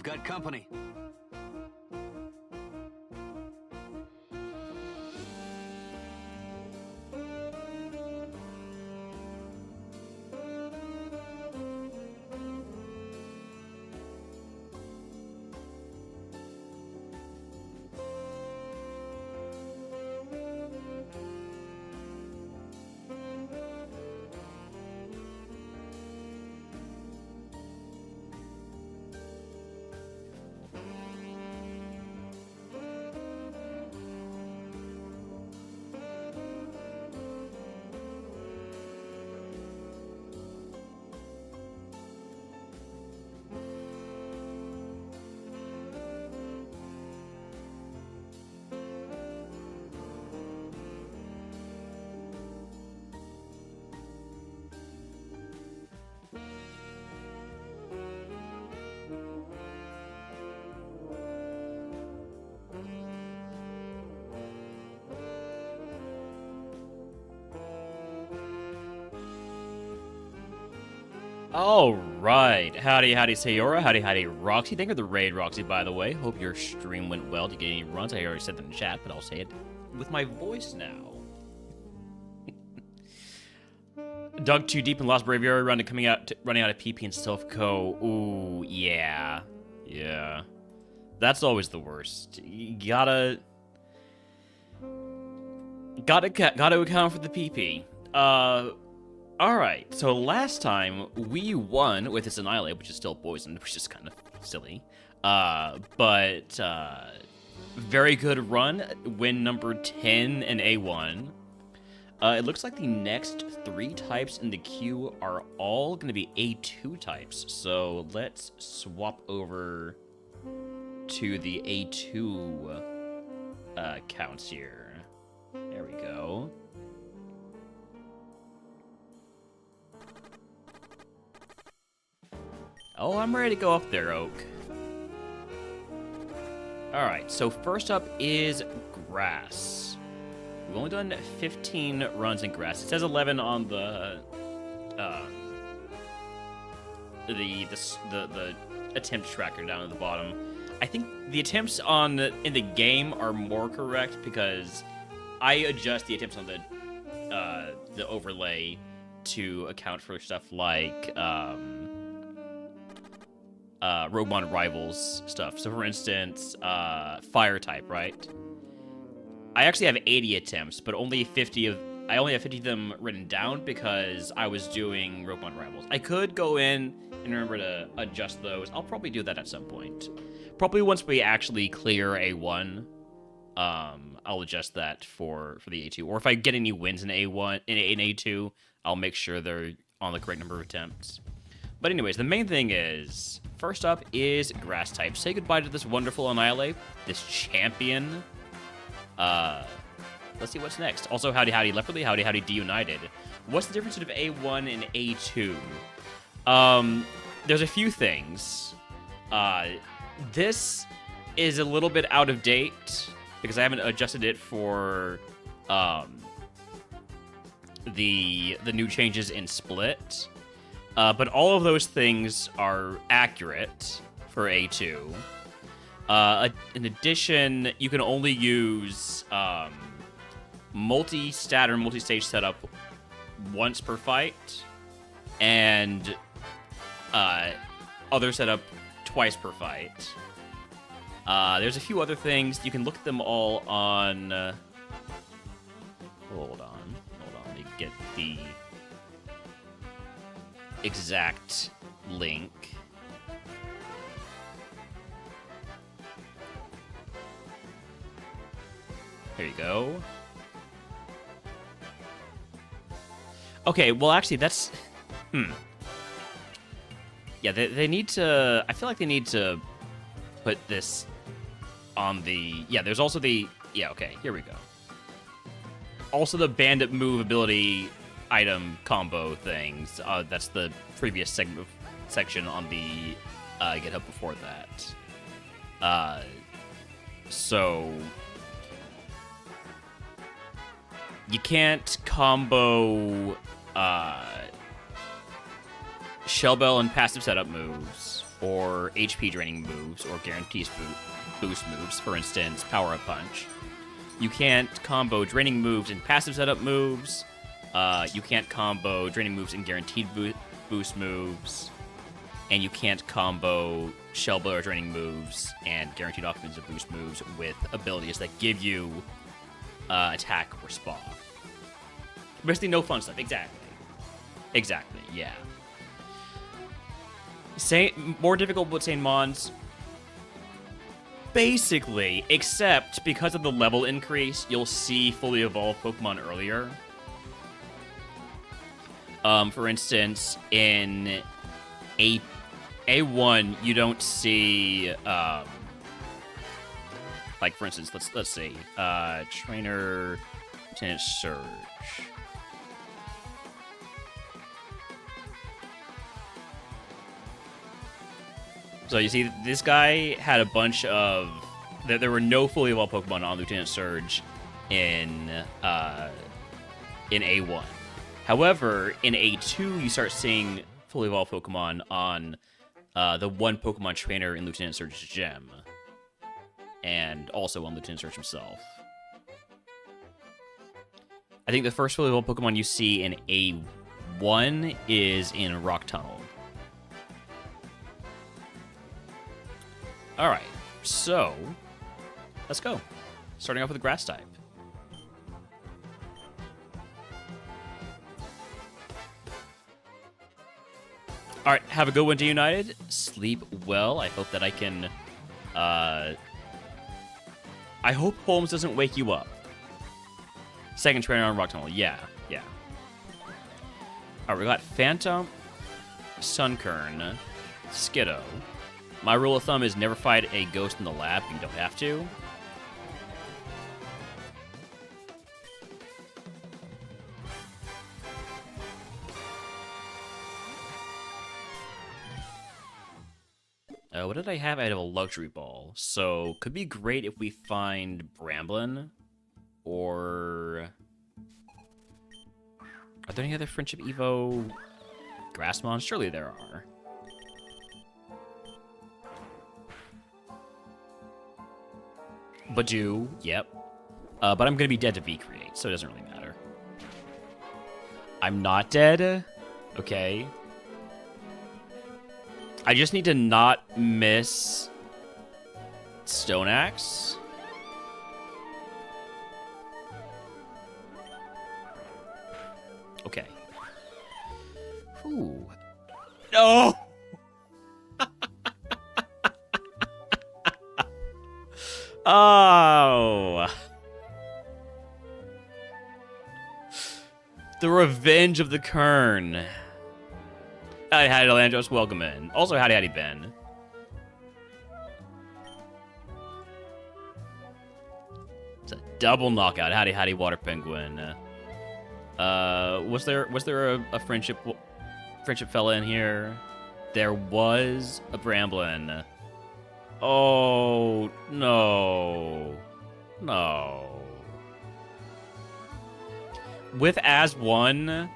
We've got company. Alright, howdy Sayora, howdy Roxy. Thank you for the raid, Roxy, by the way. Hope your stream went well. Did you get any runs? I already said that in the chat, but I'll say it with my voice now. Dug too deep in Lost Braviary, running out of PP and Self-Co. Ooh, yeah. Yeah. That's always the worst. You gotta account for the PP. Alright, so last time we won with this Annihilate, which is still poisoned, which is kind of silly. But very good run, win number 10 in A1. It looks like the next 3 types in the queue are all going to be A2 types. So let's swap over to the A2 counts here. There we go. Oh, I'm ready to go up there, Oak. Alright, so first up is grass. We've only done 15 runs in grass. It says 11 on the attempt tracker down at the bottom. I think the attempts in the game are more correct because I adjust the attempts on the overlay to account for stuff like RogueMon Rivals stuff. So for instance, fire type, right? I actually have 80 attempts, but I only have 50 of them written down because I was doing RogueMon Rivals. I could go in and remember to adjust those. I'll probably do that at some point. Probably once we actually clear A1, I'll adjust that for the A2. Or if I get any wins in A1 in A2, I'll make sure they're on the correct number of attempts. But anyways, the main thing is, first up is grass type. Say goodbye to this wonderful Annihilate, this champion. Let's see what's next. Also, howdy Leopardly, howdy Deunited. What's the difference between A1 and A2? There's a few things. This is a little bit out of date because I haven't adjusted it for the new changes in Split. But all of those things are accurate for A2. In addition, you can only use multi-stat or multi-stage setup once per fight, and other setup twice per fight. There's a few other things. You can look at them all on... Hold on. Let me get the exact link. Here you go. Okay, well, actually, that's... Yeah, they need to... I feel like they need to put this on the... Yeah, there's also the... Yeah, okay, here we go. Also the bandit move ability item combo things. That's the previous section on the GitHub before that. So... You can't combo Shellbell and passive setup moves. or HP draining moves, or guarantees boost moves, for instance, Power Up Punch. You can't combo draining moves and passive setup moves. You can't combo draining moves and guaranteed boost moves. And you can't combo Shell Blower draining moves and guaranteed offensive boost moves with abilities that give you attack or spa. Basically no fun stuff. Exactly, yeah. More difficult with Saint Mons. Basically, except because of the level increase, you'll see fully evolved Pokemon earlier. For instance, in A1, you don't see, like for instance, let's see, Trainer Lieutenant Surge. So you see, this guy had a bunch of... There were no fully evolved Pokemon on Lieutenant Surge in A1. However, in A2, you start seeing fully evolved Pokemon on the one Pokemon trainer in Lieutenant Surge's gym. And also on Lieutenant Surge himself. I think the first fully evolved Pokemon you see in A1 is in Rock Tunnel. Alright, so let's go. Starting off with the grass type. Alright, have a good one, United. Sleep well. I hope that I can... I hope Holmes doesn't wake you up. Second trainer on Rock Tunnel. Yeah. Alright, we got Phantom, Sunkern, Skiddo. My rule of thumb is never fight a ghost in the lab if you don't have to. What did I have? I had a luxury ball. So, could be great if we find Bramblin. Or... Are there any other Friendship Evo Grassmons? Surely there are. Badu, yep. But I'm gonna be dead to V-Create, so it doesn't really matter. I'm not dead? Okay. I just need to not miss Stone Axe. Okay. Ooh. No! Oh. The Revenge of the Kern. Howdy, Landros. Welcome in. Also, howdy, Ben. It's a double knockout. Howdy, Water Penguin. Was there a friendship fella in here? There was a Bramblin. Oh, no. No. With as one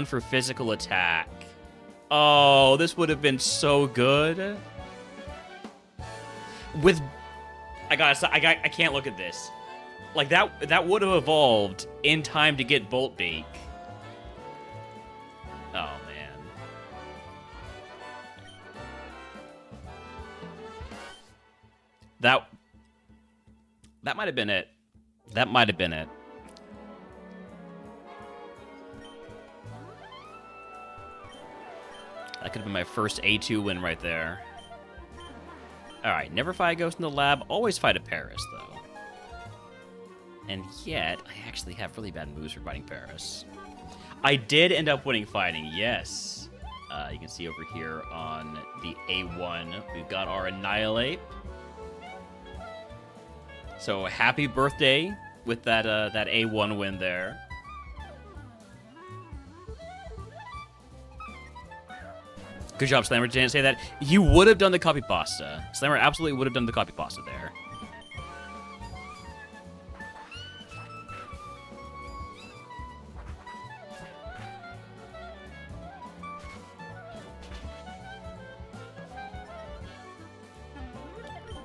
for physical attack. Oh, this would have been so good. I can't look at this. Like, that would have evolved in time to get Bolt Beak. Oh, man. That might have been it. That might have been it. That could have been my first A2 win right there. Alright, never fight a ghost in the lab. Always fight a Paris, though. And yet, I actually have really bad moves for fighting Paris. I did end up winning fighting, yes. You can see over here on the A1, we've got our Annihilate. So happy birthday with that that A1 win there. Good job, Slammer. Didn't say that. You would have done the copy pasta. Slammer absolutely would have done the copy pasta there.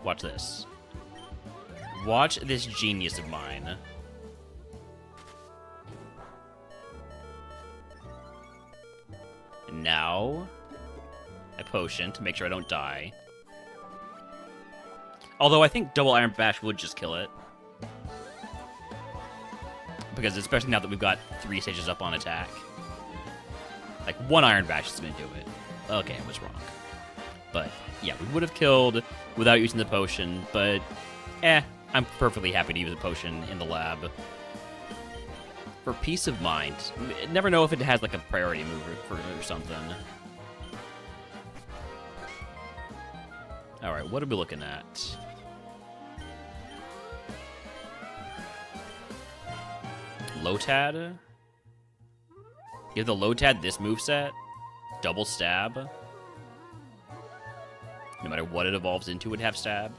Watch this. Watch this genius of mine. Now, a potion to make sure I don't die. Although I think double Iron Bash would just kill it. Because especially now that we've got 3 stages up on attack. Like, 1 Iron Bash is going to do it. Okay, I was wrong. But, yeah, we would have killed without using the potion, but, I'm perfectly happy to use a potion in the lab. For peace of mind. Never know if it has, like, a priority move or something. Alright, what are we looking at? Lotad? Give the Lotad this moveset? Double stab? No matter what it evolves into, it would have stab?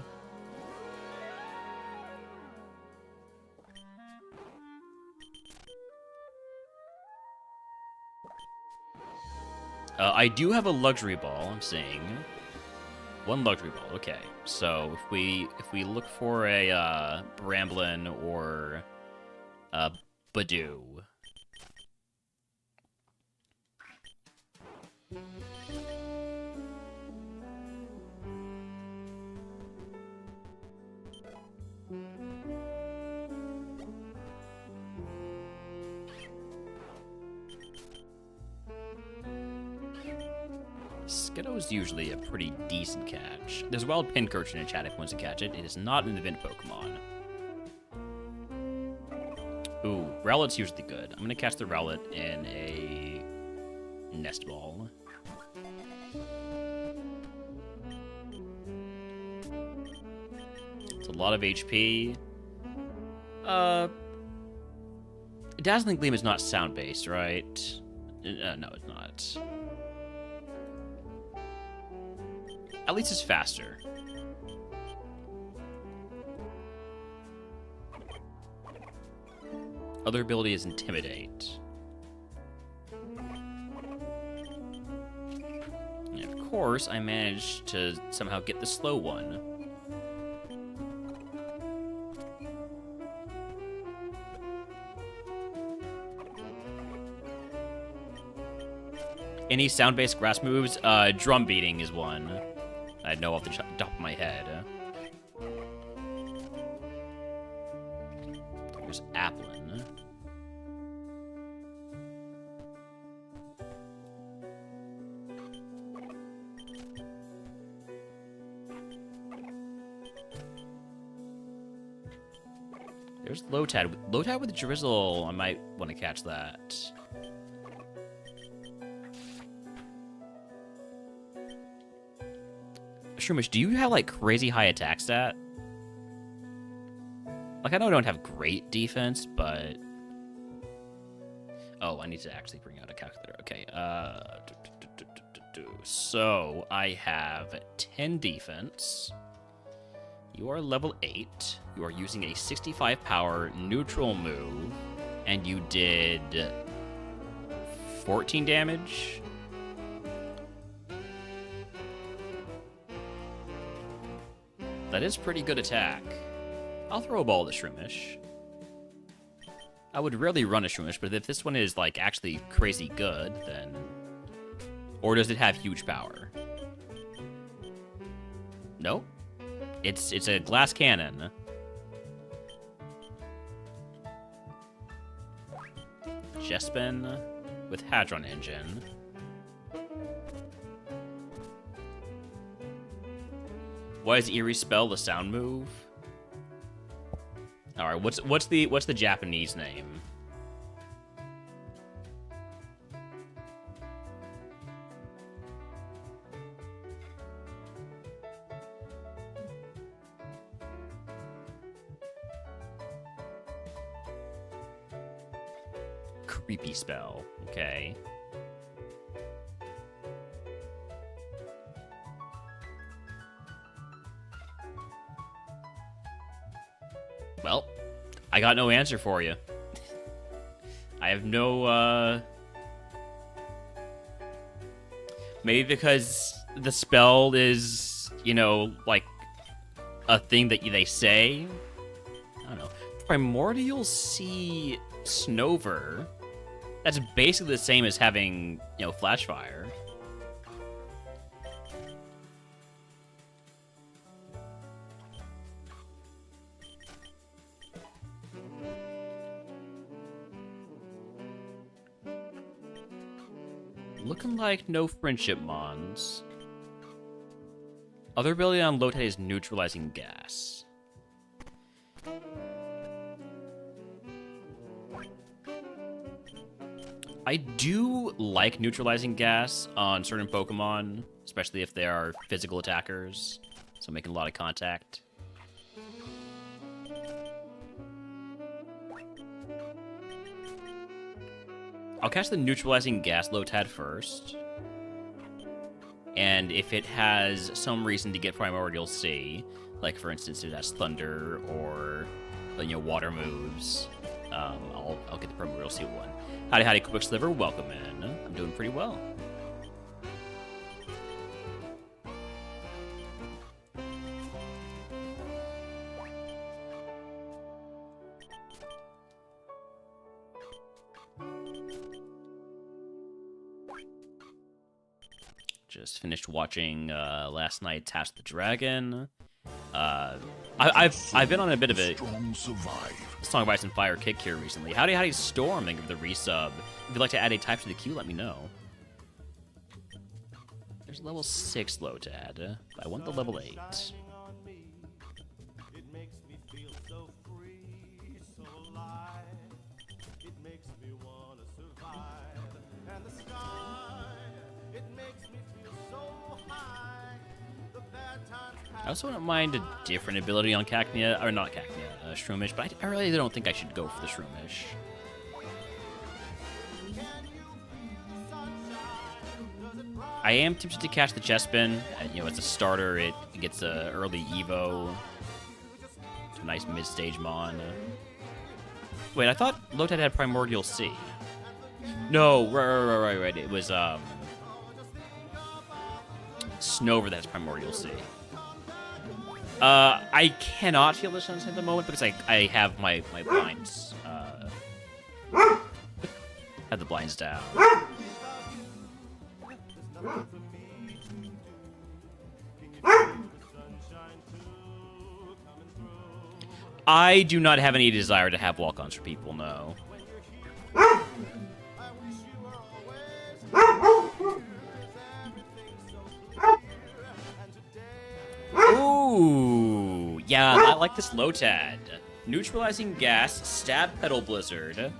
I do have a luxury ball, I'm seeing. 1 luxury ball, okay. So if we look for a Bramblin or a Badoo. Skiddo's usually a pretty decent catch. There's a wild Pincurchin in chat if he wants to catch it. It is not an event Pokemon. Ooh, Rowlet's usually good. I'm going to catch the Rowlet in a Nest Ball. It's a lot of HP. Dazzling Gleam is not sound-based, right? No, it's not. At least it's faster. Other ability is Intimidate. And of course, I managed to somehow get the slow one. Any sound-based grass moves? Drum beating is one. I know off the top of my head. There's Applin. There's Lotad. Lotad with Drizzle. I might want to catch that. Shroomish, do you have, like, crazy high attack stat? Like, I know I don't have great defense, but... Oh, I need to actually bring out a calculator. Okay, So, I have 10 defense. You are level 8. You are using a 65 power neutral move. And you did... 14 damage? That is pretty good attack. I'll throw a ball to Shroomish. I would rarely run a Shroomish, but if this one is, like, actually crazy good, then... Or does it have huge power? No? It's a glass cannon. Jespin with Hadron Engine. Why is Eerie Spell the sound move? All right, what's the Japanese name? Creepy spell. Okay. Well, I got no answer for you. I have no, Maybe because the spell is, you know, like, a thing that they say. I don't know. Primordial Sea Snover. That's basically the same as having, Flash Fire. Looking like no friendship mons. Other ability on Lotad is neutralizing gas. I do like neutralizing gas on certain Pokemon, especially if they are physical attackers, so making a lot of contact. I'll catch the neutralizing gas Lotad first. And if it has some reason to get Primordial Sea, like for instance it has Thunder or water moves, I'll get the Primordial Sea one. Howdy, Quicksliver, welcome in. I'm doing pretty well. Just finished watching last night Task the Dragon. I've been on a bit of a Song of Ice and Fire kick here recently. Howdy, Storm, thank you for the resub. If you'd like to add a type to the queue, let me know. There's level 6 Lotad, but I want the level 8. I also wouldn't mind a different ability on Cacnea, or not Cacnea, Shroomish, but I really don't think I should go for the Shroomish. I am tempted to catch the Chespin. As a starter, it gets a early Evo. It's a nice mid-stage Mon. Wait, I thought Lotad had Primordial Sea. No, right. It was, Snover that has Primordial Sea. I cannot feel the sunset at the moment because I have my blinds. Have the blinds down. I do not have any desire to have walk-ons for people, no. Ooh, yeah, I like this Lotad. Neutralizing gas, stab pedal blizzard.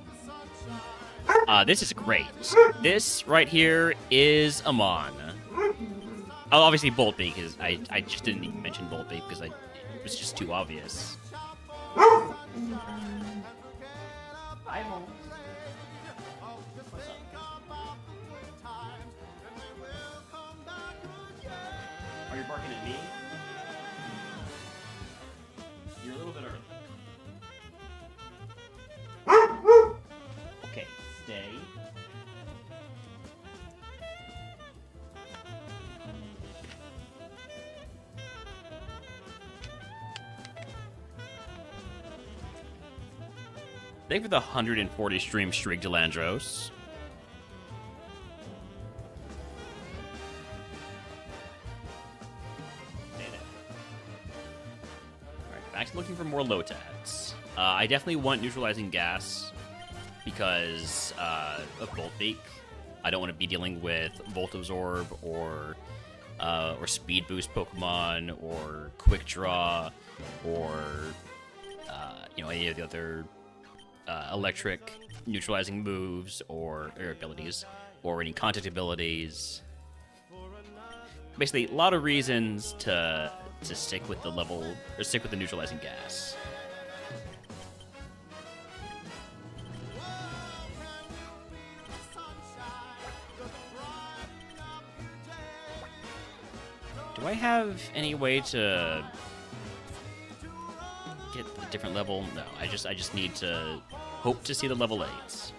This is great. This right here is a Mon. Oh, obviously Bolt Beak, because I just didn't even mention Bolt Beak because it was just too obvious. I won't. Are you barking at me? You're a little bit early. Okay, stay. Thank you for the 140 stream streak, Delandros. Alright, back to looking for more Lotads. I definitely want neutralizing gas because of Bolt Beak. I don't want to be dealing with Volt Absorb or Speed Boost Pokemon or Quick Draw or any of the other electric neutralizing moves or abilities or any contact abilities. Basically, a lot of reasons to stick with the neutralizing gas. Do I have any way to get a different level? No, I just need to hope to see the level 8s.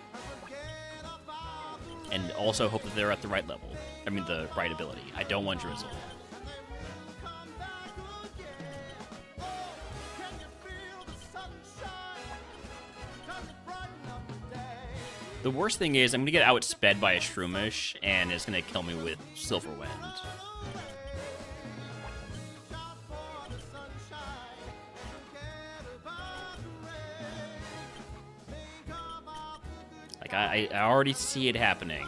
And also hope that they're at the right level. I mean, the right ability. I don't want Drizzle. The worst thing is I'm gonna get outsped by a Shroomish, and it's gonna kill me with Silver Wind. Like, I already see it happening.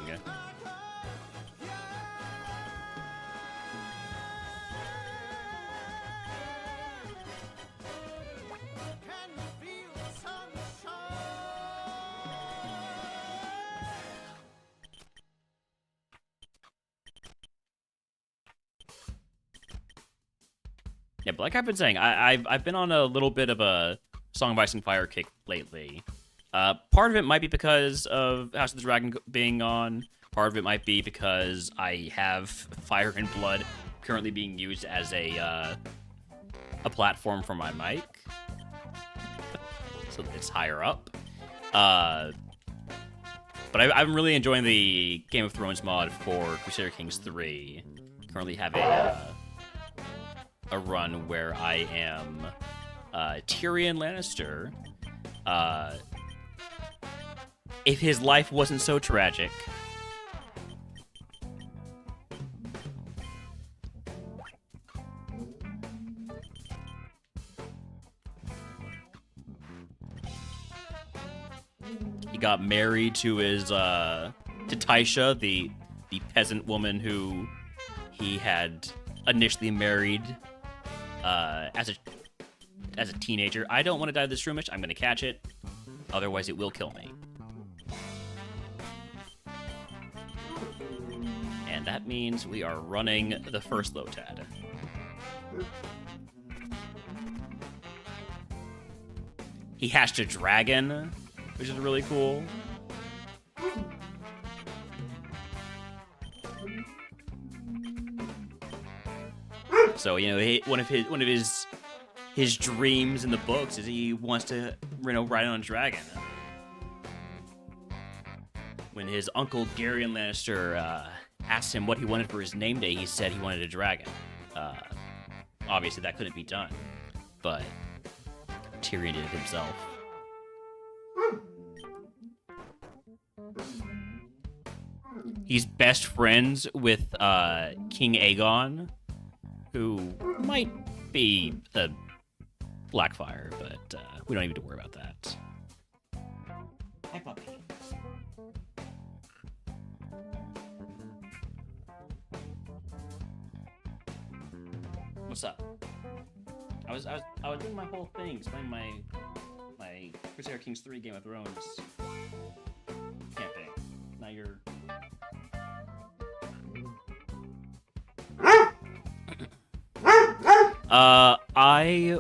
Yeah, but like I've been saying, I've been on a little bit of a Song of Ice and Fire kick lately. Part of it might be because of House of the Dragon being on. Part of it might be because I have Fire and Blood currently being used as a platform for my mic, so that it's higher up. But I'm really enjoying the Game of Thrones mod for Crusader Kings 3. Currently have a run where I am Tyrion Lannister. If his life wasn't so tragic. He got married to his to Taisha, the peasant woman who he had initially married as a teenager. I don't want to die of this Shroomish. I'm going to catch it. Otherwise, it will kill me. And that means we are running the first Lotad. He hatched a dragon, which is really cool. So, you know, one of his dreams in the books is he wants to, you know, ride on a dragon. When his uncle Garyon Lannister asked him what he wanted for his name day, he said he wanted a dragon. Obviously, that couldn't be done, but Tyrion did it himself. He's best friends with King Aegon, who might be a Blackfire, but we don't even need to worry about that. Hi, puppy. What's up? I was doing my whole thing, explaining my Crusader Kings 3 Game of Thrones campaign. Now you're... I...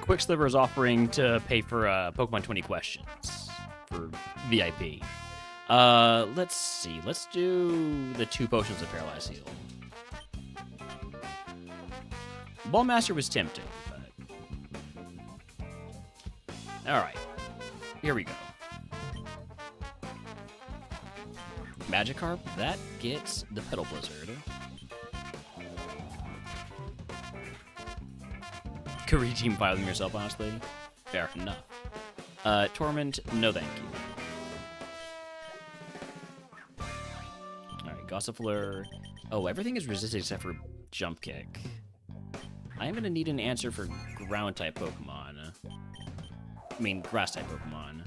Quicksliver is offering to pay for Pokemon 20 questions for VIP. Let's see. Let's do the 2 potions of Paralyzed Heal. Ballmaster was tempting, but... Alright. Here we go. Magikarp, that gets the Petal Blizzard. Could redeem 5 of them yourself, honestly. Fair enough. Torment, no thank you. Alright, Gossifleur. Oh, everything is resisted except for Jump Kick. I am going to need an answer for Ground-type Pokemon. I mean, Grass-type Pokemon.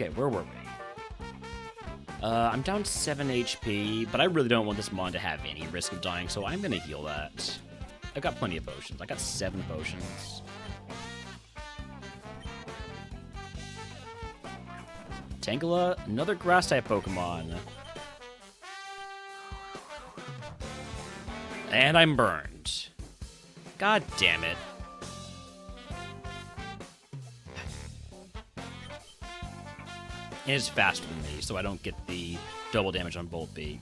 Okay, where were we? I'm down 7 HP, but I really don't want this mon to have any risk of dying, so I'm gonna heal that. I've got plenty of potions. I got 7 potions. Tangela, another grass-type Pokemon. And I'm burned. God damn it. And it's faster than me, so I don't get the double damage on Bolt Beat.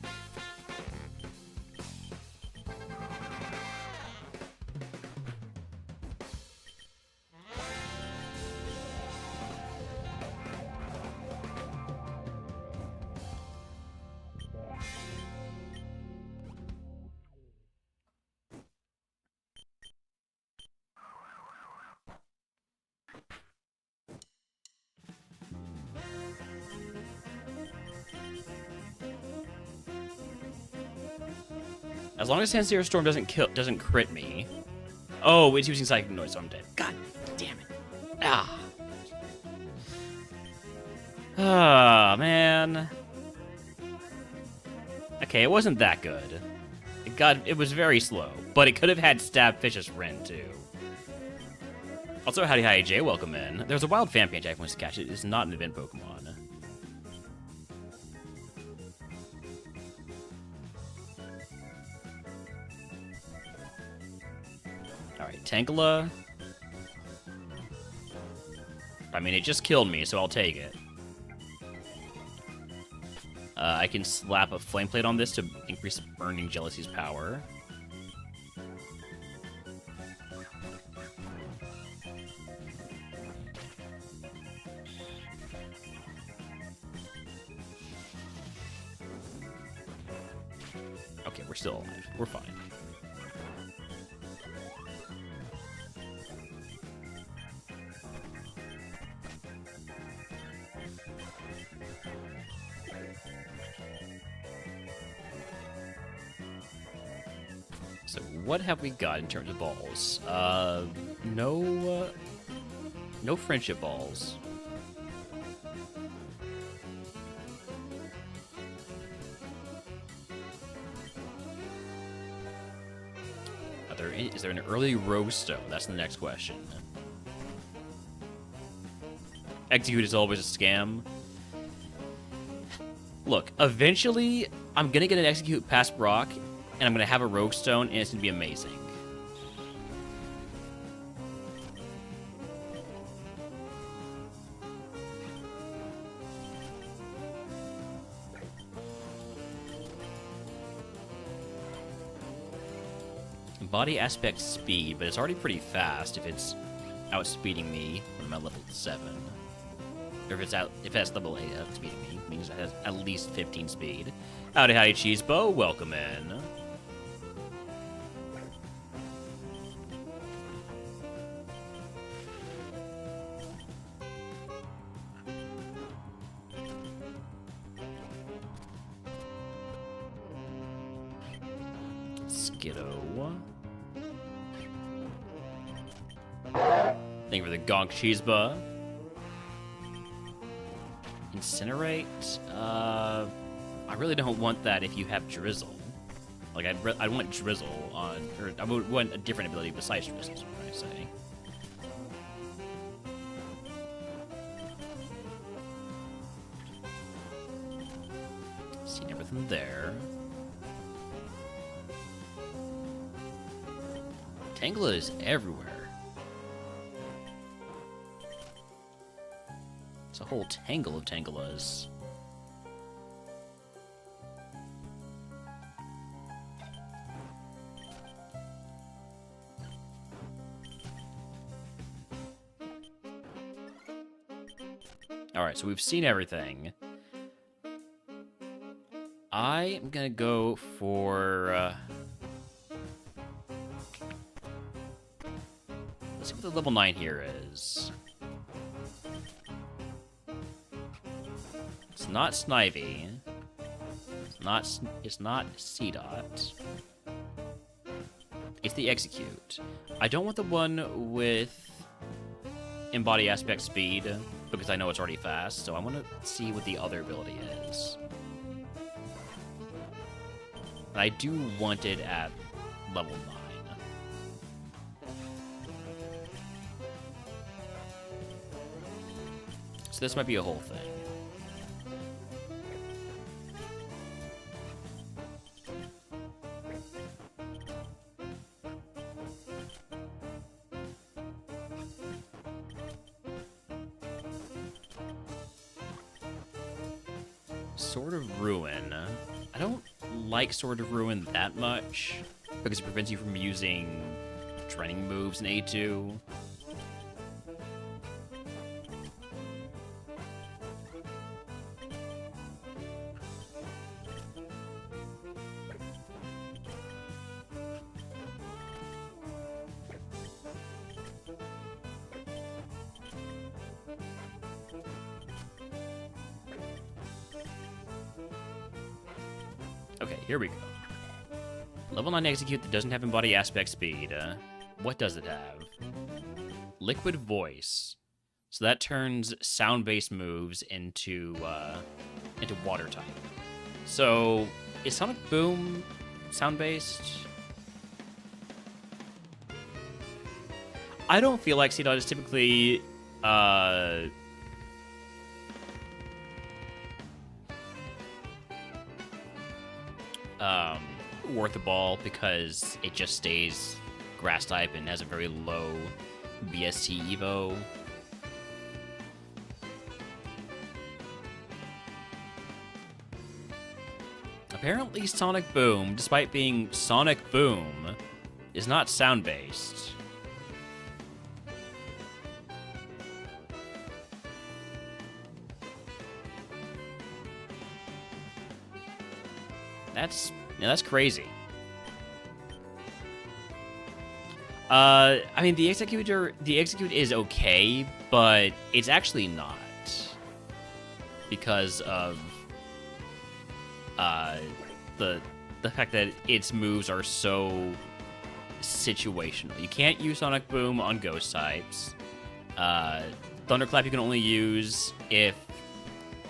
As long as Sandstorm Storm doesn't crit me. Oh, it's using Psychic Noise, so I'm dead. God damn it. Ah. Ah, man. Okay, it wasn't that good. It was very slow, but it could have had Stabfish's Ren too. Also, howdy hi Jay, welcome in. There's a wild fan page I wants to catch. It is not an event Pokemon. Alright, Tangela. I mean, it just killed me, so I'll take it. I can slap a Flame Plate on this to increase Burning Jealousy's power. Okay, we're still alive. We're fine. So what have we got in terms of balls? No friendship balls. Is there an early Rogue Stone? That's the next question. Execute is always a scam. Look, eventually, I'm gonna get an Execute past Brock, and I'm gonna have a Rogue Stone, and it's gonna be amazing. Body aspect speed, but it's already pretty fast if it's outspeeding me when I'm at level 7. Or if that's level 8 outspeeding me, it means it has at least 15 speed. Howdy howdy Cheesebo, welcome in. Skiddo. Thank you for the Gonk Cheeseba. Incinerate? I really don't want that if you have Drizzle. Like, I'd want Drizzle on... Or I would want a different ability besides Drizzle, is what I say. Seen everything there. Tangela is everywhere. It's a whole tangle of Tangelas. Alright, so we've seen everything. I am gonna go for... let's see what the level 9 here is. It's not Snivy. It's not C-Dot. It's the Execute. I don't want the one with Embody Aspect Speed. because I know it's already fast, so I want to see what the other ability is. And I do want it at level 9. So this might be a whole thing. Sword of Ruin. I don't like Sword of Ruin that much because it prevents you from using training moves in A2. Okay, here we go. Level 9 Execute that doesn't have embody aspect speed. What does it have? Liquid Voice. So that turns sound-based moves into water type. So is Sonic Boom sound-based? I don't feel like C-Dot is typically worth a ball because it just stays grass type and has a very low BST Evo. Apparently Sonic Boom, despite being Sonic Boom, is not sound-based. That's crazy. I mean, the execute is okay, but it's actually not because of the fact that its moves are so situational. You can't use Sonic Boom on ghost types. Thunderclap you can only use if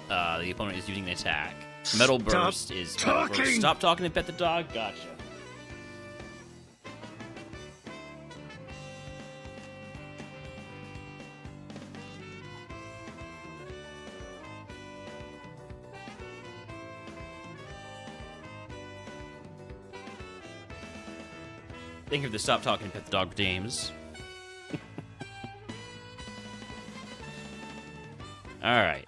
the opponent is using an attack. Metal Burst is Metal Burst. Stop talking and pet the dog. Gotcha. Thank you for the Stop Talking and Pet the Dog games. Alright.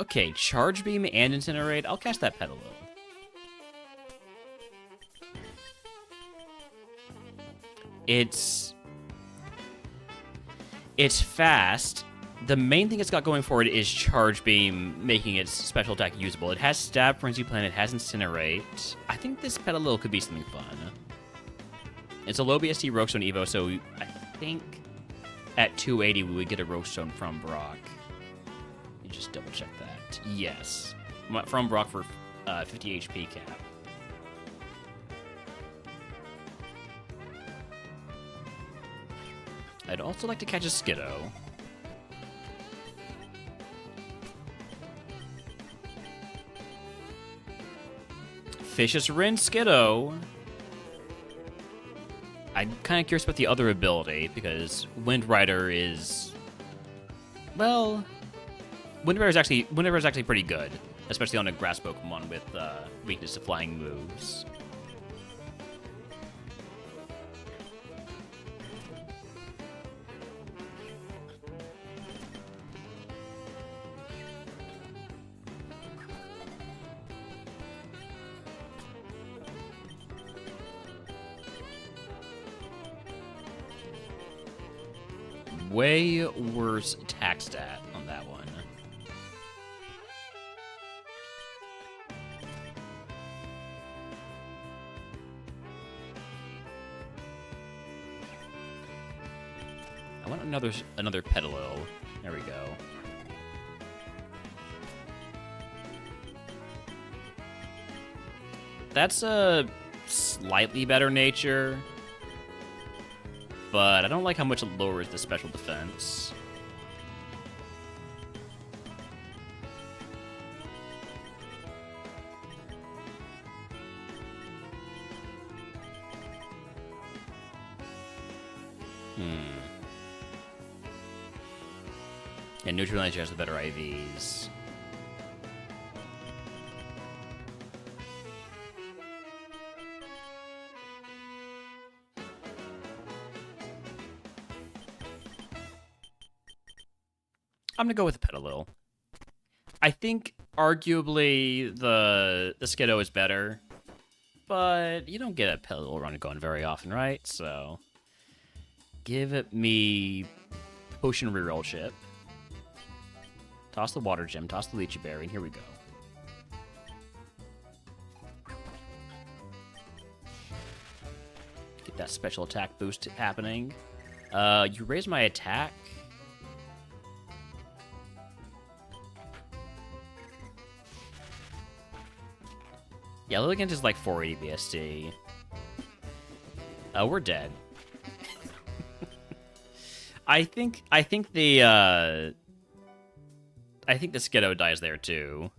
Okay, Charge Beam and Incinerate. I'll cast that Petalil. It's fast. The main thing it's got going for it is Charge Beam, making its special attack usable. It has Stab, Frenzy Plant, it has Incinerate. I think this Petalil could be something fun. It's a low BST Roguestone Evo, so I think at 280 we would get a Roguestone from Brock. Let me just double check that. Yes. From Brock for 50 HP cap. I'd also like to catch a Skiddo. Vicious Rin Skiddo. I'm kind of curious about the other ability, because Wind Rider is... Well... Wind Rider is actually pretty good, especially on a grass Pokemon with weakness to flying moves. Way worse attack stat on that one. I want another Petalil. There we go. That's a slightly better nature. but I don't like how much it lowers the special defense. And Neutral Energy has the better IVs. I'm gonna go with Petalil. I think arguably the Skiddo is better, but you don't get a Petalil run going very often, right? So give it me Potion Reroll Chip. Toss the Water Gem, toss the Lychee Berry, and here we go. Get that special attack boost happening. You raise my attack. Yeah, Lilligant is like 480 BSD. We're dead. I think the Skiddo dies there too.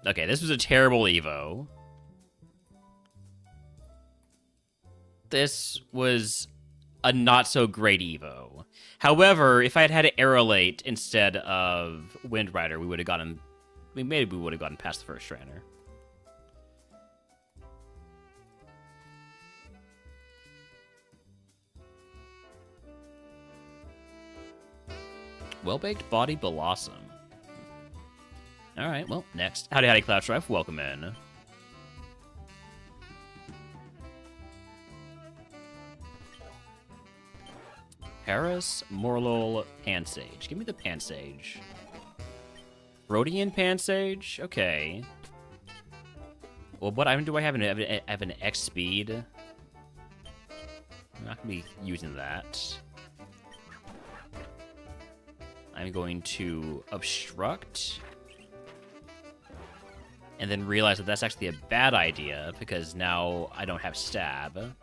Okay, this was a terrible Evo. This was a not so great Evo. However, if I had had Aerolate instead of Wind Rider, we would have gotten. Maybe we would have gotten past the first trainer. Well-baked body blossom. Alright, well, next. Howdy, Cloud Strife. Welcome in. Paris, Morlul, Pansage. Give me the Pansage. Rhodian Pansage? Okay. Well, what item do I have? I have an X speed. I'm not going to be using that. I'm going to obstruct. And then realize that that's actually a bad idea because now I don't have stab.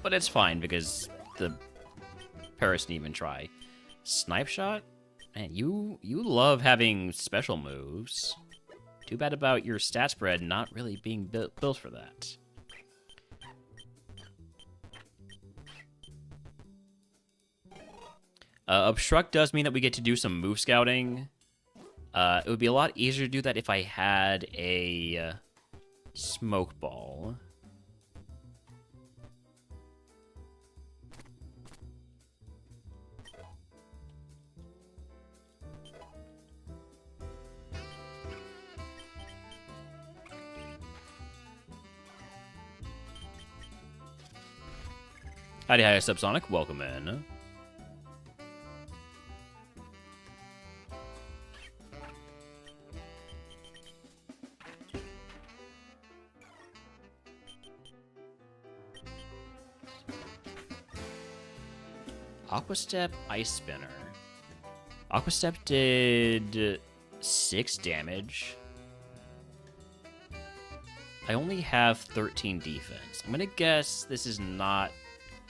But it's fine because the Paris didn't even try. Snipe Shot? Man, you love having special moves. Too bad about your stat spread not really being built for that. Obstruct does mean that we get to do some move scouting. It would be a lot easier to do that if I had a smoke ball. Howdy, hi, Subsonic. Welcome in. Aqua Step, Ice Spinner. Aqua Step did 6 damage. I only have 13 defense. I'm gonna guess this is not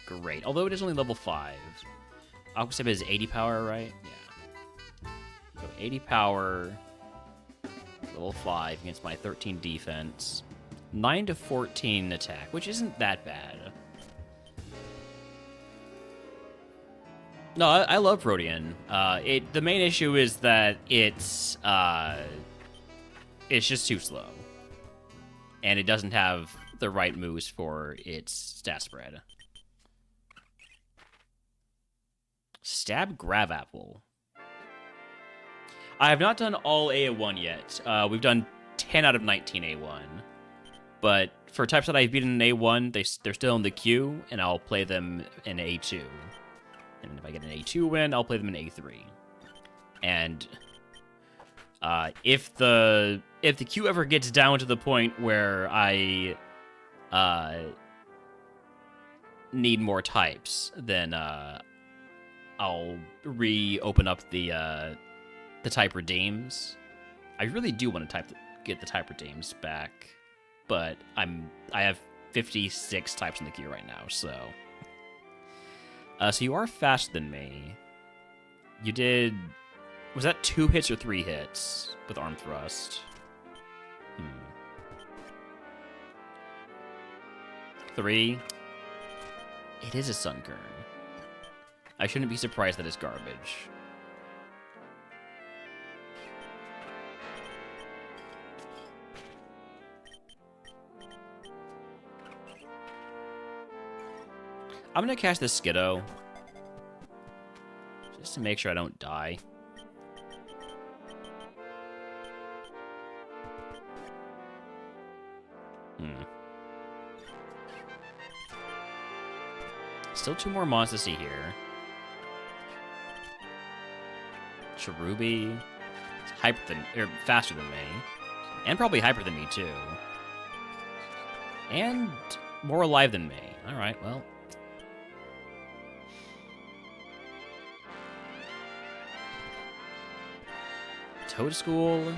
great, although it is only level 5. Aqua Step is 80 power, right? Yeah. So 80 power, level 5 against my 13 defense. 9 to 14 attack, which isn't that bad. No, I love Rhodian. The main issue is that it's just too slow. And it doesn't have the right moves for its stat spread. Stab Grav Apple. I have not done all A1 yet. We've done 10 out of 19 A1. But for types that I've beaten in A1, they're still in the queue, and I'll play them in A2. And if I get an A2 win, I'll play them in A3. And if the queue ever gets down to the point where I need more types, then I'll reopen up the type redeems, I really do want to get the type redeems back, but I have 56 types in the queue right now, so. So you are faster than me. You did. Was that 2 hits or 3 hits with arm thrust? 3. It is a Sunkern. I shouldn't be surprised that it's garbage. I'm gonna cast the Skiddo. Just to make sure I don't die. Still 2 more mons to see here. Cherubi. It's faster than me. And probably hyper than me, too. And more alive than me. Alright, well. Toadstool.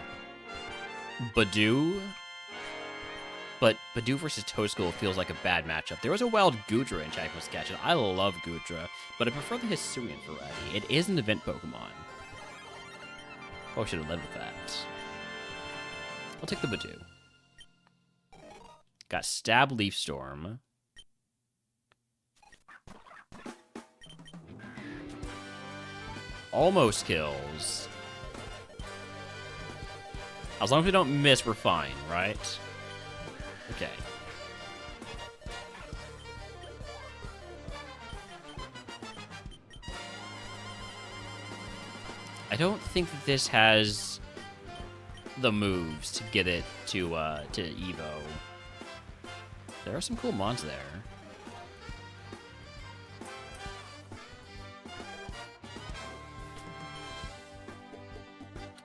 Badoo. But Badoo versus Toadstool feels like a bad matchup. There was a wild Goodra in Shadow Sketch, and I love Goodra, but I prefer the Hisuian variety. It is an event Pokemon. Probably should have led with that. I'll take the Badoo. Got Stab Leaf Storm. Almost kills. As long as we don't miss, we're fine, right? Okay. I don't think that this has the moves to get it to Evo. There are some cool mons there.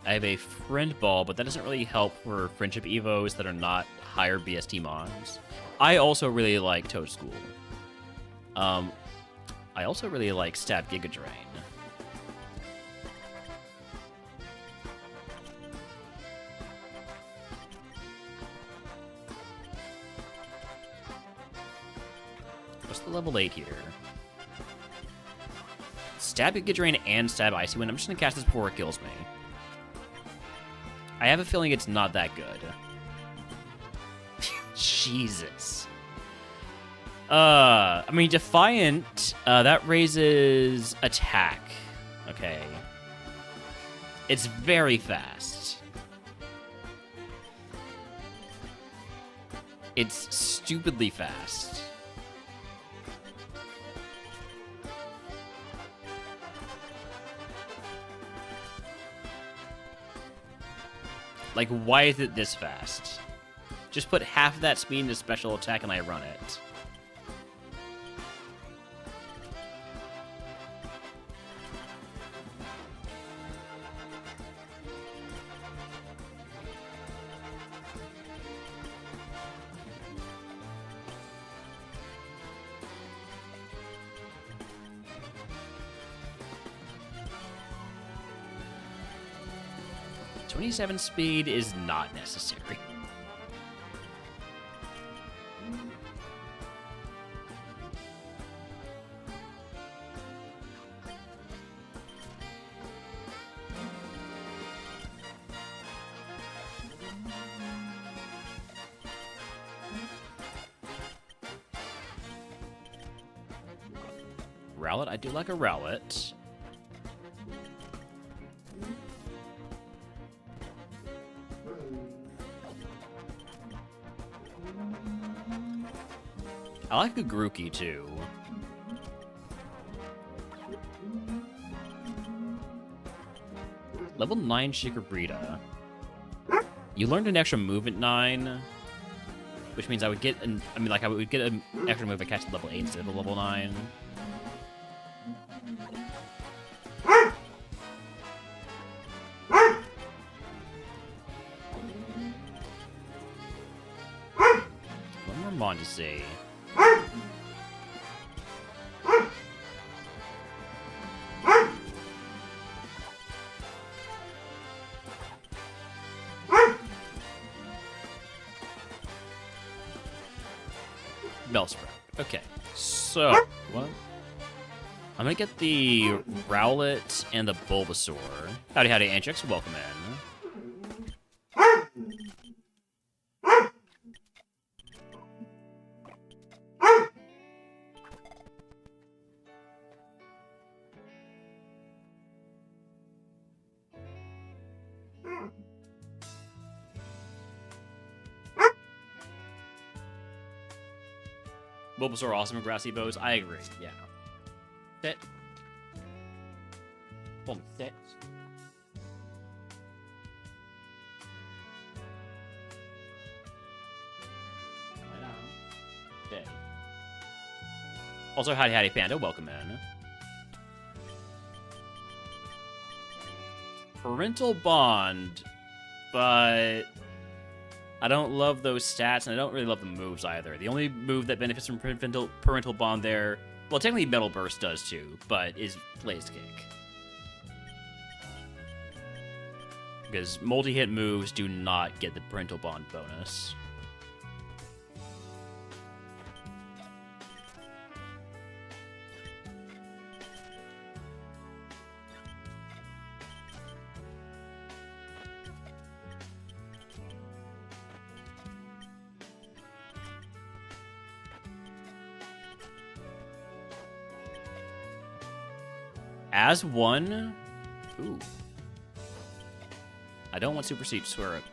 I have a Friend Ball, but that doesn't really help for Friendship Evos that are not higher BST mons. I also really like Toadstool. I also really like Stab Giga Drain. What's the level 8 here? Stab Giga Drain and Stab Icy Wind. I'm just gonna cast this before it kills me. I have a feeling it's not that good. Jesus. I mean, Defiant, that raises attack. Okay. It's very fast. It's stupidly fast. Like, why is it this fast? Just put half of that speed into special attack and I run it. .27 speed is not necessary. Rowlet, I do like a Rowlet. I like a Grookey, too. Level 9 Shikarita. You learned an extra move at 9, which means I would get an extra move I catch at level 8 instead of level 9. One more mon to see. Bellsprout. Okay, so what? I'm gonna get the Rowlet and the Bulbasaur. Howdy, Antrix. Welcome in. Bulbasaur awesome and grassy bows. I agree. Yeah. Sit. Boom. Sit. Sit. Also, howdy Panda. Welcome in. Parental Bond, but I don't love those stats, and I don't really love the moves either. The only move that benefits from Parental Bond there, well, technically Metal Burst does too, but is Blaze Kick. Because multi-hit moves do not get the Parental Bond bonus. As one, ooh. I don't want super sweet syrup.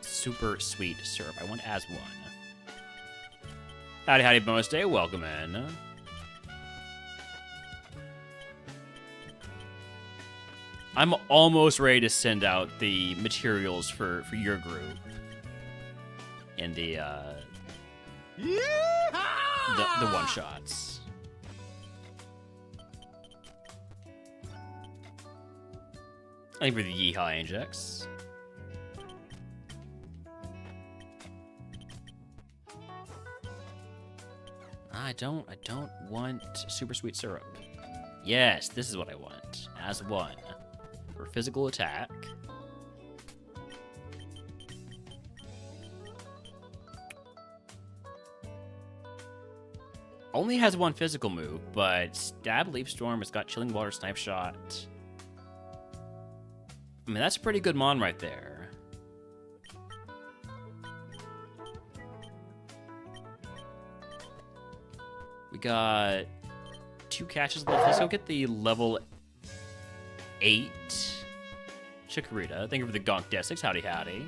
I want as one. Howdy, bonus day. Welcome in. I'm almost ready to send out the materials for your group and the one shots. Thank you for the Yeehaw Ajax. I don't want super sweet syrup. Yes, this is what I want. As one. For physical attack. Only has one physical move, but Stab, Leaf Storm, it's got Chilling Water, Snipe Shot. I mean, that's a pretty good mon right there. We got 2 catches left. Let's go get the level 8 Chikorita. Thank you for the Gonk Desix. Howdy.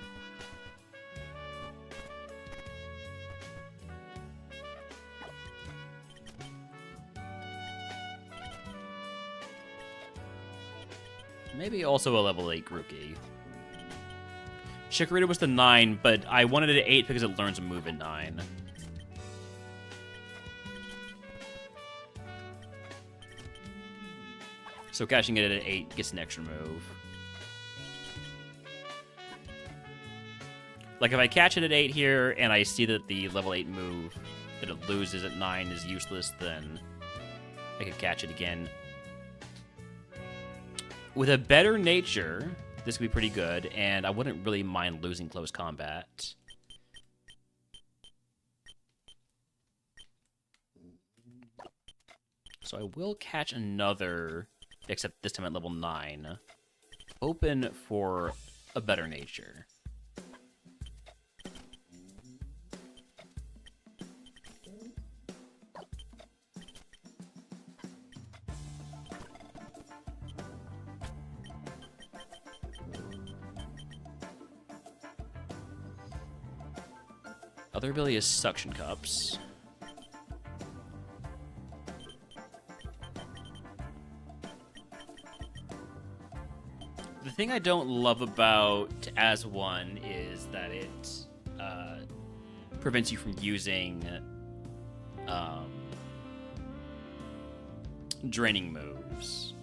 Maybe also a level 8 Grookey. Chikorita was the 9, but I wanted it at 8 because it learns a move at 9. So catching it at 8 gets an extra move. Like if I catch it at 8 here and I see that the level 8 move that it loses at 9 is useless, then I could catch it again. With a better nature, this could be pretty good, and I wouldn't really mind losing close combat. So I will catch another, except this time at level 9. Open for a better nature. Other ability is Suction Cups. The thing I don't love about as one is that it prevents you from using draining moves.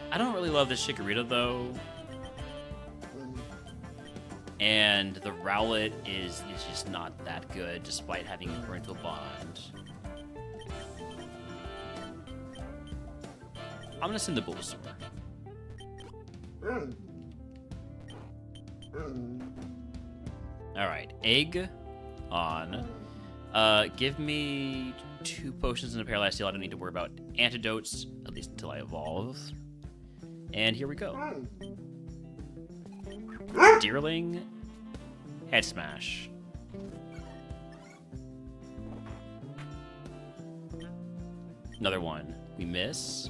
I don't really love this Chikorita, though. And the Rowlet is just not that good, despite having a Parental Bond. I'm gonna send the Bulbasaur. Alright, egg on. Give me 2 potions and a Paralyzed Steel. I don't need to worry about antidotes, at least until I evolve. And here we go. Deerling, Head Smash. Another one. We miss.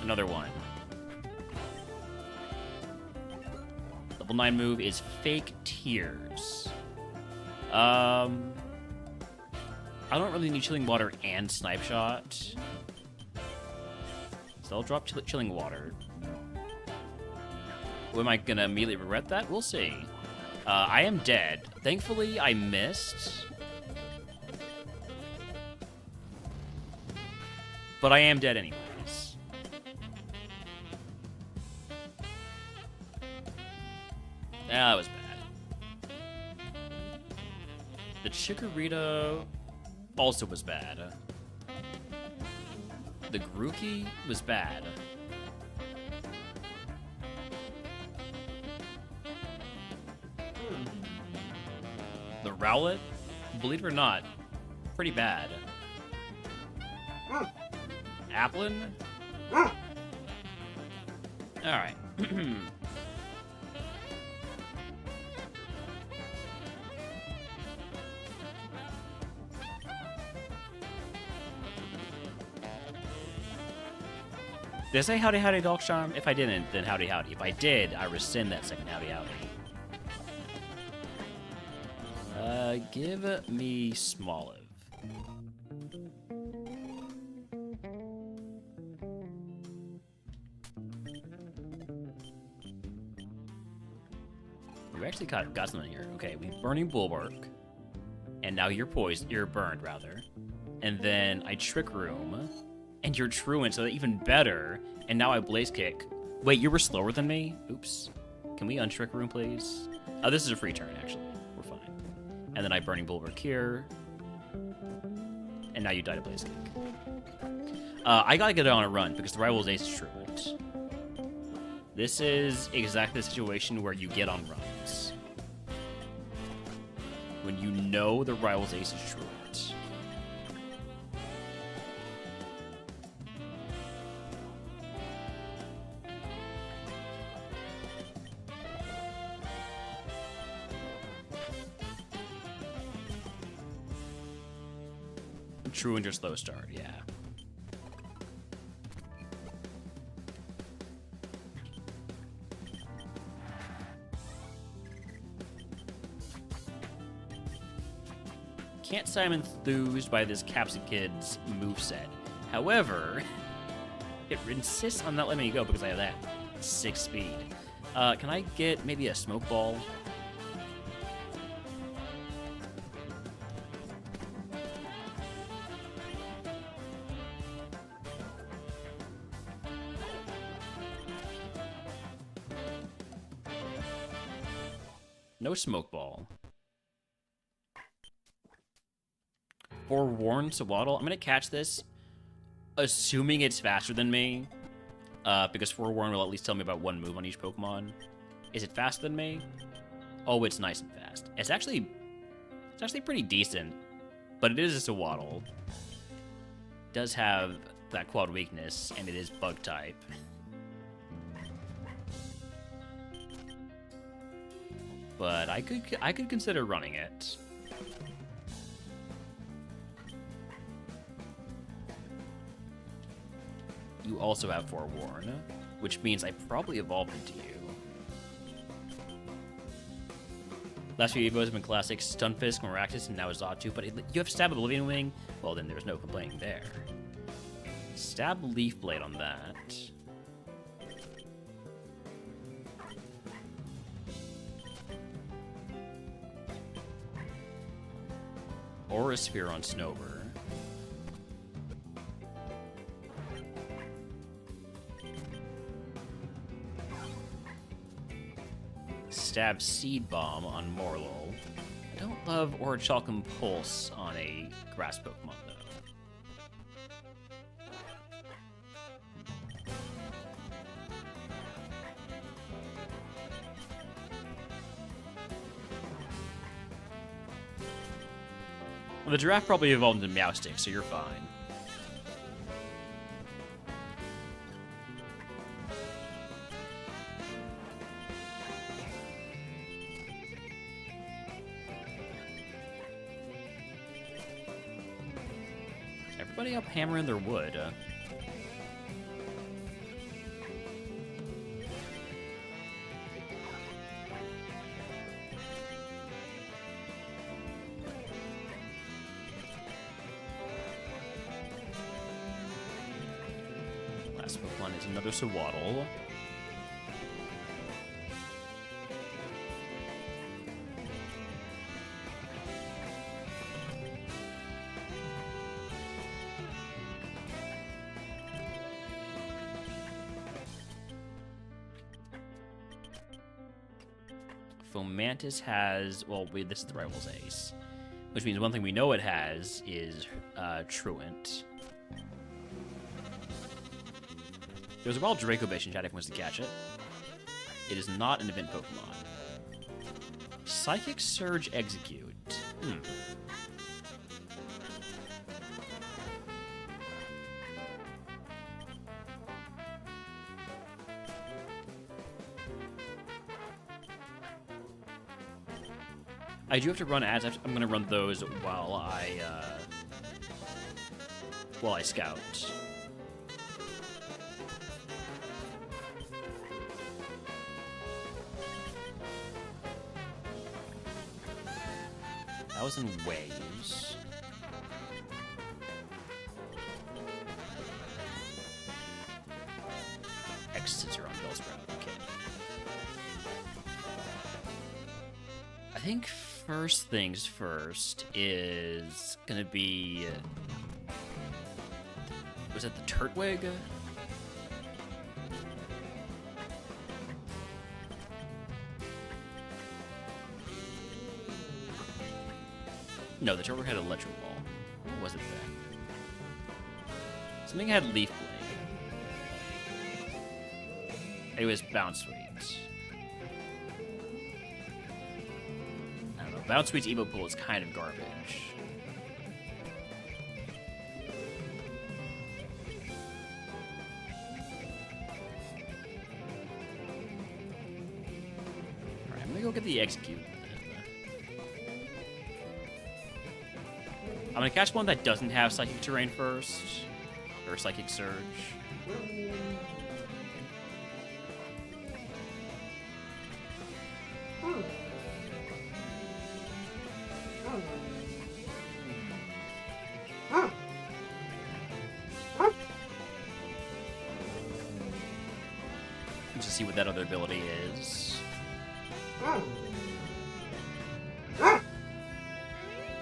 Another one. Level 9 move is Fake Tears. I don't really need Chilling Water and Snipe Shot. So I'll drop Chilling Water. Am I gonna immediately regret that? We'll see. I am dead. Thankfully, I missed. But I am dead anyways. That was bad. The Chikorita also was bad. The Grookey was bad. The Rowlet, believe it or not, pretty bad. Applin? Alright. Did I say howdy howdy dog charm? If I didn't, then howdy howdy. If I did, I rescind that second howdy howdy. Give me Smoliv. We actually got something here. Okay, we Burning Bulwark, and now you're poised. You're burned, rather. And then I Trick Room, and you're Truant, so even better. And now I Blaze Kick. Wait, you were slower than me? Oops. Can we untrick Room, please? Oh, this is a free turn, actually. We're fine. And then I Burning Bulwark here. And now you die to Blaze Kick. I gotta get it on a run, because the rival's Ace is Truant. This is exactly the situation where you get on runs. When you know the rival's Ace is Truant. Truant or slow start, yeah. Can't say I'm enthused by this Capsicid's moveset. However, it insists on not letting me go because I have that 6 speed. Can I get maybe a Smoke Ball? No Smoke Ball. Forewarned Swaddle. I'm gonna catch this, assuming it's faster than me, because Forewarned will at least tell me about one move on each Pokemon. Is it faster than me? Oh, it's nice and fast. It's actually pretty decent, but it is a Swaddle. It does have that quad weakness, and it is Bug type. But I could consider running it. You also have Forewarn, which means I probably evolved into you. Last few Evos have been classic Stunfisk, Maractus, and now Xatu, but you have Stab Oblivion Wing? Well, then there's no complaining there. Stab Leaf Blade on that. Aura Sphere on Snover. Stab Seed Bomb on Morlul. I don't love Orichalcum Pulse on a grass Pokemon, though. Well, the giraffe probably evolved into Meowstic, so you're fine. Everybody up hammering their wood. Last Pokemon is another Sawaddle. Fomantis has, well, this is the rival's ace, which means one thing we know it has is Truant. There's a wild Draco Base in chat if wants to catch it. It is not an event Pokemon. Psychic Surge Execute. I do have to run ads. I'm going to run those while I scout. That was in waves. Exits are on Bellsprout. Okay. I think first things first is gonna be. Was it the Turtwig? No, the Turtwig had Electro Ball. What was it then? Something had Leaf Blade. It was Bounce Sweet. I don't know. Bounce Sweet's Evo Pool is kind of garbage. Alright, I'm gonna go get the Execute. I'm gonna catch one that doesn't have Psychic Terrain first, or Psychic Surge. Just to see what that other ability is.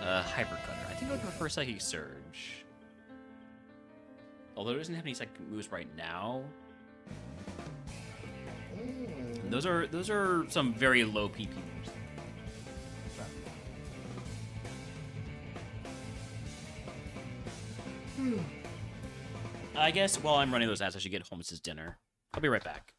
Hypercutter. I think I would prefer Psychic Surge. Although it doesn't have any psychic moves right now. And those are some very low PP moves. I guess while I'm running those ads, I should get Holmes' dinner. I'll be right back.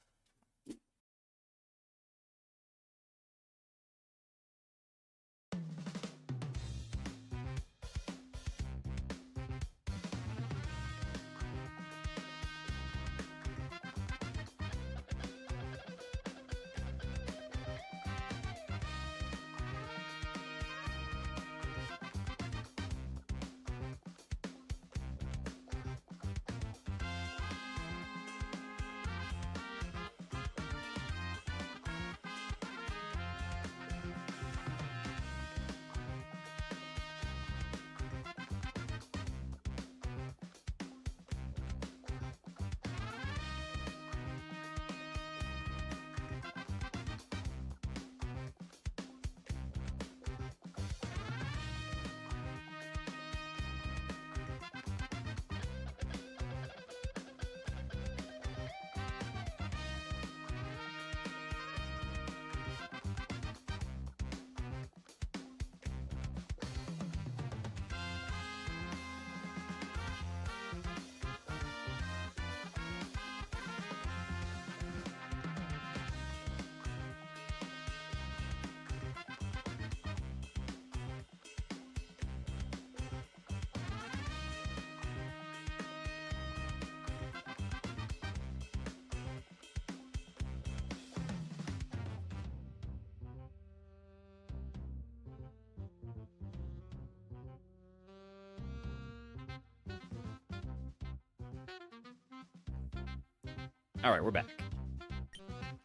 All right, we're back.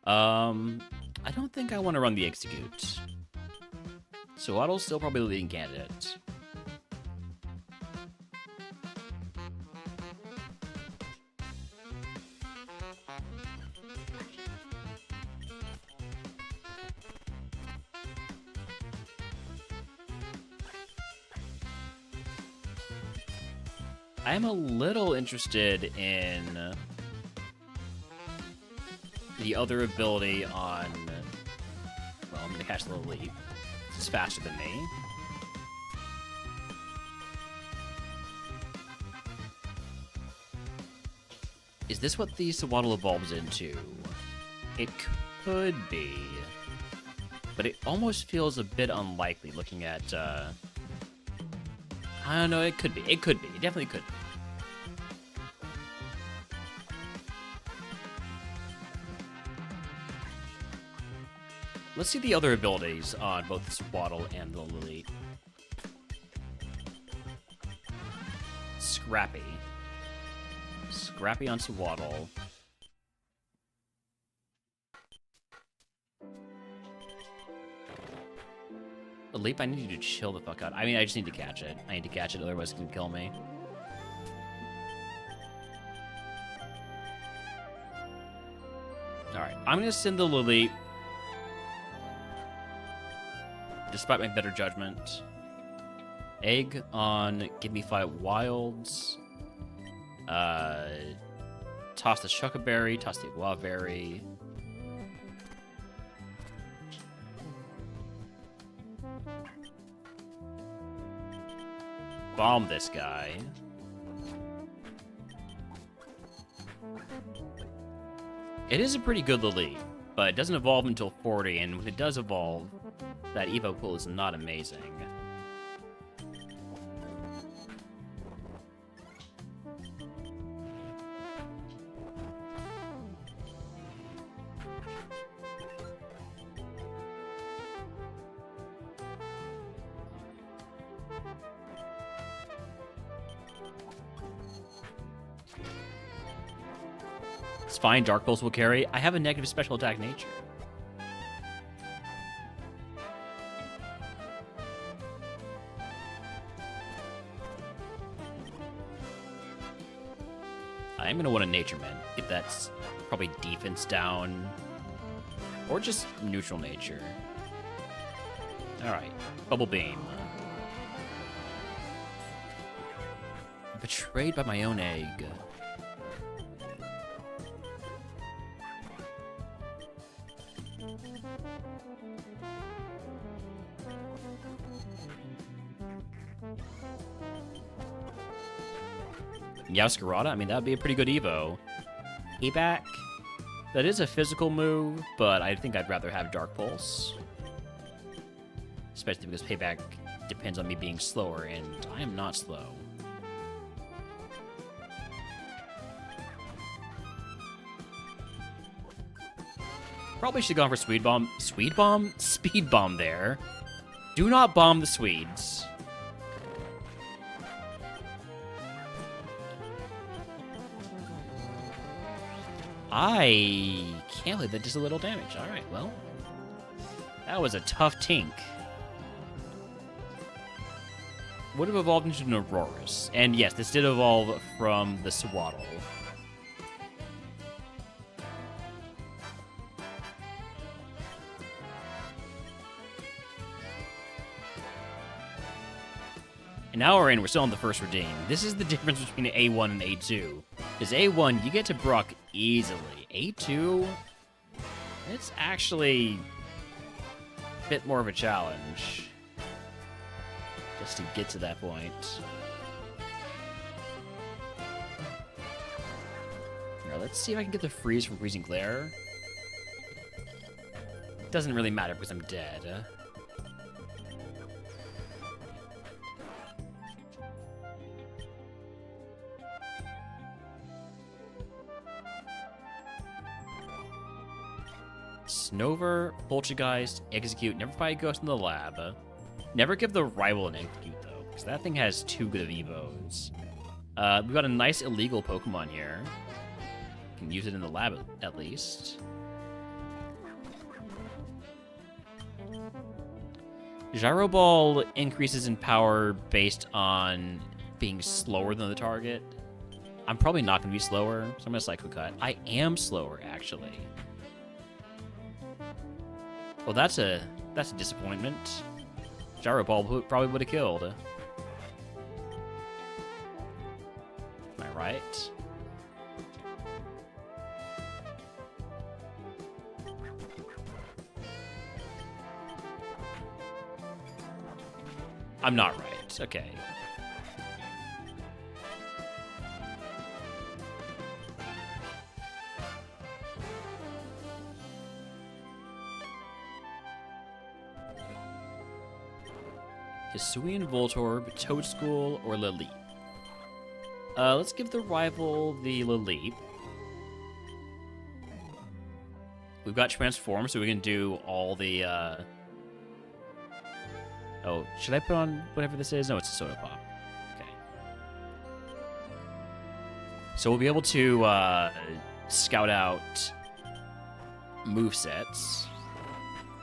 I don't think I want to run the execute. So Waddle's still probably the leading candidate. I am a little interested in the other ability on... Well, I'm going to catch the little leap. It's faster than me. Is this what the Swaddle evolves into? It could be. But it almost feels a bit unlikely looking at... I don't know, it could be. It could be. It definitely could be. Let's see the other abilities on both the Swaddle and the Lily. Scrappy. Scrappy on Swaddle. The leap, I need you to chill the fuck out. I mean, I just need to catch it. I need to catch it, otherwise it's gonna kill me. Alright, I'm gonna send the Lily. Despite my better judgment. Egg on Give Me 5 Wilds. Toss the Shuckaberry, toss the Guavaberry. Bomb this guy. It is a pretty good Lily, but it doesn't evolve until 40, and when it does evolve, that Evo pool is not amazing. It's fine, Dark Pulse will carry. I have a negative special attack nature. I'm gonna want a Nature Man. Get that probably defense down. Or just neutral nature. Alright. Bubble Beam. Betrayed by my own egg. Yauscarada? I mean, that would be a pretty good Evo. Payback? That is a physical move, but I think I'd rather have Dark Pulse. Especially because Payback depends on me being slower, and I am not slow. Probably should have gone for Speed Bomb. Speed Bomb? Speed Bomb there. Do not bomb the Swedes. I can't believe that does a little damage. Alright, well. That was a tough tink. Would have evolved into an Aurorus. And yes, this did evolve from the Swaddle. And now we're still on the first redeem. This is the difference between A1 and A2. Because A1, you get to Brock easily. A2, it's actually a bit more of a challenge. Just to get to that point. Now, let's see if I can get the freeze from Freezing Glare. It doesn't really matter because I'm dead. Snover, Poltergeist, Execute, never fight a ghost in the lab. Never give the rival an Execute, though, because that thing has too good of Evos. We've got a nice illegal Pokemon here. can use it in the lab at least. Gyro Ball increases in power based on being slower than the target. I'm probably not going to be slower, so I'm going to Psycho Cut. I am slower, actually. Well, that's a disappointment. Gyro Ball probably would have killed. Am I right? I'm not right. Okay. Hisuian Voltorb, Toadstool, or Lilip? Let's give the rival the Lilip. We've got Transform, so we can do all the, Oh, should I put on whatever this is? No, it's a Soda Pop. Okay. So we'll be able to, scout out movesets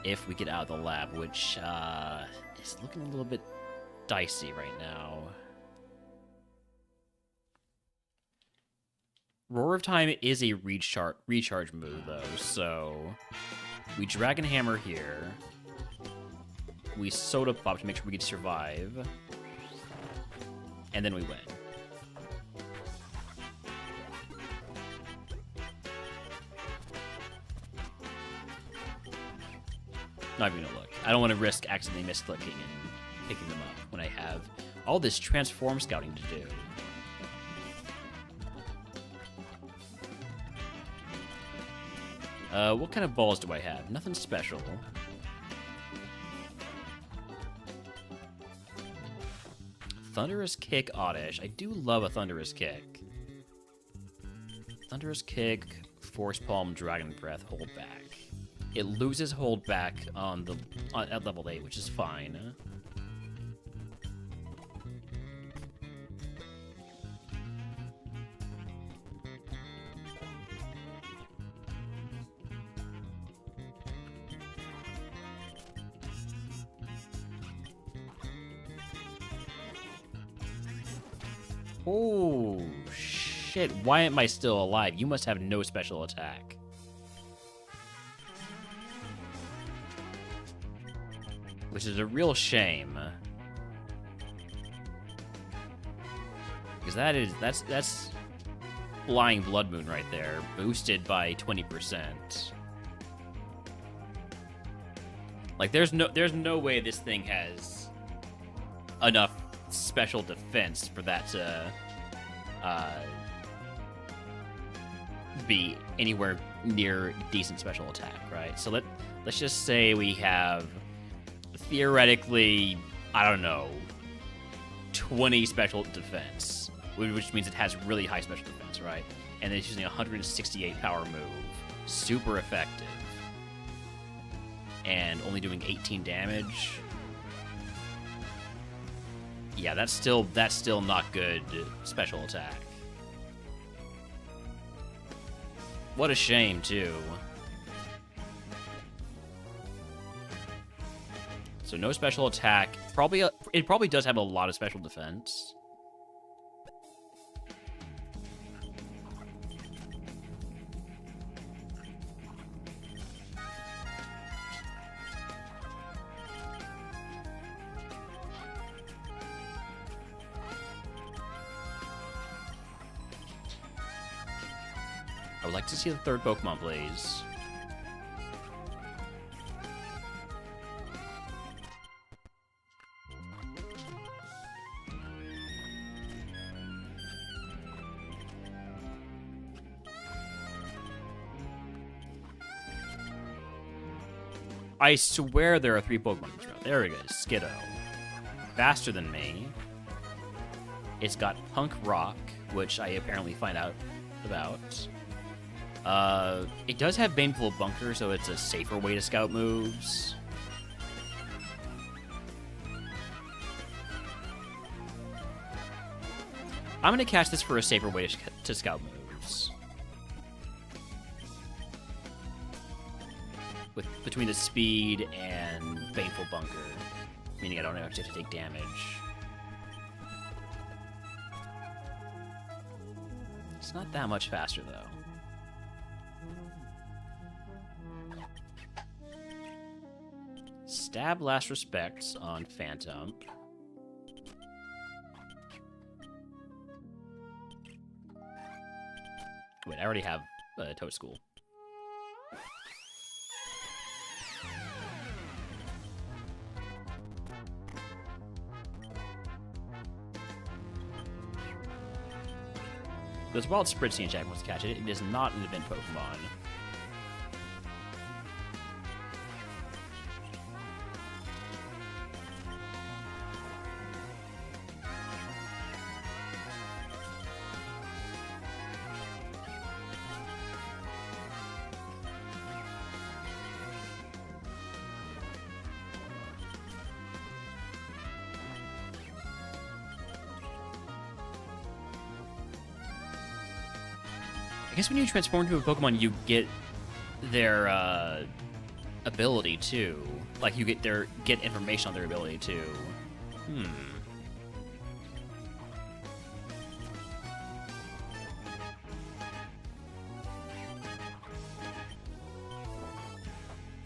if we get out of the lab, which, is looking a little bit dicey right now. Roar of Time is a recharge move, though, so we Dragon Hammer here. We Soda Pop to make sure we can survive. And then we win. Not even gonna look. I don't want to risk accidentally misclicking and picking them up when I have all this transform scouting to do. What kind of balls do I have? Nothing special. Thunderous Kick, Oddish. I do love a Thunderous Kick. Thunderous Kick, Force Palm, Dragon Breath, Hold Back. It loses Hold Back at level 8, which is fine. Oh, shit. Why am I still alive? You must have no special attack. Which is a real shame. Because that's Flying Blood Moon right there, boosted by 20%. Like there's no way this thing has enough special defense for that to be anywhere near decent special attack, right? So let's just say we have theoretically, I don't know, 20 special defense, which means it has really high special defense, right? And it's using a 168 power move, super effective, and only doing 18 damage. Yeah, that's still not good special attack. What a shame, too. So no special attack. It probably does have a lot of special defense. I would like to see the third Pokemon, please. I swear there are 3 Pokemon in this round. There we go. Skiddo. Faster than me. It's got Punk Rock, which I apparently find out about. It does have Baneful Bunker, so it's a safer way to scout moves. I'm going to catch this for a safer way to scout moves. between the speed and Baneful Bunker, meaning I don't actually have to take damage. It's not that much faster, though. Stab Last Respects on Phantom. Wait, I already have Toad School. There's Wild Spritzee and Jack wants to catch it. It is not an event Pokemon. I guess when you transform into a Pokemon, you get their ability too. Like you get information on their ability too.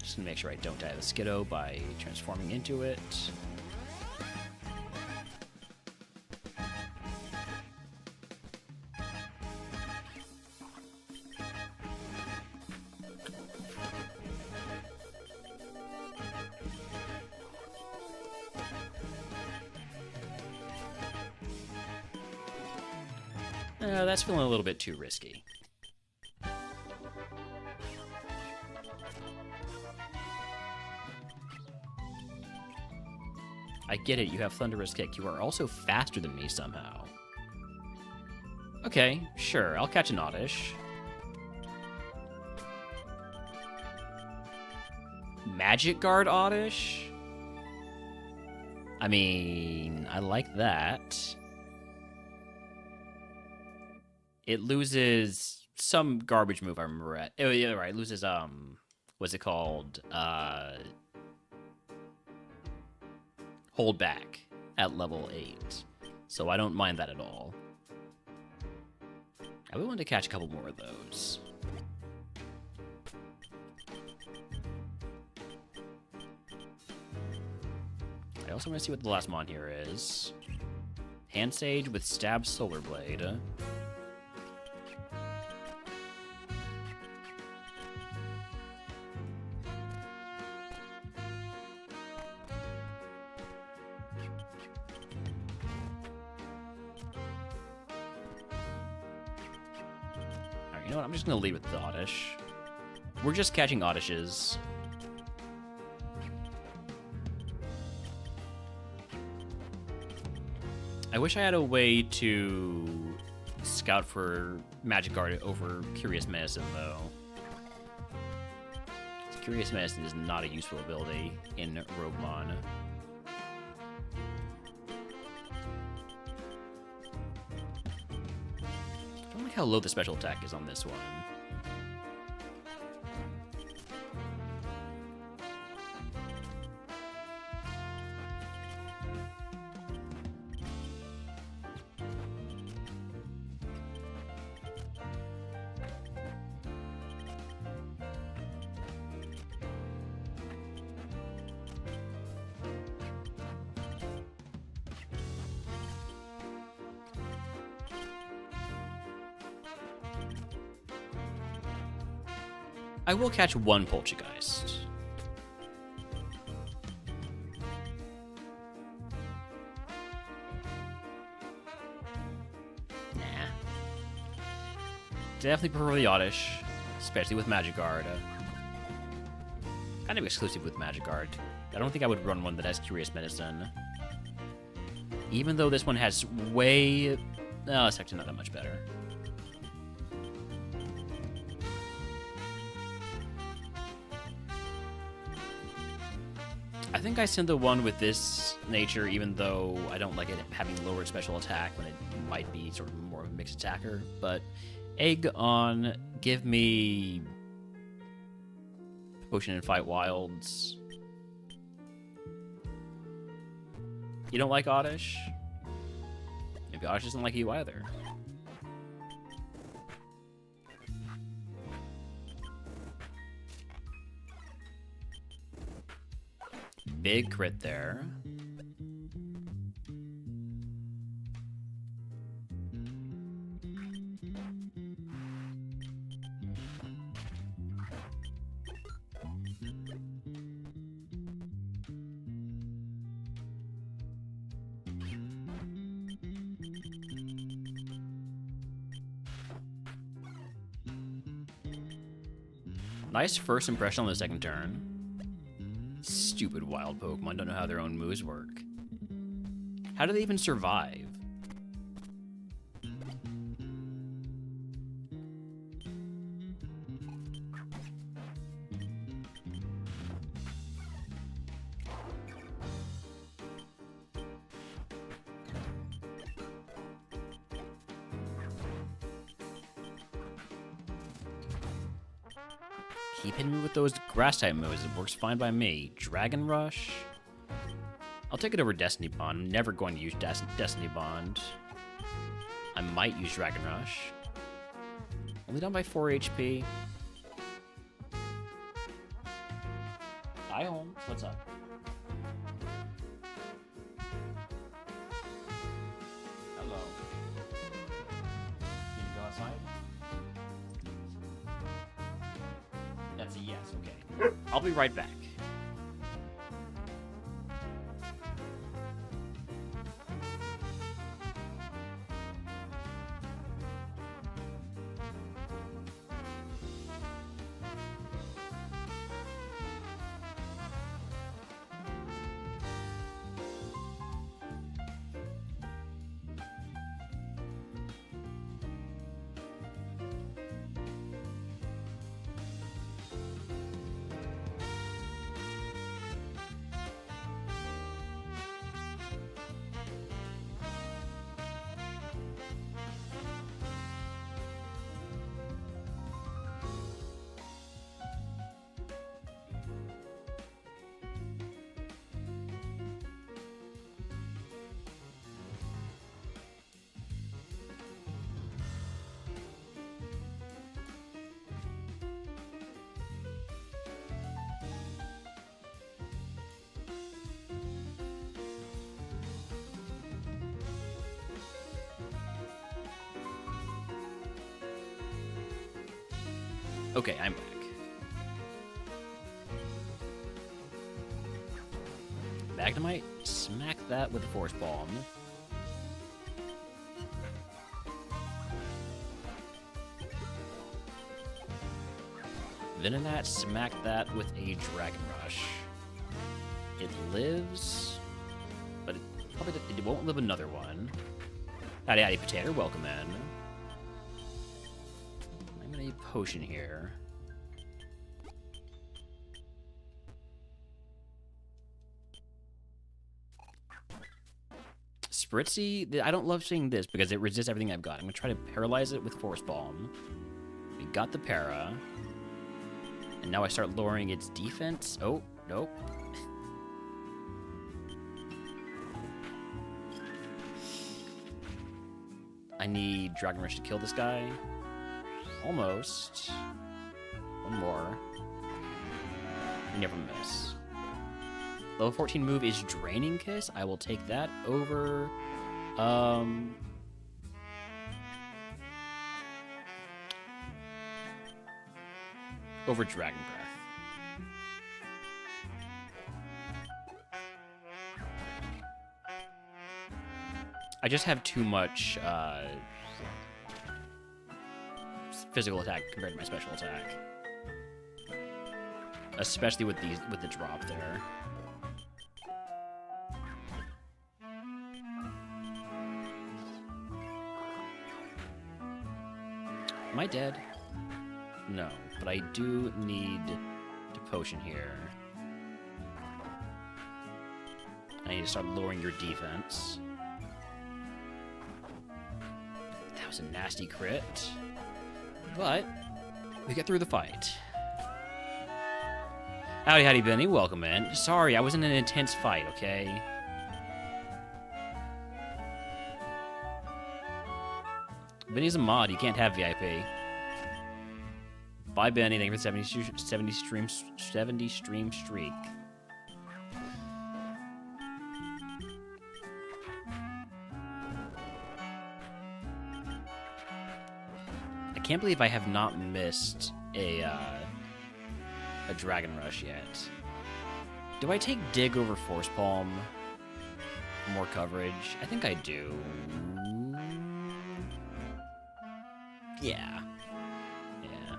Just gonna make sure I don't die of a Skiddo by transforming into it. That's feeling a little bit too risky. I get it, you have Thunderous Kick. You are also faster than me somehow. Okay, sure, I'll catch an Oddish. Magic Guard Oddish? I mean, I like that. It loses some garbage move I remember at. Oh, yeah, right. It loses, what's it called? Hold back at level 8. So I don't mind that at all. I would want to catch a couple more of those. I also want to see what the last mon here is. Hand Sage with Stab Solar Blade. You know what? I'm just going to lead with the Oddish. We're just catching Oddishes. I wish I had a way to scout for Magic Guard over Curious Medicine, though. Curious Medicine is not a useful ability in RogueMon. I don't like how low the special attack is on this one. I will catch one Poltergeist. Nah. Definitely prefer the Oddish, especially with Magic Guard. Kind of exclusive with Magic Guard. I don't think I would run one that has Curious Medicine. Even though this one has way... No, it's actually not that much better. I think I send the one with this nature, even though I don't like it having lowered special attack when it might be sort of more of a mixed attacker. But Egg on, give me Potion and Fight Wilds. You don't like Oddish? Maybe Oddish doesn't like you either. Big crit there. Nice first impression on the second turn. Stupid wild Pokemon don't know how their own moves work. How do they even survive? Keep hitting me with those grass-type moves. It works fine by me. Dragon Rush? I'll take it over Destiny Bond. I'm never going to use Destiny Bond. I might use Dragon Rush. Only down by 4 HP. Hi, Holmes. What's up? Hello. Can you go outside? That's a yes, okay. I'll be right back. Okay, I'm back. Magnemite, smack that with a Force Bomb. Venonat, smack that with a Dragon Rush. It lives, but it won't live another one. Howdy, howdy, Potato, welcome in. I'm gonna need a potion here. Spritzy, I don't love seeing this because it resists everything I've got. I'm gonna try to paralyze it with Force Bomb. We got the para. And now I start lowering its defense. Oh, nope. I need Dragon Rush to kill this guy. Almost. One more. You never miss. Level 14 move is Draining Kiss. I will take that over... over Dragon Breath. I just have too much physical attack compared to my special attack. Especially with the drop there. Am I dead? No, but I do need to potion here. I need to start lowering your defense. That was a nasty crit. But we get through the fight. Howdy, Benny. Welcome, man. Sorry, I was in an intense fight, okay? Benny's a mod. You can't have VIP. Bye, Benny. Thank you for the 70 stream streak. I can't believe I have not missed a Dragon Rush yet. Do I take Dig over Force Palm for more coverage? I think I do. Yeah. Yeah.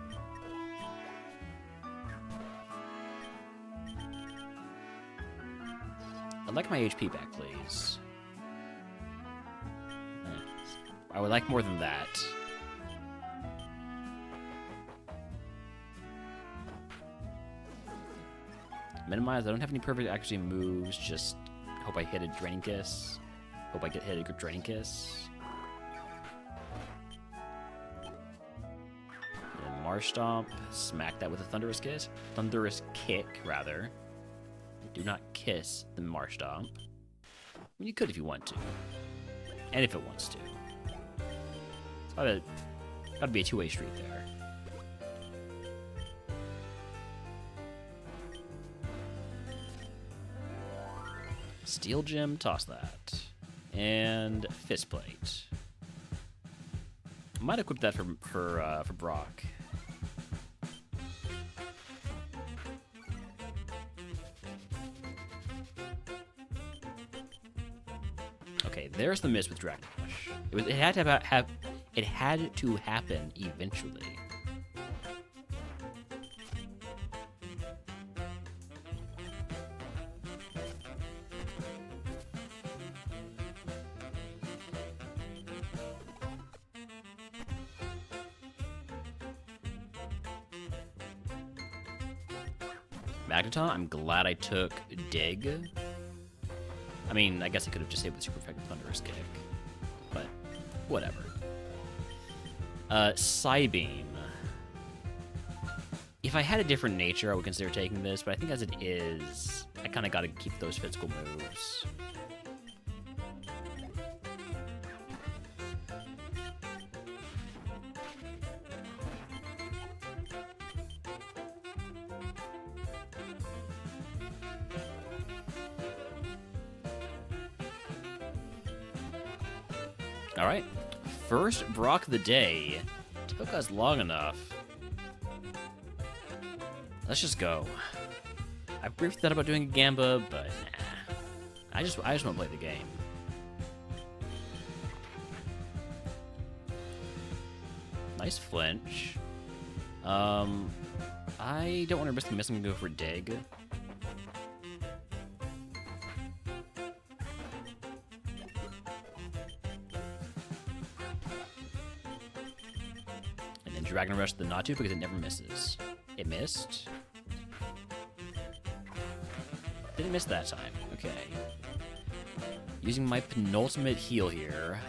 I'd like my HP back, please. I would like more than that. Minimize. I don't have any perfect accuracy moves. Just hope I hit a Draining Kiss. Hope I hit a good Draining Kiss. And Marsh Stomp. Smack that with a Thunderous Kiss. Thunderous Kick, rather. Do not kiss the Marsh Stomp. I mean, you could if you want to. And if it wants to. It's gotta be a two-way street there. Steel Gem, toss that. And Fist Plate. I might equip that for Brock. Okay, there's the miss with Dragon Rush. It had to happen eventually. Magneton, I'm glad I took Dig. I mean, I guess I could have just saved the super effective Thunderous Kick, but whatever. Psybeam. If I had a different nature, I would consider taking this, but I think as it is, I kind of got to keep those physical moves. Alright, first Brock of the day. Took us long enough. Let's just go. I briefly thought about doing a Gamba, but nah. I just want to play the game. Nice flinch. I don't want to risk the miss. I'm gonna go for Dig. Dragon Rush the Natu because it never misses. It missed? Didn't miss that time. Okay. Using my penultimate heal here.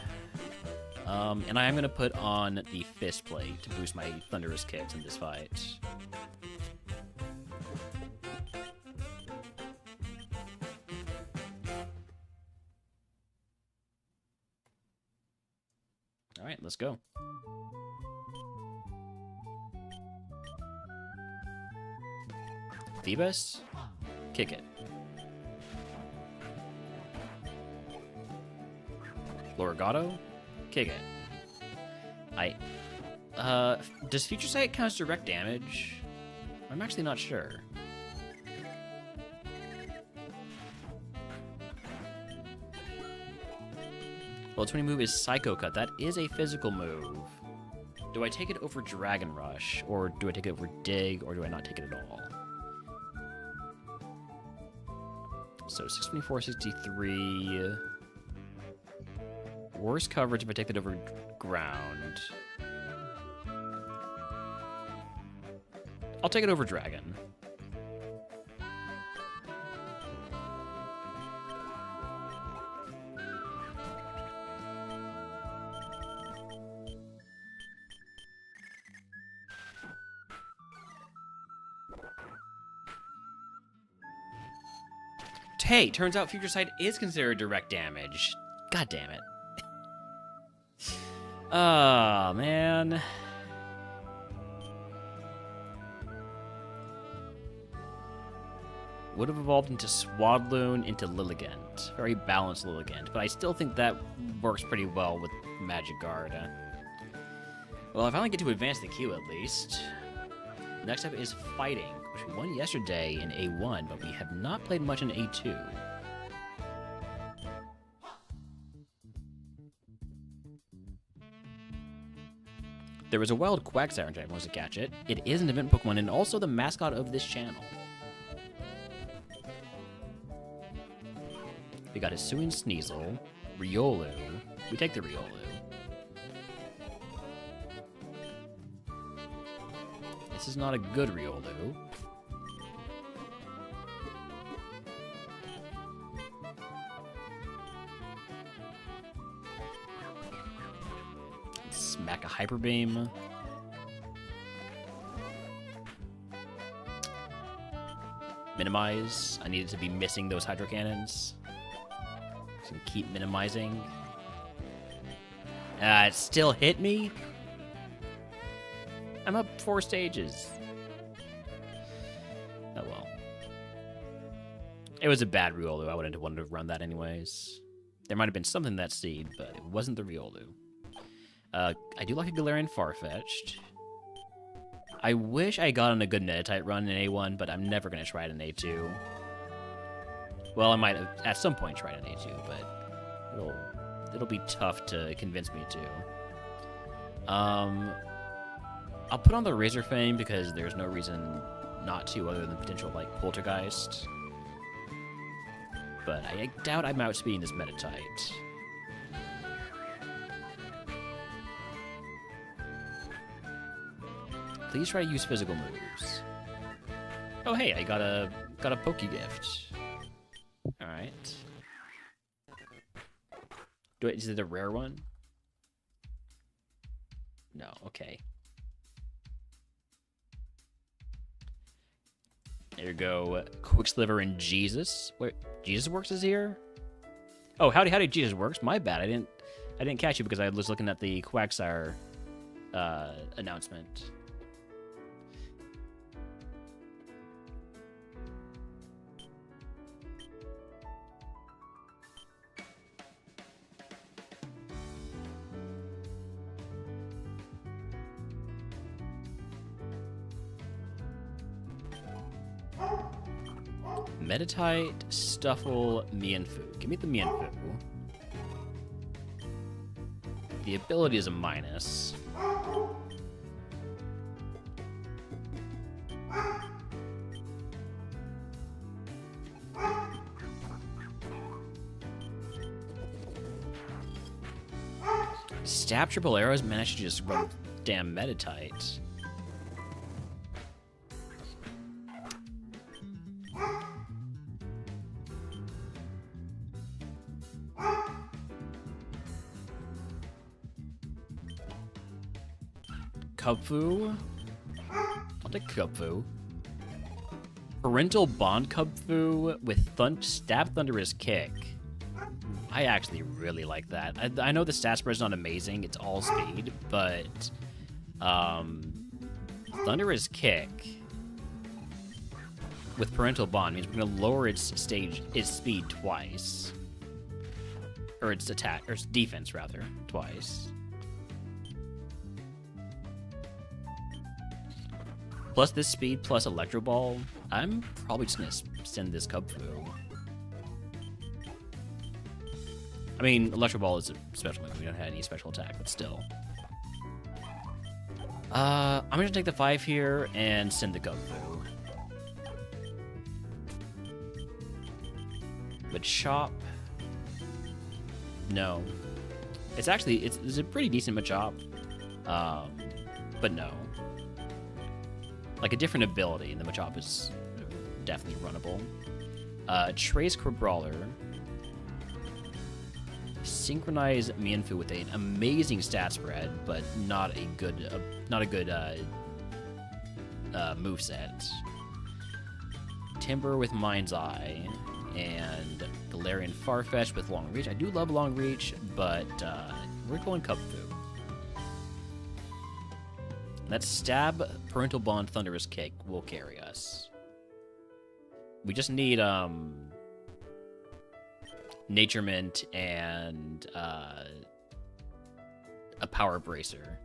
And I am going to put on the Fist Plate to boost my Thunderous Kicks in this fight. Alright, let's go. Phoebus? Kick it. Lorigato? Kick it. Does Future Sight count as direct damage? I'm actually not sure. Well, its 20 move is Psycho Cut. That is a physical move. Do I take it over Dragon Rush? Or do I take it over Dig? Or do I not take it at all? So 624, 63. Worse coverage if I take that over ground. I'll take it over Dragon. Hey, turns out Future Sight is considered direct damage. God damn it. Oh, man. Would have evolved into Swadloon, into Lilligant. Very balanced Lilligant, but I still think that works pretty well with Magic Guard. Well, I finally get to advance the queue at least. Next up is Fighting, which we won yesterday in A1, but we have not played much in A2. There was a wild Quagsire and I wanted to catch it. It is an event Pokemon and also the mascot of this channel. We got Hisuian Sneasel, Riolu. We take the Riolu. This is not a good Riolu. Smack a Hyper Beam. Minimize. I needed to be missing those Hydro Cannons. So keep minimizing. It still hit me? I'm up 4 stages. Oh well. It was a bad Riolu. I wouldn't have wanted to run that anyways. There might have been something in that seed, but it wasn't the Riolu. I do like a Galarian Farfetch'd. I wish I got on a good Meditite run in A1, but I'm never going to try it in A2. Well, I might have at some point tried it in A2, but it'll be tough to convince me to. I'll put on the Razor Fang because there's no reason not to other than potential, like, Poltergeist. But I doubt I'm outspeeding this Meditite. Please try to use physical moves. Oh hey, I got a Poke Gift. Alright. Is it a rare one? No, okay. There you go. Quicksliver and Jesus. Wait, Jesus Works is here? Oh, howdy Jesus Works. My bad. I didn't catch you because I was looking at the Quagsire announcement. Meditite, Stuffle, Mienfoo. Give me the Mienfoo. The ability is a minus. Stab Triple Arrows managed to just run damn Meditite. Kubfu. I'll take Kubfu. Parental Bond Kubfu with Stab Thunderous Kick. I actually really like that. I know the stat spread is not amazing. It's all speed, but Thunderous Kick with Parental Bond means we're going to lower its speed twice. Or its attack, or its defense, rather, twice. Plus this speed, plus Electro Ball, I'm probably just going to send this Kubfu. I mean, Electro Ball is a special move. We don't have any special attack, but still. I'm going to take the 5 here and send the Kubfu. But Chop... No. It's actually... It's a pretty decent Machop. But no. Like a different ability, and the Machop is definitely runnable. Trace Crabrawler. Synchronize Mienfoo with an amazing stat spread, but not a good moveset. Timber with Mind's Eye. and Galarian Farfetch with long reach. I do love long reach, but we're going Kubfu. That Stab, Parental Bond, Thunderous Kick will carry us. We just need Nature Mint and a Power Bracer.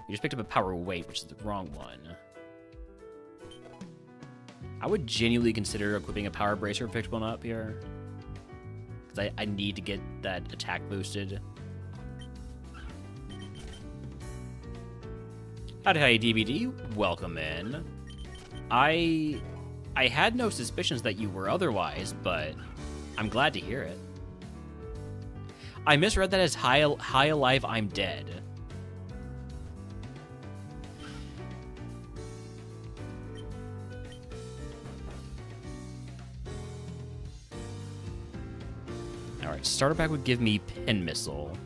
We just picked up a Power Weight, which is the wrong one. I would genuinely consider equipping a Power Bracer if I picked one up here. Because I need to get that attack boosted. Howdy, DVD. Welcome in. I had no suspicions that you were otherwise, but I'm glad to hear it. I misread that as High Alive, I'm Dead. Alright, starter pack would give me Pin Missile.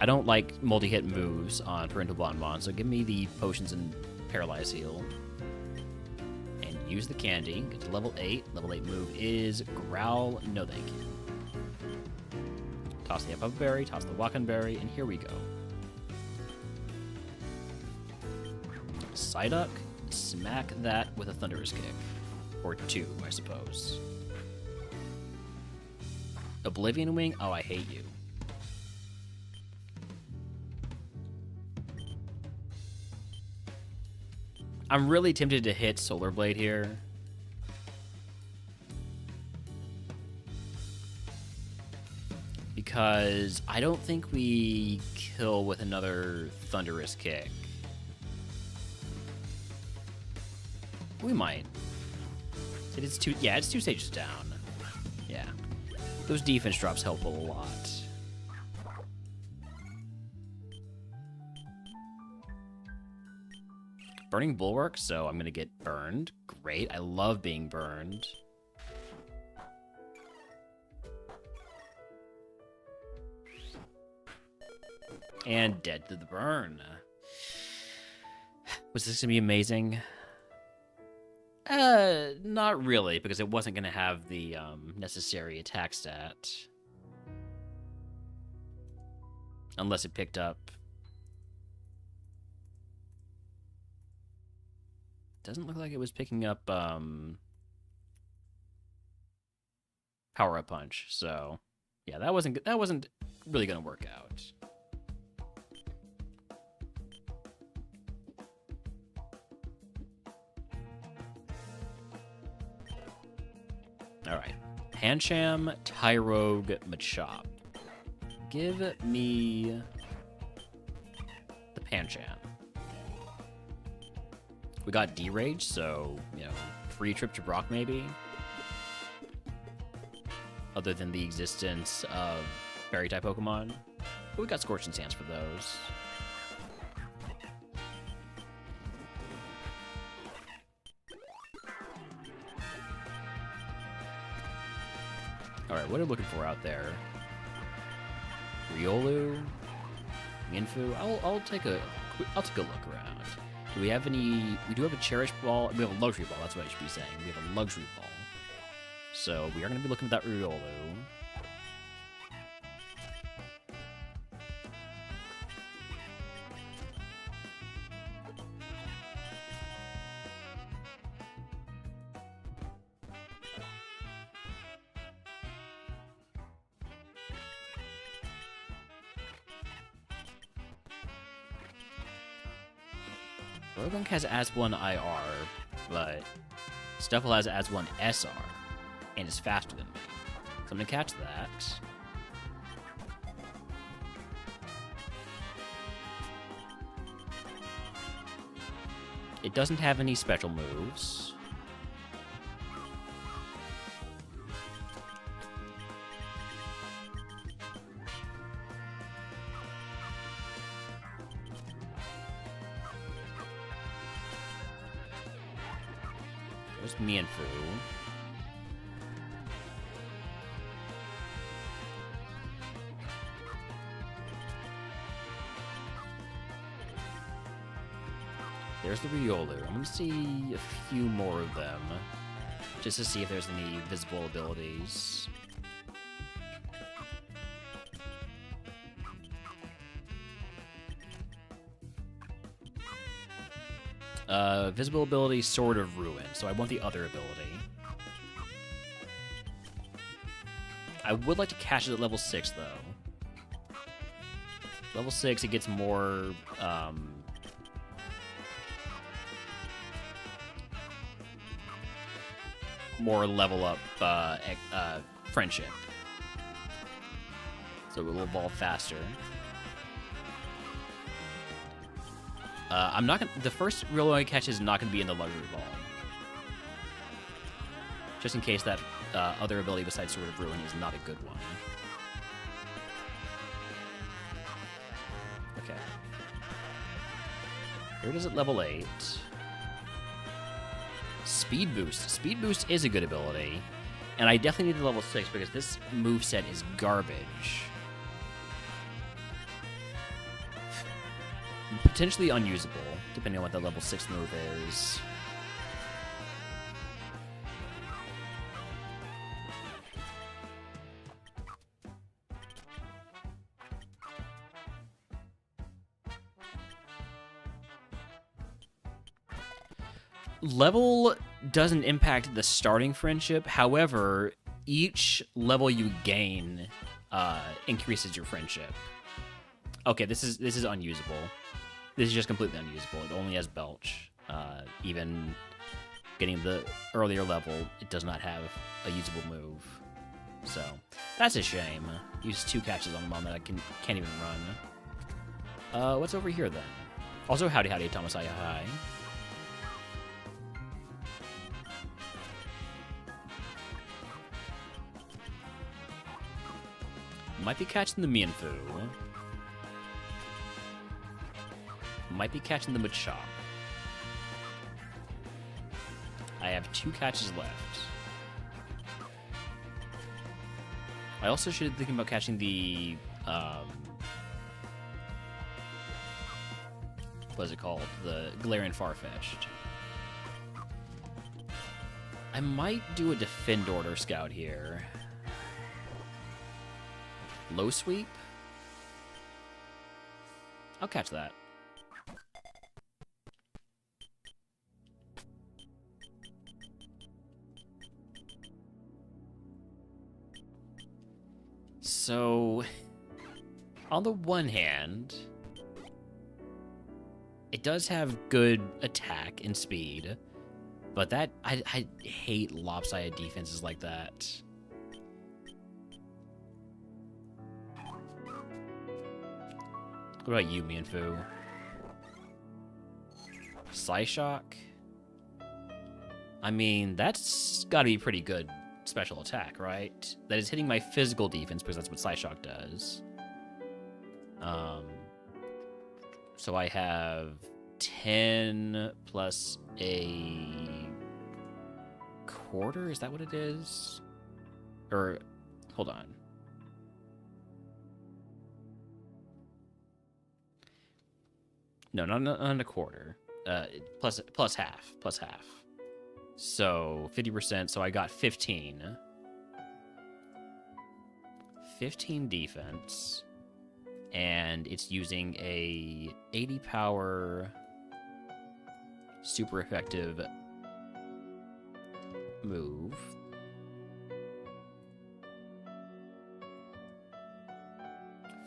I don't like multi-hit moves on Parental Bonbon, so give me the Potions and Paralyze Heal. And use the candy. Get to level 8. Level 8 move is Growl. No thank you. Toss the Above Berry, toss the Wakan Berry, and here we go. Psyduck, smack that with a Thunderous Kick. Or 2, I suppose. Oblivion Wing? Oh, I hate you. I'm really tempted to hit Solar Blade here. Because I don't think we kill with another Thunderous Kick. We might. It's two stages down. Yeah. Those defense drops help a lot. Burning Bulwark, so I'm gonna get burned. Great, I love being burned. And dead to the burn. Was this gonna be amazing? Not really, because it wasn't gonna have the necessary attack stat. Unless it picked up. Doesn't look like it was picking up Power-Up Punch, so yeah, that wasn't really gonna work out. All right, Pancham, Tyrogue, Machop. Give me the Pancham. We got D-Rage, so, you know, free trip to Brock, maybe? Other than the existence of Fairy-type Pokemon. But we got Scorching Sands for those. Alright, what are we looking for out there? Riolu? Minfu? I'll take a look around. Do we have any... We do have a Cherish Ball. We have a Luxury Ball. That's what I should be saying. We have a Luxury Ball. So we are going to be looking at that Riolu. Rogue has AS1 IR, but Stuffle has AS1 SR, and is faster than me. So I'm going to catch that. It doesn't have any special moves. There's Mienfoo. There's the Riolu. I'm going to see a few more of them. just to see if there's any visible abilities. Visible ability, Sword of Ruin. So I want the other ability. I would like to catch it at level 6, though. Level 6, it gets more, more level up, friendship. So it will evolve faster. I'm not gonna. The first real one I catch is not gonna be in the luxury ball. Just in case that other ability besides Sword of Ruin is not a good one. Okay. Here it is at level 8. Speed Boost. Speed Boost is a good ability, and I definitely need the level 6 because this moveset is garbage. Potentially unusable, depending on what the level 6 move is. Level doesn't impact the starting friendship. However, each level you gain increases your friendship. Okay, this is unusable. This is just completely unusable. It only has Belch. Even getting the earlier level, it does not have a usable move. So, that's a shame. Use 2 catches on the mom that I can't even run. What's over here, then? Also, howdy, Thomasaya, hi. Might be catching the Mienfoo. Might be catching the Machop. I have 2 catches left. I also should think about catching the, what is it called? The Galarian Farfetch'd. I might do a Defend Order Scout here. Low Sweep? I'll catch that. So, on the one hand, it does have good attack and speed, but that I hate lopsided defenses like that. What about you, Mienfoo? Psyshock? I mean, that's gotta be pretty good special attack, right? That is hitting my physical defense because that's what Psyshock does. So I have 10 plus a quarter? Is that what it is? Or, hold on. No, not a quarter. Plus half. So 50%, so I got 15. 15 defense. And it's using a 80 power super effective move.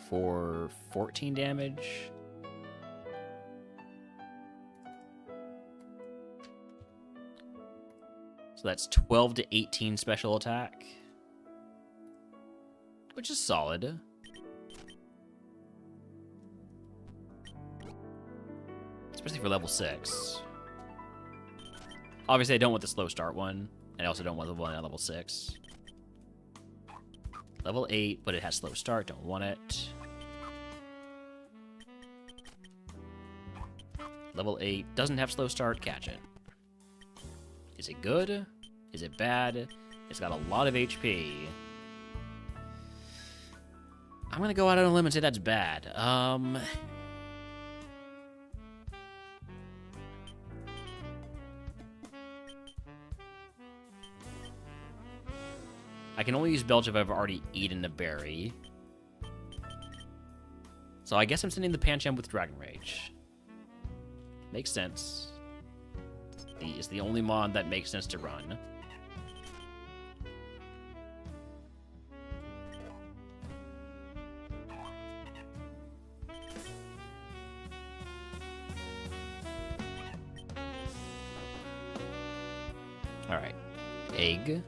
For 14 damage. So that's 12 to 18 special attack. Which is solid. Especially for level 6. Obviously, I don't want the slow start one. And I also don't want the one at level 6. Level 8, but it has slow start. Don't want it. Level 8 doesn't have slow start. Catch it. Is it good? Is it bad? It's got a lot of HP. I'm gonna go out on a limb and say that's bad. can only use Belch if I've already eaten a berry. So I guess I'm sending the Pancham with Dragon Rage. Makes sense. It's the only mod that makes sense to run. All right, egg.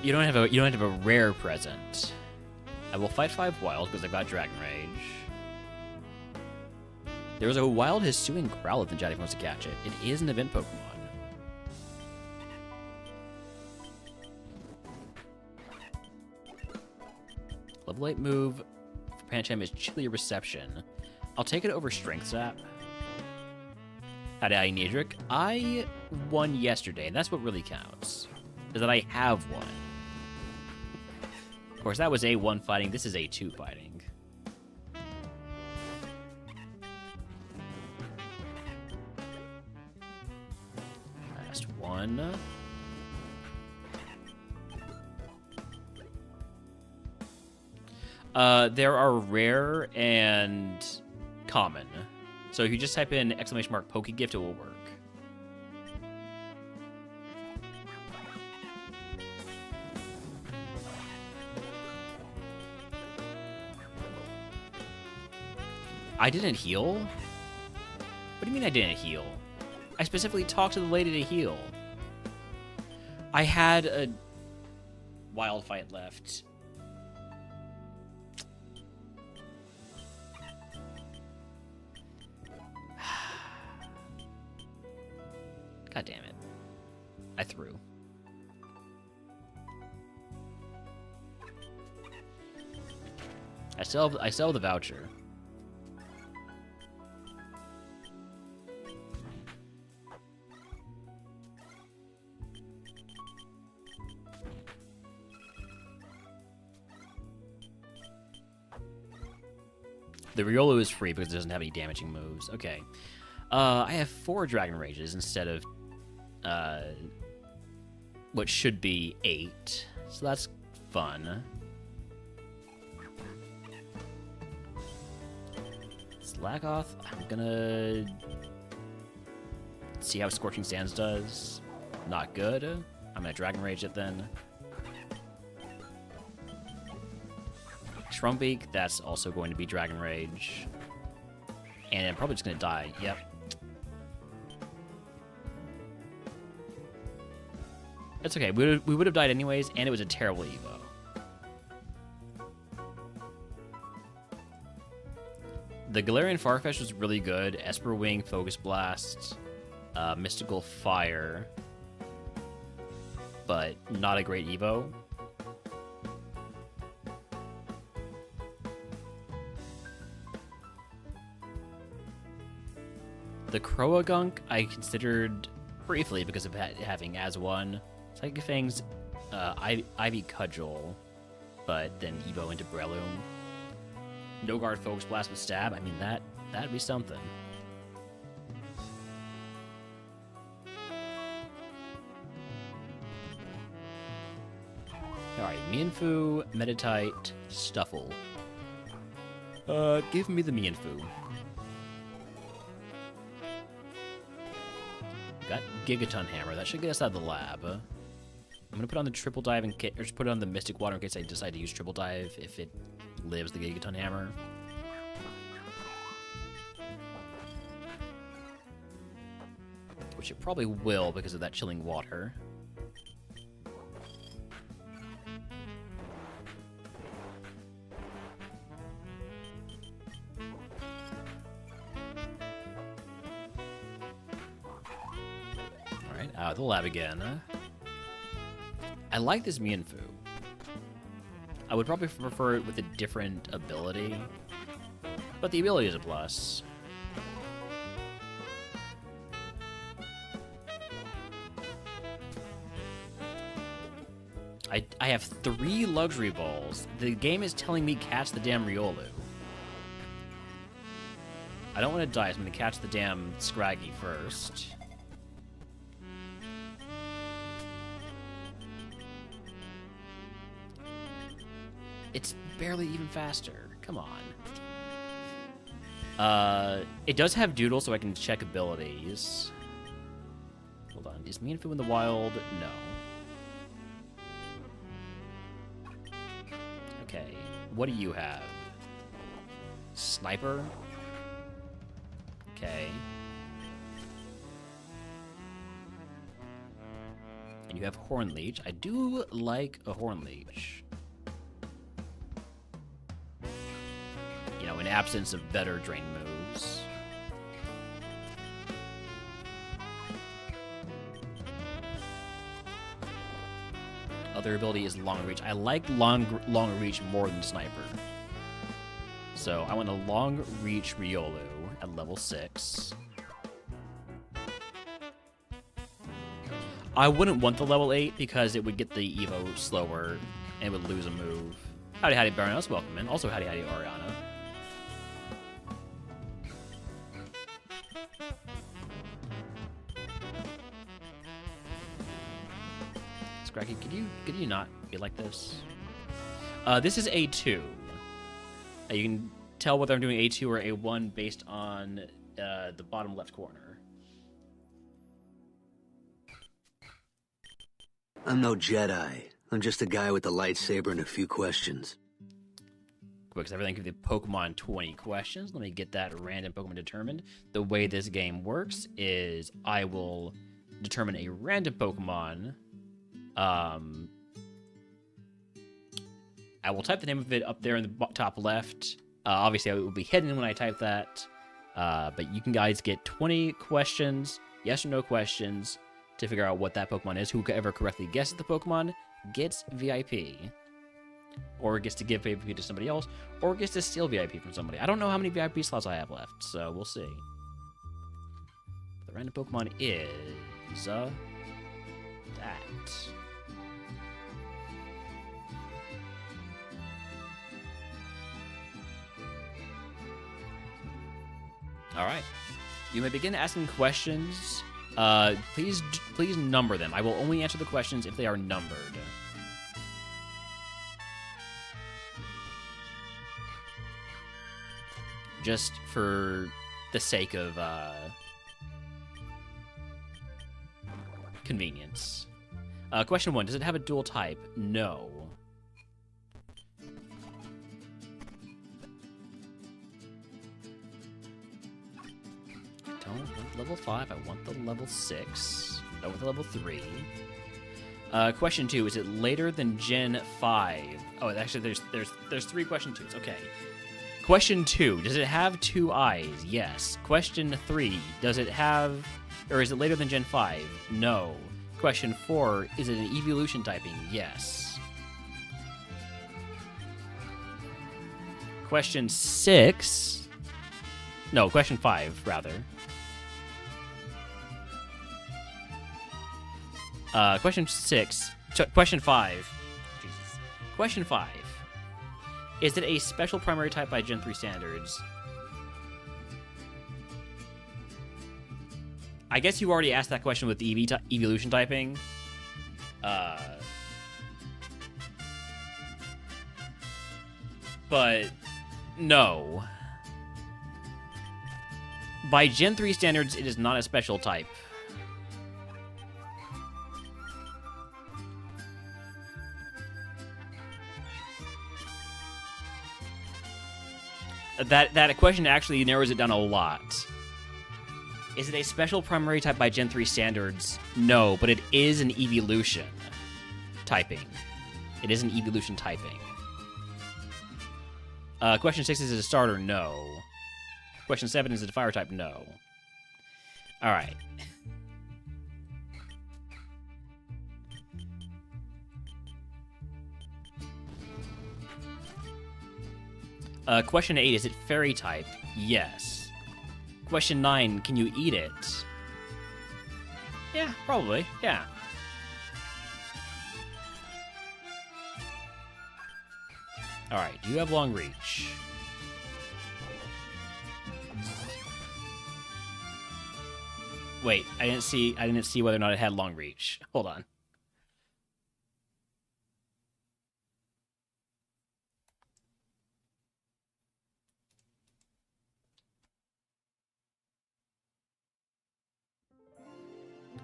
You don't have a rare present. I will fight 5 wild because I've got Dragon Rage. There was a wild Hisuian Growlithe in chat if wants to catch it. It is an event Pokemon. Level 8 move for Pancham is Chilly Reception. I'll take it over Strength Sap. Howdy, Nedrick. I won yesterday, and that's what really counts. Is that I have won. Of course, that was A1 fighting. This is A2 fighting. Last one. There are rare and common. So if you just type in ! Pokegift, it will work. I didn't heal? What do you mean I didn't heal? I specifically talked to the lady to heal. I had a wild fight left. God damn it. I threw. I still have the voucher. The Riolu is free because it doesn't have any damaging moves. Okay. I have 4 Dragon Rages instead of what should be 8. So that's fun. Slackoth, I'm gonna see how Scorching Sands does. Not good. I'm gonna Dragon Rage it then. Shrumbeak, that's also going to be Dragon Rage. And I'm probably just going to die. Yep. That's okay. We would have died anyways, and it was a terrible Evo. The Galarian Farfetch was really good. Esper Wing, Focus Blast, Mystical Fire. But not a great Evo. The Croagunk I considered briefly because of having as one. Psychic Fang's Ivy Cudgel, but then Evo into Breloom. No Guard Focus Blast with Stab. I mean, that'd be something. Alright, Mienfoo, Meditite, Stuffle. Give me the Mienfoo. Got Gigaton Hammer. That should get us out of the lab. I'm gonna put on the Triple Dive or just put it on the Mystic Water in case I decide to use Triple Dive if it lives the Gigaton Hammer. Which it probably will because of that Chilling Water. Out of the lab again. I like this Mienfoo. I would probably prefer it with a different ability, but the ability is a plus. I have 3 luxury balls. The game is telling me catch the damn Riolu. I don't want to die, so I'm going to catch the damn Scraggy first. It's barely even faster. Come on. It does have doodle, so I can check abilities. Hold on. Is Mienfoo in the wild? No. Okay. What do you have? Sniper? Okay. And you have Horn Leech. I do like a Horn Leech. You know, in absence of better drain moves. Other ability is Long Reach. I like long Reach more than Sniper. So I want a Long Reach Riolu at level 6. I wouldn't want the level 8 because it would get the Evo slower and would lose a move. Howdy Howdy Barnos, welcome in. Also Howdy Howdy Oriana. Scracky, could you not be like this? This is A2. You can tell whether I'm doing A2 or A1 based on the bottom left corner. I'm no Jedi. I'm just a guy with a lightsaber and a few questions. Because everything give the Pokemon 20 questions. Let me get that random Pokemon determined. The way this game works is I will determine a random Pokemon. I will type the name of it up there in the top left. Obviously, it will be hidden when I type that. But you can guys get 20 questions, yes or no questions, to figure out what that Pokemon is. Whoever correctly guesses the Pokemon gets VIP. Or gets to give VIP to somebody else, or gets to steal VIP from somebody. I don't know how many VIP slots I have left, so we'll see. The random Pokemon is... that. Alright. You may begin asking questions. Please number them. I will only answer the questions if they are numbered. Just for the sake of convenience. Question 1. Does it have a dual type? No. I don't want level 5. I want the level 6. I want the level 3. Question 2. Is it later than Gen 5? Oh, actually, there's 3 question 2s. Okay. Question 2, does it have 2 eyes? Yes. Question 3, does it have, or is it later than Gen 5? No. Question 4, is it an evolution typing? Yes. Question 6, no, question 5, rather. Question 5. Jesus. Question 5. Is it a special primary type by Gen 3 standards? I guess you already asked that question with evolution typing. But no. By Gen 3 standards, it is not a special type. That question actually narrows it down a lot. Is it a special primary type by Gen 3 standards? No, but it is an evolution typing. It is an evolution typing. Question 6, is it a starter? No. Question 7, is it a fire type? No. Alright. Question 8, is it fairy type? Yes. Question 9, can you eat it? Yeah, probably, yeah. Alright, do you have long reach? Wait, I didn't see whether or not it had long reach. Hold on.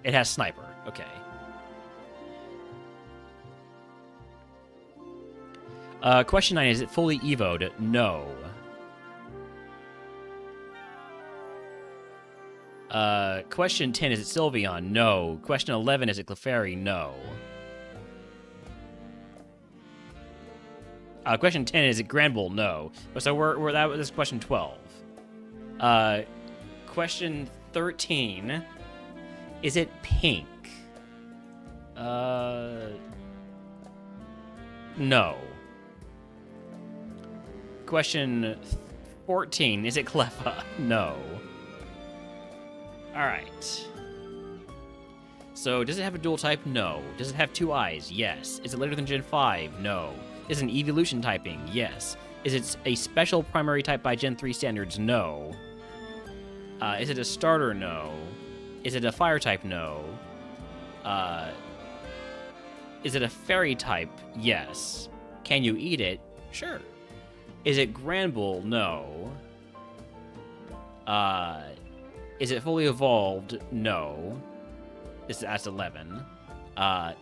It has sniper. Okay. Question 9, is it fully evoed? No. Question 10, is it Sylveon? No. Question 11, is it Clefairy? No. Question 10, is it Granbull? No. So that was question 12. Question 13, is it pink? No. Question 14, is it Cleffa? No. Alright. So, does it have a dual type? No. Does it have 2 eyes? Yes. Is it later than Gen 5? No. Is it an evolution typing? Yes. Is it a special primary type by Gen 3 standards? No. Is it a starter? No. Is it a fire type? No. Is it a fairy type? Yes. Can you eat it? Sure. Is it Granbull? No. Is it fully evolved? No. That's 11.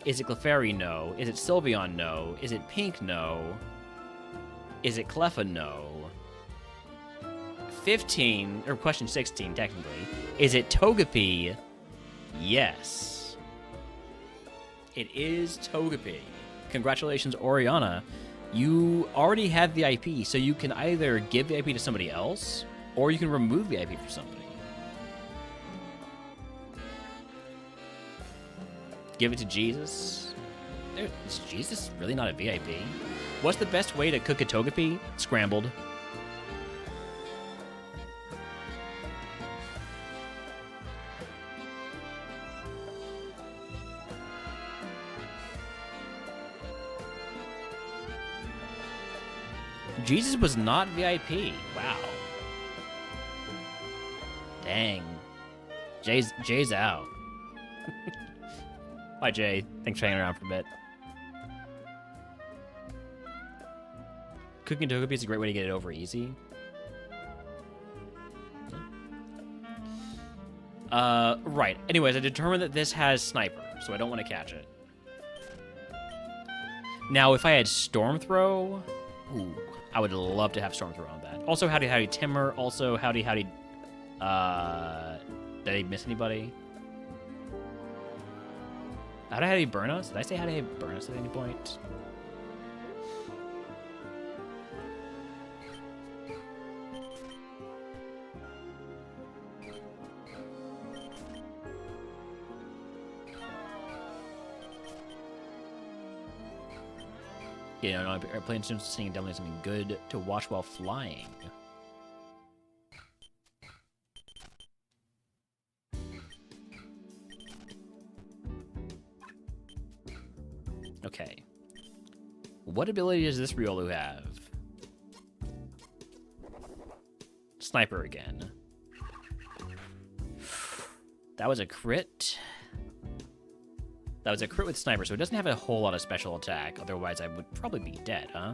Is it Clefairy? No. Is it Sylveon? No. Is it pink? No. Is it Cleffa? No. 15, or question 16, technically. Is it Togepi? Yes. It is Togepi. Congratulations, Oriana. You already have the IP, so you can either give the IP to somebody else, or you can remove the IP for somebody. Give it to Jesus. Is Jesus really not a VIP? What's the best way to cook a Togepi? Scrambled. Jesus was not VIP. Wow. Dang. Jay's out. Bye, Jay. Thanks for hanging around for a bit. Cooking Togepi is a great way to get it over easy. Right. Anyways, I determined that this has Sniper, so I don't want to catch it. Now, if I had Storm Throw, ooh, I would love to have Storm Throw on that. Also, Howdy Howdy Timmer. Also, Howdy Howdy. Did I miss anybody? Howdy Howdy Burn Us? Did I say Howdy Howdy Burn Us at any point? You know, airplane students singing definitely something good to watch while flying. Okay. What ability does this Riolu have? Sniper again. That was a crit. That was a crit with Sniper, so it doesn't have a whole lot of special attack. Otherwise, I would probably be dead, huh?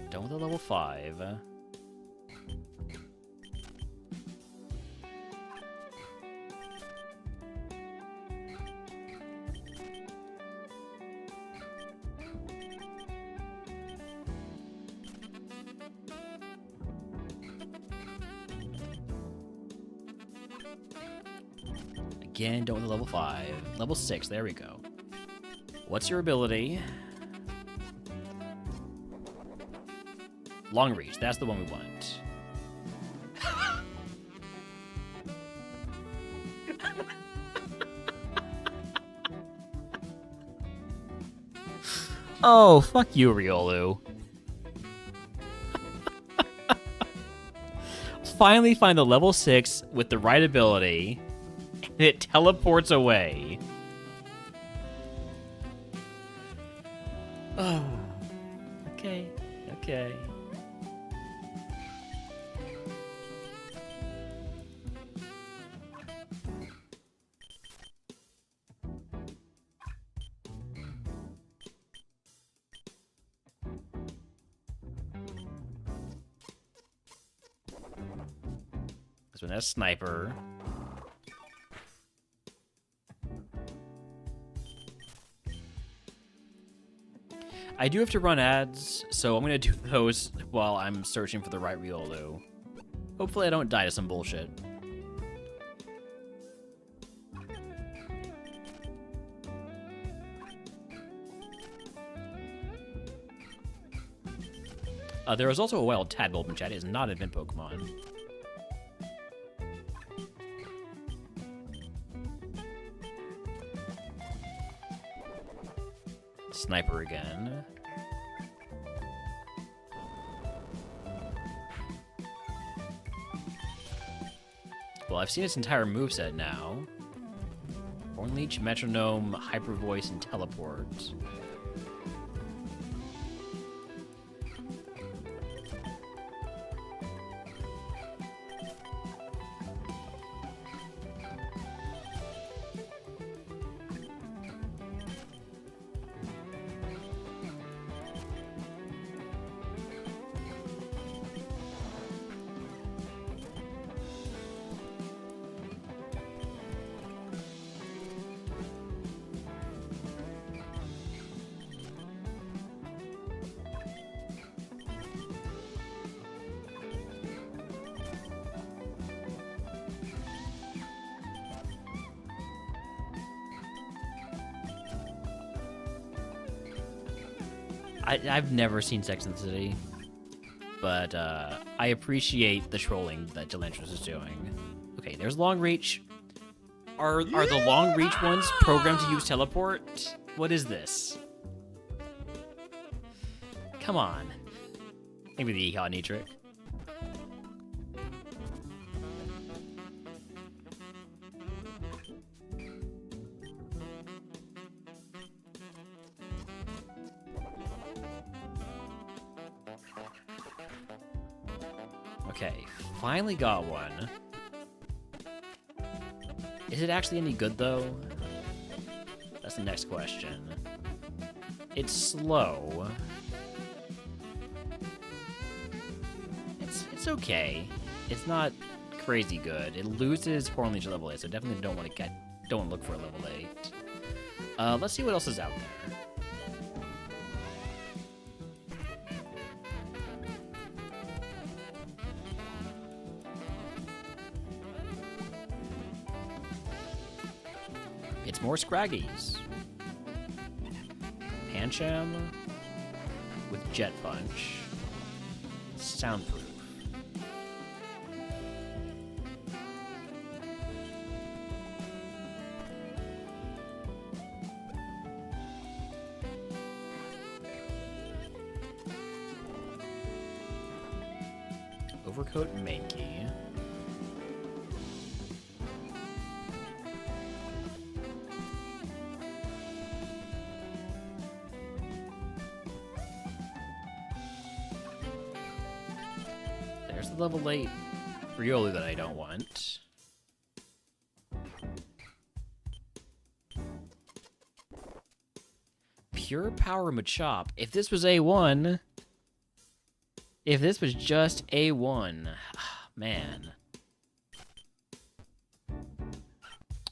Done with a level 5. Again, done with a level 5. Level 6, there we go. What's your ability? Long reach, that's the one we want. Oh, fuck you, Riolu. Finally find the level 6 with the right ability, and it teleports away. Oh. Okay. Okay. This one has sniper. I do have to run ads, so I'm gonna do those while I'm searching for the right Riolu. Hopefully I don't die to some bullshit. There is also a wild Tadbulb in chat. It is not an event Pokemon. Sniper again. Well, I've seen its entire moveset now. Horn Leech, Metronome, Hyper Voice, and Teleport. I've never seen Sex and the City, but I appreciate the trolling that Delantris is doing. Okay, there's Long Reach. Are the Long Reach ones programmed to use Teleport? What is this? Come on. Maybe the Econ trick. Okay, finally got one. Is it actually any good, though? That's the next question. It's slow. It's okay. It's not crazy good. It loses Horn Leech level 8, so definitely don't want to look for a level 8. Let's see what else is out there. It's more Scraggies. Pancham with Jet Punch. Soundproof. Overcoat Mankey. There's the level 8 Riolu that I don't want. Pure Power Machop. If this was A1... If this was just A1... Man.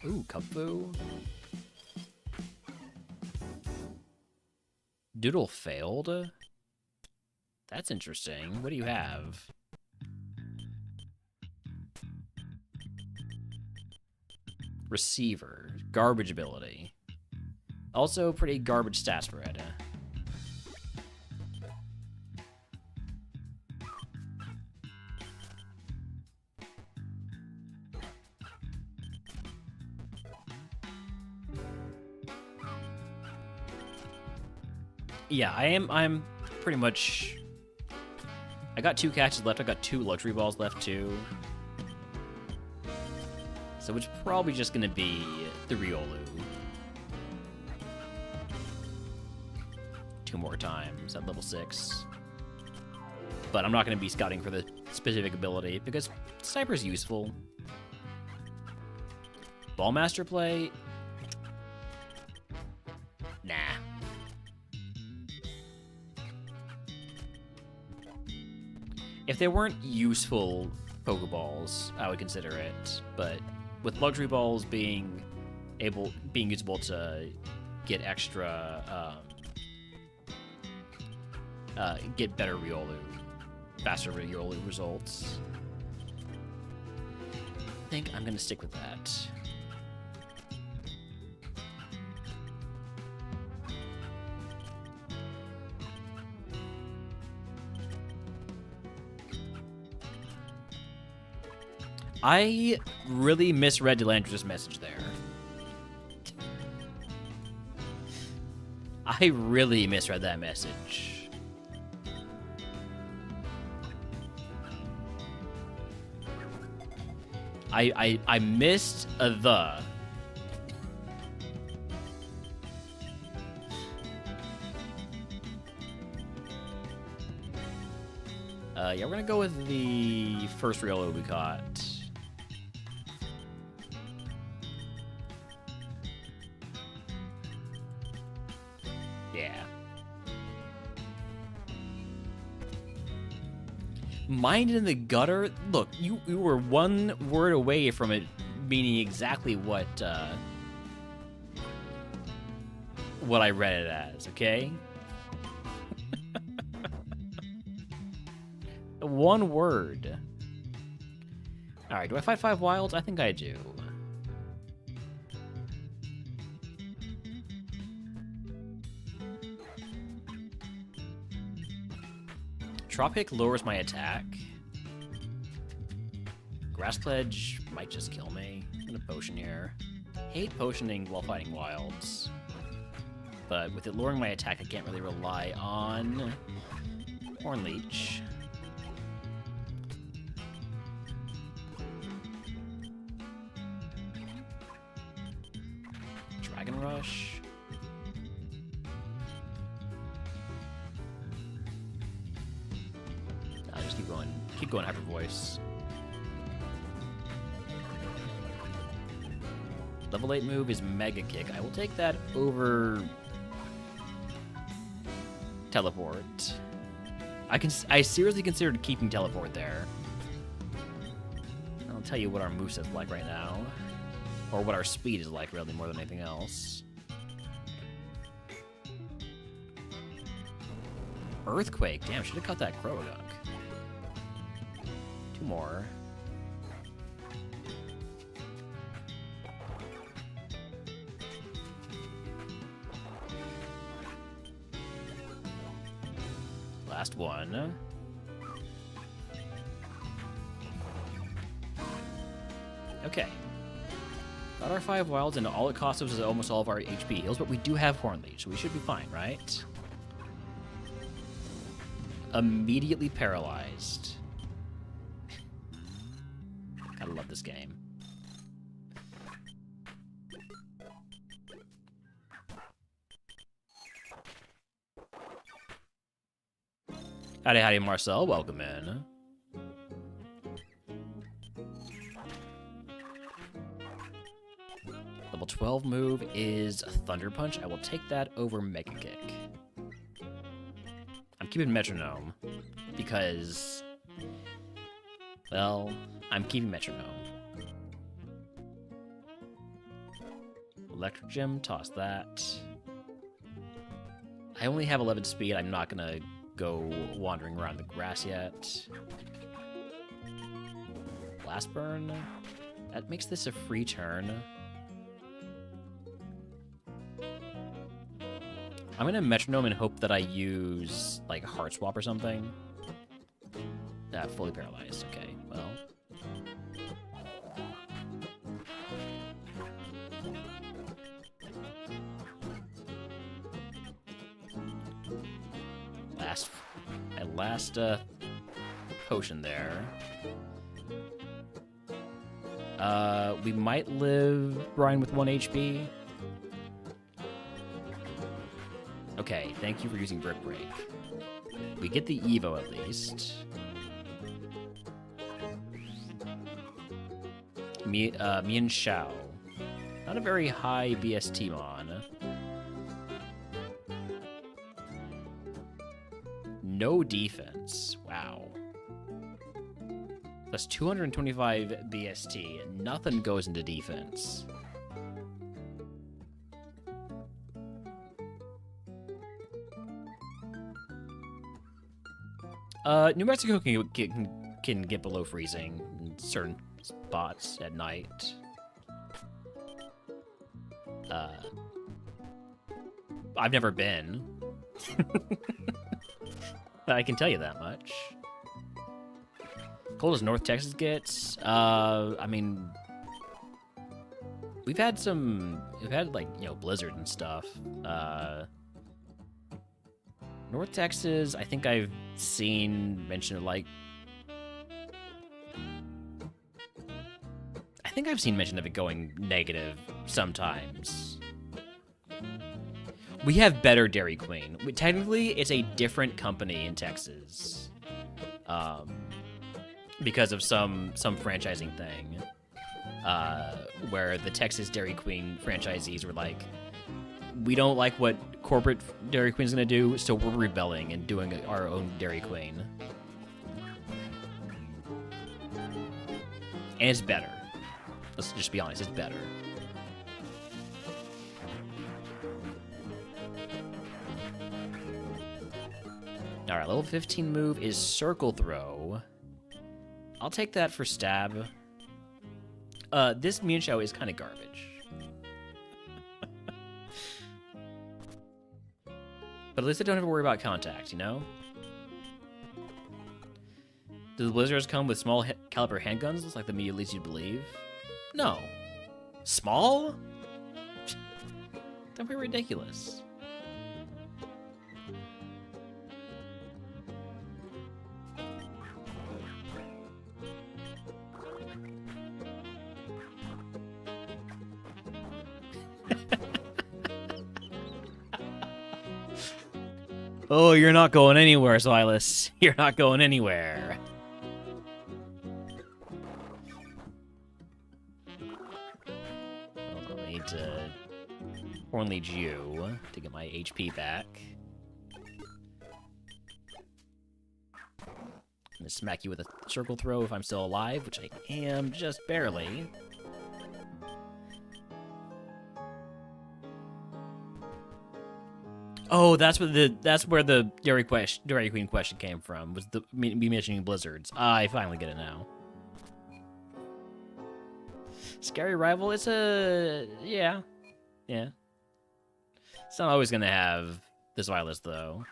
Ooh, Kung-Fu. Doodle failed? That's interesting. What do you have? Receiver. Garbage ability. Also pretty garbage stat spread. Yeah, I'm pretty much... I got 2 catches left. I got 2 luxury balls left, too. So it's probably just going to be the Riolu. 2 more times at level 6. But I'm not going to be scouting for the specific ability, because Sniper's useful. Ballmaster play? Nah. If they weren't useful Pokeballs, I would consider it. But with luxury balls being usable to get extra, get better Riolu, faster Riolu results, I think I'm gonna stick with that. I really misread Delandra's message there. I really misread that message. I missed a the. Yeah, we're gonna go with the first Riolu we caught. Yeah. Mind in the gutter? Look, you were one word away from it meaning exactly what I read it as, okay? One word. Alright, do I fight 5 wilds? I think I do. Tropic lowers my attack. Grass Pledge might just kill me. I'm gonna potion here. Hate potioning while fighting wilds. But with it lowering my attack, I can't really rely on Horn Leech. Dragon Rush. I'll just keep going Hyper Voice. Level 8 move is Mega Kick. I will take that over Teleport. I seriously considered keeping Teleport there. I'll tell you what our moveset's like right now. Or what our speed is like, really, more than anything else. Earthquake. Damn, should have caught that Croagunk. 2 more. Last one. Okay. Got our 5 wilds, and all it cost us is almost all of our HP heals, but we do have Horn Leech, so we should be fine, right? Immediately paralyzed. Gotta love this game. Howdy, howdy, Marcel. Welcome in. Level 12 move is Thunder Punch. I will take that over Mega Kick. I'm keeping Metronome because, well, I'm keeping Metronome. Electric Gem, toss that. I only have 11 speed. I'm not gonna go wandering around the grass yet. Blast Burn. That makes this a free turn. I'm gonna Metronome and hope that I use, like, Heart Swap or something. Fully paralyzed. Okay, well. Last potion there. We might live Brian with 1 HP. Okay, thank you for using Brick Break. We get the Evo at least. Mian Shao. Not a very high BST mon. No defense. Wow. That's 225 BST. Nothing goes into defense. New Mexico can get below freezing in certain spots at night. I've never been. But I can tell you that much. Cold as North Texas gets, I mean, we've had like, you know, blizzard and stuff. North Texas, I think I've seen mention of like, I think I've seen mention of it going negative sometimes. We have better Dairy Queen. Technically, it's a different company in Texas. Because of some franchising thing. Where the Texas Dairy Queen franchisees were like, we don't like what corporate Dairy Queen's gonna do, so we're rebelling and doing our own Dairy Queen. And it's better. Let's just be honest, it's better. Alright, level 15 move is Circle Throw. I'll take that for stab. This Mienshao is kind of garbage. But at least I don't have to worry about contact, you know? Do the Blizzards come with small caliber handguns like the media leads you to believe? No. Small? That'd be ridiculous. Oh, you're not going anywhere, Silas. You're not going anywhere. Well, I need to Horn Lead you to get my HP back. I'm gonna smack you with a circle throw if I'm still alive, which I am just barely. Oh, that's where the Dairy Queen question came from. Was me mentioning blizzards? I finally get it now. Scary rival. It's a yeah. It's not always gonna have this Silas though.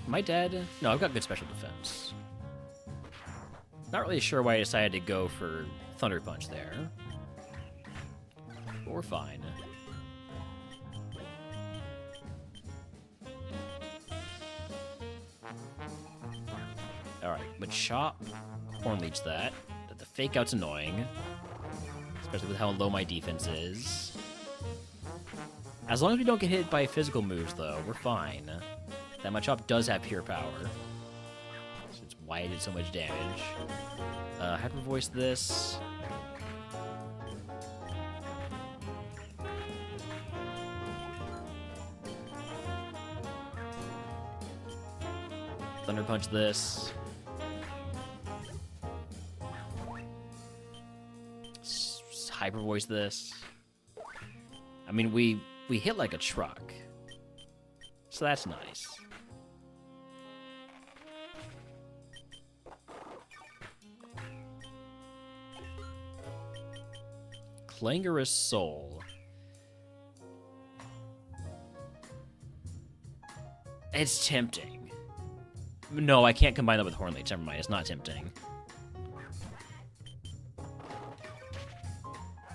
Am I dead? No, I've got good special defense. Not really sure why I decided to go for Thunder Punch there. But we're fine. Alright, but Chop Horn Leech that. The Fake Out's annoying. Especially with how low my defense is. As long as we don't get hit by physical moves, though, we're fine. That my Chop does have pure power. So it's why it did so much damage. Hyper Voice this. Thunder Punch this. Hyper Voice this. I mean, we hit like a truck. So that's nice. Clangorous Soul. It's tempting. No, I can't combine that with Horn Leech. Never mind, it's not tempting.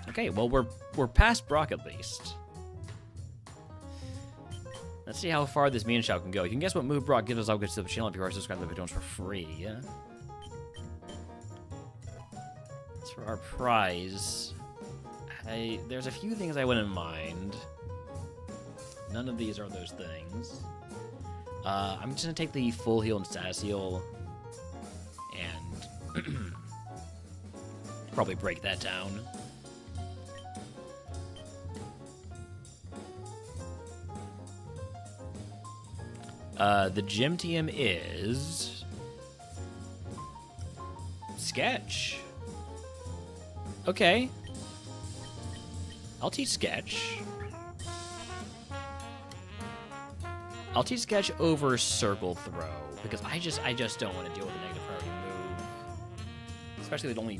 Okay, well we're past Brock at least. Let's see how far this Mienshao can go. You can guess what move Brock gives us. I'll get to the channel if you are subscribed to the videos for free. As for our prize, there's a few things I wouldn't mind. None of these are those things. I'm just gonna take the full heal and status heal and Probably break that down. The gym TM is Sketch. Okay. I'll teach Sketch. I'll teach Sketch over Circle Throw because I just don't want to deal with a negative priority move, especially with only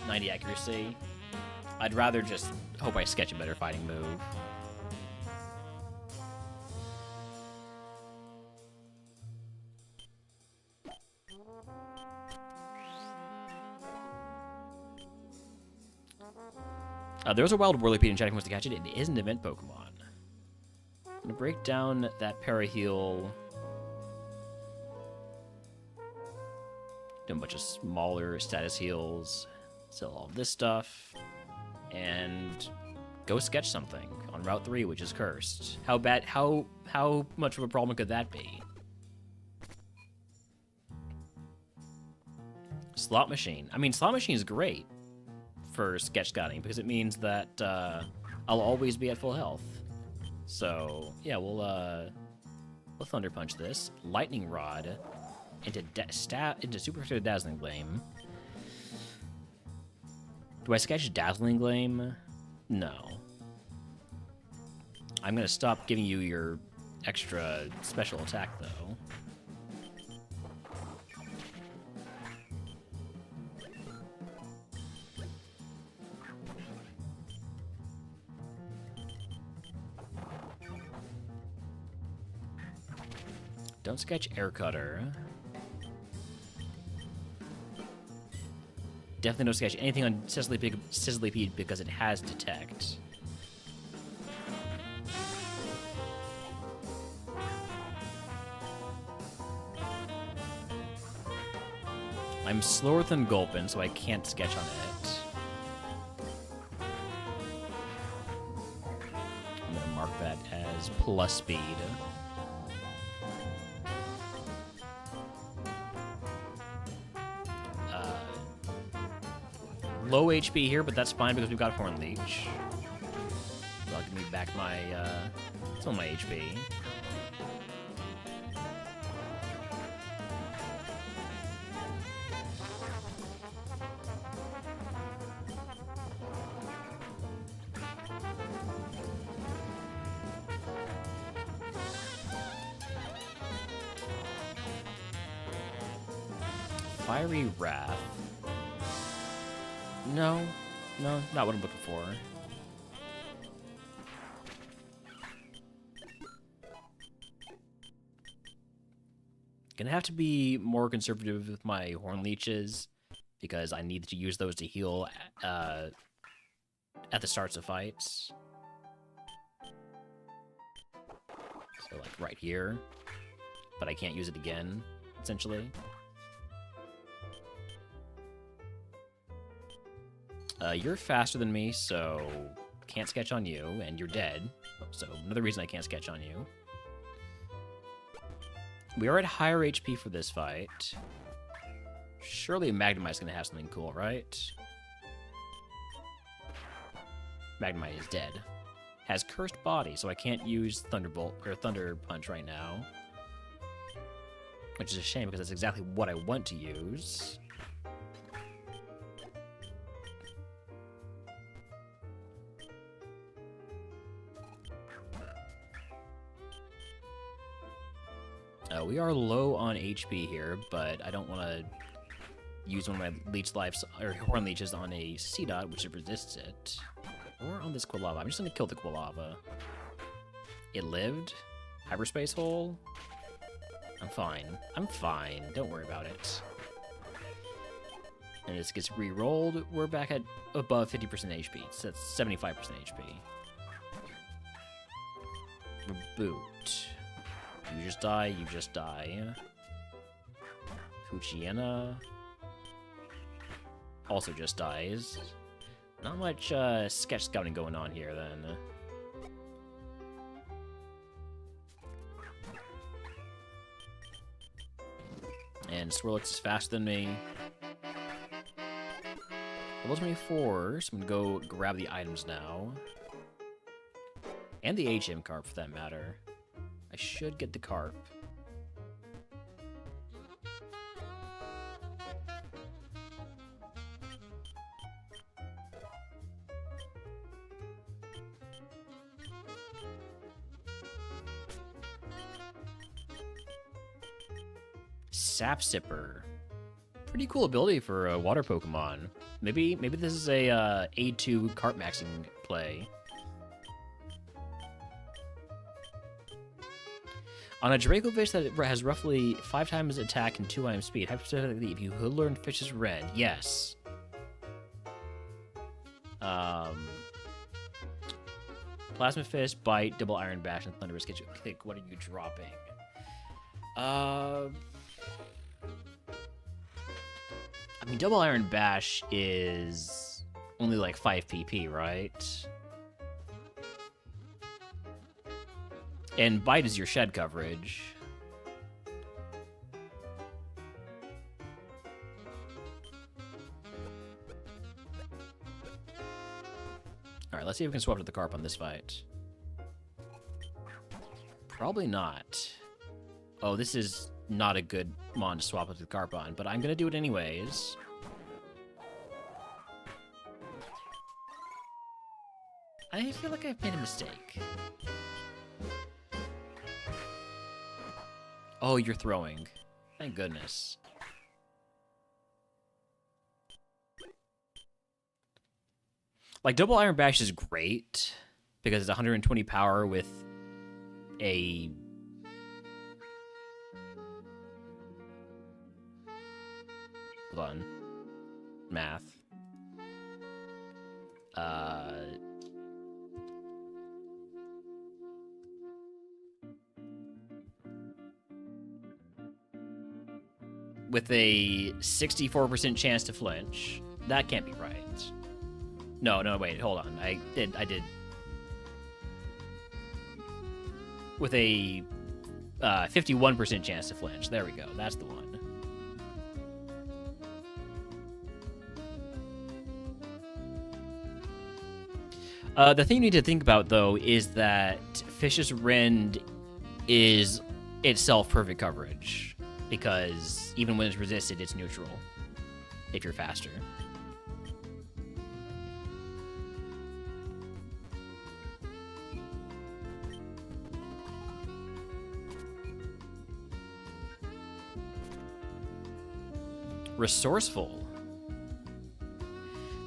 90 accuracy. I'd rather just hope I sketch a better fighting move. There's a wild Whirlipede in chat if wants to catch it. It is an event Pokemon. I'm gonna break down that Paraheal. Do a bunch of smaller status heals. Sell all this stuff. And go sketch something on Route 3, which is cursed. How bad, how much of a problem could that be? Slot Machine. I mean, Slot Machine is great for sketch scouting because it means that I'll always be at full health. So yeah, we'll Thunder Punch this Lightning Rod into Super Dazzling Gleam. Do I sketch Dazzling Gleam? No. I'm gonna stop giving you your extra special attack though. Don't sketch Air Cutter. Definitely don't sketch anything on Sizzlypede because it has Detect. I'm slower than Gulpin, so I can't sketch on it. I'm gonna mark that as plus speed. Low HP here, but that's fine because we've got Horn Leech. That'll give me back my, some of my HP. Fiery Wrath. No, not what I'm looking for. Gonna have to be more conservative with my Horn Leeches because I need to use those to heal at the starts of fights. So like right here, but I can't use it again, essentially. You're faster than me, so can't sketch on you, and you're dead. So another reason I can't sketch on you. We are at higher HP for this fight. Surely Magnemite's gonna have something cool, right? Magnemite is dead. Has Cursed Body, so I can't use Thunderbolt or Thunder Punch right now. Which is a shame because that's exactly what I want to use. We are low on HP here, but I don't want to use one of my Leech Lives or Horn Leeches on a C-Dot, which resists it, or on this Quilava. I'm just going to kill the Quilava. It lived? Hyperspace Hole? I'm fine. I'm fine. Don't worry about it. And this gets re-rolled. We're back at above 50% HP. So that's 75% HP. Reboot. You just die, you just die. Fuchiena also just dies. Not much sketch scouting going on here, then. And Swirlix is faster than me. Level 24, so I'm gonna go grab the items now. And the HM carp, for that matter. I should get the carp. Sap Sipper. Pretty cool ability for a water Pokemon. Maybe this is a A2 carp maxing play. On a Dracovish that has roughly 5 times attack and 2 IM speed, hypothetically, if you could learn Fish's Rend, yes. Plasma Fist, Bite, Double Iron Bash, and Thunderous Kick. What are you dropping? I mean, Double Iron Bash is only like 5 PP, right? And Bite is your shed coverage. Alright, let's see if we can swap to the carp on this fight. Probably not. Oh, this is not a good mon to swap with the carp on, but I'm gonna do it anyways. I feel like I've made a mistake. Oh, you're throwing. Thank goodness. Like, Double Iron Bash is great because it's 120 power with a... Hold on. Math. With a 64% chance to flinch. That can't be right. No, wait, hold on. I did. With a 51% chance to flinch. There we go. That's the one. The thing you need to think about, though, is that Fish's Rend is itself perfect coverage. Because even when it's resisted, it's neutral. If you're faster. Resourceful.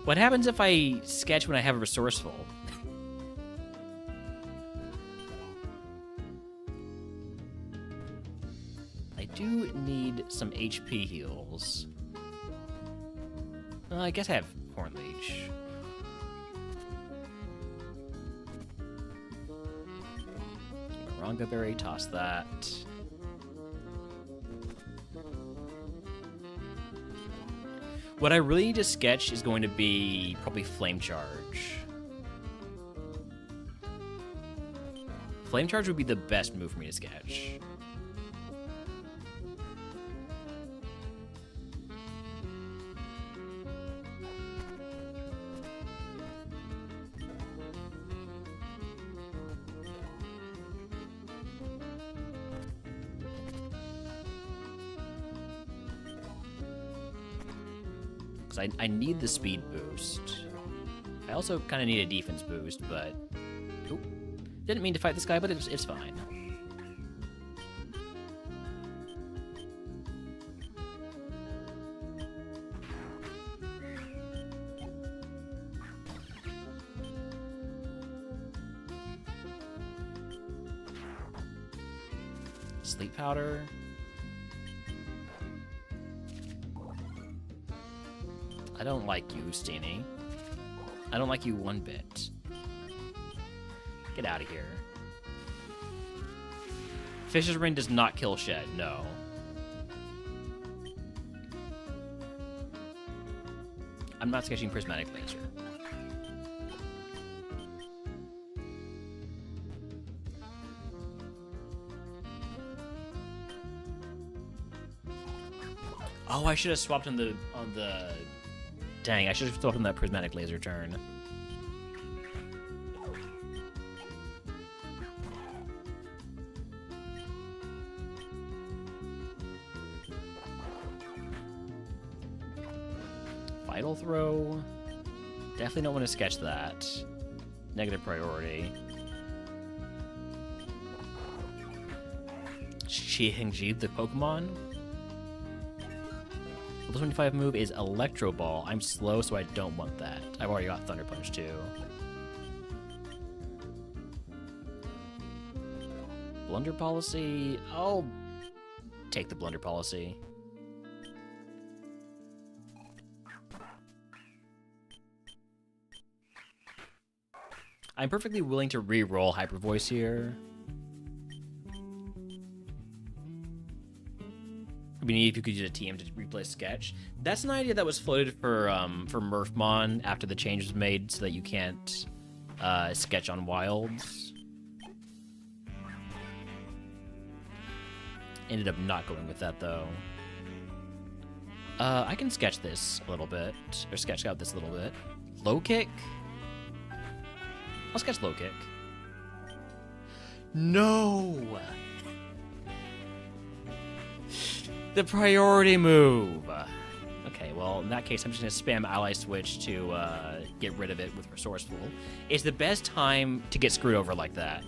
What happens if I sketch when I have a resourceful? I do need some HP heals. Well, I guess I have Horn Leech. Moronga Berry, toss that. What I really need to sketch is going to be probably Flame Charge. Flame Charge would be the best move for me to sketch. Because I need the speed boost. I also kind of need a defense boost, but... Oop. Didn't mean to fight this guy, but it's fine. Sleep powder. I don't like you, Steenie. I don't like you one bit. Get out of here. Fish's Rend does not kill Shed, no. I'm not sketching Prismatic Laser. Oh, I should have swapped on the Dang, I should have thrown that prismatic laser turn. Vital throw. Definitely don't want to sketch that. Negative priority. Chi-Heng-Ji, the Pokemon. Level 25 move is Electro Ball. I'm slow, so I don't want that. I've already got Thunder Punch, too. Blunder Policy. I'll take the Blunder Policy. I'm perfectly willing to re-roll Hyper Voice here. I mean, if you could use a TM to replay Sketch. That's an idea that was floated for Murphmon after the change was made so that you can't sketch on wilds. Ended up not going with that, though. I can sketch this a little bit, or sketch out this a little bit. Low kick? I'll sketch low kick. No! The priority move. Okay, well, in that case, I'm just going to spam Ally Switch to get rid of it with Resourceful. It's the best time to get screwed over like that.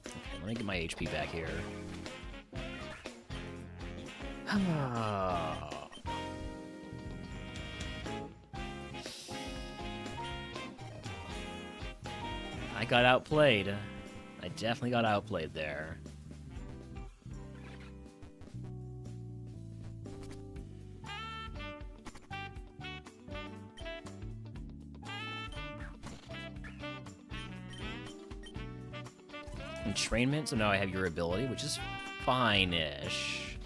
Okay, let me get my HP back here. I got outplayed. I definitely got outplayed there. Entrainment, so now I have your ability, which is fine-ish.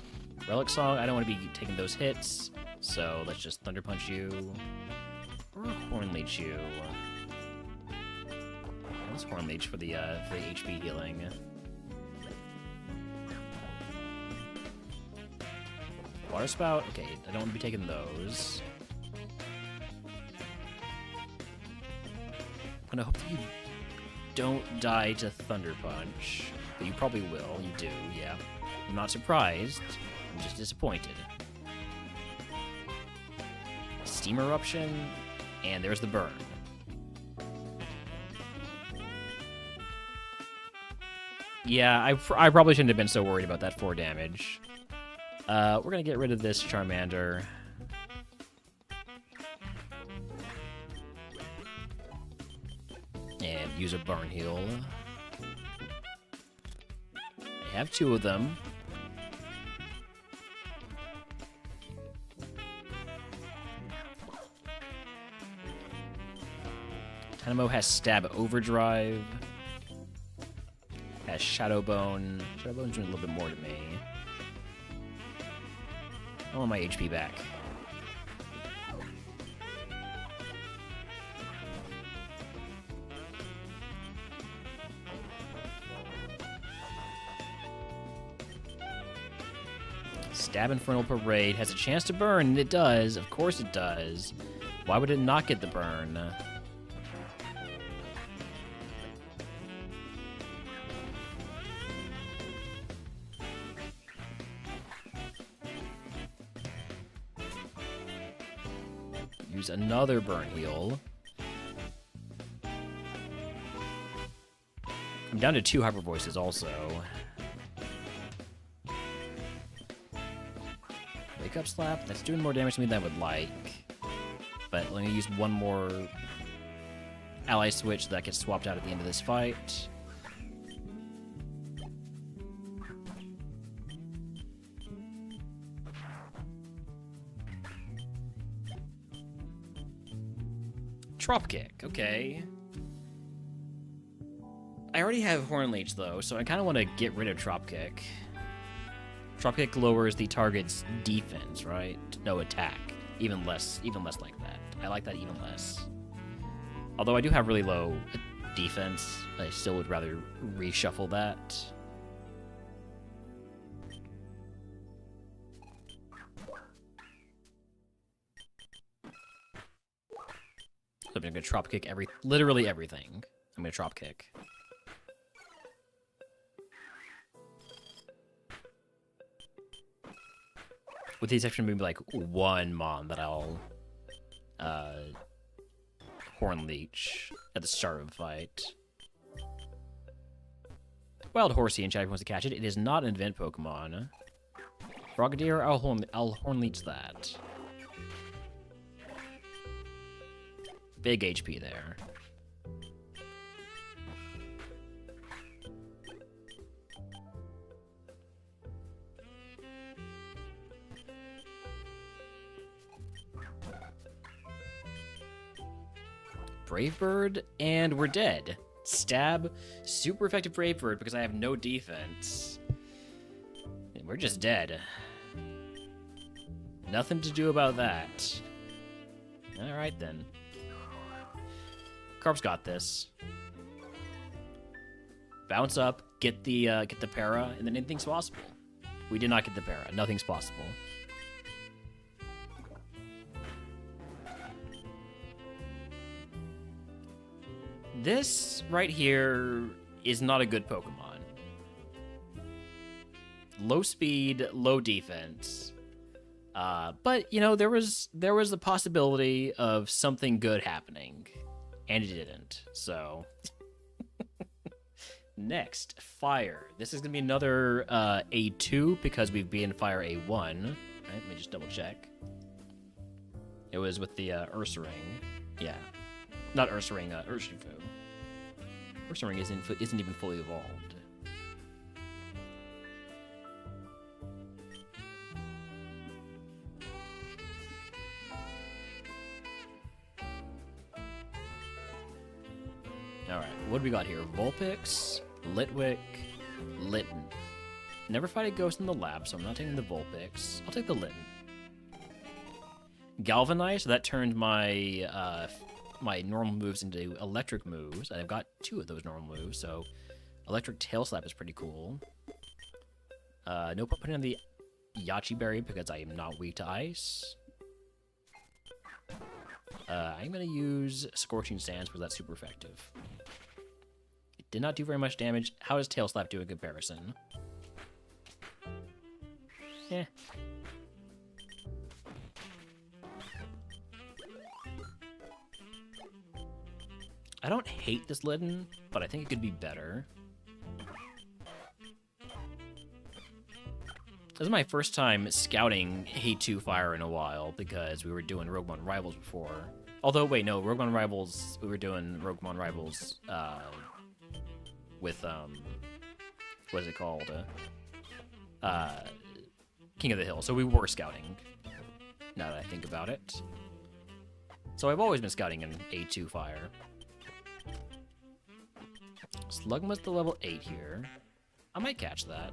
Relic Song, I don't want to be taking those hits, so let's just Thunder Punch you. Or Horn Leech you. Let's Horn Leech for the HP healing. Water Spout, okay, I don't want to be taking those. I'm gonna hope that you don't die to Thunder Punch, but you probably will. You do, yeah. I'm not surprised. I'm just disappointed. Steam Eruption, and there's the burn. Yeah, I probably shouldn't have been so worried about that 4 damage. We're gonna get rid of this Charmander. And use a Burn Heal. I have 2 of them. Dynamo has Stab Overdrive. Has Shadowbone. Shadowbone's doing a little bit more to me. I want my HP back. Stab Infernal Parade has a chance to burn, and it does. Of course it does. Why would it not get the burn? Use another Burn Heal. I'm down to 2 Hyper Voices also. Wake Up Slap, that's doing more damage to me than I would like. But let me use one more Ally Switch that gets swapped out at the end of this fight. Drop Kick, okay. I already have Horn Leech though, so I kind of want to get rid of Drop Kick. Drop Kick lowers the target's defense, right? No attack. Even less like that. I like that even less. Although I do have really low defense. I still would rather reshuffle that. So I'm gonna drop kick literally everything. I'm gonna drop kick. With the exception of maybe like one mon that I'll Horn Leech at the start of a fight. Wild Horsey in chat wants to catch it. It is not an event Pokemon. Frogadier, I'll Horn Leech that. Big HP there. Brave Bird, and we're dead. Stab, super effective Brave Bird because I have no defense. And we're just dead. Nothing to do about that. Alright then. Carp's got this. Bounce up, get the para, and then anything's possible. We did not get the para. Nothing's possible. This right here is not a good Pokemon. Low speed, low defense. But you know, there was the possibility of something good happening, and it didn't. So next, Fire. This is gonna be another A2 because we've been Fire A1. Right, let me just double check. It was with the Ursaring. Yeah, not Ursaring, Urshifu. Ursaring isn't even fully evolved. Alright, what do we got here? Vulpix, Litwick, Litten. Never fight a ghost in the lab, so I'm not taking the Vulpix. I'll take the Litten. Galvanize, so that turned my my normal moves into electric moves. I've got 2 of those normal moves, so electric tail slap is pretty cool. No point putting on the Yachi Berry because I am not weak to ice. I'm gonna use Scorching Sands because that's super effective. It did not do very much damage. How does tail slap do in comparison? Eh. I don't hate this Litten, but I think it could be better. This is my first time scouting A2 Fire in a while, because we were doing RogueMon Rivals before. Although, wait, no, RogueMon Rivals, we were doing RogueMon Rivals, with, what is it called? King of the Hill, so we were scouting, now that I think about it. So I've always been scouting in A2 Fire. Slugma's the level 8 here. I might catch that.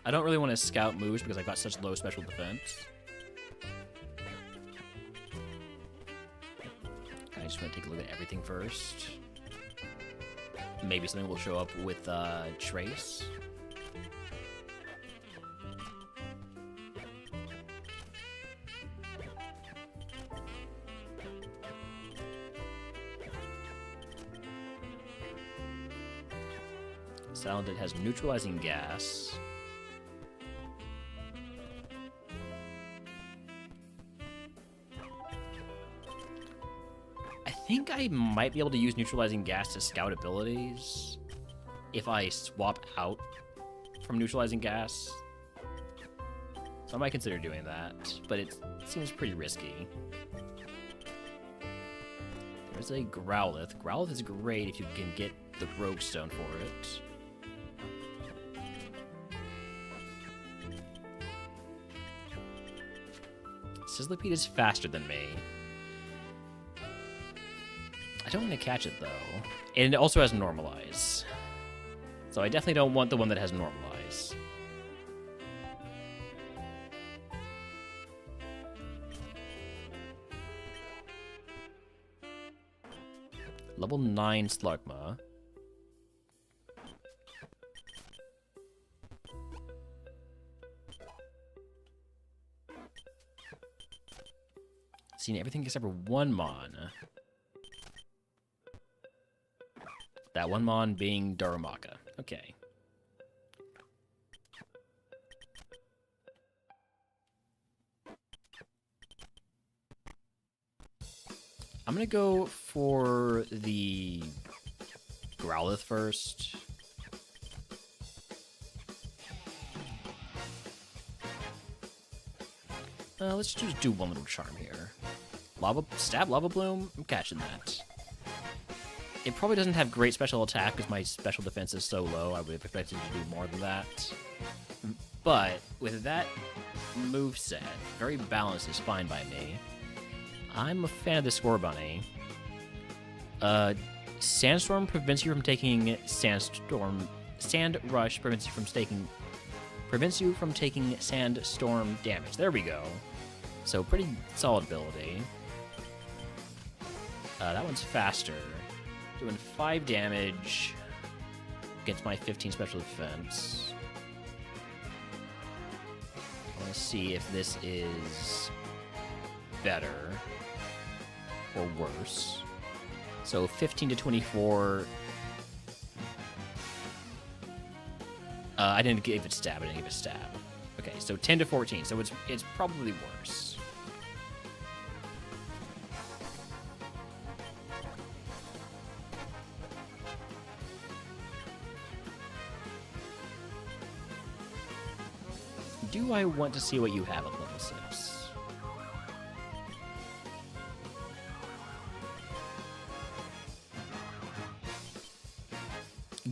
I don't really want to scout moves because I've got such low special defense. I just want to take a look at everything first. Maybe something will show up with Trace. Salandit has neutralizing gas. I think I might be able to use neutralizing gas to scout abilities if I swap out from neutralizing gas. So I might consider doing that, but it seems pretty risky. There's a Growlithe. Growlithe is great if you can get the Rogue Stone for it. Sizzlipede is faster than me. I don't want to catch it, though. And it also has Normalize. So I definitely don't want the one that has Normalize. Level 9 Slugma. Seen everything except for one Mon. That one Mon being Darumaka. Okay. I'm gonna go for the Growlithe first. Let's just do one little charm here. Lava Bloom? I'm catching that. It probably doesn't have great special attack because my special defense is so low. I would have expected it to do more than that. But with that moveset, very balanced is fine by me. I'm a fan of the Scorbunny. Sandstorm prevents you from taking Sandstorm. Sand Rush prevents you from taking Sandstorm damage. There we go. So pretty solid ability. That one's faster. Doing 5 damage against my 15 special defense. I want to see if this is better or worse. So 15 to 24. I didn't give it stab. I didn't give it stab. Okay, so 10 to 14. So it's probably worse. Do I want to see what you have at level 6?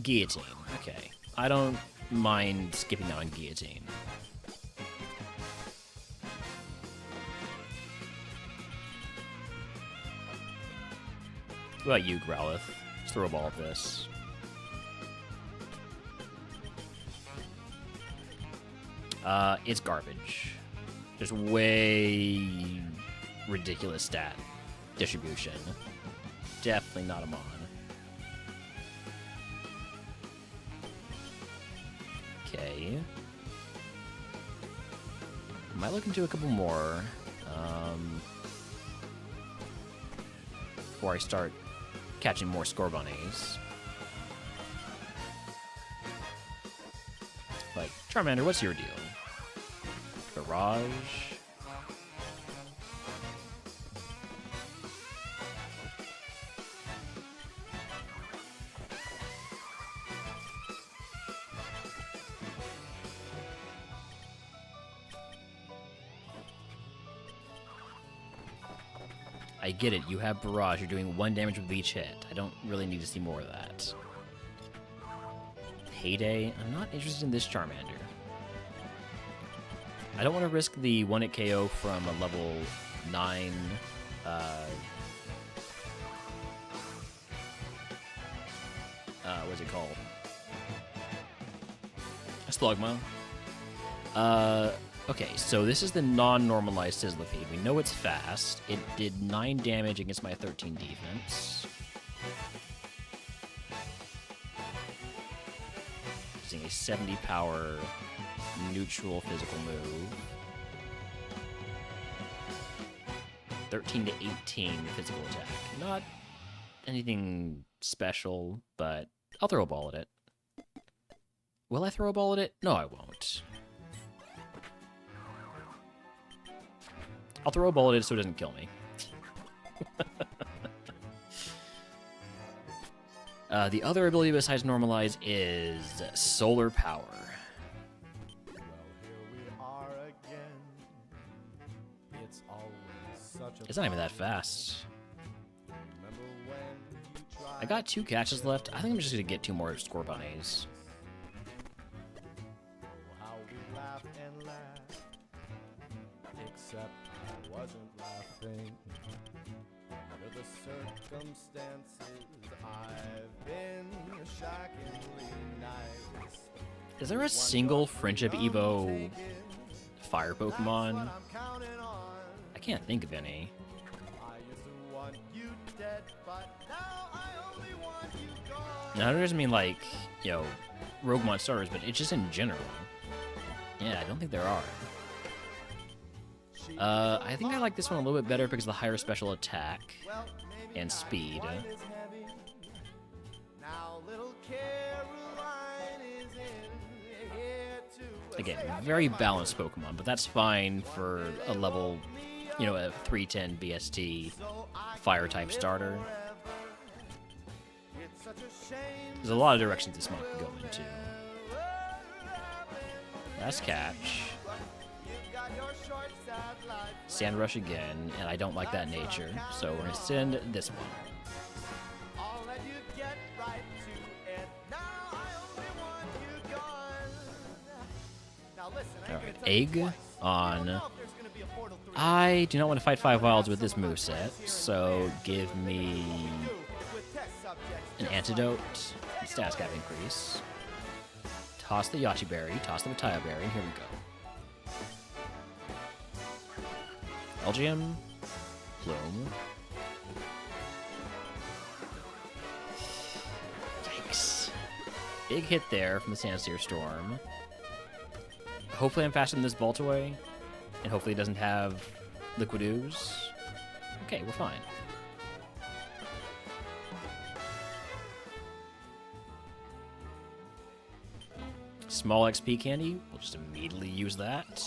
Guillotine. Okay. I don't mind skipping out on Guillotine. What about you, Growlithe? Let's throw a ball at this. It's garbage. Just way ridiculous stat distribution. Definitely not a Mon. Okay. Might look into a couple more before I start catching more Scorbunnies. Like, Charmander, what's your deal? Barrage. I get it, you have Barrage, you're doing 1 damage with each hit. I don't really need to see more of that. Heyday? I'm not interested in this Charmander. I don't want to risk the 1-hit KO from a level 9, what's it called? Slugma. Okay, so this is the non-normalized Sizzlipede. We know it's fast. It did 9 damage against my 13 defense. Using a 70 power neutral physical move. 13 to 18 physical attack. Not anything special, but I'll throw a ball at it. Will I throw a ball at it? No, I won't. I'll throw a ball at it so it doesn't kill me. The other ability besides Normalize is Solar Power. It's not even that fast. I got 2 catches left. I think I'm just going to get 2 more Scorbunnies. Except I wasn't laughing under the circumstances. I've been shockingly nice. Is there a single Friendship Evo fire Pokemon? I can't think of any. I used to want you dead, but now I Now, that doesn't mean like, RogueMon starters, but it's just in general. Yeah, I don't think there are. I think I like this one a little bit better because of the higher special attack and speed. Again, very balanced Pokemon, but that's fine for a level, a 310 BST fire-type starter. There's a lot of directions this mon can go into. Last catch. Sand Rush again, and I don't like that nature, so we're going to send this one. Alright, Egg on... I do not want to fight 5 wilds with this moveset, so give me an Antidote, Status Cap increase. Toss the Yachi Berry, toss the Mataya Berry, and here we go. Elgium, Plume. Yikes. Big hit there from the Sandseer Storm. Hopefully I'm faster than this Bolt away, and hopefully it doesn't have Liquid Ooze. Okay, we're fine. Small XP candy, we'll just immediately use that.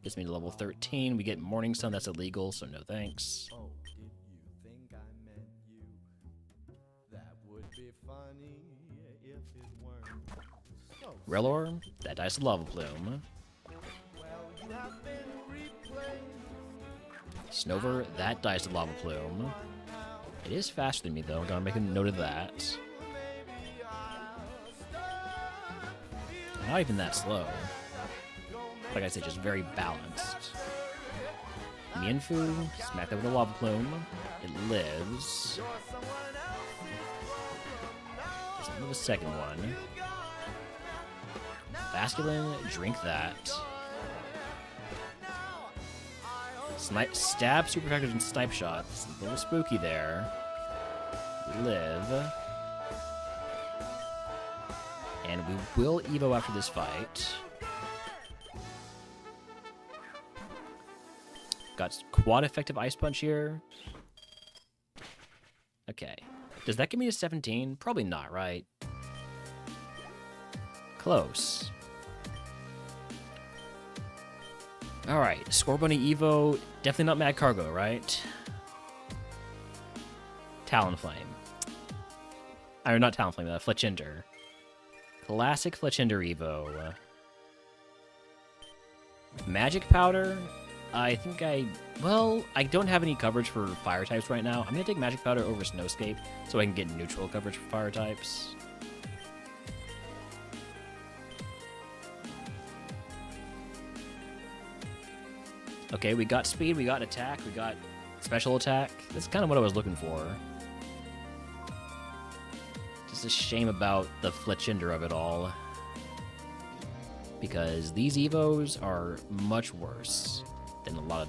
Gets me to level 13. We get Morning Sun, that's illegal, so no thanks. Oh, did you think I meant you? That would be funny if it weren't. So Relor, that dies to Lava Plume. well, you have been replaced. Snover, that dies to Lava Plume. It is faster than me, though. I'm gonna make a note of that. Not even that slow. Like I said, just very balanced. Mienfoo, smack that with a Lava Plume. It lives. Doesn't live a second one. Basculin, drink that. Stab, super effective, and snipe shot. It's a little spooky there. Live. And we will Evo after this fight. Got quad effective Ice Punch here. Okay. Does that give me a 17? Probably not, right? Close. Alright, Scorbunny Evo. Definitely not Mad Cargo, right? Talonflame. Or not Talonflame, Fletchinder. Classic Fletchinder Evo. Magic Powder. I think I don't have any coverage for fire types right now. I'm going to take Magic Powder over Snowscape so I can get neutral coverage for fire types. Okay, we got speed, we got attack, we got special attack. That's kind of what I was looking for. Just a shame about the Fletchinder of it all. Because these Evos are much worse than a lot of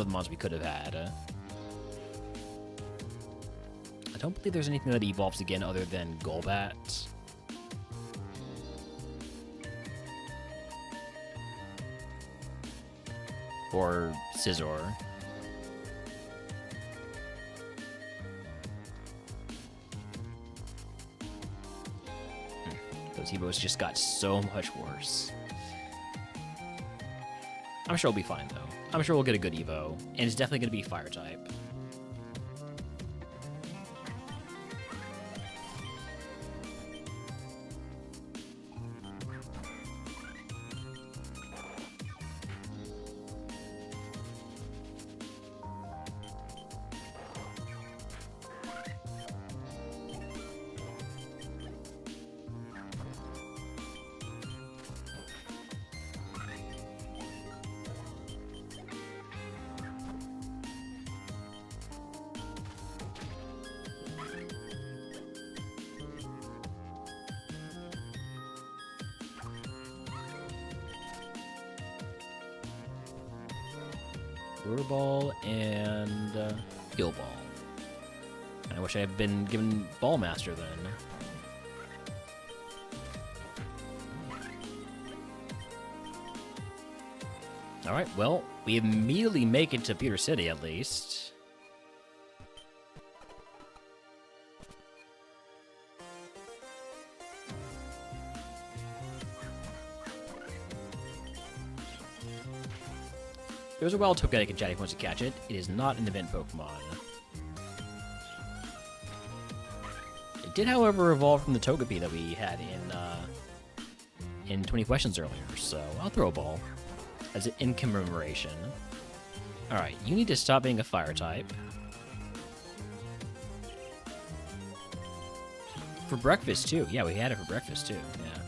the mons we could have had. I don't believe there's anything that evolves again other than Golbat. Or Scizor. Those Evos just got so much worse. I'm sure we'll be fine, though. I'm sure we'll get a good Evo, and it's definitely going to be Fire-type. Lure Ball and Heal Ball. I wish I had been given Ball Master then. Alright, well, we immediately make it to Pewter City, at least. There's a wild Togetic in chat if he wants to catch it. It is not an event Pokemon. It did, however, evolve from the Togepi that we had in 20 questions earlier, so I'll throw a ball as in commemoration. Alright, you need to stop being a fire type. For breakfast, too. Yeah, we had it for breakfast, too. Yeah.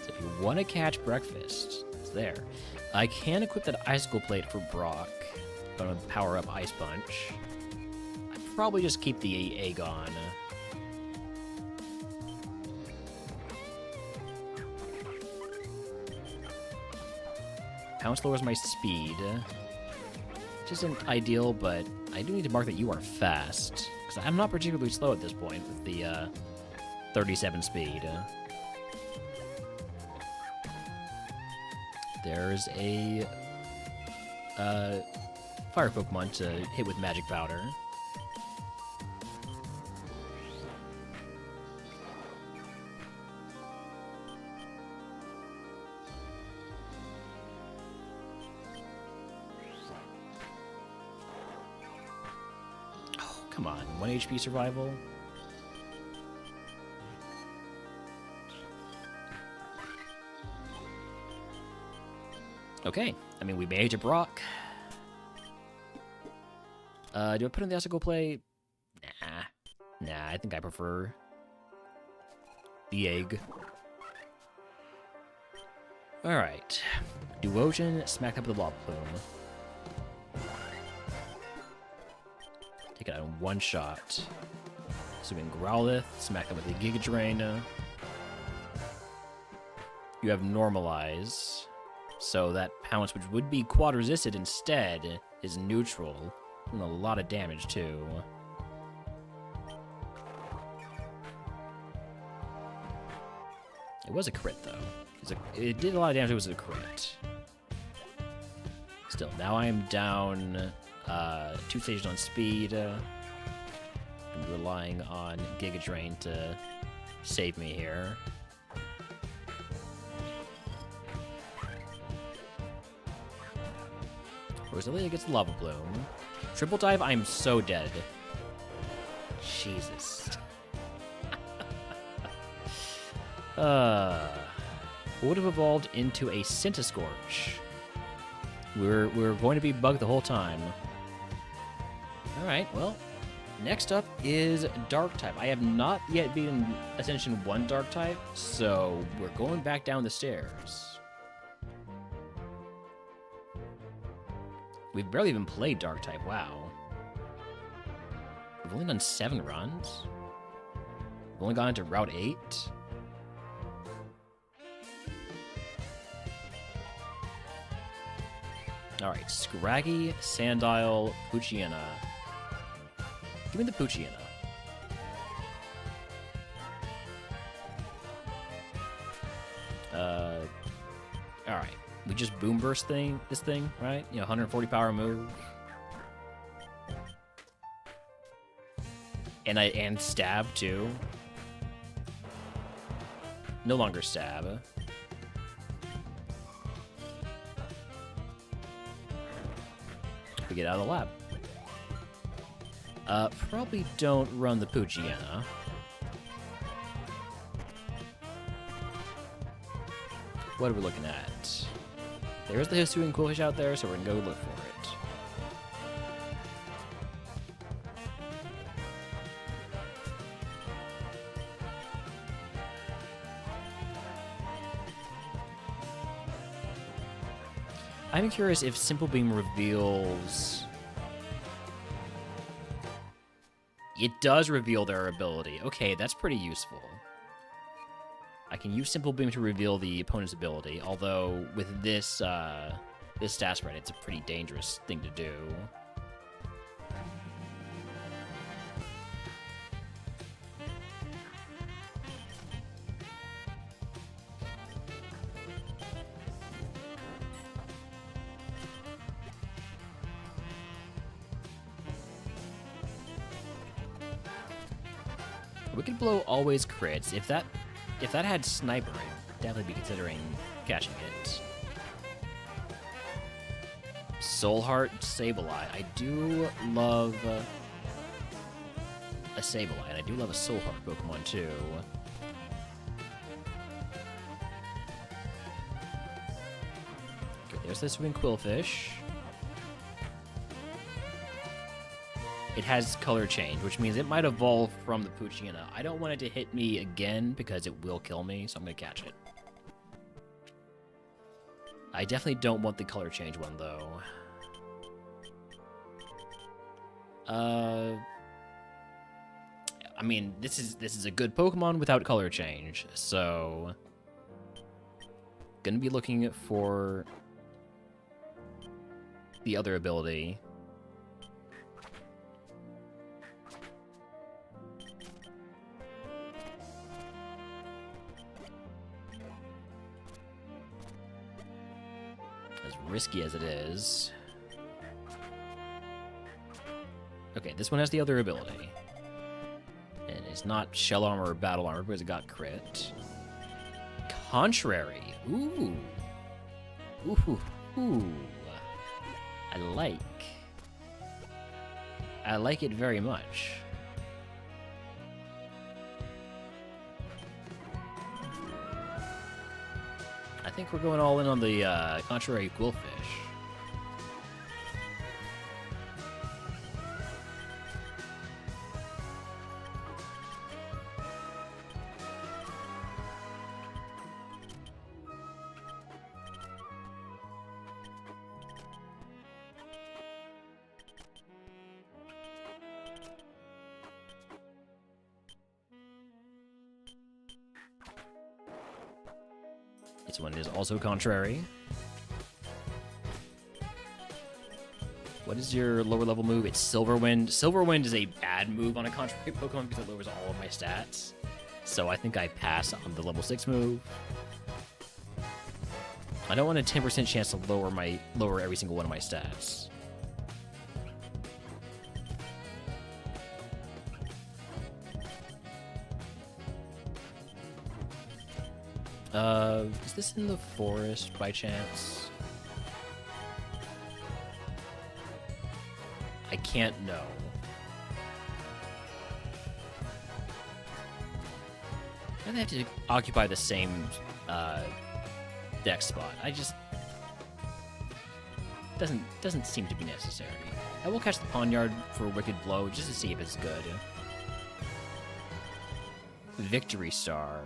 So if you want to catch breakfast, it's there. I can equip that Icicle Plate for Brock. I'm going to power up Ice Punch. I'd probably just keep the Aegon. Pounce lowers my speed. Which isn't ideal, but I do need to mark that you are fast. Because I'm not particularly slow at this point with the 37 speed. There's a fire Pokemon to hit with Magic Powder. Oh, come on. 1 HP survival? Okay, I mean, we made it to Brock. Do I put in the Icicle Plate? Nah, I think I prefer the egg. Alright. Duosion, smack up with the Lava Plume. Take it out in one shot. So we can Growlithe, smack up with the Giga Drain. You have Normalize. So that Pounce, which would be quad resisted instead, is neutral. And a lot of damage, too. It was a crit, though. It did a lot of damage, it was a crit. Still, now I am down 2 stages on speed. I'm relying on Giga Drain to save me here. Rosalia gets the Lava Plume. Triple Dive, I'm so dead. Jesus. Would have evolved into a Centiskorch. We're going to be bugged the whole time. Alright, well, next up is Dark type. I have not yet beaten Ascension 1 Dark type, so we're going back down the stairs. We've barely even played Dark type, wow. We've only done 7 runs? We've only gone into Route 8? Alright, Scraggy, Sandile, Poochyena. Give me the Poochyena. Alright. We just boom burst this thing, right? You know, 140 power move. And stab too. No longer stab. We get out of the lab. Probably don't run the Poochyena. What are we looking at? There's the Hisuian Coolfish out there, so we're gonna go look for it. I'm curious if Simple Beam reveals... It does reveal their ability. Okay, that's pretty useful. I can use Simple Beam to reveal the opponent's ability, although with this this stat spread, it's a pretty dangerous thing to do. Wicked Blow always crits. If that had Sniper, I'd definitely be considering catching it. Soul Heart, Sableye. I do love a Sableye, and I do love a Soul Heart Pokemon too. Okay, there's this Wing Quillfish. It has color change, which means it might evolve from the Poochyena. I don't want it to hit me again because it will kill me, so I'm going to catch it. I definitely don't want the color change one, though. I mean, this is a good Pokemon without color change, so gonna be looking for the other ability. As risky as it is. Okay, this one has the other ability. And it's not Shell Armor or Battle Armor because it got crit. Contrary. Ooh. Ooh. Ooh. I like it very much. I think we're going all in on the Contrary Quillfish. This one is also Contrary. What is your lower level move? It's Silver Wind. Silver Wind is a bad move on a Contrary Pokemon because it lowers all of my stats. So I think I pass on the level 6 move. I don't want a 10% chance to lower every single one of my stats. Is this in the forest by chance? I can't know. And they have to occupy the same deck spot. I just doesn't seem to be necessary. I will catch the Pawnyard for Wicked Blow just to see if it's good. Victory Star.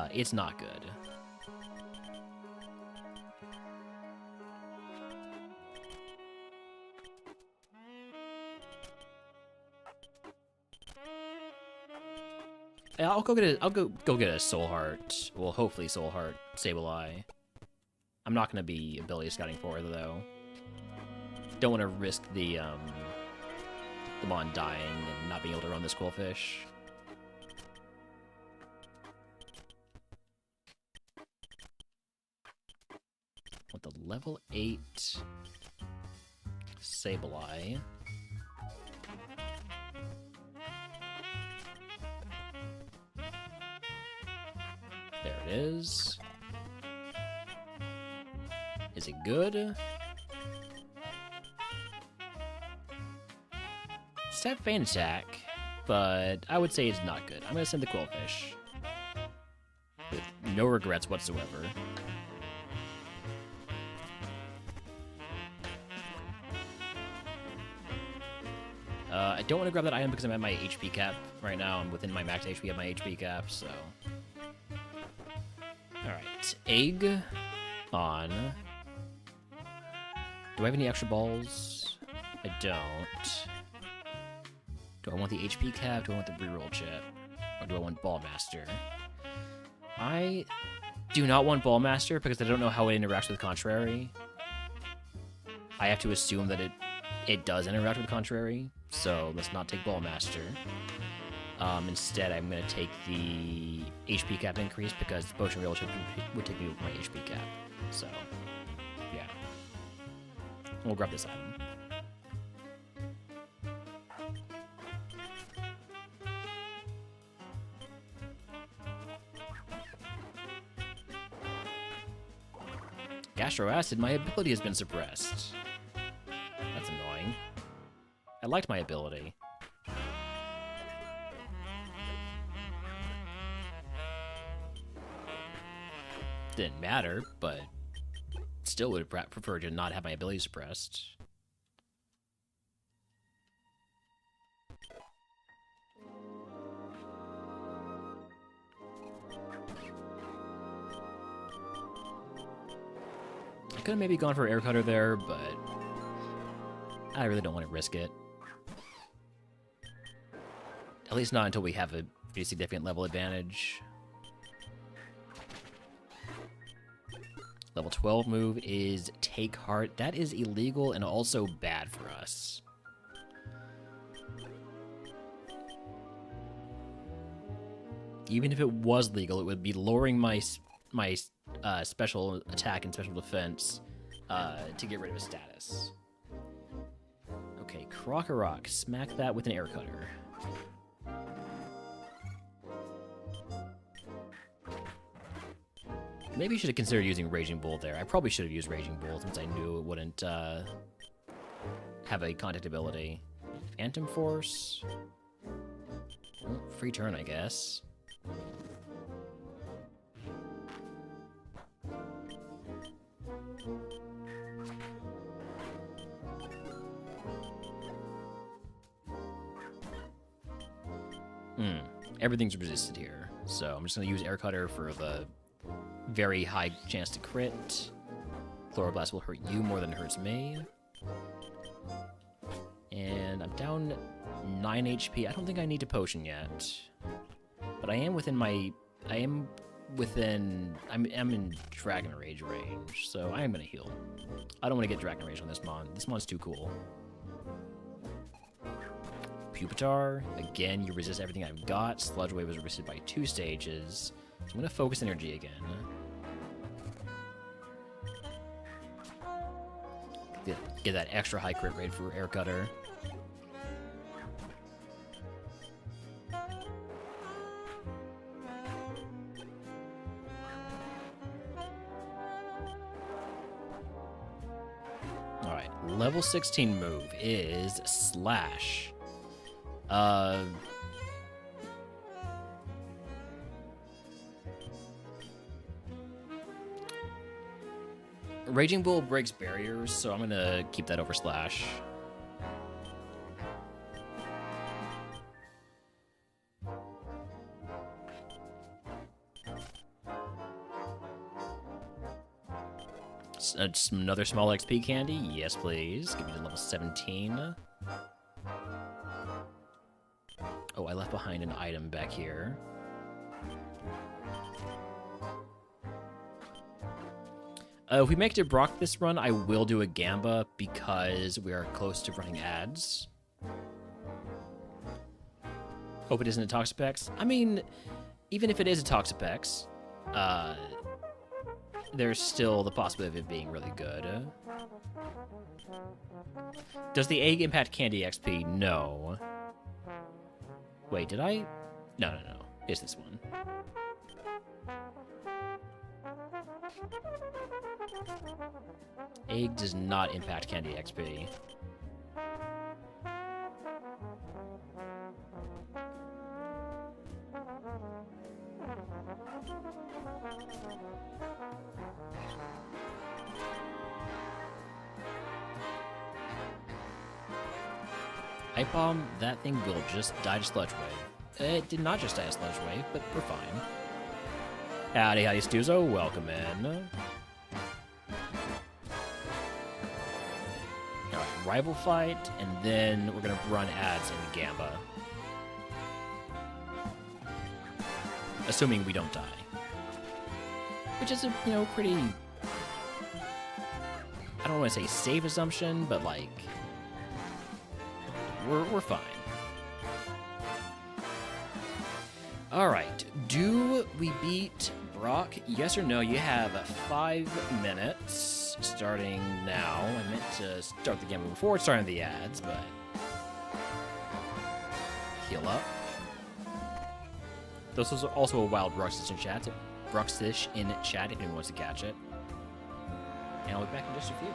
It's not good. Yeah, I'll go get a Soul Heart. Well, hopefully Soul Heart Sableye. I'm not gonna be ability scouting for it though. Don't want to risk the mon dying and not being able to run this Quillfish. With the level 8 Sableye. There it is. Is it good? Stat Feint Attack, but I would say it's not good. I'm gonna send the Quillfish. With no regrets whatsoever. I don't want to grab that item because I'm at my HP cap right now. I'm within my max HP at my HP cap, so... Alright, egg on. Do I have any extra balls? I don't. Do I want the HP cap? Do I want the reroll chip? Or do I want Ballmaster? I do not want Ballmaster because I don't know how it interacts with Contrary. I have to assume that it does interact with Contrary, so let's not take Ballmaster. Instead, I'm going to take the HP cap increase because the Potion Reroll chip would take me with my HP cap. So, yeah. We'll grab this item. Astro Acid, my ability has been suppressed. That's annoying. I liked my ability. Didn't matter, but still would have preferred to not have my ability suppressed. I could have maybe gone for air cutter there, but I really don't want to risk it. At least not until we have a pretty significant level advantage. Level 12 move is Take Heart. That is illegal and also bad for us. Even if it was legal, it would be lowering my special attack and special defense to get rid of a status. Okay, Krokorok. Smack that with an air cutter. Maybe you should have considered using Raging Bull there. I probably should have used Raging Bull since I knew it wouldn't have a contact ability. Phantom Force? Well, free turn, I guess. Everything's resisted here, so I'm just going to use Air Cutter for the very high chance to crit. Chloroblast will hurt you more than it hurts me. And I'm down 9 HP. I don't think I need to potion yet. But I am within my... I'm in Dragon Rage range, so I am going to heal. I don't want to get Dragon Rage on this mon. This mon's too cool. Pupitar, again, you resist everything I've got. Sludge Wave was resisted by 2 stages. So I'm going to focus energy again. Get that extra high crit rate for Air Cutter. Alright, level 16 move is Slash. Raging Bull breaks barriers, so I'm gonna keep that over Slash. Just another small XP candy? Yes, please. Give me to level 17. Oh, I left behind an item back here. If we make it to Brock this run, I will do a Gamba because we are close to running ads. Hope it isn't a Toxapex. I mean, even if it is a Toxapex, there's still the possibility of it being really good. Does the egg impact candy XP? No. Wait, did I? No. It's this one. Egg does not impact candy XP. Pipe Bomb, that thing will just die to Sludge Wave. It did not just die to Sludge Wave, but we're fine. Howdy, Stuzo, welcome in. Alright, Rival Fight, and then we're gonna run ads in Gamba. Assuming we don't die. Which is a, pretty... I don't want to say safe assumption, but like... We're fine. Alright, do we beat Brock? Yes or no? You have 5 minutes starting now. I meant to start the game before starting the ads, but... Heal up. This was also a wild Bruxish in chat. Bruxish in chat if anyone wants to catch it. and I'll be back in just a few.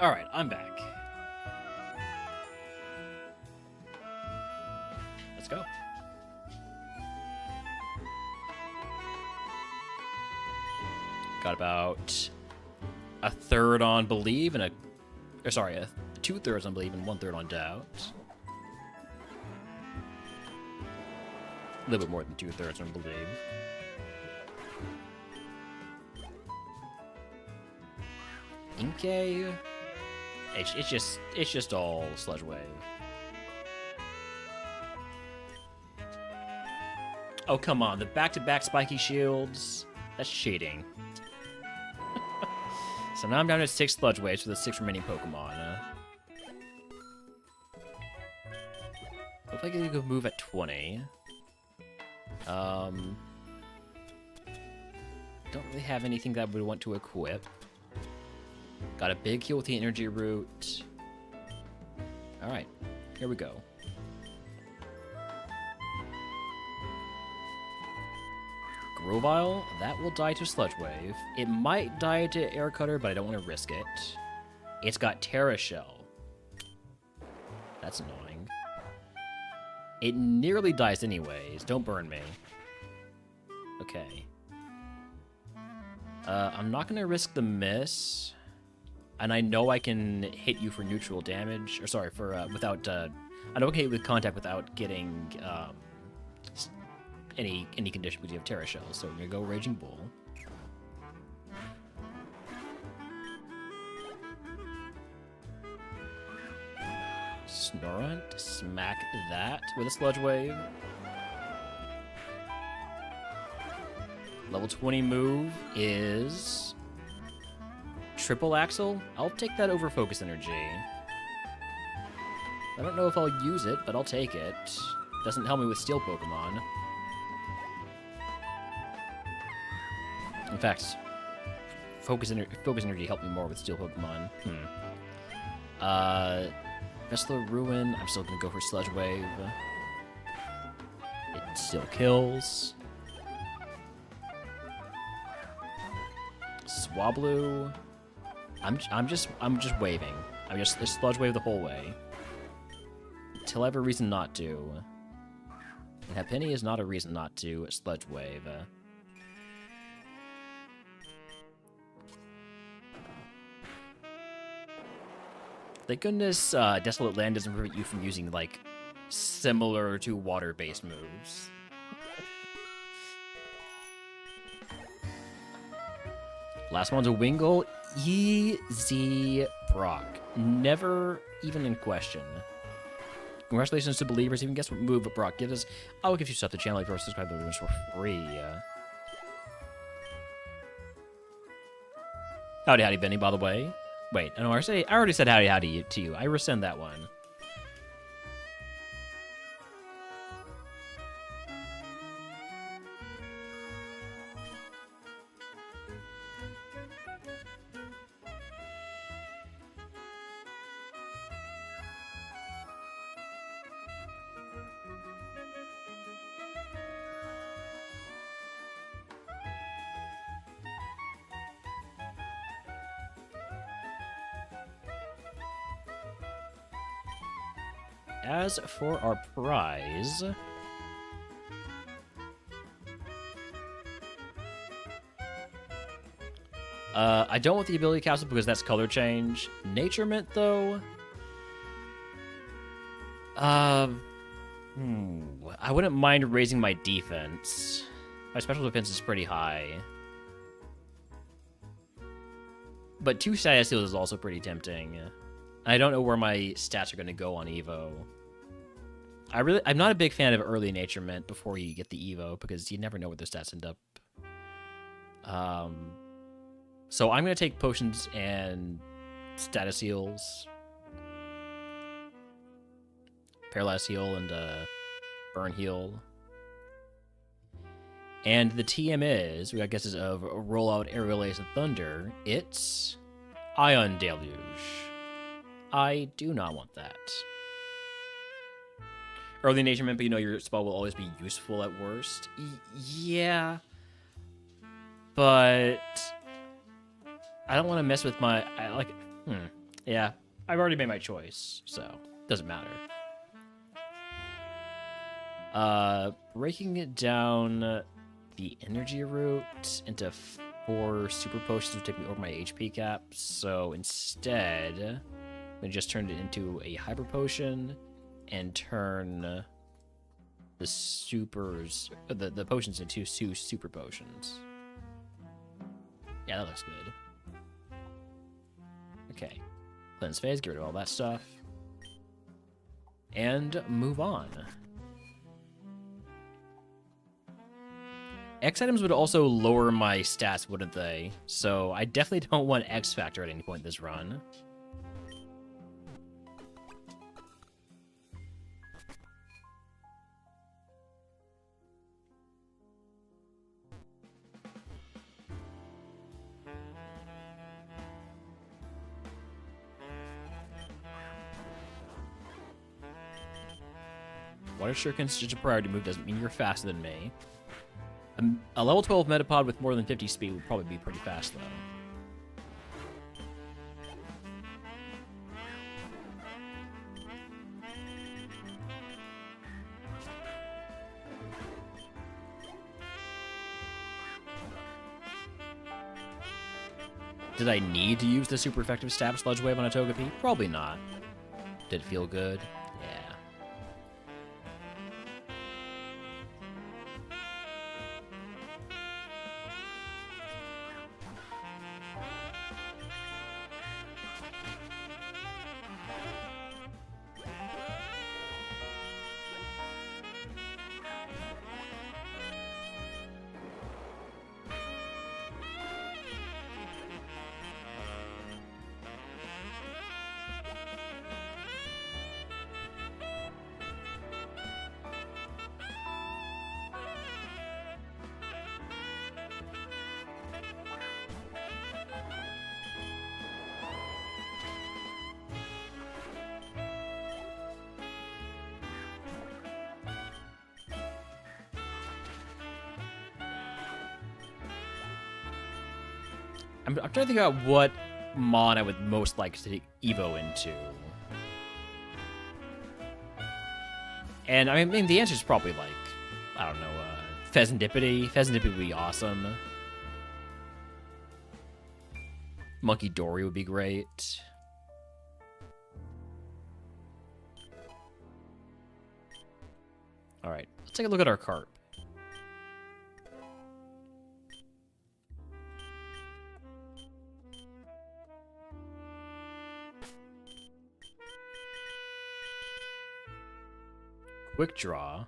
Alright, I'm back. Let's go. Got about a third on Believe and a 2/3 on Believe and 1/3 on Doubt. A little bit more than 2/3 on Believe. Inkay. It's just all Sludge Wave. Oh come on, the back-to-back spiky shields. That's cheating. So now I'm down to 6 Sludge Waves for the 6 remaining Pokemon. Looks like you could move at 20. Don't really have anything that I would want to equip. Got a big heal with the energy root. Alright, here we go. Grovyle, that will die to Sludge Wave. It might die to Air Cutter, but I don't want to risk it. It's got Terra Shell. That's annoying. It nearly dies anyways. Don't burn me. Okay. I'm not going to risk the miss. And I know I can hit you for neutral damage. Or sorry, for without... I know I can hit you with contact without getting... any condition because you have Terra Shell. So we're gonna go Raging Bull. Snorunt, smack that with a Sludge Wave. Level 20 move is Triple Axle. I'll take that over Focus Energy. I don't know if I'll use it, but I'll take it. Doesn't help me with Steel Pokemon. In fact, Focus Energy helped me more with Steel Pokemon. Vessel Ruin, I'm still gonna go for Sludge Wave. It still kills. Swablu, I'm just waving. I'm just Sludge Wave the whole way. Until I have a reason not to. And Hapenny is not a reason not to Sludge Wave. Thank goodness Desolate Land doesn't prevent you from using, like, similar to water-based moves. Last one's a Wingull. Easy Brock. Never even in question. Congratulations to Believers. Even guess what move Brock gives us. I'll give you stuff to channel if you're subscribed to the for free. Howdy, Benny, by the way. Wait, I already said howdy to you. I rescind that one. As for our prize... I don't want the ability capsule because that's color change. Nature Mint, though... I wouldn't mind raising my defense. My special defense is pretty high. But 2 status seals is also pretty tempting. I don't know where my stats are going to go on Evo. I'm not a big fan of early Nature Mint before you get the Evo, because you never know where the stats end up. So I'm going to take potions and status heals. Paralyze heal and burn heal. And the TM is, we got guesses of Rollout, Aerial Ace, and Thunder. It's Ion Deluge. I do not want that. Early Nature Mint, but you know your spell will always be useful at worst. Yeah. But I don't want to mess with my... Yeah, I've already made my choice, so doesn't matter. Breaking it down the energy route into 4 super potions would take me over my HP cap, so instead, I'm gonna just turn it into a hyper potion and turn the supers, the potions into 2 super potions. Yeah, that looks good. Okay, cleanse phase, get rid of all that stuff, and move on. X items would also lower my stats, wouldn't they? So I definitely don't want X Factor at any point in this run. Water Shuriken is just a priority move, doesn't mean you're faster than me. A level 12 Metapod with more than 50 speed would probably be pretty fast, though. Did I need to use the super effective Stab Sludge Wave on a Togepi? Probably not. Did it feel good? Yeah. I'm trying to think about what Mon I would most like to Evo into. And I mean, the answer is probably like, I don't know, Pheasantipity. Pheasantipity would be awesome. Monkey Dory would be great. Alright, let's take a look at our cart. Quick Draw.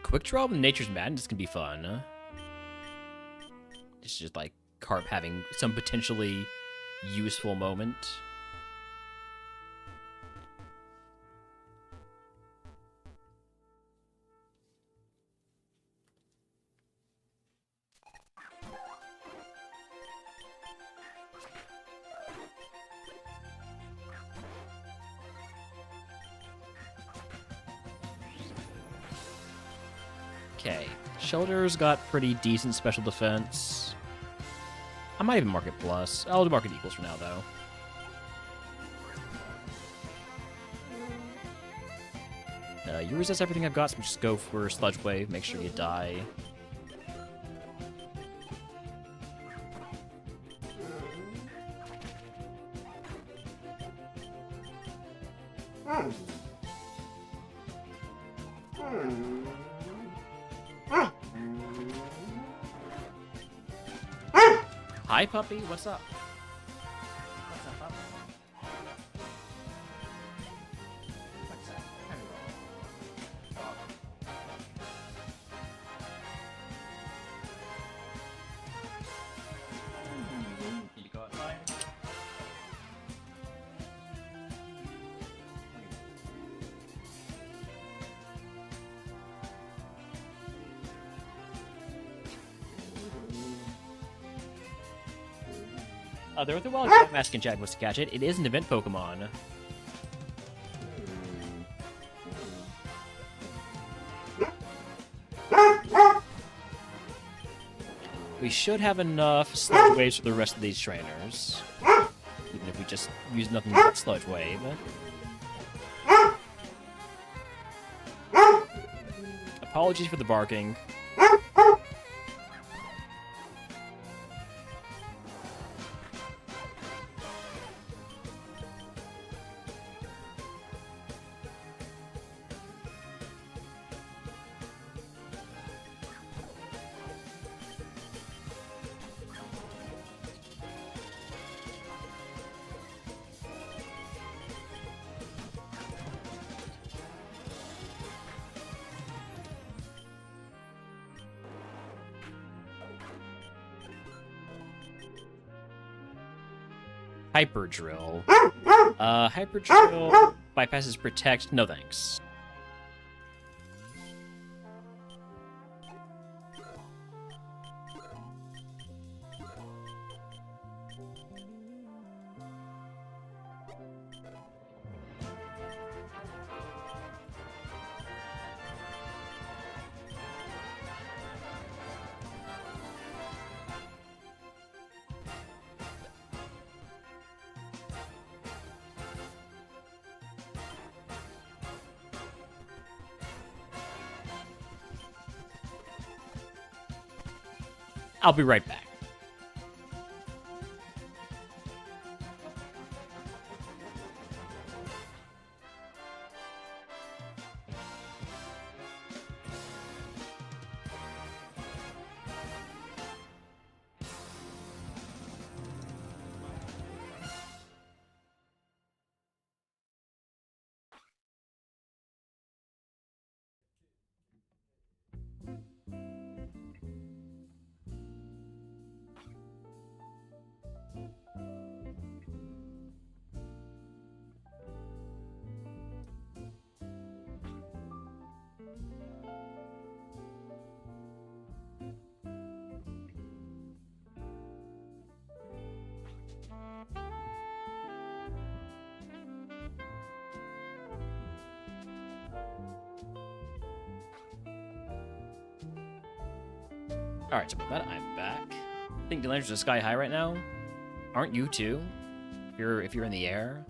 Quick Draw with Nature's Madness can be fun. It's just like Carp having some potentially useful moment. Okay, Shelter's got pretty decent special defense. I might even mark it plus. I'll do mark it equals for now, though. You resist everything I've got, so just go for Sludge Wave. Make sure you die. Hi, puppy. What's up? What's up, puppy? What's up? You go outside? There was a wild mask in chat was to catch it. It is an event Pokemon. We should have enough sludge waves for the rest of these trainers. Even if we just use nothing but sludge wave. Apologies for the barking. Hyper Drill. Hyper Drill bypasses protect. No thanks. I'll be right back. Alright, so with that, I'm back. I think the lanterns are sky high right now. Aren't you too? If you're in the air?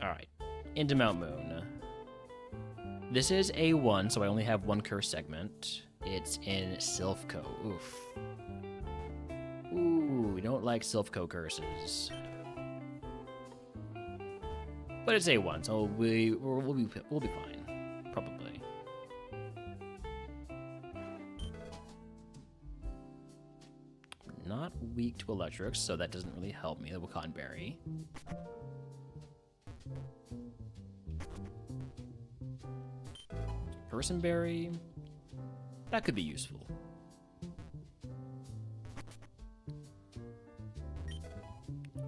Alright. Into Mount Moon. This is A1, so I only have one curse segment. It's in Silphco. Oof. Ooh, we don't like Silphco curses. But it's A1, so we'll be fine. Probably. Not weak to electrics, so that doesn't really help me, the Wakan Berry. Person Berry, that could be useful.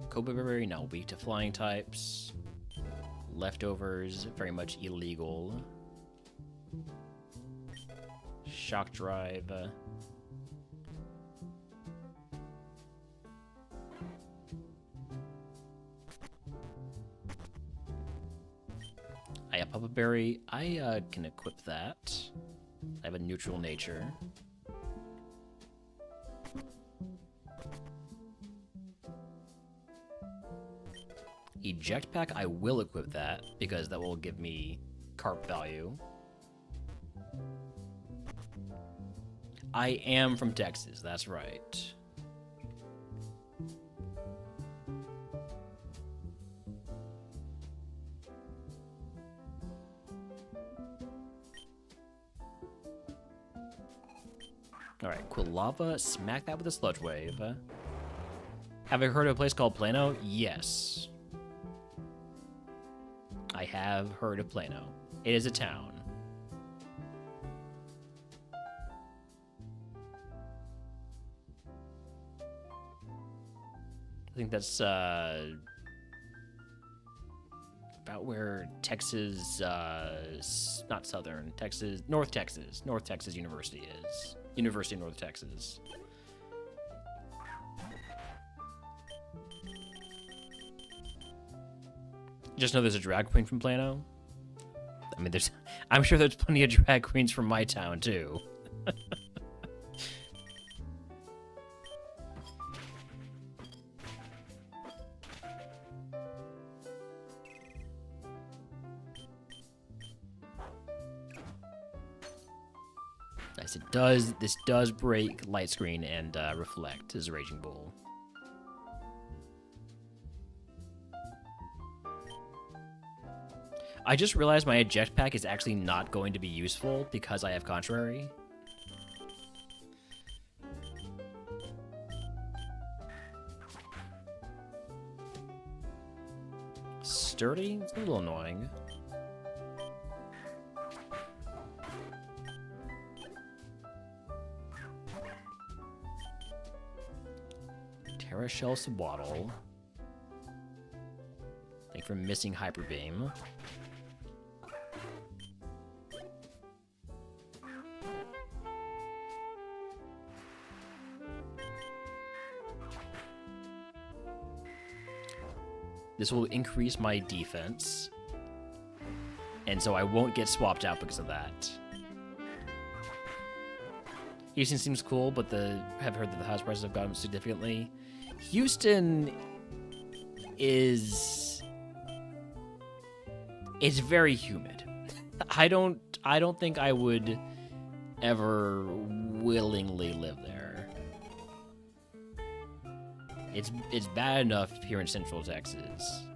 Cobra Berry, now weak to flying types. Leftovers, very much illegal. Shock Drive. Papa Berry, I can equip that. I have a neutral nature. Eject Pack, I will equip that, because that will give me carp value. I am from Texas, that's right. Alright, Quilava, smack that with a sludge wave. Have I heard of a place called Plano? Yes. I have heard of Plano. It is a town. I think that's about where Texas, not Southern Texas, North Texas University is. University of North Texas. Just know there's a drag queen from Plano. I mean, I'm sure there's plenty of drag queens from my town, too. Nice, this does break light screen and reflect as a Raging Bull. I just realized my eject pack is actually not going to be useful because I have Contrary. Sturdy? It's a little annoying. Terra Shell Swaddle. Thank you for missing Hyper Beam. This will increase my defense, and so I won't get swapped out because of that. Houston seems cool, but have heard that the house prices have gone up significantly. Houston is it's very humid. I don't think I would ever willingly live there. It's bad enough here in Central Texas.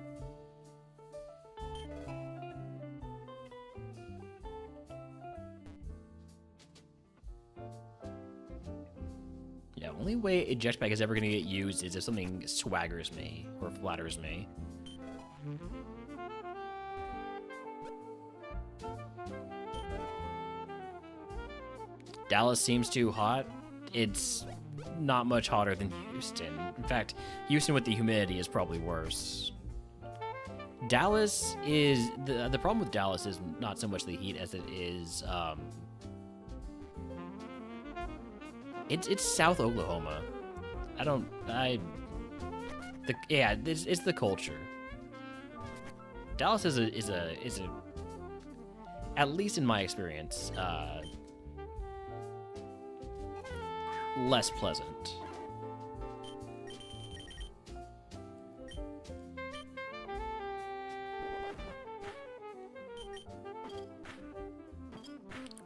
Yeah, only way a jetpack is ever going to get used is if something swaggers me or flatters me. Dallas seems too hot. It's not much hotter than Houston. In fact, Houston with the humidity is probably worse. Dallas is the problem with Dallas is not so much the heat as it is it's South Oklahoma. It's the culture. Dallas is a at least in my experience less pleasant.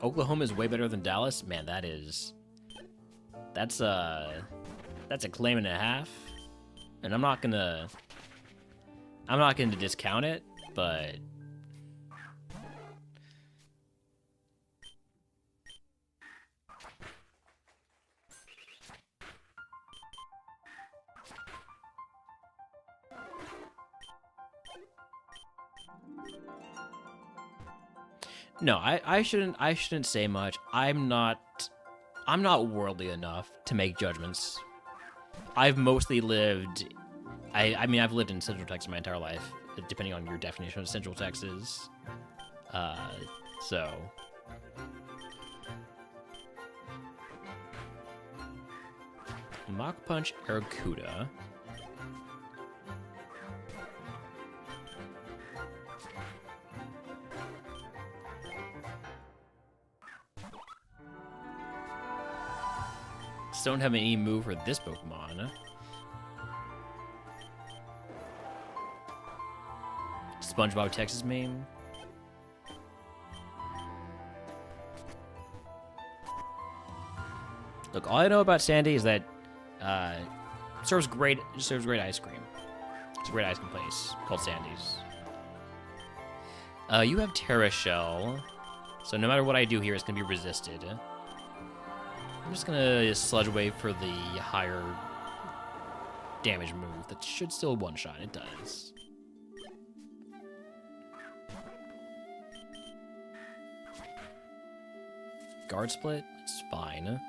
Oklahoma is way better than Dallas. Man, that's a claim and a half. And I'm not gonna discount it, but no, I shouldn't say much. I'm not worldly enough to make judgments. I've mostly lived I've lived in Central Texas my entire life, depending on your definition of Central Texas. So Mach Punch Arcuda. Don't have any move for this Pokemon. SpongeBob Texas meme. Look, all I know about Sandy is that serves great ice cream. It's a great ice cream place called Sandy's. You have Terra Shell, so no matter what I do here, it's gonna be resisted. I'm just gonna sludge away for the higher damage move that should still one-shot. It does. Guard Split? It's fine.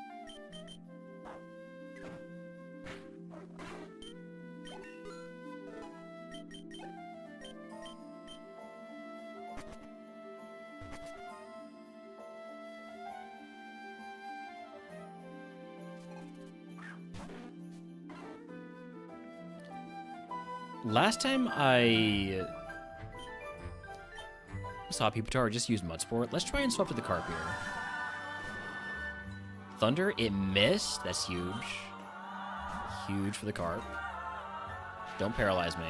Last time I Saw Pupitar just use Mud Sport. Let's try and swap to the Carp here. Thunder, it missed. That's huge. Huge for the Carp. Don't paralyze me.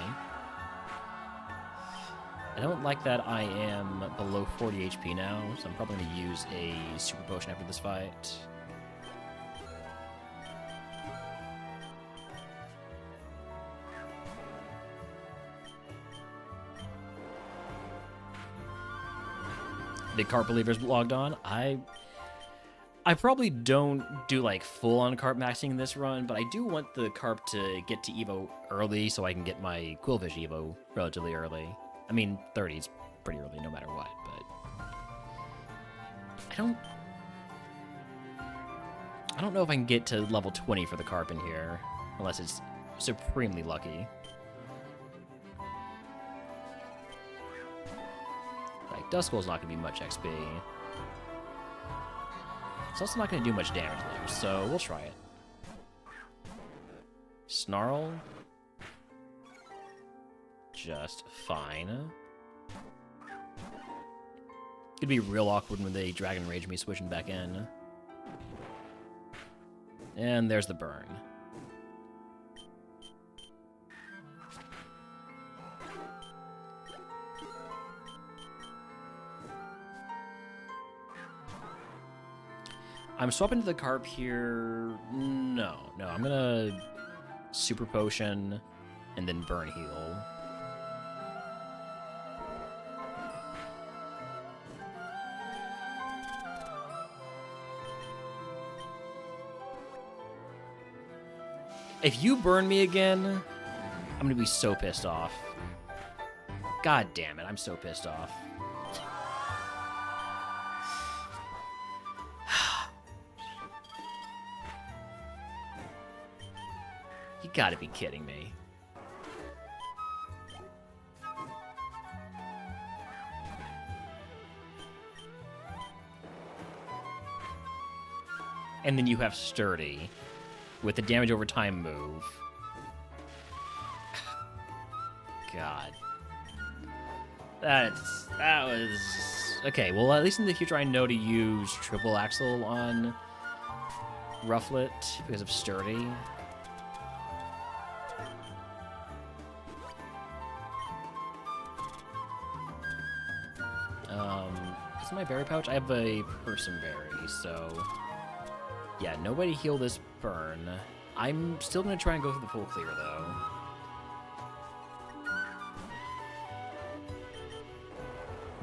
I don't like that I am below 40 HP now, so I'm probably going to use a Super Potion after this fight. Big Carp believers logged on. I probably don't do like full-on Carp maxing in this run, but I do want the Carp to get to Evo early so I can get my Quillfish Evo relatively early. I mean, 30 is pretty early no matter what, but I don't know if I can get to level 20 for the Carp in here, unless it's supremely lucky. Like, Duskull's not going to be much XP. It's also not going to do much damage though, so we'll try it. Snarl. Just fine. It'd be real awkward when they Dragon Rage me switching back in. And there's the burn. I'm swapping to the Carp here. No, I'm gonna Super Potion and then Burn Heal. If you burn me again, I'm gonna be so pissed off. God damn it, I'm so pissed off. You gotta be kidding me. And then you have Sturdy with the damage over time move. God. That was... Okay, well, at least in the future I know to use Triple Axle on Rufflet because of Sturdy. Is my berry pouch? I have a person berry, so... Yeah, nobody heal this burn. I'm still going to try and go for the full clear, though.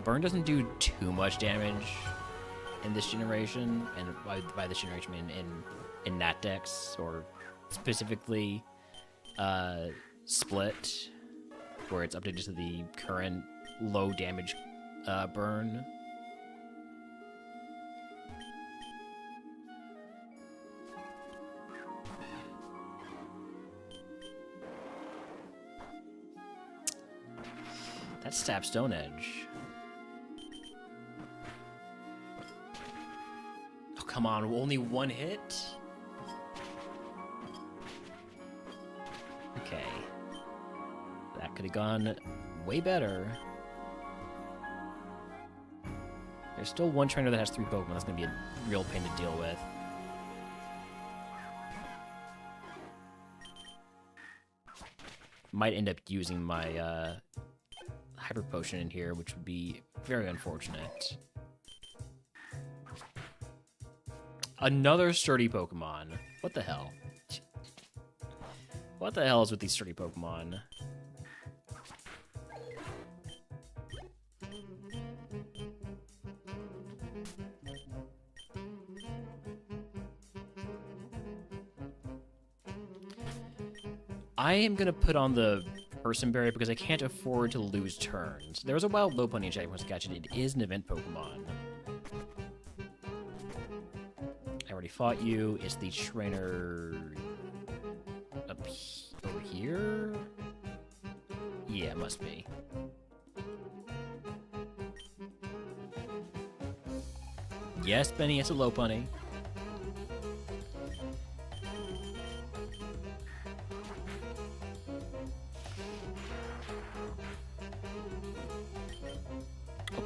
Burn doesn't do too much damage in this generation, and by this generation I mean in Nat decks, or specifically Split, where it's updated to the current low damage burn. That's Stab Stone Edge. Oh, come on, only one hit? Okay. That could have gone way better. There's still one trainer that has 3 Pokemon. That's going to be a real pain to deal with. Might end up using my Hyper Potion in here, which would be very unfortunate. Another sturdy Pokemon. What the hell? What the hell is with these sturdy Pokemon? I am gonna put on the Person Berry because I can't afford to lose turns. There was a wild Lopunny in Jack wants to catch it. It is an event Pokemon. I already fought you. It's the trainer up over here? Yeah, it must be. Yes, Benny, it's a Lopunny.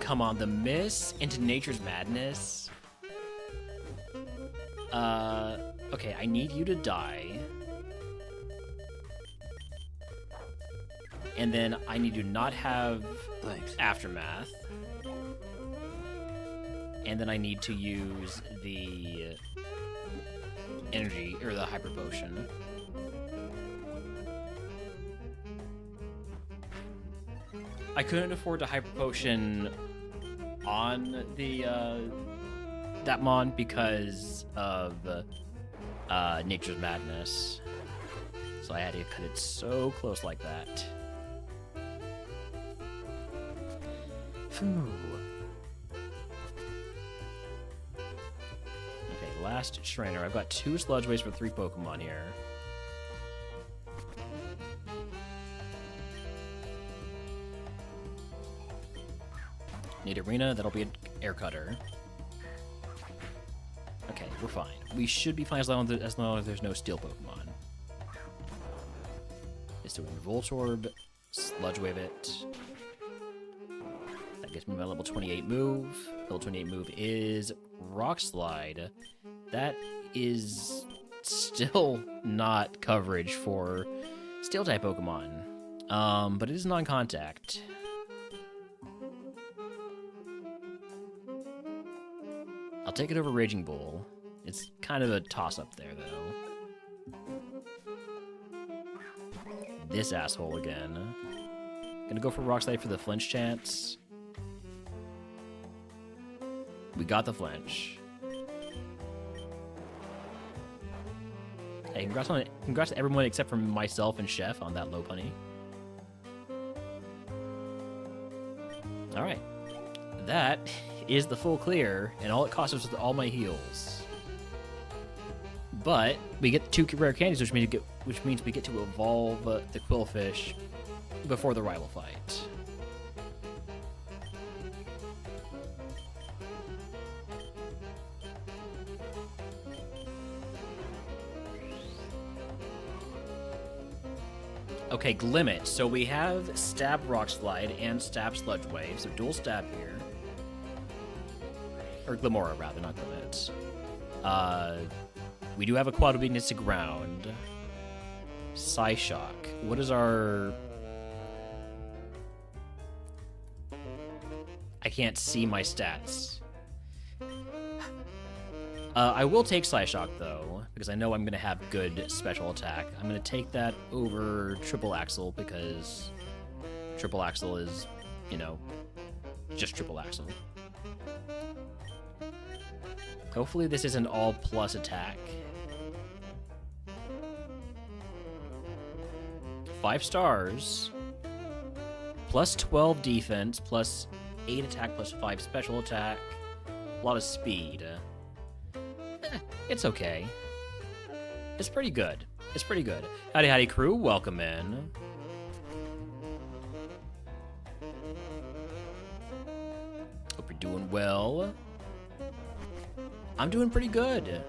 come on, the miss into Nature's Madness. Okay, I need you to die. And then I need you to not have Thanks. Aftermath. And then I need to use the energy, or the Hyper Potion. I couldn't afford to Hyper Potion on the, that mon because of Nature's Madness. So I had to cut it so close like that. Phew. Okay, last trainer. I've got 2 Sludge Waves for 3 Pokemon here. Need Arena, that'll be an Air Cutter. Okay, we're fine. We should be fine as long as there's no Steel Pokemon. It's doing Voltorb, Sludge Wave it. That gets me my level 28 move. Level 28 move is Rock Slide. That is still not coverage for Steel-type Pokemon. But it is non-contact. I'll take it over Raging Bull. It's kind of a toss-up there, though. This asshole again. Gonna go for Rock Slide for the flinch chance. We got the flinch. Hey, congrats to everyone except for myself and Chef on that low punny. Alright. That is the full clear, and all it cost us was all my heals. But we get 2 rare candies, which means we get to evolve the Quillfish before the rival fight. Okay, Glimmet. So we have Stab Rock Slide and Stab Sludge Wave, so dual stab here. Or Glimora, rather, not Glimmet. We do have a Quad Weakness to Ground. Psyshock. What is our... I can't see my stats. I will take Psyshock, though, because I know I'm going to have good special attack. I'm going to take that over Triple Axle, because Triple Axle is, you know, just Triple Axle. Hopefully this isn't all plus attack. 5 stars. Plus 12 defense, plus 8 attack, plus 5 special attack. A lot of speed. It's okay. It's pretty good. It's pretty good. Howdy, howdy, crew. Welcome in. Hope you're doing well. I'm doing pretty good.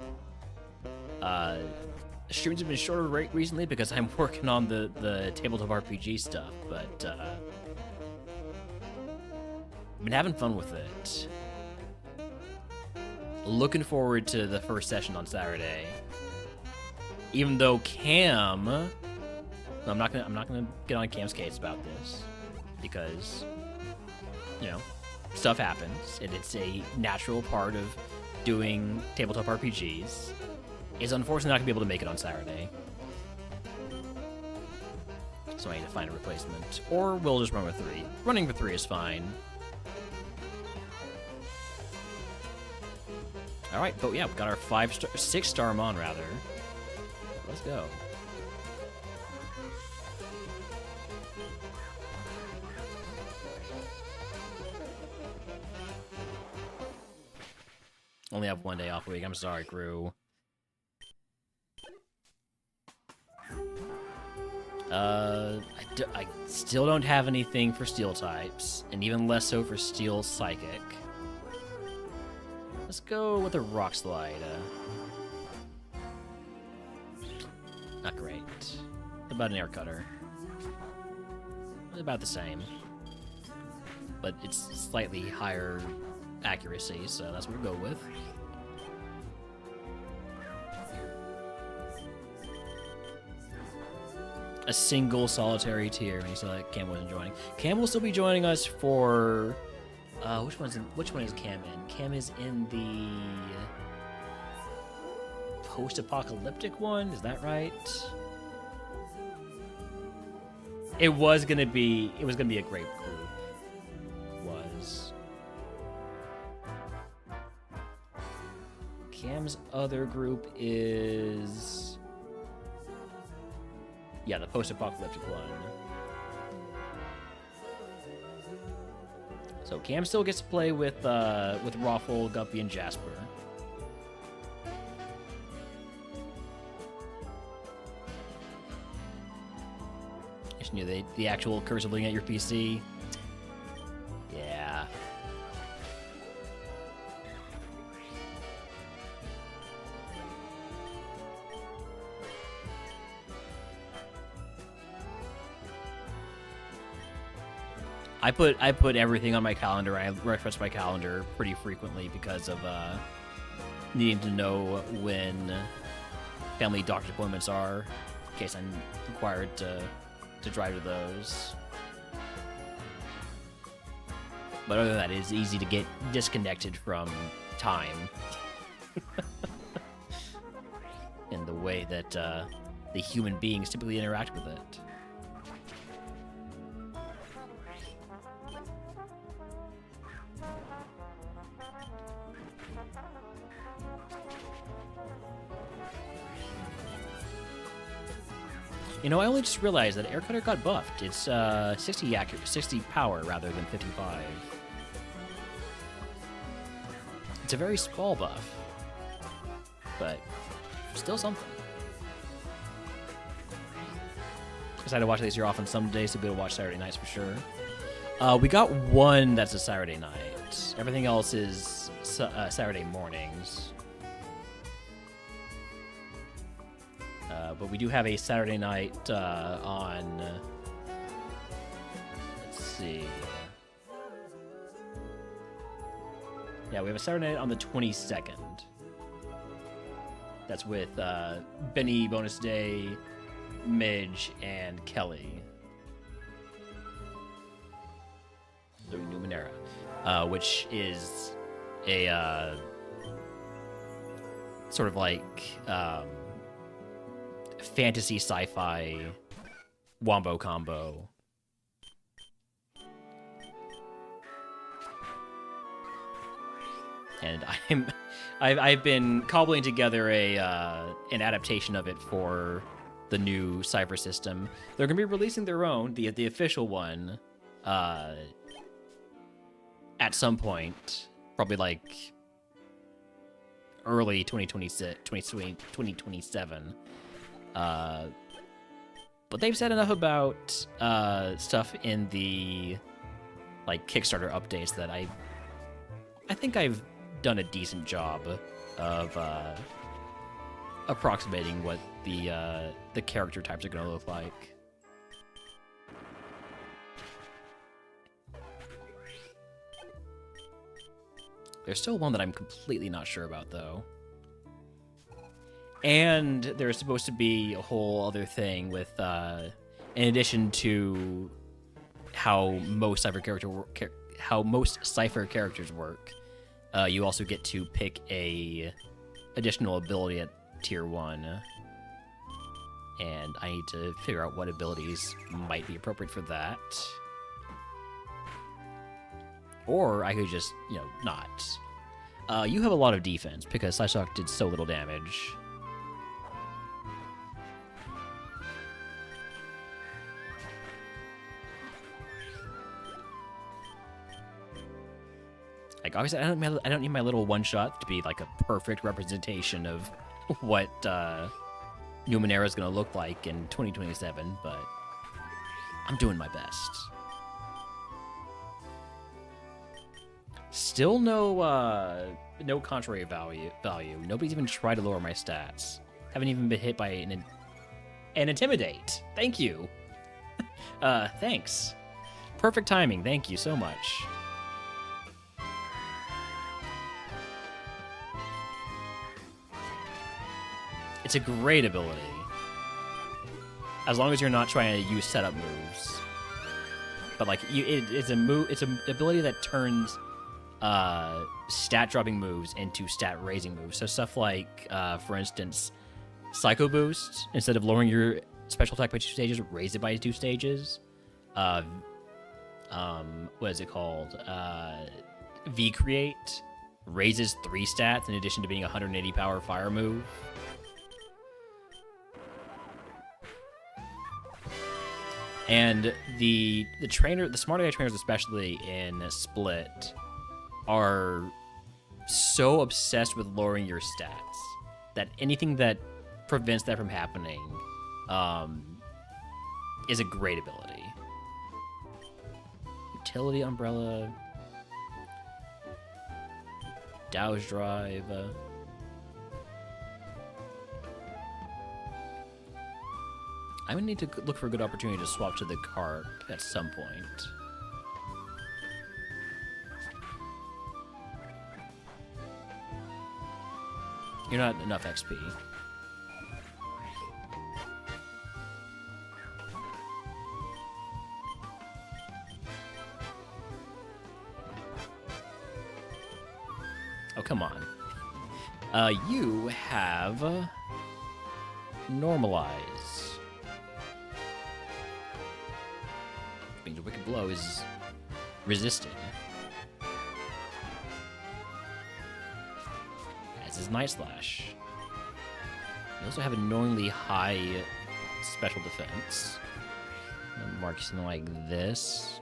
Streams have been shorter recently because I'm working on the tabletop RPG stuff, but I've been having fun with it. Looking forward to the first session on Saturday. Even though Cam, I'm not gonna get on Cam's case about this because, you know, stuff happens and it's a natural part of doing tabletop RPGs. Is unfortunately not gonna be able to make it on Saturday, so I need to find a replacement, or we'll just run with 3. Running with 3 is fine. All right, but yeah, we got our 6-star Mon rather. Let's go. Only have 1 day off a week. I'm sorry, crew. I still don't have anything for Steel types, and even less so for Steel Psychic. Let's go with a Rock Slide. Not great. What about an Air Cutter? About the same. but it's slightly higher accuracy, so that's what we'll go with. A single solitary tier, and he said that Cam wasn't joining. Cam will still be joining us for which one is Cam in? Cam is in the post-apocalyptic one, is that right? It was gonna be a great group. Was Cam's other group is the post-apocalyptic one. So Cam still gets to play with Raffle, Guppy, and Jasper. Just knew the actual cursor looking at your PC. Yeah. I put everything on my calendar. I refresh my calendar pretty frequently because of needing to know when family doctor appointments are, in case I'm required to drive to those. But other than that, it's easy to get disconnected from time in the way that the human beings typically interact with it. You know, I only just realized that Air Cutter got buffed. It's 60 power rather than 55. It's a very small buff, but still something. Decided to watch these here often some days to be able to watch Saturday nights for sure. We got one that's a Saturday night. Everything else is Saturday mornings. But we do have a Saturday night on, let's see. Yeah, we have a Saturday night on the 22nd. That's with Benny, Bonus Day, Midge, and Kelly. The Numenera, which is a sort of like fantasy sci-fi wombo combo. And I've been cobbling together an adaptation of it for the new Cypher system. They're gonna be releasing their own, the official one, at some point, probably like early 2027. But they've said enough about stuff in the like Kickstarter updates that I think I've done a decent job of approximating what the character types are going to look like. There's still one that I'm completely not sure about, though. And there's supposed to be a whole other thing with, in addition to how most Cypher characters work, you also get to pick a additional ability at Tier 1. And I need to figure out what abilities might be appropriate for that. Or I could just, not. You have a lot of defense, because Psyshock did so little damage. Like, obviously, I don't need my little one-shot to be, like, a perfect representation of what Numenera is going to look like in 2027, but I'm doing my best. Still no contrary value. Nobody's even tried to lower my stats. Haven't even been hit by an Intimidate. Thank you. Thanks. Perfect timing. Thank you so much. It's a great ability. As long as you're not trying to use setup moves. But like it's an ability that turns stat dropping moves into stat raising moves. So stuff like for instance, Psycho Boost, instead of lowering your special attack by 2 stages, raise it by 2 stages. What is it called? V Create raises 3 stats in addition to being a 180 power fire move. And the smarter guy trainers, especially in Split, are so obsessed with lowering your stats that anything that prevents that from happening is a great ability. Utility Umbrella, Dow's Drive. I'm gonna need to look for a good opportunity to swap to the cart at some point. You're not enough XP. Oh, come on. You have Normalize. Means a Wicked Blow is resisted. As is Night Slash. You also have annoyingly high special defense. Mark something like this.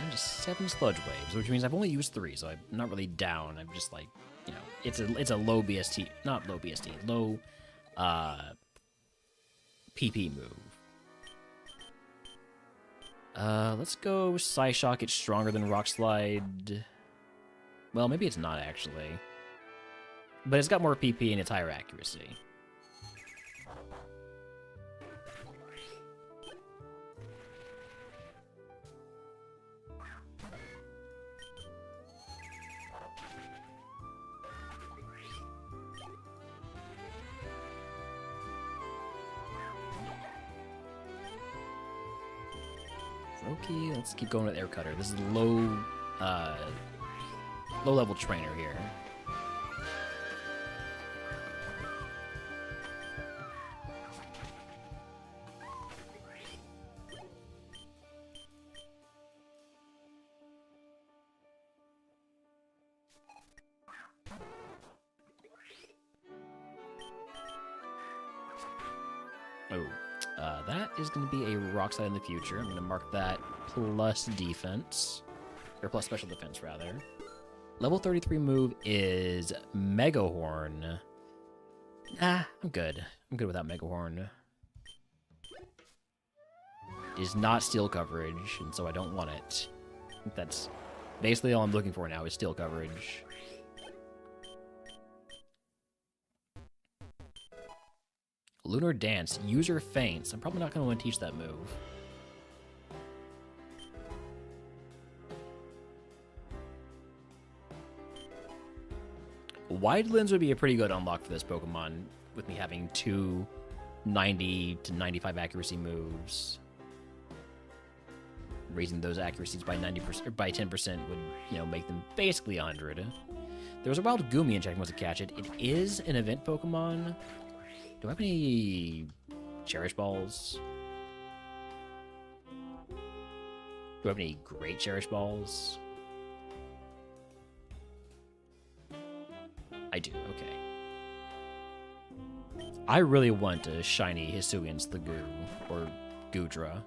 And just 7 sludge waves, which means I've only used 3, so I'm not really down. I'm just like, you know, it's a low BST, not low BST, low PP move. Let's go Psyshock. It's stronger than Rock Slide. Well, maybe it's not actually, but it's got more PP and it's higher accuracy. Okay, let's keep going with Air Cutter. This is low level trainer here. Oh. That is going to be a Rock Slide in the future. I'm going to mark that plus defense. Or plus special defense, rather. Level 33 move is Mega Horn. Nah, I'm good. I'm good without Mega Horn. It is not steel coverage, and so I don't want it. I think that's basically all I'm looking for now is steel coverage. Lunar Dance, user feints. I'm probably not going to want to teach that move. Wide Lens would be a pretty good unlock for this Pokemon, with me having 2 90 to 95 accuracy moves. Raising those accuracies by 90% or by 10% would, you know, make them basically 100. There was a wild Goomy checking wants to catch it. It is an event Pokemon. Do I have any Cherish Balls? Do I have any great Cherish Balls? I do, okay. I really want a shiny Hisuian Sliggoo, or Goodra.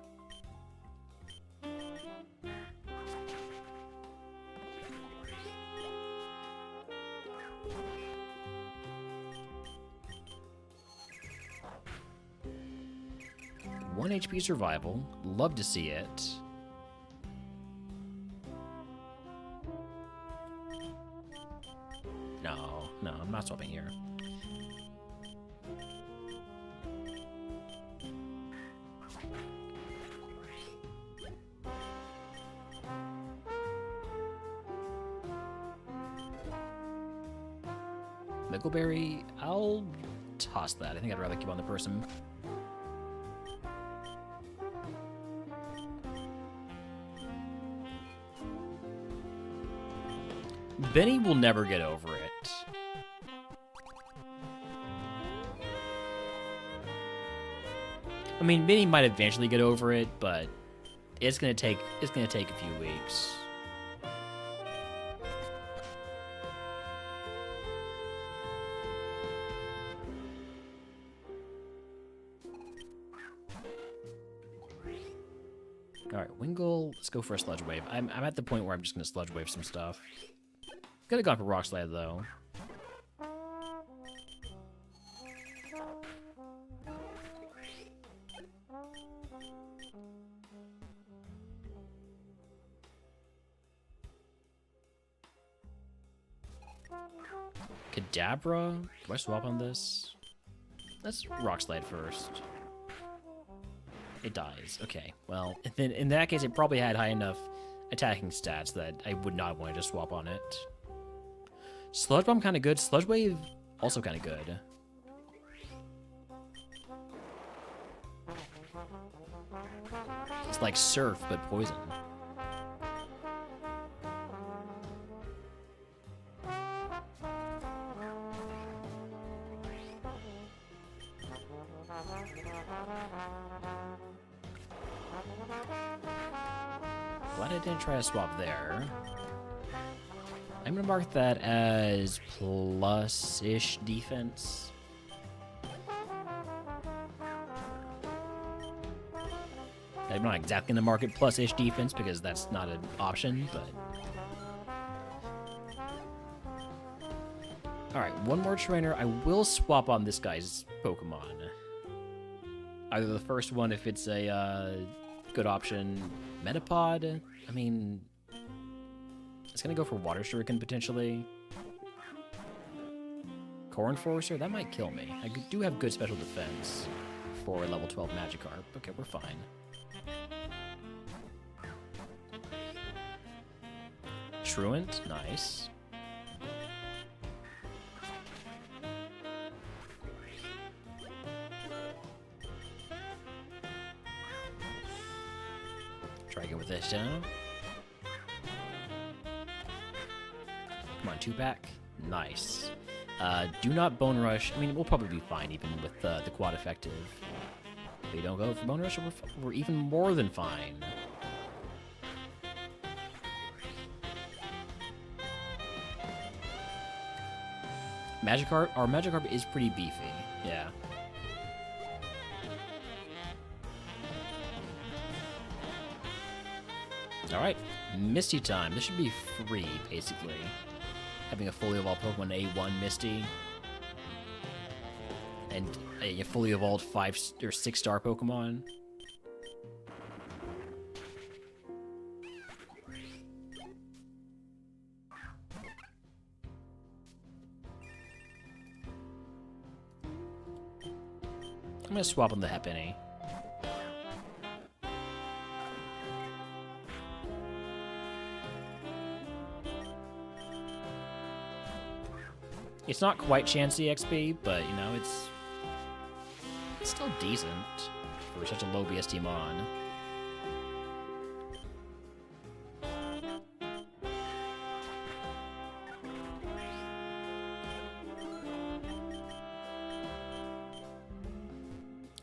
1 HP survival. Love to see it. No, I'm not swapping here. Mickleberry, I'll toss that. I think I'd rather keep on the person. Benny will never get over it. I mean, Benny might eventually get over it, but it's gonna take a few weeks. Alright, Wingull, let's go for a Sludge Wave. I'm at the point where I'm just gonna Sludge Wave some stuff. Could have gone for Rock Slide, though. Kadabra? Do I swap on this? Let's Rock Slide first. It dies. Okay, well, then in that case, it probably had high enough attacking stats that I would not want to just swap on it. Sludge Bomb kind of good. Sludge Wave also kind of good. It's like Surf, but poison. Glad I didn't try to swap there. I'm gonna mark that as plus-ish defense. I'm not exactly gonna mark it plus-ish defense because that's not an option, but... Alright, one more trainer. I will swap on this guy's Pokemon. Either the first one if it's a good option. Metapod? I mean... It's gonna go for Water Shuriken, potentially. Core Enforcer? That might kill me. I do have good special defense for level 12 Magikarp. Okay, we're fine. Truant? Nice. Try again with this down. Come on, 2-pack. Nice. Do not Bone Rush. I mean, we'll probably be fine even with the quad effective. If we don't go for Bone Rush, we're even more than fine. Magikarp? Our Magikarp is pretty beefy. Yeah. Alright. Misty time. This should be free, basically. Having a fully evolved Pokemon A1 Misty. And a fully evolved 5 or 6-star Pokemon. I'm gonna swap on the Happiny. It's not quite Chansey XP, but, you know, it's still decent for such a low BST mon.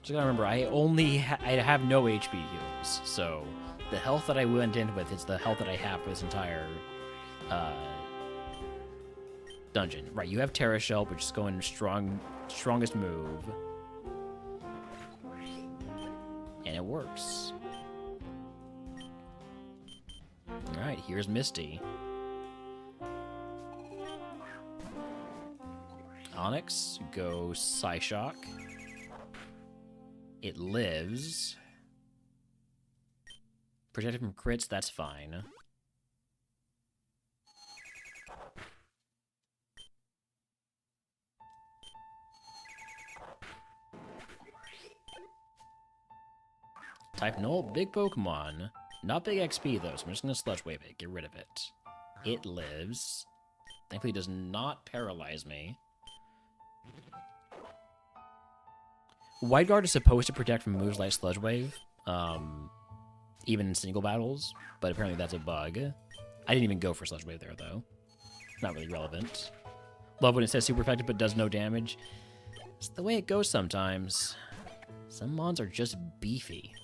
Just gotta remember, I have no HP heals, so the health that I went in with is the health that I have for this entire dungeon. Right, you have Terra Shell, which is going strongest move. And it works. Alright, here's Misty. Onyx, go Psyshock. It lives. Protected from crits, that's fine. Type null, big Pokemon. Not big XP though, so I'm just gonna Sludge Wave it. Get rid of it. It lives. Thankfully, it does not paralyze me. Wide Guard is supposed to protect from moves like Sludge Wave, even in single battles, but apparently that's a bug. I didn't even go for Sludge Wave there, though. Not really relevant. Love when it says super effective but does no damage. It's the way it goes sometimes. Some mons are just beefy.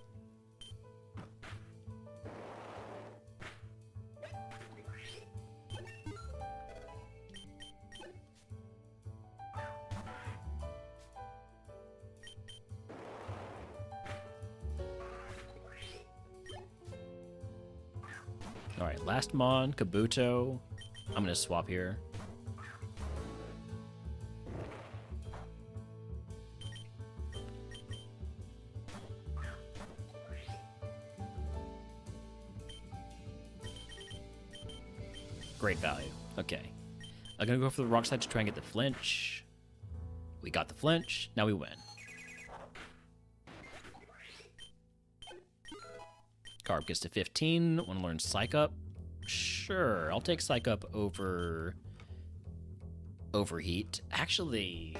Alright, last mon, Kabuto. I'm gonna swap here. Great value. Okay. I'm gonna go for the rock slide to try and get the flinch. We got the flinch. Now we win. Carb gets to 15. Want to learn Psych Up? Sure, I'll take Psych Up over Overheat. Actually,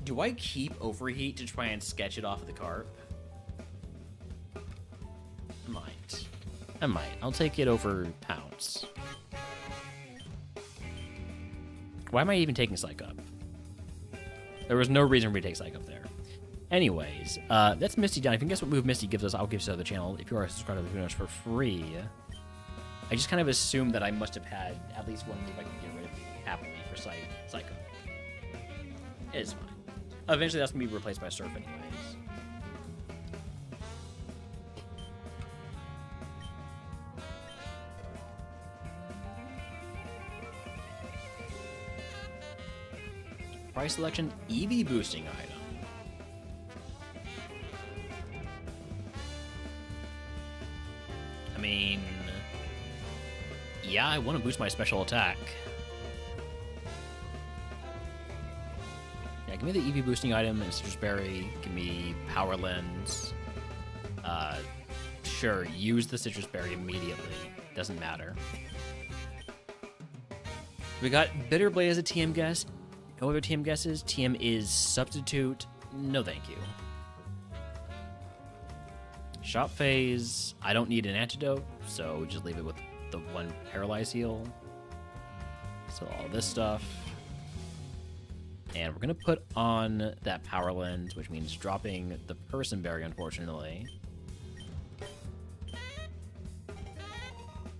do I keep Overheat to try and sketch it off of the Carb? I might. I'll take it over Pounce. Why am I even taking Psych Up? There was no reason for me to take Psych Up there. Anyways, that's Misty down. If you can guess what move Misty gives us, I'll give you to the channel. If you are a subscriber to the video for free. I just kind of assumed that I must have had at least one move I can get rid of happily for Psycho. It's fine. Eventually that's going to be replaced by Surf anyways. Price selection, EV boosting item. I mean, yeah, I want to boost my special attack. Yeah, give me the EV boosting item and Citrus Berry. Give me Power Lens. Sure, use the Citrus Berry immediately. Doesn't matter. We got Bitter Blade as a TM guess. No other TM guesses. TM is Substitute. No thank you. Shop Phase, I don't need an antidote, so just leave it with the one Paralyze heal. So all this stuff. And we're going to put on that Power Lens, which means dropping the Person Berry, unfortunately.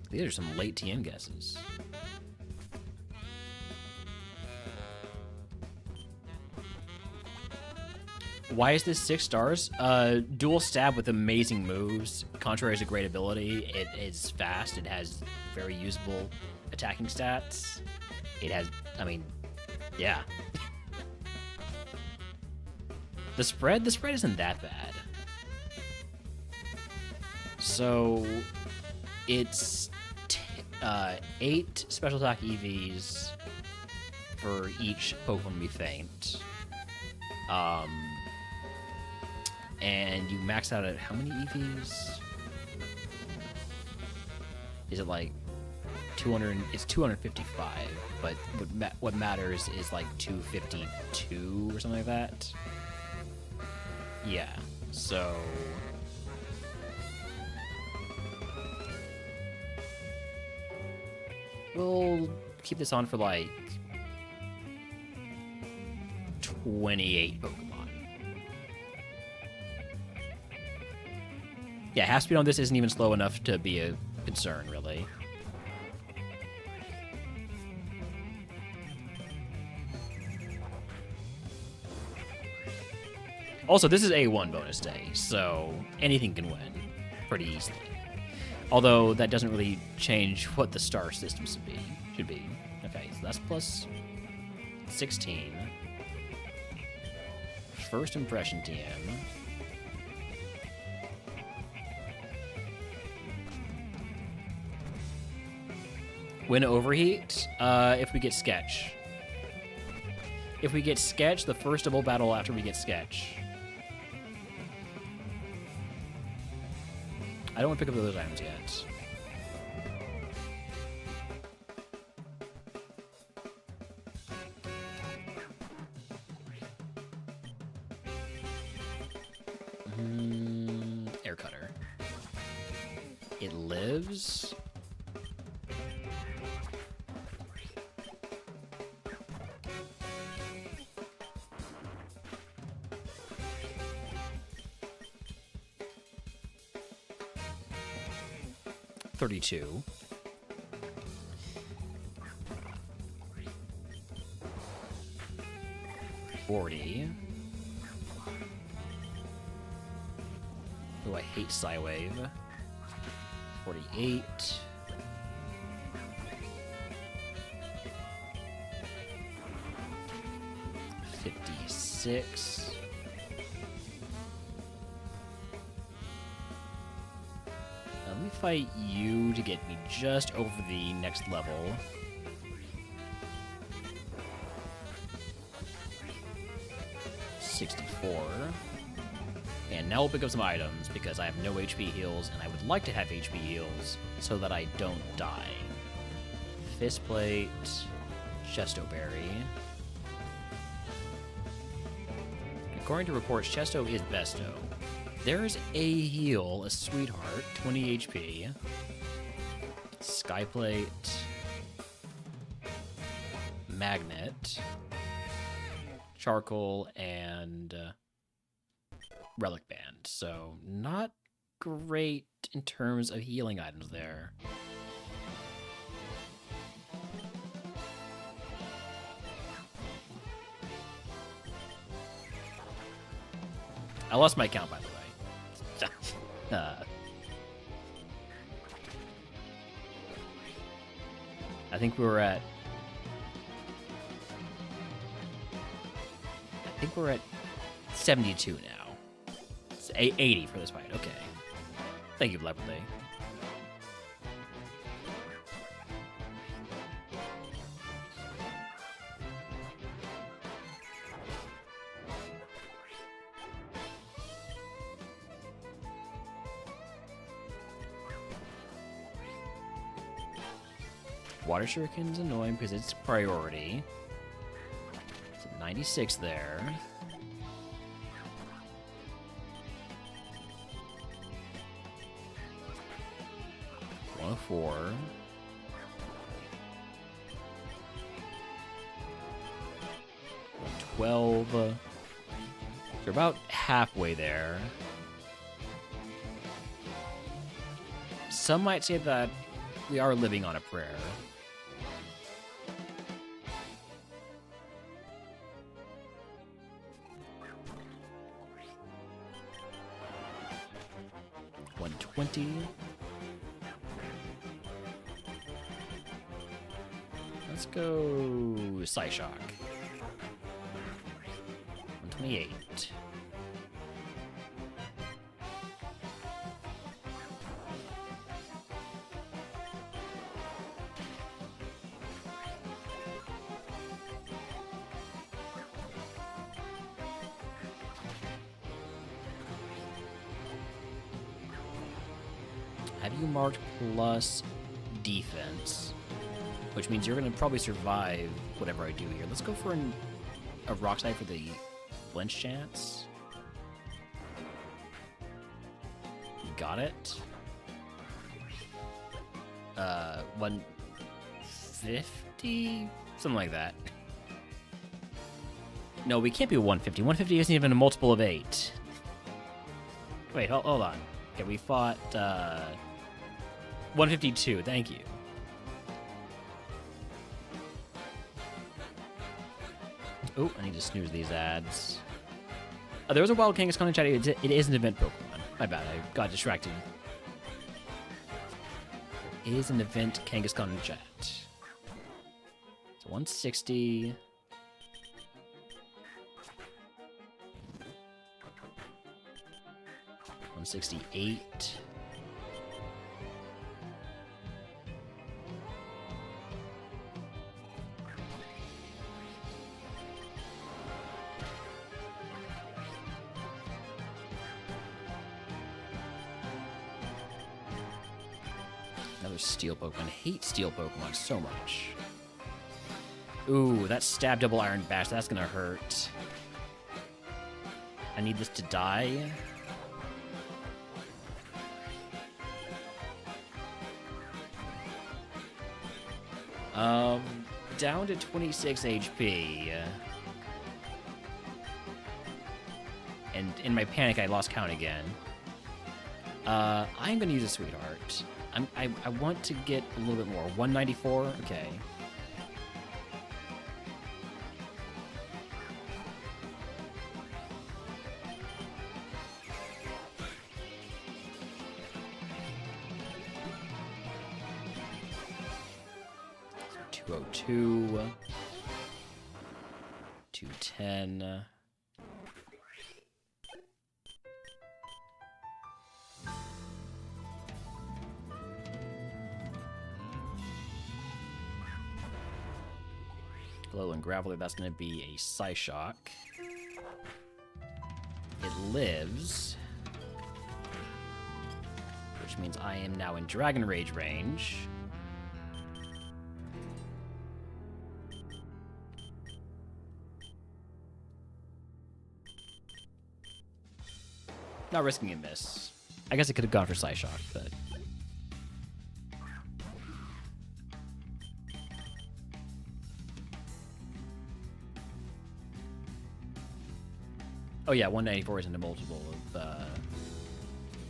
These are some late TM guesses. Why is this 6 stars? Dual stab with amazing moves. Contrary is a great ability. It is fast. It has very usable attacking stats. It has, I mean, yeah. The spread isn't that bad. So it's 8 special attack EVs for each Pokemon we faint. And you max out at how many EVs? Is it like 200? It's 255, but what matters is like 252 or something like that. Yeah, so we'll keep this on for like 28 Pokemon. Yeah, half speed on this isn't even slow enough to be a concern, really. Also, this is A1 bonus day, so anything can win pretty easily. Although, that doesn't really change what the star system should be. Okay, so that's plus 16. First impression TM. When overheat, if we get Sketch. If we get Sketch, the first double battle after we get Sketch. I don't want to pick up those items yet. Air cutter. It lives. $32. $40. Oh, I hate Psywave. 48. 56. Let me fight you to get me just over the next level. $64. And now we'll pick up some items because I have no HP heals, and I would like to have HP heals so that I don't die. Fistplate, Chesto Berry. According to reports, Chesto is besto. There's a heal, a sweetheart, 20 HP. Skyplate. Magnet. Charcoal, and Relic Band. So, not great in terms of healing items there. I lost my count, by the way. I think we were at... I think we're at 72 now. It's 80 for this fight. Okay. Thank you, Leverly. Water Shuriken's annoying because it's priority. It's at 96 there. $104. $112. You're about halfway there. Some might say that we are living on a prayer. $120. Let's go Psyshock. $128. Have you marked plus defense? Which means you're going to probably survive whatever I do here. Let's go for a rock slide for the flinch chance. Got it. 150? Something like that. No, we can't be 150. 150 isn't even a multiple of 8. Wait, hold on. Okay, we fought 152. Thank you. Oh, I need to snooze these ads. Oh, there was a Wild Kangaskhan in chat. It is an event Pokemon. My bad, I got distracted. It is an event Kangaskhan in chat. It's 160. $168. Another steel Pokemon. I hate steel Pokemon so much. Ooh, that stab double iron bash. That's gonna hurt. I need this to die. Down to 26 HP. And in my panic, I lost count again. I'm gonna use a Sweetheart. I want to get a little bit more. 194? Okay. So 202. 210. Glow and Graveler, that's going to be a Psyshock. It lives, which means I am now in Dragon Rage range. Not risking a miss. I guess I could have gone for Psyshock, but... Oh yeah, 194 isn't a multiple of,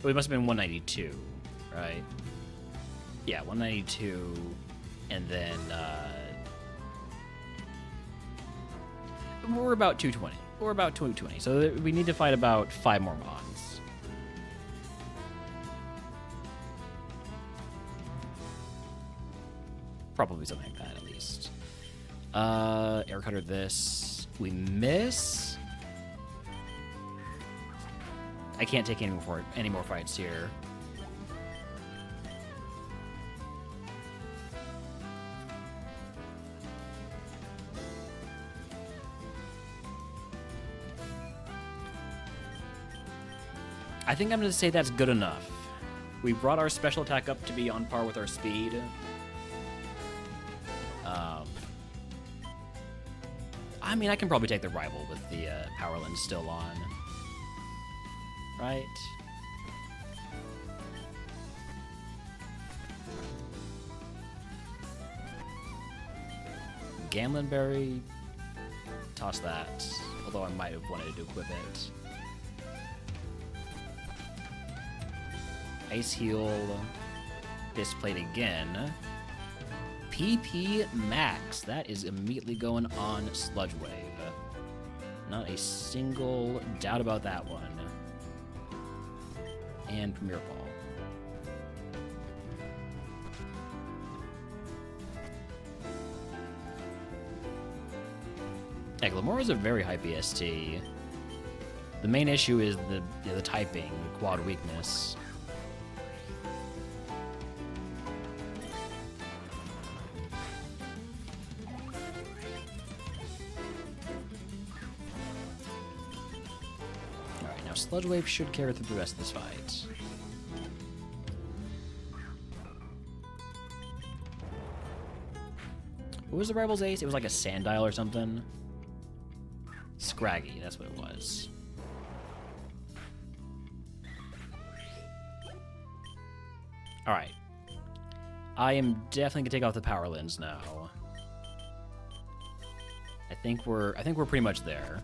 oh, it must have been 192, right? Yeah, 192, and then, we're about 220. We're about 220, so we need to fight about 5 more Mons. Probably something like that, at least. Air Cutter this. We miss. I can't take any more fights here. I think I'm going to say that's good enough. We brought our special attack up to be on par with our speed. I mean, I can probably take the rival with the Power Lens still on. Right? Gamlenberry, toss that. Although I might have wanted to equip it. Ice Heal, Fist Plate again. PP Max, that is immediately going on Sludge Wave. Not a single doubt about that one. And Premier Ball. Yeah, Glamora is a very high BST. The main issue is the typing, the quad weakness. Alright, now Sludge Wave should carry through the rest of this fight. What was the rival's ace? It was like a Sandile or something. Scraggy, that's what it was. Alright. I am definitely gonna take off the Power Lens now. I think we're pretty much there.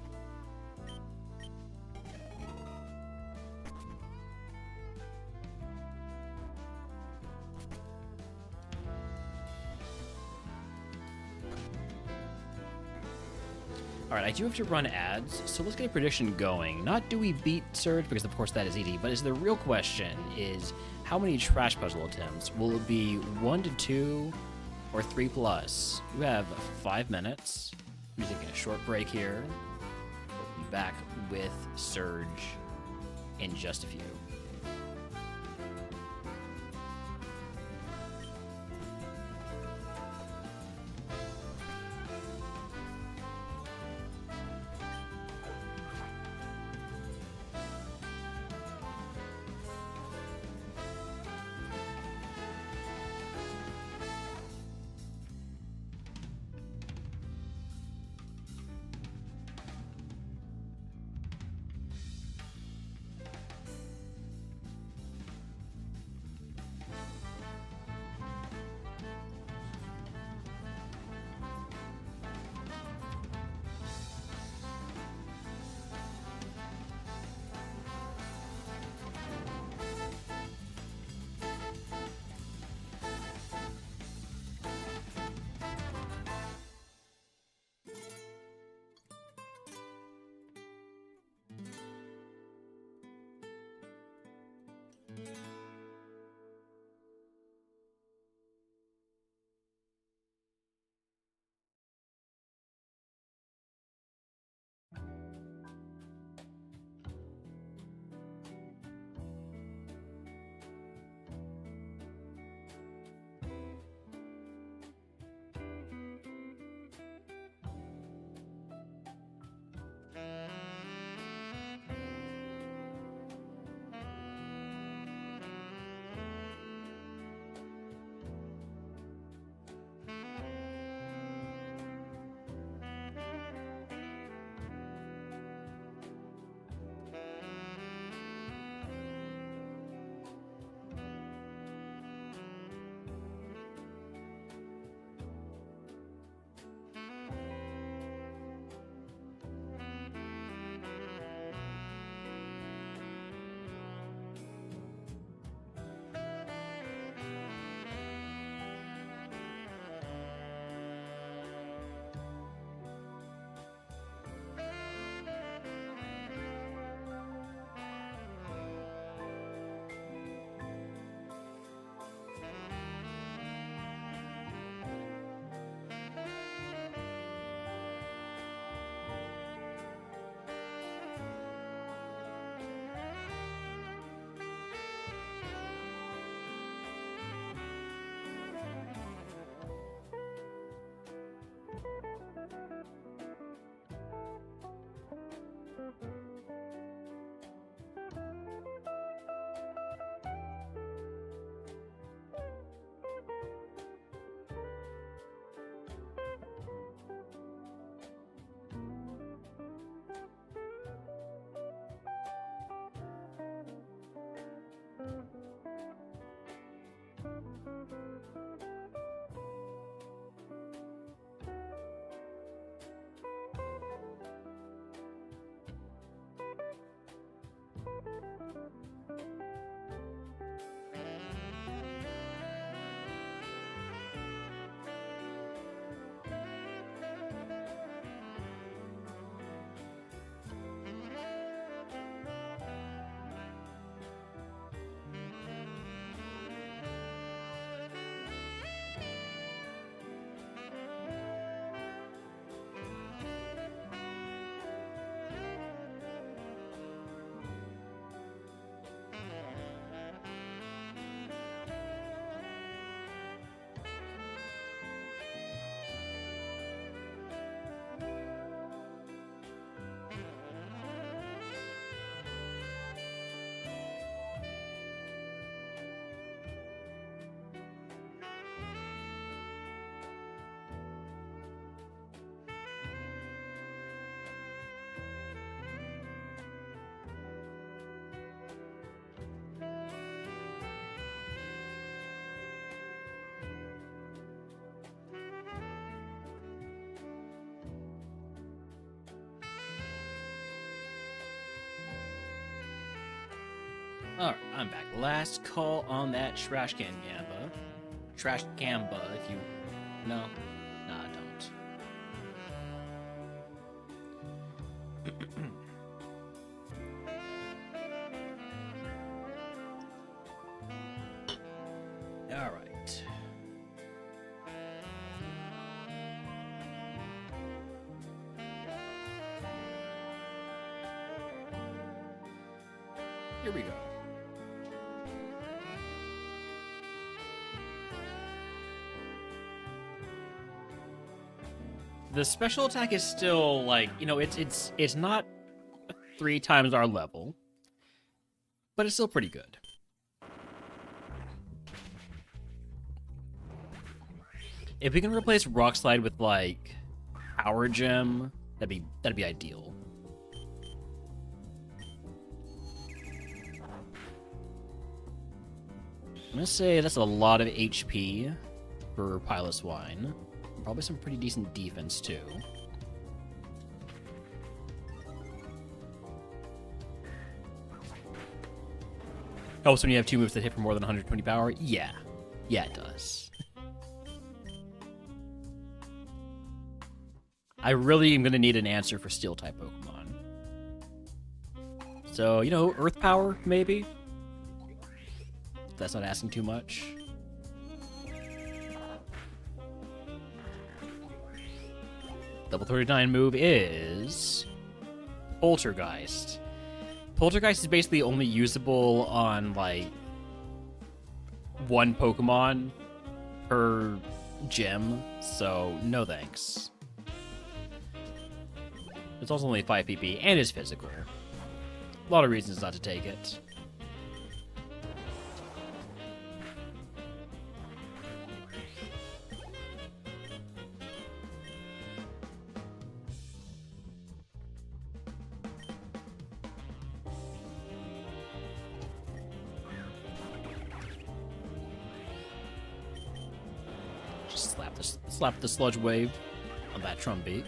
Alright, I do have to run ads, so let's get a prediction going. Not do we beat Surge, because of course that is easy, but is the real question is how many trash puzzle attempts? Will it be 1 to 2 or 3 plus? You have 5 minutes. I'm just taking a short break here. We'll be back with Surge in just a few. Alright, I'm back. Last call on that trash can gamba. Trash gamba, if you... No? Nah, don't. Alright. Here we go. The special attack is still like, you know, it's not 3 times our level, but it's still pretty good. If we can replace Rock Slide with like Power Gem, that'd be ideal. I'm gonna say that's a lot of HP for Piloswine. Probably some pretty decent defense, too. Helps when you have 2 moves that hit for more than 120 power? Yeah. Yeah, it does. I really am going to need an answer for Steel-type Pokemon. So, you know, Earth Power, maybe? If that's not asking too much. Level 39 move is Poltergeist. Poltergeist is basically only usable on, like, 1 Pokemon per gym, so no thanks. It's also only 5 PP and is physical. A lot of reasons not to take it. Slap the Sludge Wave on that Trumbeak.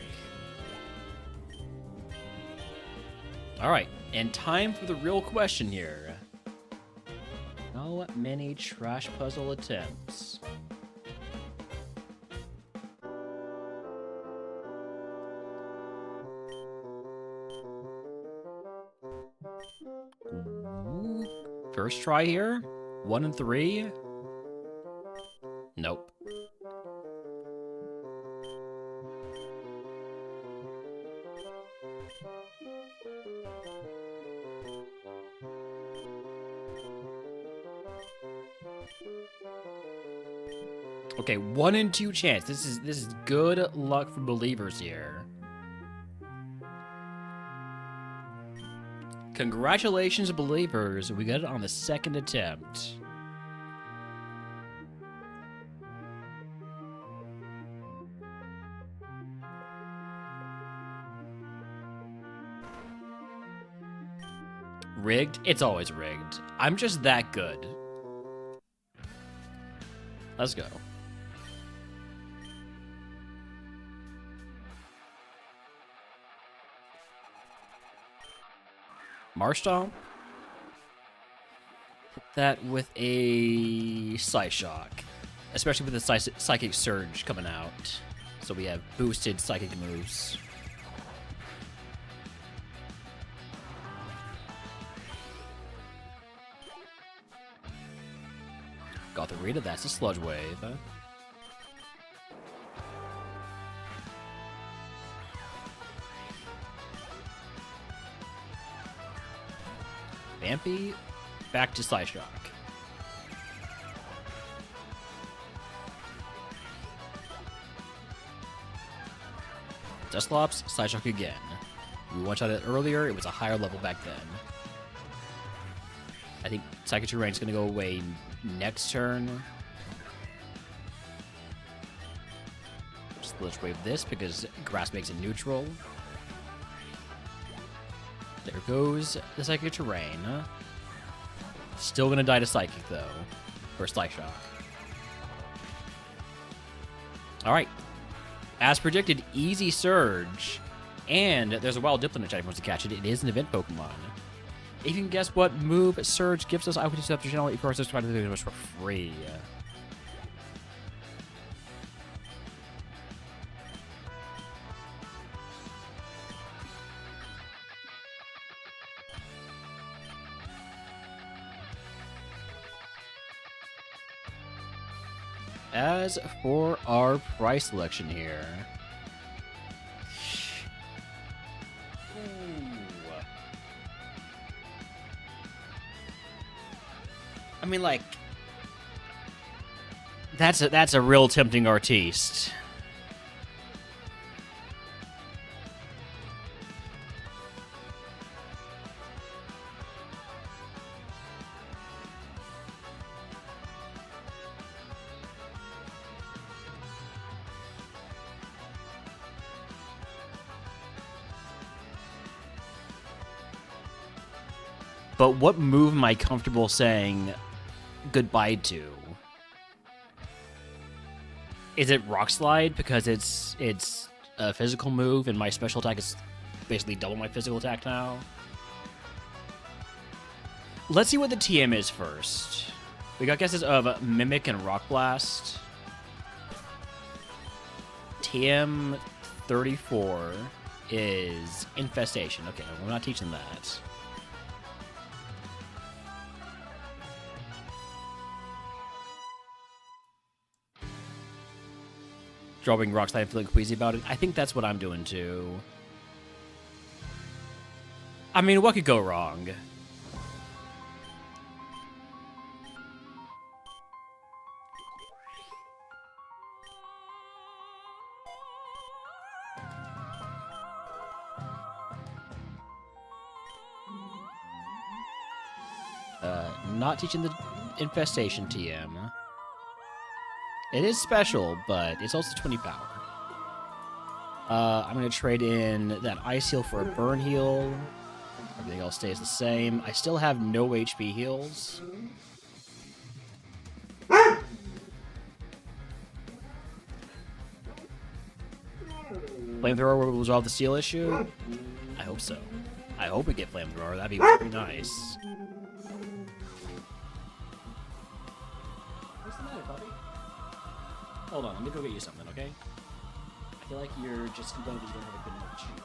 Alright, and time for the real question here. How many trash puzzle attempts? Ooh. First try here? 1 and 3? Nope. Okay, 1 in 2 chance. This is good luck for believers here. Congratulations, believers. We got it on the 2nd attempt. Rigged? It's always rigged. I'm just that good. Let's go. Marshtomp. Hit that with a Psyshock. Especially with the Psychic Surge coming out. So we have boosted Psychic moves. Got the read of that's a Sludge Wave. Vampy, back to Psyshock. Dusclops, Psyshock again. We one-shot it earlier, it was a higher level back then. I think Psychic Terrain is going to go away next turn. Just let's wave this because grass makes it neutral. There goes the Psychic Terrain. Still gonna die to Psychic though. For Psyshock. Alright. As predicted, easy Surge. And there's a Wild Diplomat type wants to catch it. It is an event Pokemon. If you can guess what move Surge gives us, I would just have to channel if you are subscribed to the videos for free. As for our price selection here. I mean, like, that's a real tempting artiste. But what move am I comfortable saying goodbye to? Is it Rock Slide because it's a physical move and my special attack is basically double my physical attack now? Let's see what the TM is first. We got guesses of Mimic and Rock Blast. TM 34 is Infestation. Okay, we're not teaching that. Dropping Rock Slide and feeling queasy about it. I think that's what I'm doing too. I mean, what could go wrong? Not teaching the Infestation TM. It is special, but it's also 20 power. I'm going to trade in that Ice Heal for a Burn Heal. Everything else stays the same. I still have no HP heals. Flamethrower will resolve the steel issue? I hope so. I hope we get Flamethrower. That'd be very nice. What's the matter, puppy? Hold on, let me go get you something, okay? I feel like you're just complaining that you don't have a good enough chew.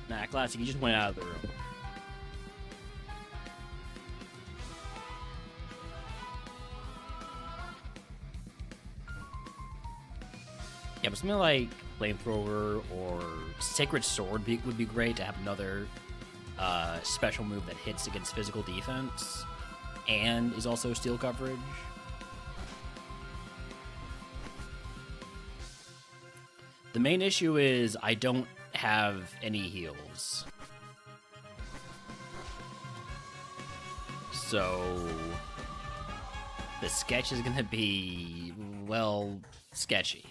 Nah, Classic, you just went out of the room. Yeah, but something like Flamethrower or Sacred Sword would be great to have another special move that hits against physical defense and is also steel coverage. The main issue is I don't have any heals. So the sketch is gonna be, well, sketchy.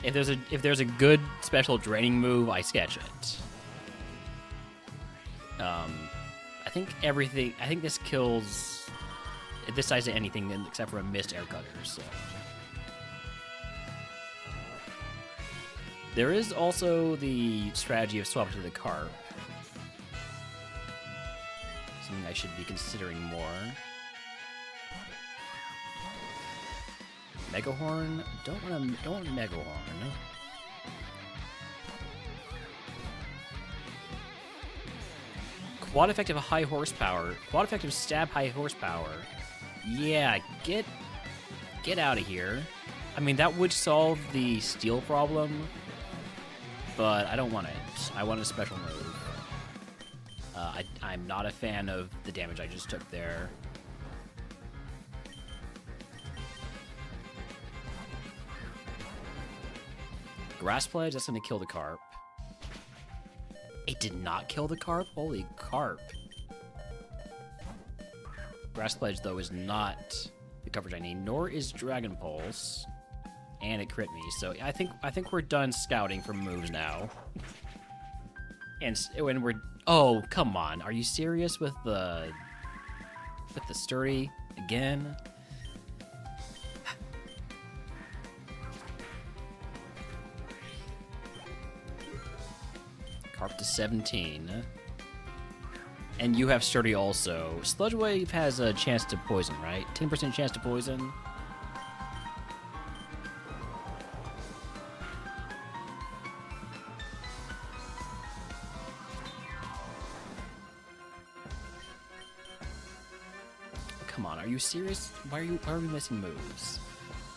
If there's a good special draining move, I sketch it. I think this kills. This size to anything except for a missed air cutter. So there is also the strategy of swapping to the carp. Something I should be considering more. Mega Horn? Don't want Mega Horn. Quad effective high horsepower. Quad effective stab high horsepower Yeah, get out of here. I mean, that would solve the steal problem, but I don't want it. I want a special move. I'm not a fan of the damage I just took there. Grass Pledge, that's going to kill the carp. It did not kill the carp? Holy carp. Grass Pledge, though, is not the coverage I need, nor is Dragon Pulse. And it crit me, so I think we're done scouting for moves now. And when we're... Oh, come on. Are you serious with the sturdy again? Carp to 17. And you have sturdy also. Sludge Wave has a chance to poison, right? 10% chance to poison. Come on, are you serious? Why are we missing moves?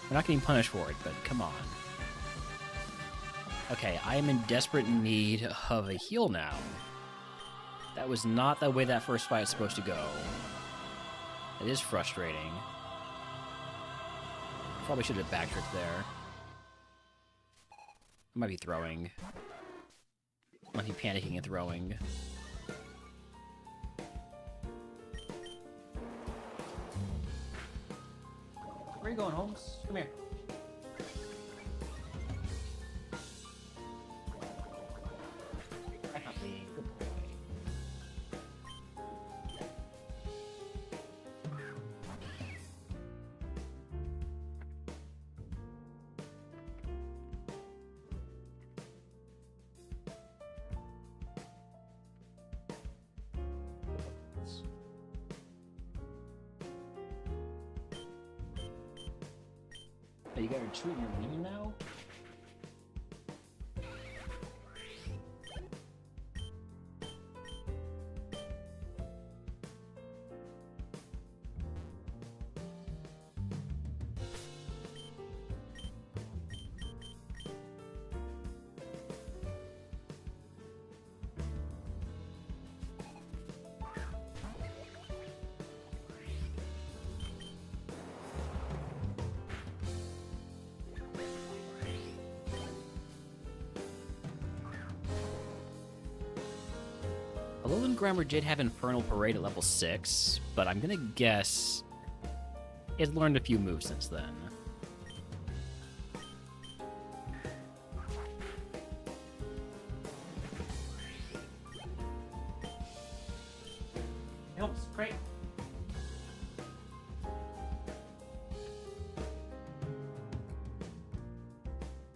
We're not getting punished for it, but come on. Okay, I am in desperate need of a heal now. That was not the way that first fight is supposed to go. It is frustrating. Probably should have backtricked there. I might be throwing. I might be panicking and throwing. Where are you going, Holmes? Come here. I can't leave. Good boy. You gotta retreat your minion now? Alolan Grammar did have Infernal Parade at level 6, but I'm gonna guess it's learned a few moves since then. Helps, great.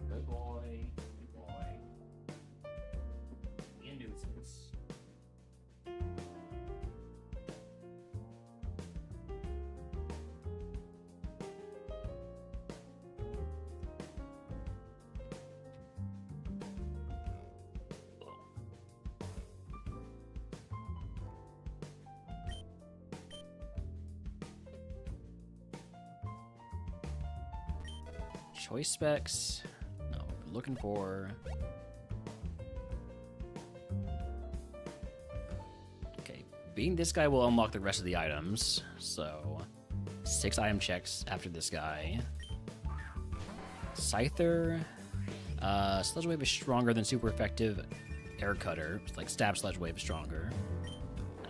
Good boy, good boy. Be a nuisance. Choice specs. No, we're looking for. Okay, being this guy will unlock the rest of the items. So, 6 item checks after this guy. Scyther. Sludge Wave is stronger than super effective Air Cutter. Like Stab Sludge Wave is stronger.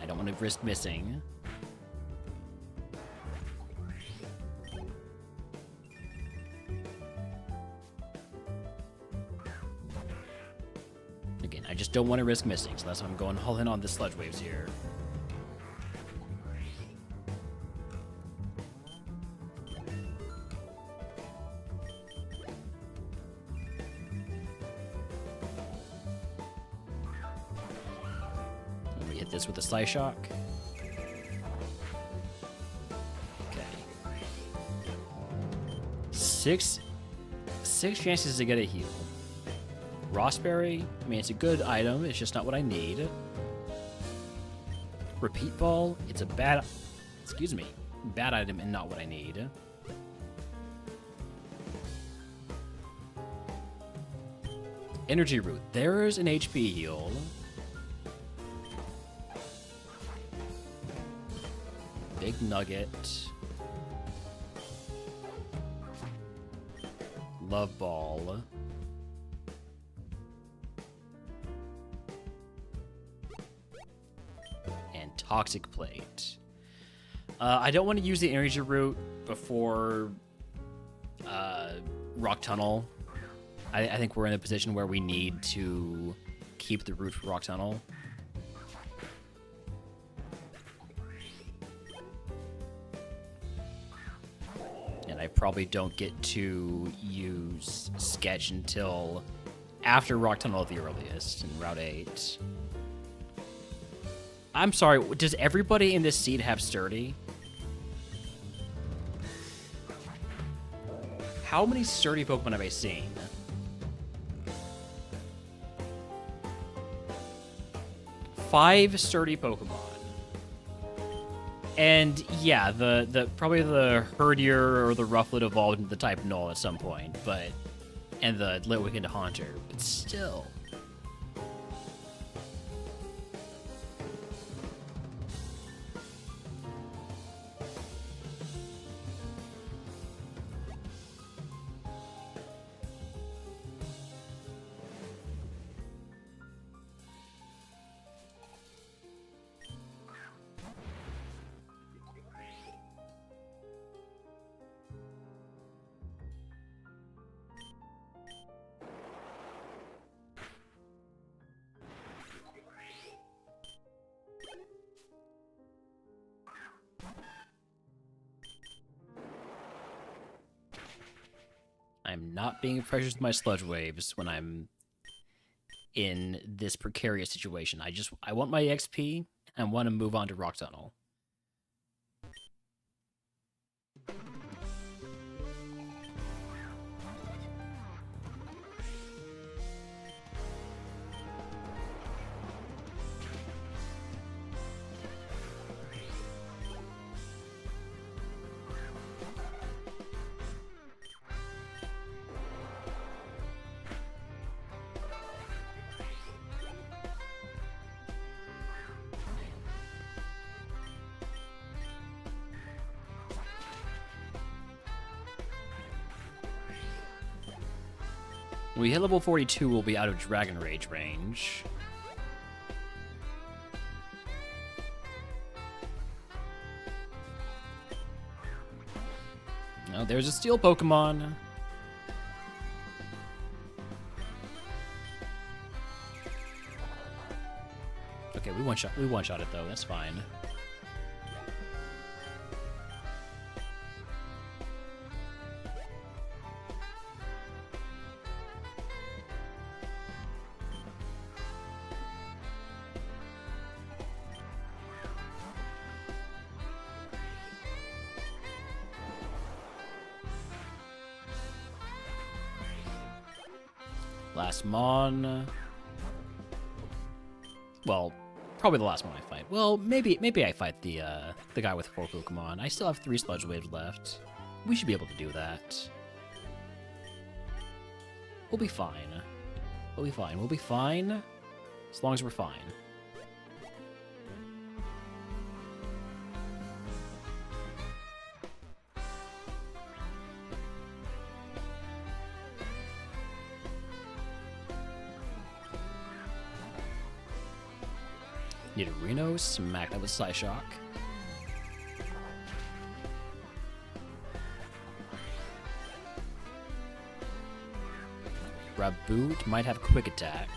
I don't want to risk missing. Again, I just don't want to risk missing, so that's why I'm going all in on the Sludge Waves here. Let me hit this with a Slice Shock. Okay. Six chances to get a heal. Rossberry, I mean, it's a good item, it's just not what I need. Repeat Ball, it's a bad... Excuse me. bad item and not what I need. Energy root. There's an HP heal. Big nugget. Love ball. And toxic plate. I don't want to use the energy root before rock tunnel. I think we're in a position where we need to keep the root for rock tunnel. And I probably don't get to use sketch until after rock tunnel at the earliest in Route 8. I'm sorry, does everybody in this seed have sturdy? How many sturdy Pokemon have I seen? Five sturdy Pokemon. And yeah, the probably the Herdier or the Rufflet evolved into the type Null at some point, but and the Litwick into Haunter, but still. I'm not being precious with my sludge waves when I'm in this precarious situation. I want my XP and want to move on to Rock Tunnel. When we hit level 42, we'll be out of Dragon Rage range. Oh, there's a steel Pokemon. Okay, we one-shot it though, that's fine. Last Mon. Well, probably the last one I fight. Well, maybe I fight the guy with 4 Pokemon. I still have 3 Sludge Waves left. We should be able to do that. We'll be fine. We'll be fine. We'll be fine. As long as we're fine. Need a Reno, smack that with Psyshock. Raboot might have Quick Attack.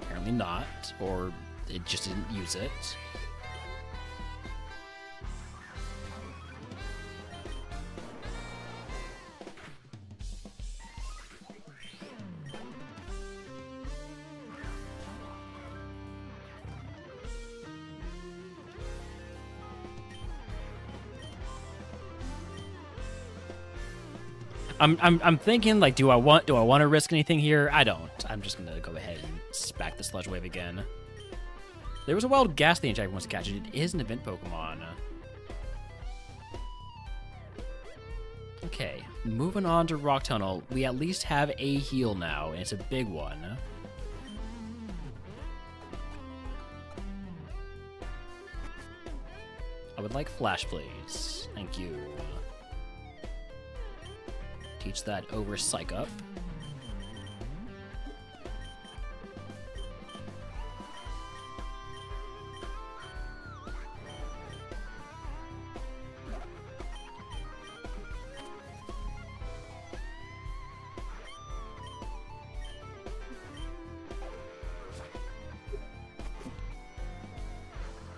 Apparently not, or it just didn't use it. I'm thinking, like, do I want to risk anything here? I don't. I'm just gonna go ahead and smack the Sludge Wave again. There was a wild Ghastly Attack wants to catch it. It is an event Pokemon. Okay, moving on to Rock Tunnel. We at least have a heal now, and it's a big one. I would like Flash, please. Thank you. Teach that over Psych Up.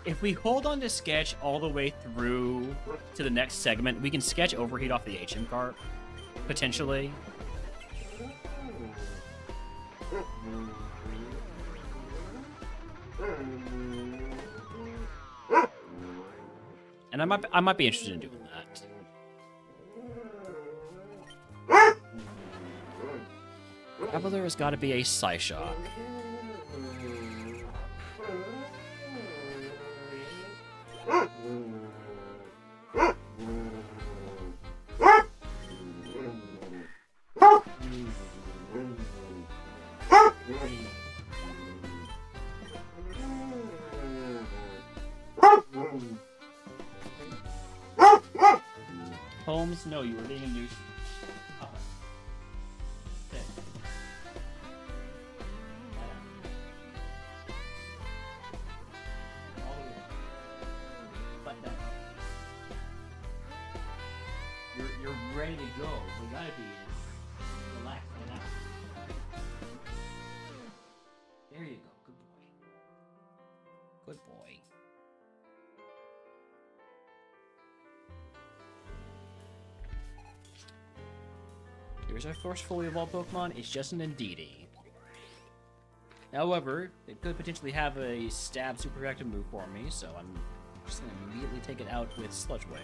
If we hold on to Sketch all the way through to the next segment, we can Sketch Overheat off the HM cart, potentially. And I might be interested in doing that. Graveler has got to be a Psyshock. Holmes, no, you were being a nuisance. Oh. Okay. All the way. Button down. You're ready to go. We gotta be relaxed right now. There you go. Good boy. Good boy. Here's our first fully evolved Pokemon. It's just an Indeedee. However, it could potentially have a stab super effective move for me, so I'm just going to immediately take it out with Sludge Wave.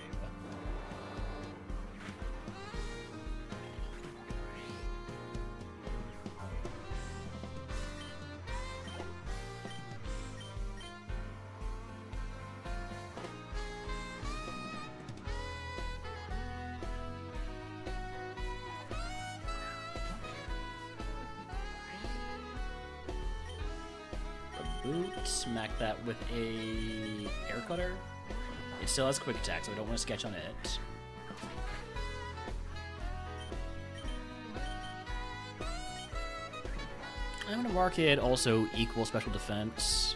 Smack that with a air cutter. It still has quick attack, so I don't want to Sketch on it. I'm going to mark it also equal special defense.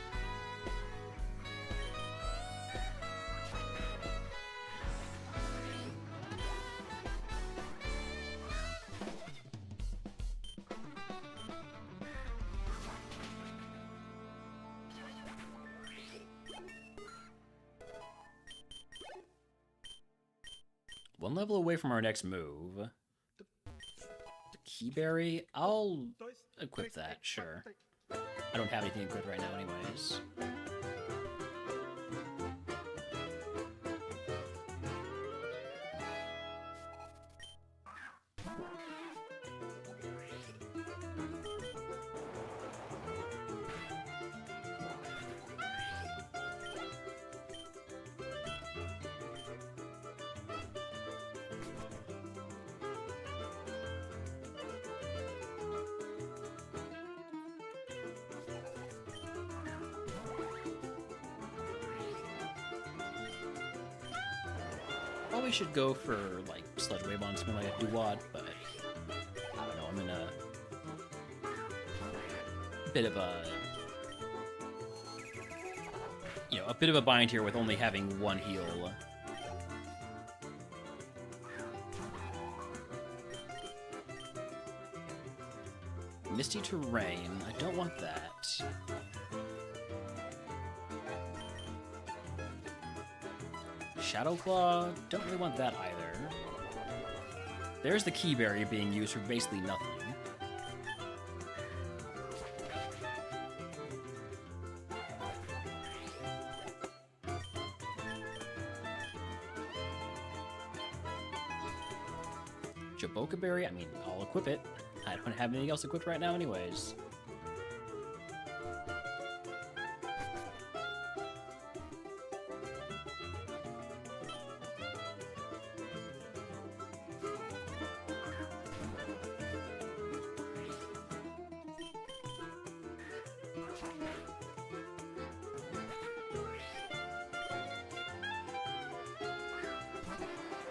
One level away from our next move. The Keyberry? I'll equip that, sure. I don't have anything equipped right now anyways. Probably should go for, like, Sludge Wave on something like a Duwad, but I don't know, I'm in a bit of a, a bit of a bind here with only having one heal. Misty Terrain, I don't want that. Shadow Claw, don't really want that either. There's the Keyberry being used for basically nothing. Jaboka Berry, I mean, I'll equip it. I don't have anything else equipped right now anyways.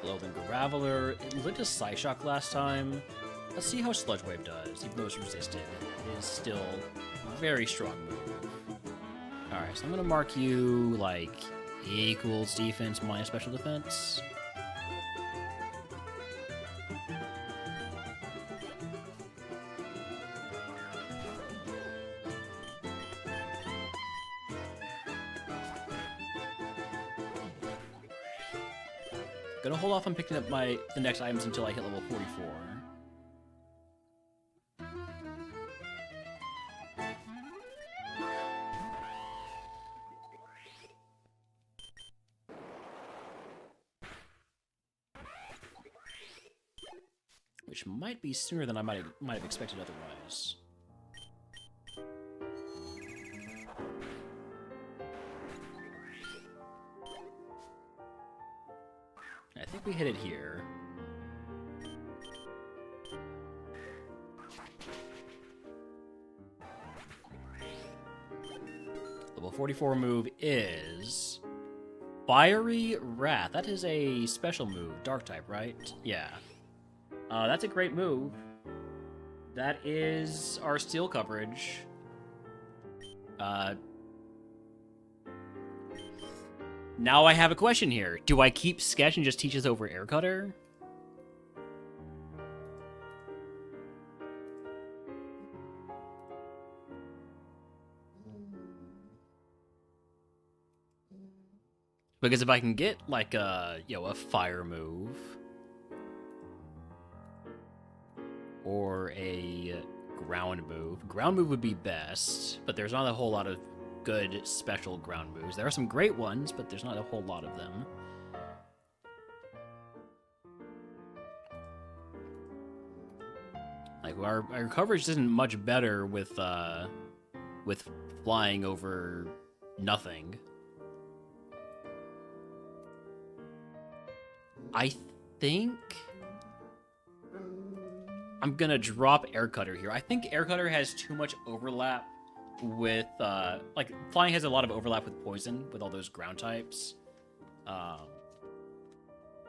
Loathing Graveler. It lit a Psyshock last time. Let's see how Sludge Wave does, even though it's resisted. It is still a very strong move. Alright, so I'm gonna mark you, like, equals defense minus special defense. Gonna hold off on picking up the next items until I hit level 44. Which might be sooner than I might have expected otherwise. I think we hit it here. Level 44 move is Fiery Wrath. That is a special move, dark type, right? Yeah. That's a great move. That is our steel coverage. Now I have a question here. Do I keep Sketch and just teach us over Air Cutter? Because if I can get like a fire move or a ground move would be best, but there's not a whole lot of good special ground moves. There are some great ones, but there's not a whole lot of them. Like our coverage isn't much better with flying over nothing. I think I'm gonna drop Air Cutter here. I think Air Cutter has too much overlap with, like, flying has a lot of overlap with poison, with all those ground types.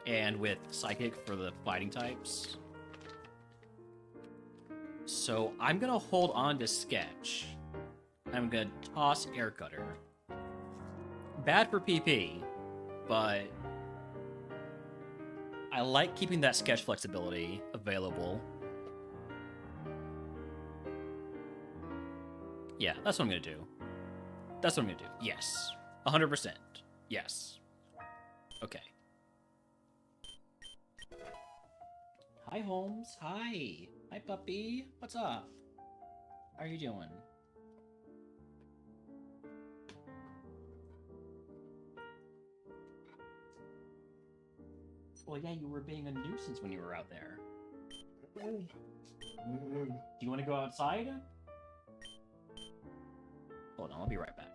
And with psychic for the fighting types. So I'm gonna hold on to Sketch. I'm gonna toss Air Cutter. Bad for PP, but I like keeping that Sketch flexibility available. Yeah, that's what I'm gonna do. That's what I'm gonna do. Yes. 100%. Yes. Okay. Hi, Holmes. Hi. Hi, puppy. What's up? How are you doing? Well, yeah, you were being a nuisance when you were out there. Do you want to go outside? Hold on, I'll be right back.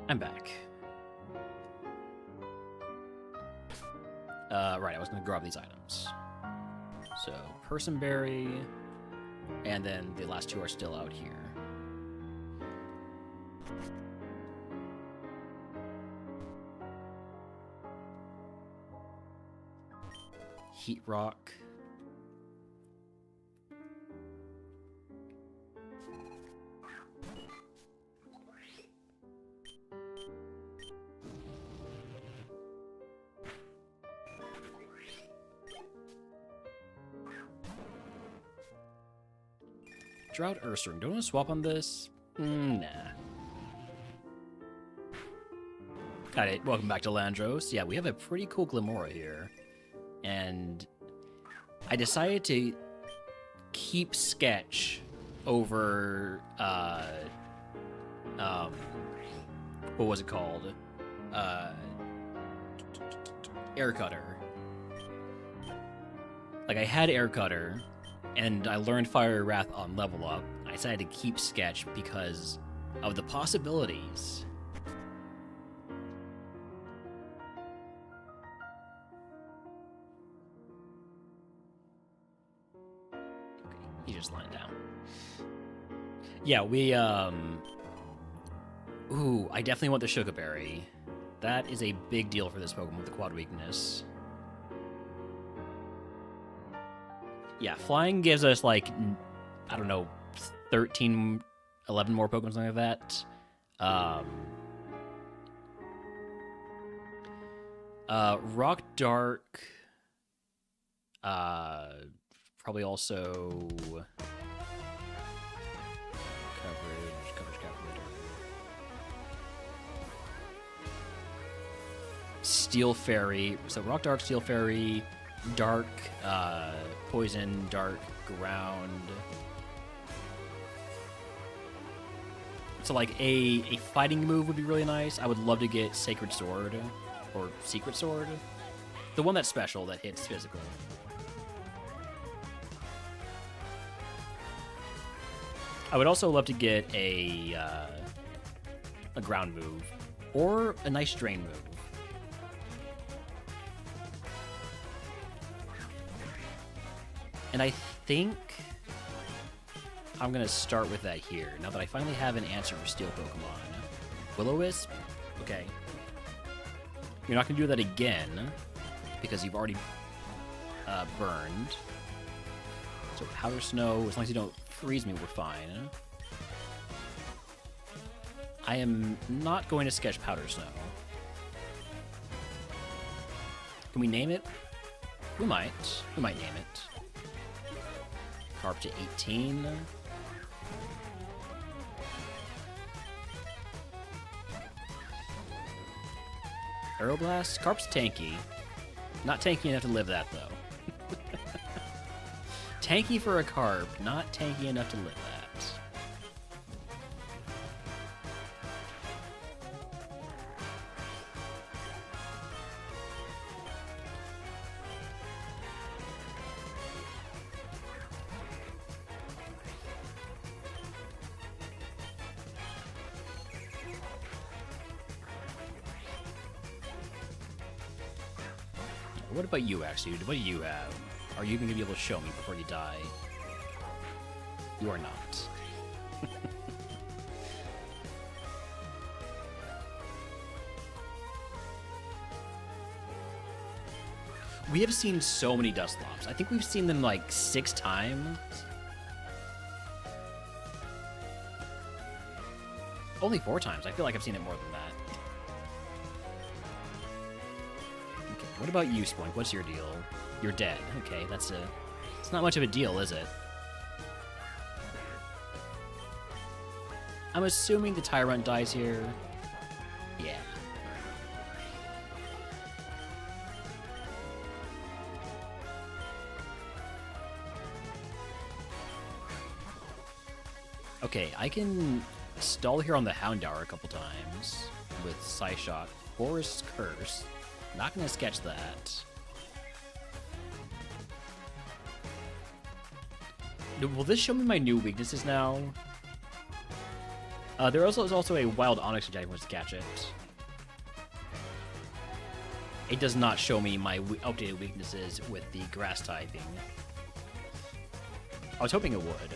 I'm back. Right, I was gonna grab these items. So, Personberry, and then the last two are still out here. Heat Rock. Drought Ursaring. Don't want to swap on this? Nah. Alright, welcome back to Landros. Yeah, we have a pretty cool Glimora here. And I decided to keep Sketch over, what was it called? Air Cutter. Like, I had Air Cutter, and I learned Fire Wrath on level up. I decided to keep Sketch because of the possibilities. Okay, he's just lying down. Yeah, we, ooh, I definitely want the Sugar Berry. That is a big deal for this Pokemon with the quad weakness. Yeah, flying gives us, like, I don't know, 13, 11 more Pokemon, something like that. Rock Dark. Probably also... Coverage. Steel Fairy. So Rock Dark, Steel Fairy, Dark, Poison, Dark, Ground. So like a fighting move would be really nice. I would love to get Sacred Sword or Secret Sword. The one that's special that hits physical. I would also love to get a ground move or a nice drain move. And I think I'm going to start with that here, now that I finally have an answer for Steel Pokemon. Will-O-Wisp? Okay. You're not going to do that again, because you've already burned. So Powder Snow, as long as you don't freeze me, we're fine. I am not going to sketch Powder Snow. Can we name it? We might. We might name it. Carp to 18. Aeroblast? Carp's tanky. Not tanky enough to live that, though. Tanky for a Carp, not tanky enough to live that. What about you, actually? What do you have? Are you going to be able to show me before you die? You are not. We have seen so many Dusclops. I think we've seen them like 6 times. Only 4 times. I feel like I've seen it more than that. What about you, Spoink? What's your deal? You're dead. Okay, it's not much of a deal, is it? I'm assuming the Tyrant dies here. Yeah. Okay, I can stall here on the Houndour a couple times with Psyshock. Forest Curse. Not gonna sketch that. Will this show me my new weaknesses now? There is also a Wild Onyx which I want to catch it. It does not show me my updated weaknesses with the grass typing. I was hoping it would.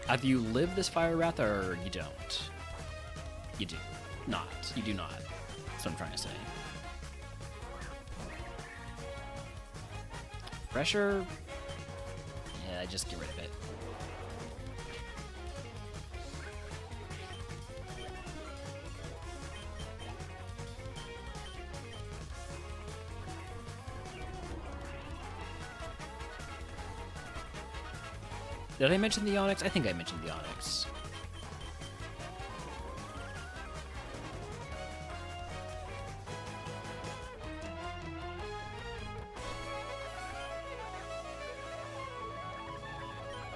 Either you live this Fire Wrath or you don't. You do not. You do not. That's what I'm trying to say. Pressure? Yeah, just get rid of it. Did I mention the Onyx? I think I mentioned the Onyx.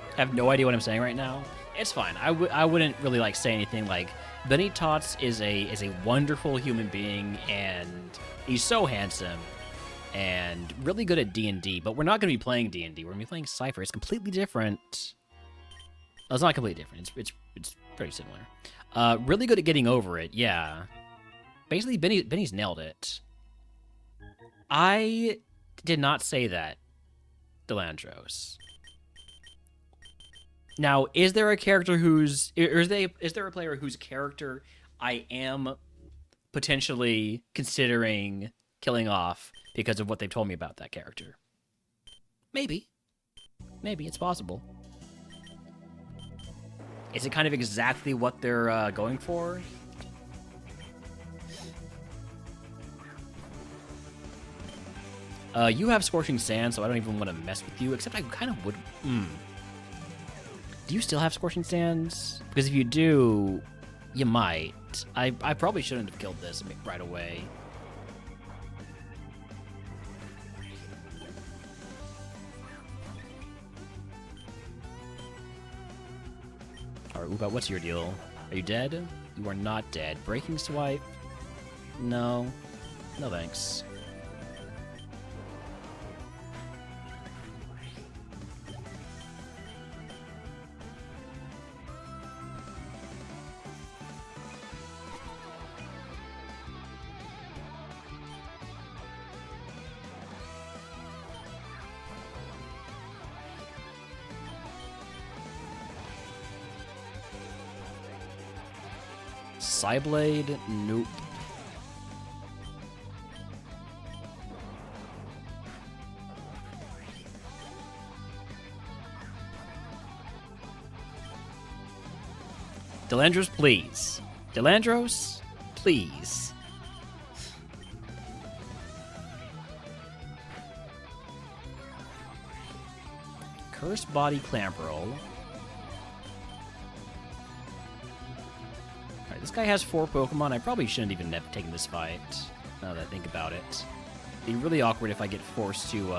I have no idea what I'm saying right now. It's fine. I wouldn't really like say anything like Benny Tots is a wonderful human being and he's so handsome and really good at D&D, but we're not going to be playing D&D. We're going to be playing Cypher. It's completely different. Oh, it's not completely different. It's pretty similar. Really good at getting over it. Yeah. Basically, Benny's nailed it. I did not say that, Delandros. Now, is there a character who's... Is there a player whose character I am potentially considering killing off because of what they've told me about that character? Maybe. Maybe, it's possible. Is it kind of exactly what they're going for? You have Scorching Sand, so I don't even want to mess with you, except I kind of would... Do you still have Scorching Sands? Because if you do, you might. I probably shouldn't have killed this right away. Alright, Uga, what's your deal? Are you dead? You are not dead. Breaking Swipe? No. No thanks. Psyblade? Nope. Delandros, please. Delandros, please. Cursed Body Clamp Roll. Alright, this guy has 4 Pokemon. I probably shouldn't even have taken this fight, now that I think about it. It'd be really awkward if I get forced to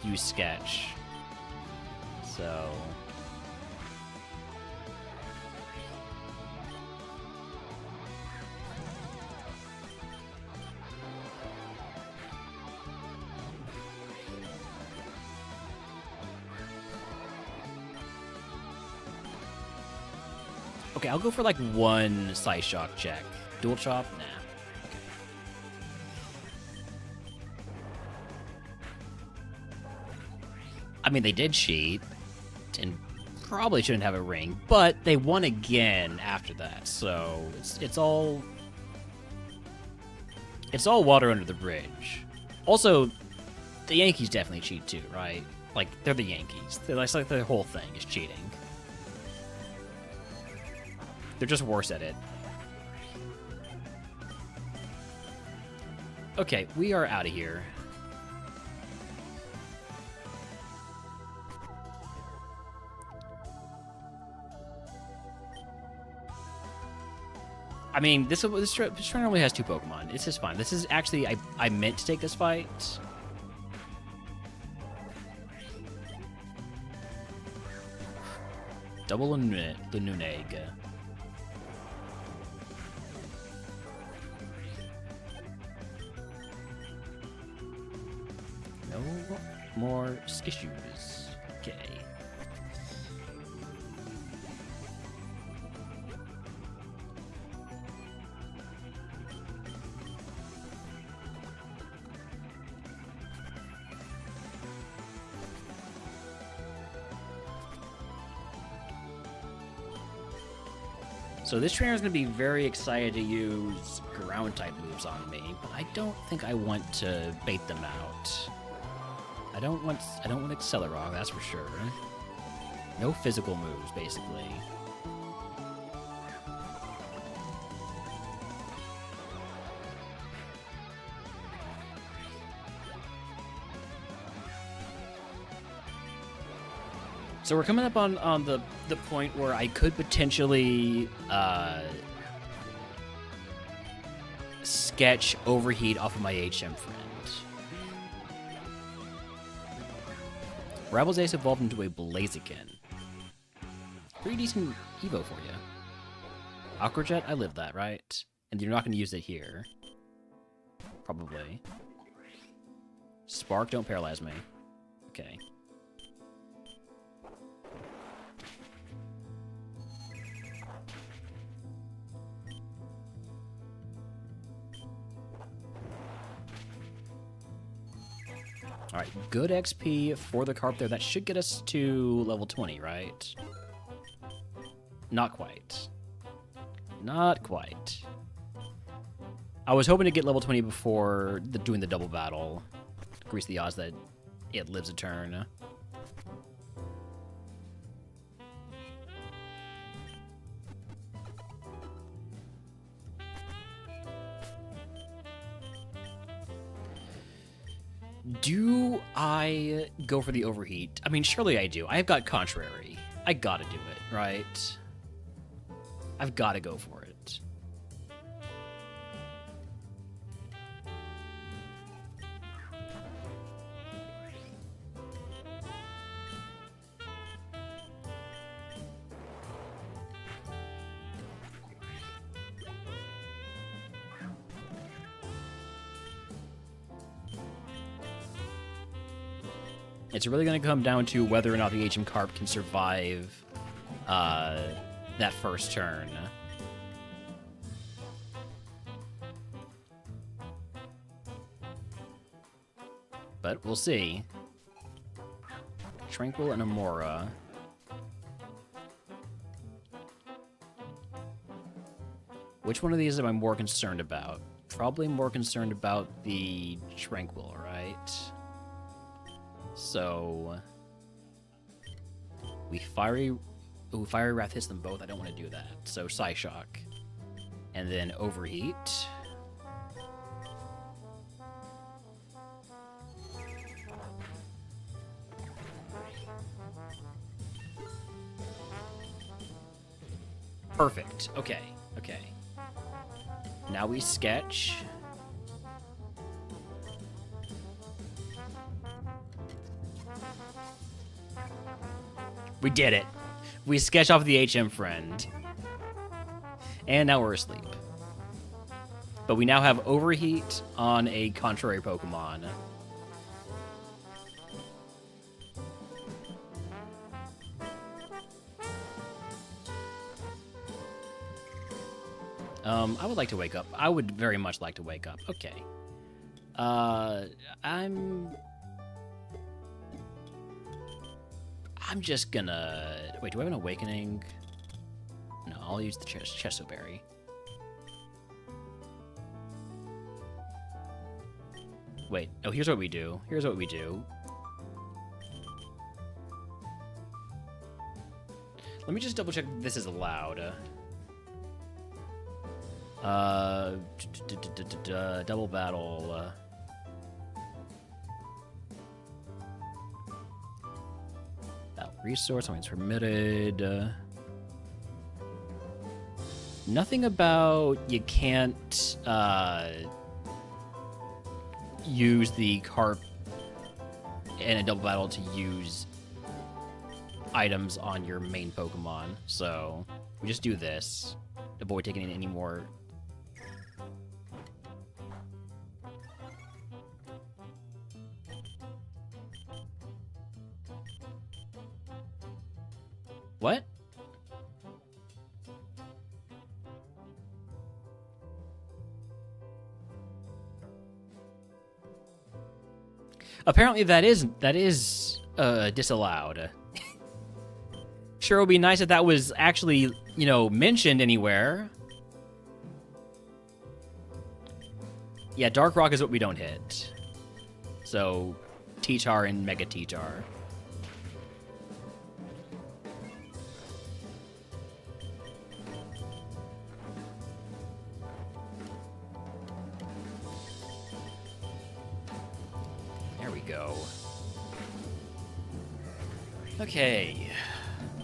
use Sketch. So... Okay, I'll go for like one Side Shock check. Dual Chop? Nah. Okay. I mean, they did cheat, and probably shouldn't have a ring, but they won again after that, so it's all water under the bridge. Also, the Yankees definitely cheat too, right? Like, they're the Yankees. That's like their whole thing is cheating. They're just worse at it. Okay, we are out of here. I mean, this trainer only has 2 Pokemon. This is fine. This is actually... I meant to take this fight. Double Luneg. No more issues. Okay. So this trainer is going to be very excited to use ground type moves on me, but I don't think I want to bait them out. I don't want Accelerog, that's for sure. No physical moves, basically. So we're coming up on the point where I could potentially sketch Overheat off of my HM friend. Rival's Ace evolved into a Blaziken. Pretty decent Evo for you. Aquajet, I lived that, right? And you're not going to use it here. Probably. Spark, don't paralyze me. Okay. Alright, good XP for the Carp there. That should get us to level 20, right? Not quite. Not quite. I was hoping to get level 20 before doing the double battle. Increase the odds that it lives a turn. Do I go for the Overheat? I mean, surely I do. I've got Contrary. I gotta do it, right? I've gotta go for it. It's really going to come down to whether or not the HM Carp can survive that first turn. But we'll see. Tranquil and Amora. Which one of these am I more concerned about? Probably more concerned about the Tranquil, right? So we Fiery Wrath hits them both. I don't want to do that. So Psyshock. And then Overheat. Perfect. Okay. Okay. Now we sketch. We did it. We sketched off the HM friend. And now we're asleep. But we now have Overheat on a contrary Pokemon. I would like to wake up. I would very much like to wake up. Okay. I'm just gonna... Wait, do I have an Awakening? No, I'll use the Chesoberry. Wait, oh, here's what we do. Here's what we do. Let me just double check this is allowed. Double battle. Resource, something's permitted. Nothing about you can't use the Carp in a double battle to use items on your main Pokemon. So we just do this. Avoid taking in any more. What? Apparently that is disallowed. Sure would be nice if that was actually, you know, mentioned anywhere. Yeah, Dark Rock is what we don't hit. So, T-Tar and Mega T-Tar. There we go. Okay.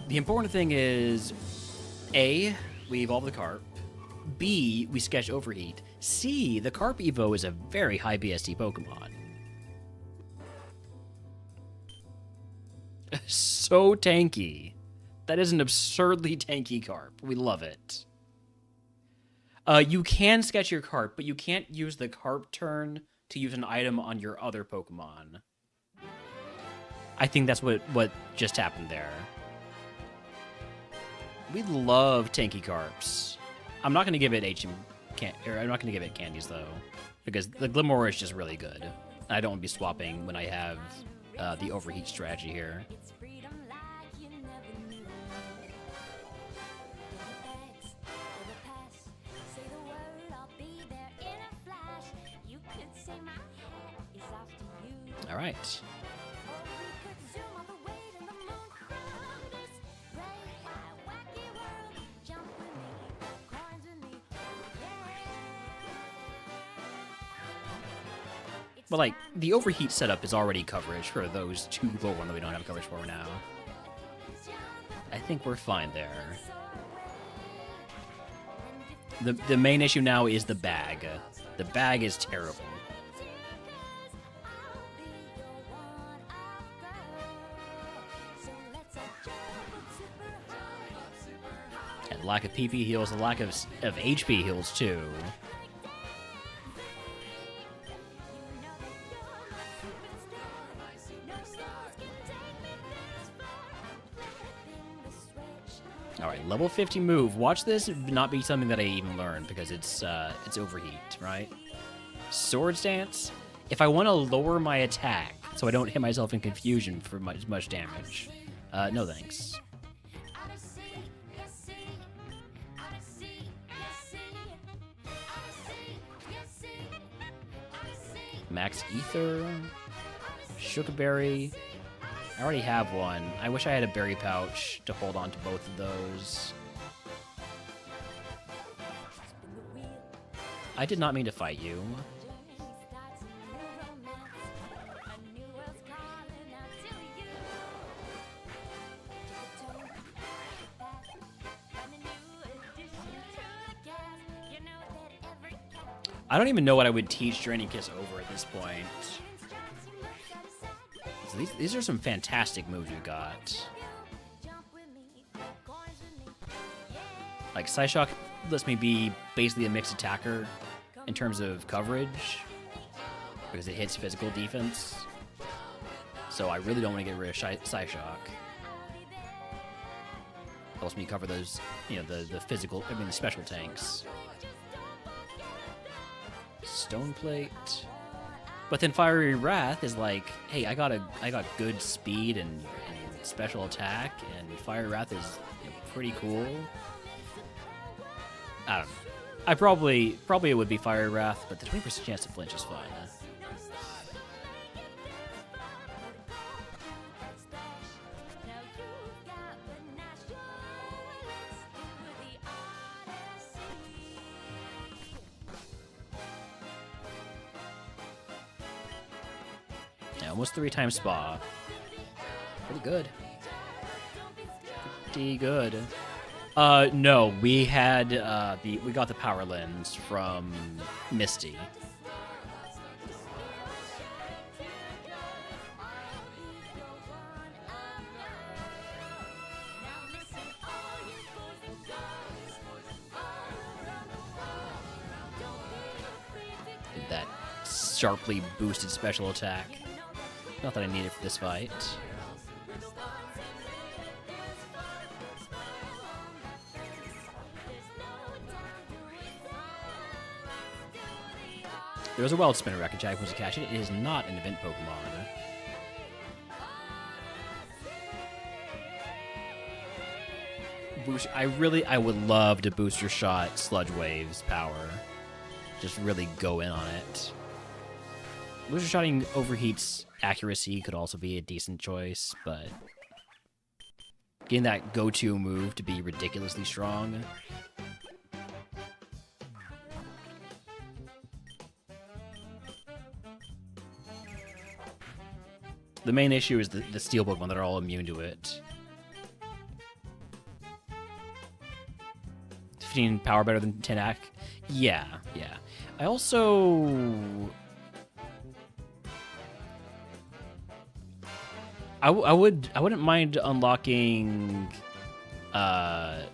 The important thing is, A, we evolve the Carp. B, we sketch Overheat. C, the Carp Evo is a very high BST Pokemon. So tanky. That is an absurdly tanky Carp. We love it. You can sketch your Carp, but you can't use the Carp turn to use an item on your other Pokemon. I think that's what just happened there. We love tanky Carps. I'm not going to give it I'm not going to give it candies though, because the Glimmora is just really good. I don't want to be swapping when I have the Overheat strategy here. All right. But, like, the Overheat setup is already coverage for those two low one that we don't have coverage for now. I think we're fine there. The main issue now is the bag. The bag is terrible. And lack of PP heals, the lack of HP heals, too. Alright, level 50 move. Watch this not be something that I even learned, because it's Overheat, right? Sword Stance. If I want to lower my attack so I don't hit myself in confusion for much damage, no thanks. Max Ether. Sugarberry. I already have one. I wish I had a berry pouch to hold on to both of those. I did not mean to fight you. I don't even know what I would teach Draining Kiss over at this point. So these are some fantastic moves we've got. Like, Psyshock lets me be basically a mixed attacker in terms of coverage, because it hits physical defense. So I really don't want to get rid of Psyshock. Helps me cover those, you know, the physical, I mean the special tanks. Stone Plate. But then Fiery Wrath is like, hey, I got good speed and special attack, and Fiery Wrath is, you know, pretty cool. I don't know. I probably it would be Fiery Wrath, but the 20% chance to flinch is fine. Almost 3 times Spa. Pretty good. Pretty good. No, we had we got the Power Lens from Misty. That sharply boosted special attack. Not that I need it for this fight. There was a Wild Spinner Racket Jack was to catch it. It is not an event Pokemon. boost. I would love to booster shot Sludge Wave's power. Just really go in on it. Booster shotting Overheat's accuracy could also be a decent choice, but getting that go-to move to be ridiculously strong. The main issue is the steel Pokemon that are all immune to it. 15 power better than 10 AC? Yeah. I also... I wouldn't mind unlocking... oh,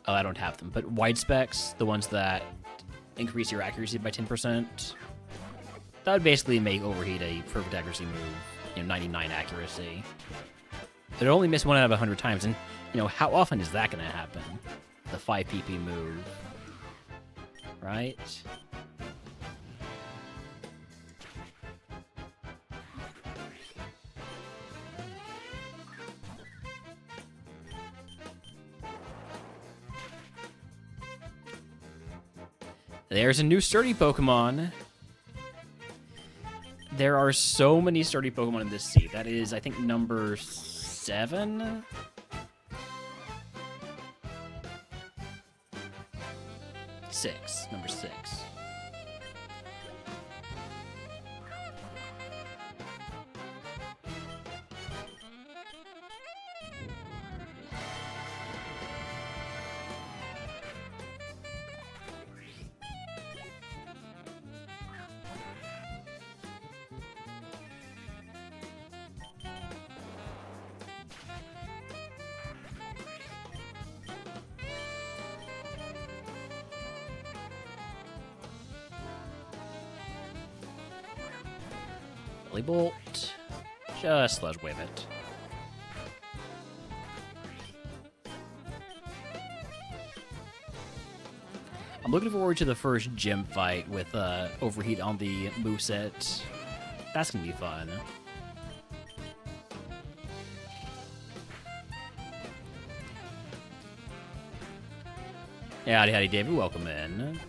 I don't have them, but wide specs, the ones that increase your accuracy by 10%. That would basically make Overheat a perfect accuracy move. 99 accuracy. It'd only miss 1 out of 100 times, and, how often is that going to happen? The 5 PP move. Right? There's a new sturdy Pokemon. There are so many sturdy Pokemon in this sea. That is, I think, number 7? Number 6. Bolt. Just Sludge Wave it. I'm looking forward to the first gym fight with Overheat on the moveset. That's gonna be fun. Yeah, howdy, David. Welcome in.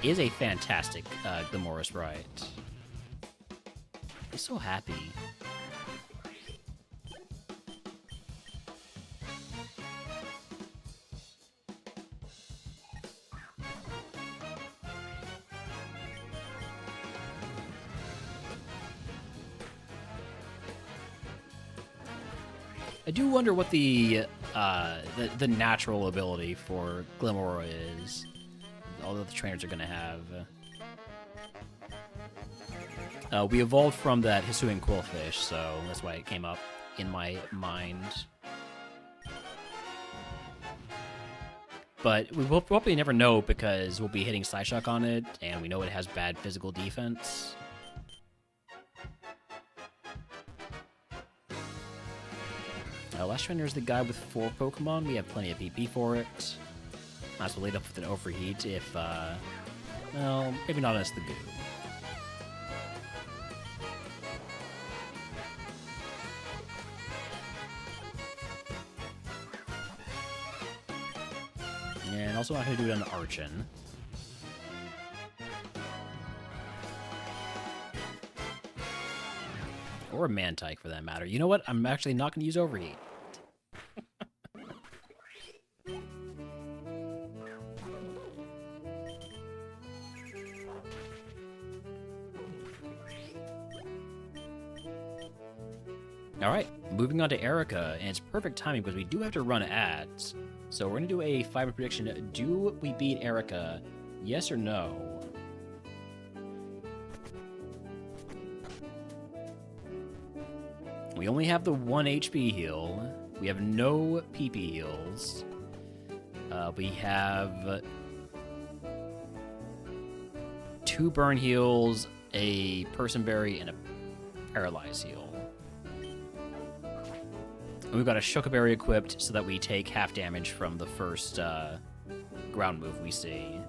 Is a fantastic Glamora sprite. He's so happy. I do wonder what the natural ability for Glamora is. All that the trainers are going to have. We evolved from that Hisuian Quillfish, so that's why it came up in my mind. But we will probably never know because we'll be hitting Psyshock on it, and we know it has bad physical defense. Last trainer is the guy with 4 Pokemon. We have plenty of PP for it. Might as well lead up with an Overheat if, well, maybe not as the goo. And also not going to do it on Archon. Or a Mantike, for that matter. You know what? I'm actually not going to use Overheat. Alright, moving on to Erica, and it's perfect timing because we do have to run ads. So we're going to do a 5-minute prediction. Do we beat Erica? Yes or no? We only have the 1 HP heal. We have no PP heals. We have 2 burn heals, a Person Berry, and a Paralyze heal. And we've got a Shokaberry equipped so that we take half damage from the first ground move we see.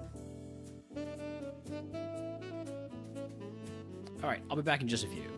Alright, I'll be back in just a few.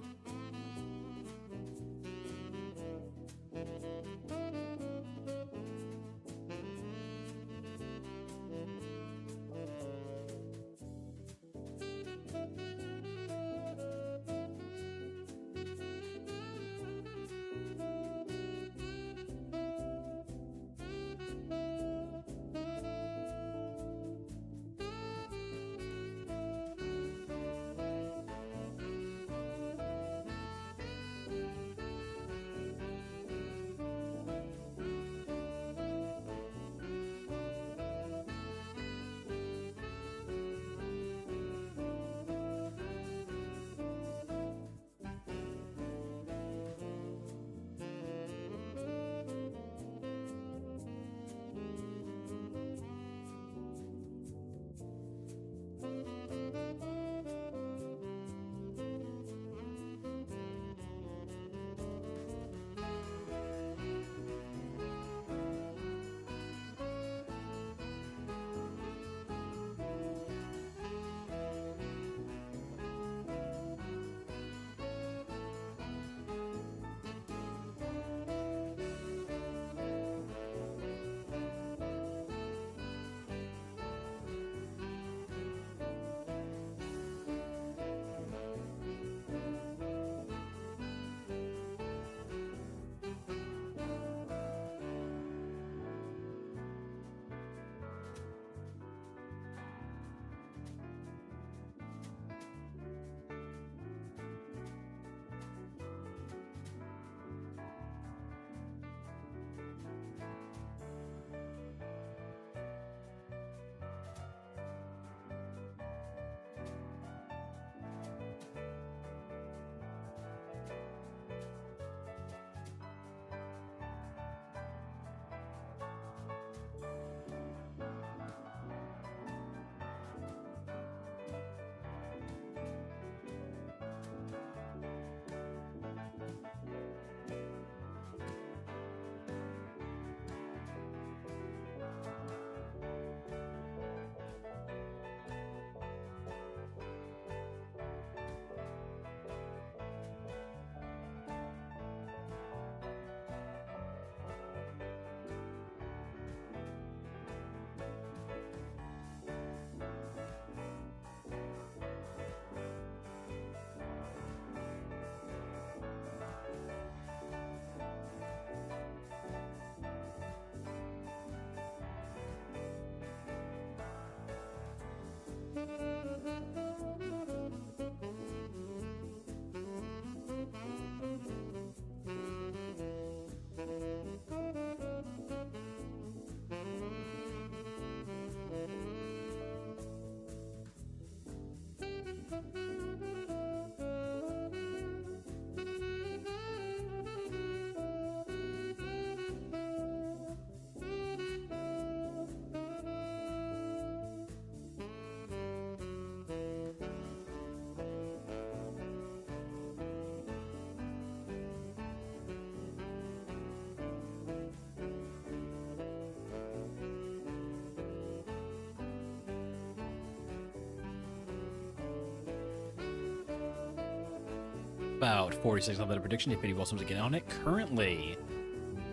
about 46 on the prediction. If anybody else wants to get on it, currently,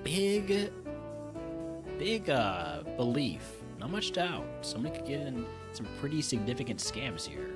big belief. Not much doubt. Somebody could get in some pretty significant scams here.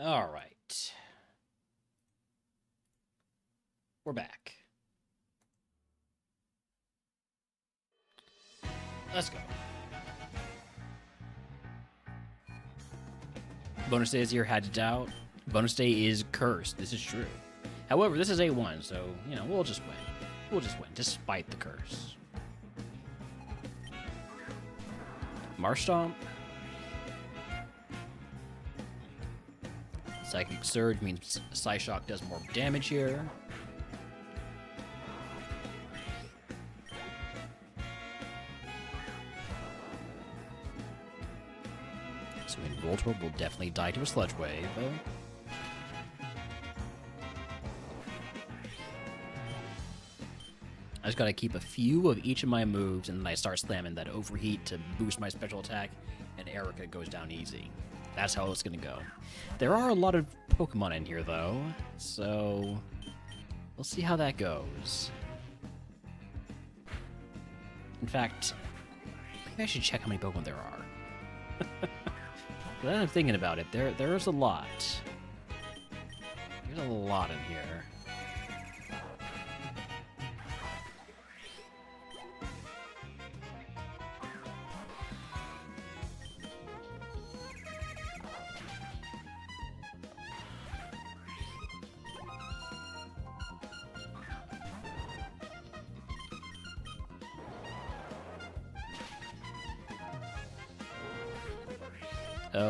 All right. We're back. Let's go. Bonus day is here, had to doubt. Bonus day is cursed. This is true. However, this is A1, so, you know, we'll just win. We'll just win, despite the curse. Marsh Stomp. Psychic Surge means Psyshock does more damage here. So Voltorb will definitely die to a Sludge Wave. I just gotta keep a few of each of my moves, and then I start slamming that Overheat to boost my special attack, and Erica goes down easy. That's how it's gonna go. There are a lot of Pokemon in here, though, so we'll see how that goes. In fact, maybe I should check how many Pokemon there are. But I'm thinking about it. There's a lot. There's a lot in here.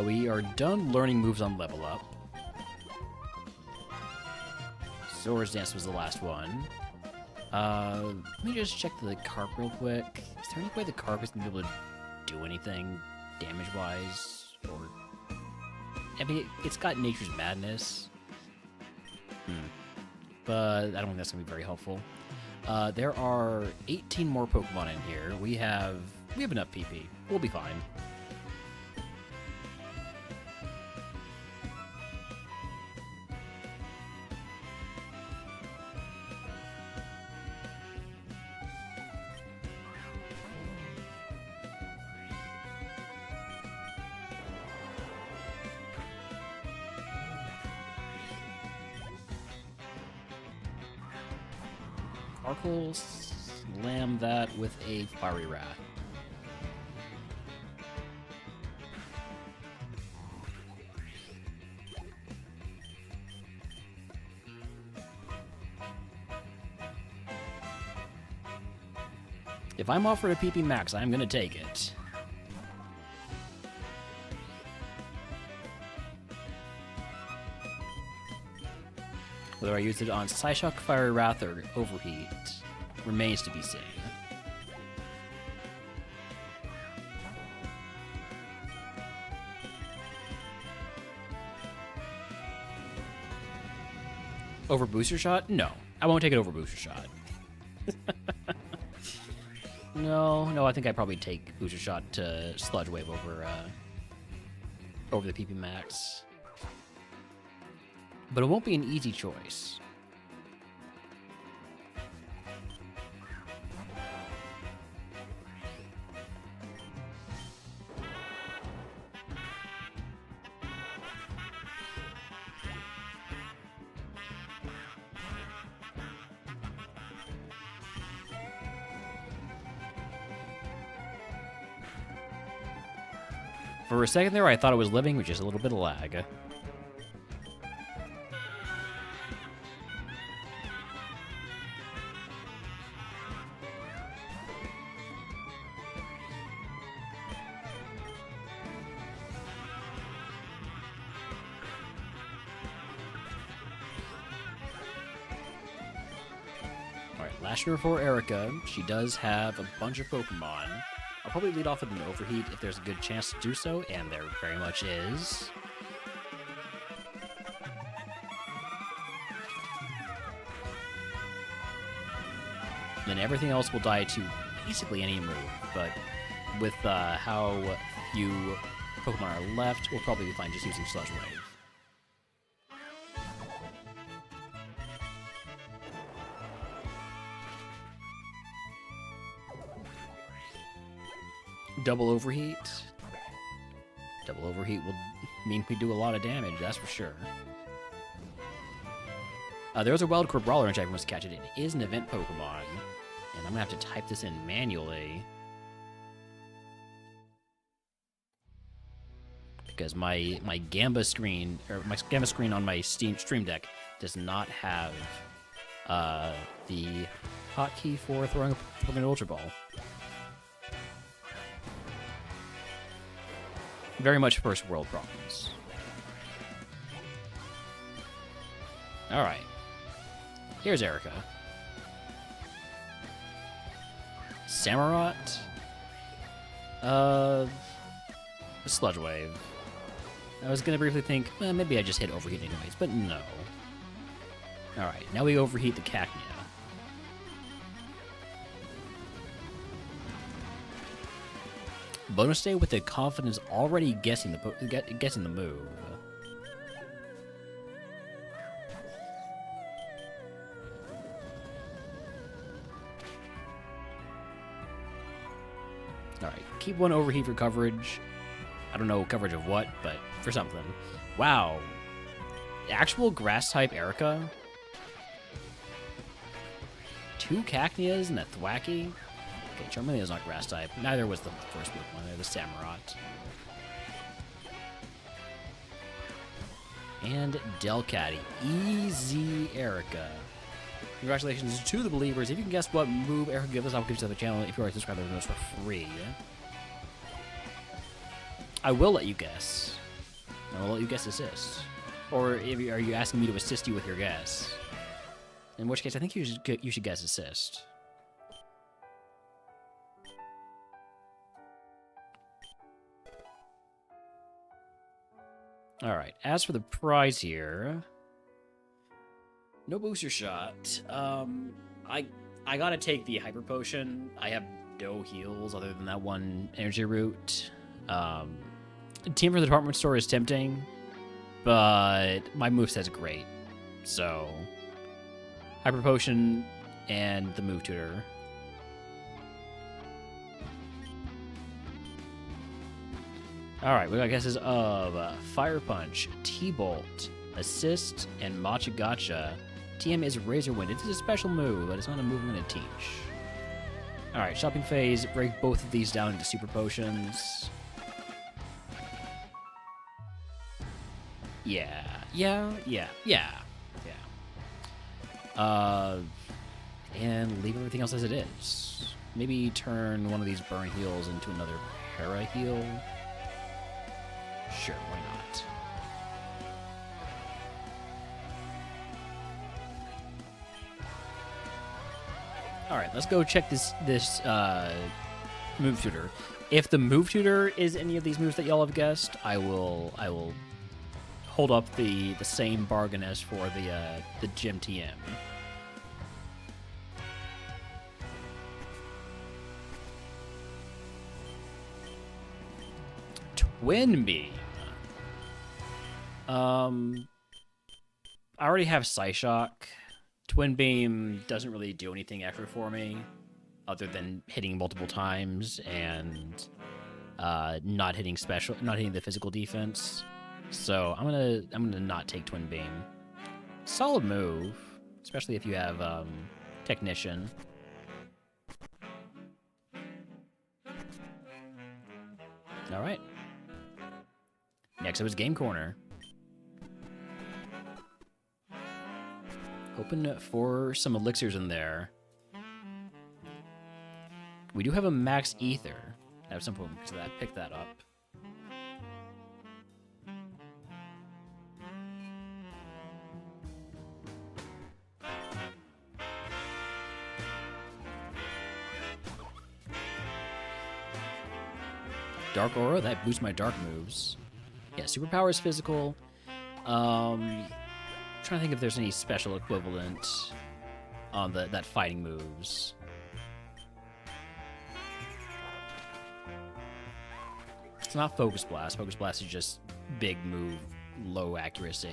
We are done learning moves on Level Up. Swords Dance was the last one. Let me just check the carp real quick. Is there any way the carp is going to be able to do anything damage-wise? Or, I mean, it's got Nature's Madness. But I don't think that's going to be very helpful. There are 18 more Pokemon in here. We have enough PP. We'll be fine. Arkle, slam that with a Fiery Wrath. If I'm offered a PP Max, I'm going to take it. Whether I use it on Psyshock, Fiery Wrath, or Overheat remains to be seen. Over Booster Shot? No. I won't take it over Booster Shot. No, I think I'd probably take Booster Shot to Sludge Wave over the PP Max. But it won't be an easy choice. For a second there, I thought it was living with just a little bit of lag. last year for Erica, she does have a bunch of Pokemon. I'll probably lead off with an Overheat if there's a good chance to do so, and there very much is. Then everything else will die to basically any move, but with how few Pokemon are left, we'll probably be fine just using Sludge Wave. Double Overheat. Double Overheat will mean we do a lot of damage, that's for sure. There's a Wild Core Brawler in which I must catch it. It is an event Pokemon, and I'm gonna have to type this in manually because my Gamba screen on my Stream Deck does not have the hotkey for throwing an Ultra Ball. Very much first world problems. All right. Here's Erica. Samurott. Sludge Wave. I was gonna briefly think, well, maybe I just hit Overheat anyways, but no. All right, now we Overheat the Cacnea. Bonus day with the confidence already guessing the move. All right, keep one Overheat for coverage. I don't know coverage of what, but for something. Wow, actual Grass type Erica. 2 Cacneas and a Thwackey. Okay, Charmeleon is not Grass type. Neither was the first Pokemon, the Samurott. And Delcatty. Easy Erica. Congratulations to the believers. If you can guess what move Erica gives us, I'll give you to the channel if you already subscribed to the videos for free. I will let you guess. I will let you guess assist. Or are you asking me to assist you with your guess? In which case, I think you should guess assist. All right. As for the prize here, no booster shot. I gotta take the Hyper Potion. I have no heals other than that one energy root. Team from the department store is tempting, but my moveset's great. So, Hyper Potion and the Move Tutor. Alright, we got guesses of Fire Punch, T-Bolt, Assist, and Machagacha. TM is Razor Wind. It's a special move, but it's not a move I'm going to teach. Alright, shopping phase. Break both of these down into Super Potions. Yeah. And leave everything else as it is. Maybe turn one of these Burn Heals into another Para Heal. Sure, why not? All right, let's go check this Move Tutor. If the Move Tutor is any of these moves that y'all have guessed, I will hold up the same bargain as for the Gym TM. Twin Beam. I already have Psyshock. Twin Beam doesn't really do anything extra for me, other than hitting multiple times and not hitting the physical defense. So I'm gonna not take Twin Beam. Solid move, especially if you have Technician. All right. Next up is Game Corner. Hoping for some elixirs in there. We do have a max ether. I have some Pokemon to that. Pick that up. Dark Aura, that boosts my dark moves. Yeah, superpower is physical. Trying to think if there's any special equivalent on that fighting moves. It's not Focus Blast. Focus Blast is just big move, low accuracy.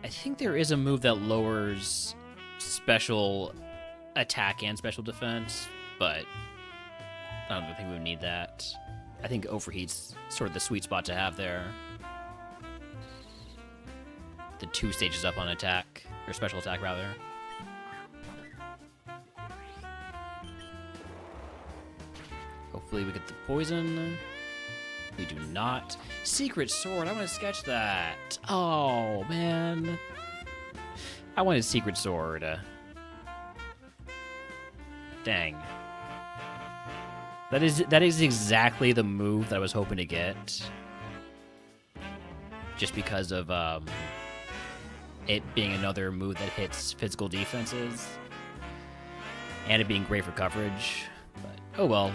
I think there is a move that lowers special attack and special defense, but I don't think we would need that. I think Overheat's sort of the sweet spot to have there. The 2 stages up on attack, or special attack rather. Hopefully we get the poison. We do not. Secret Sword, I want to sketch that. Oh, man. I wanted Secret Sword. Dang. That is exactly the move that I was hoping to get. Just because of it being another move that hits physical defenses. And it being great for coverage. But, oh well.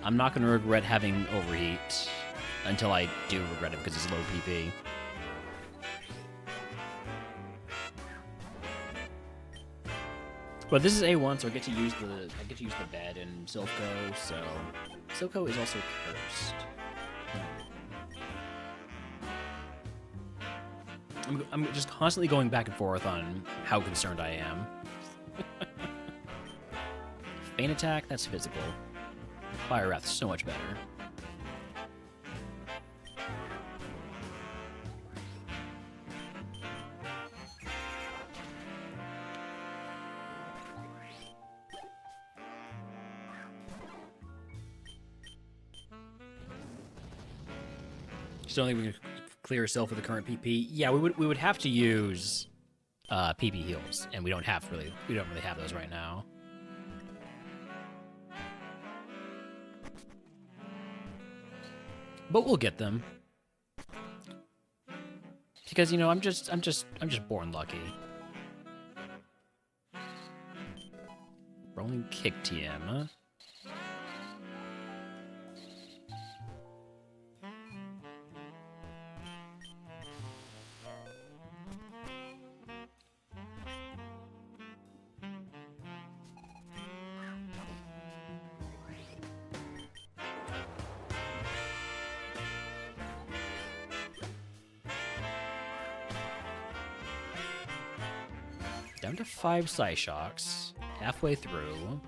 I'm not going to regret having Overheat until I do regret it because it's low PP. But this is A1, so I get to use the bed in Silpho, so Silpho is also cursed. I'm just constantly going back and forth on how concerned I am. Feint Attack, that's physical. Fire Wrath, so much better. Just don't think we can clear ourselves with the current PP. Yeah, we would have to use PP heals, and we don't really have those right now. But we'll get them. Because, you know, I'm just born lucky. Rolling Kick TM, huh? Down to 5 Psyshocks, halfway through.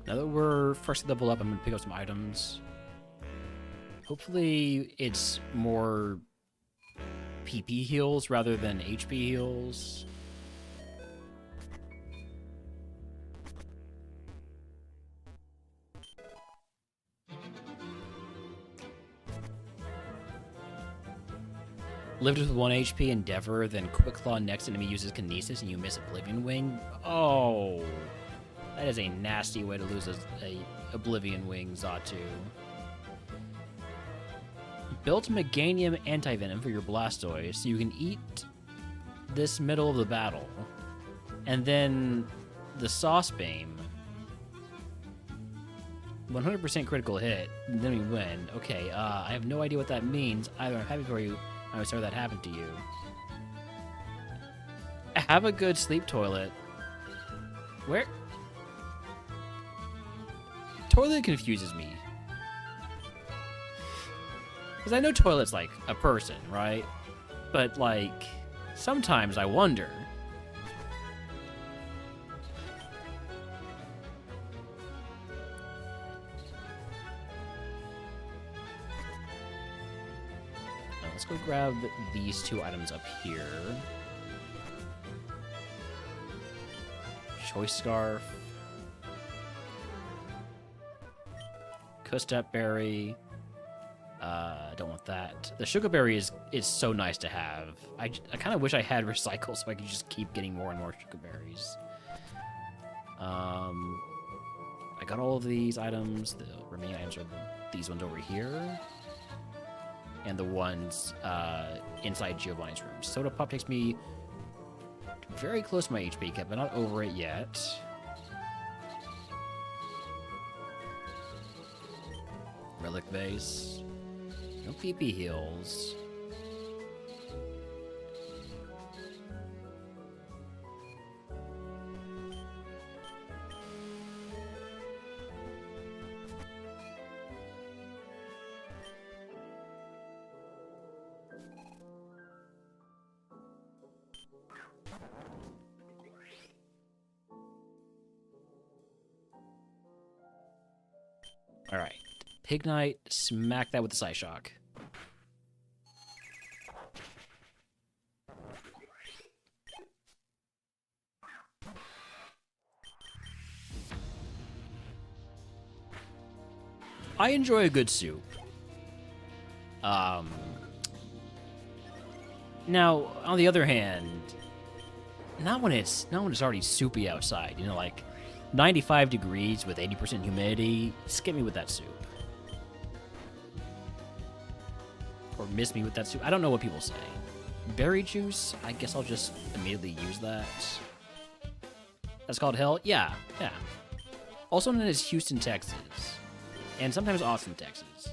Now that we're first level up, I'm gonna pick up some items. Hopefully it's more PP heals rather than HP heals. Lived with 1 HP, Endeavor, then Quick Claw next enemy uses Kinesis and you miss Oblivion Wing. Oh, that is a nasty way to lose a Oblivion Wing, Xatu. Built Meganium Antivenom for your Blastoise, so you can eat this middle of the battle. And then the Sauce Beam. 100% critical hit, and then we win. Okay, I have no idea what that means. Either I'm happy for you, I'm sorry that happened to you. Have a good sleep toilet. Where? Toilet confuses me. Because I know toilet's like a person, right? But like, Sometimes I wonder. Now, let's go grab these 2 items up here. Choice Scarf. Custap Berry. Don't want that. The Sugar Berry is so nice to have. I kind of wish I had Recycle so I could just keep getting more and more Sugar Berries. I got all of these items. The remaining items are these ones over here. And the ones inside Giovanni's room. Soda Pop takes me very close to my HP cap, but not over it yet. Relic Vase. No PP heals. All right. Pig Knight, smack that with the Psy Shock. I enjoy a good soup. Now, on the other hand, not when it's already soupy outside. You know, like 95 degrees with 80% humidity. Skip me with that soup. Or miss me with that soup. I don't know what people say. Berry juice? I guess I'll just immediately use that. That's called hell? Yeah. Also known as Houston, Texas. And sometimes Austin, Texas.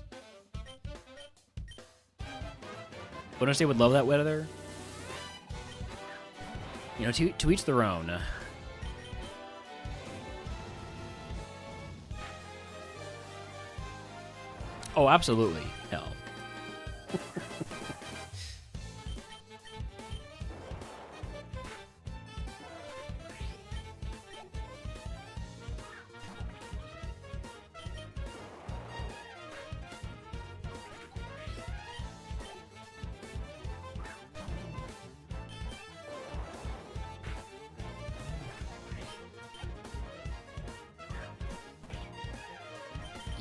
Wouldn't I say would love that weather? You know, to each their own. Oh, absolutely. Hell.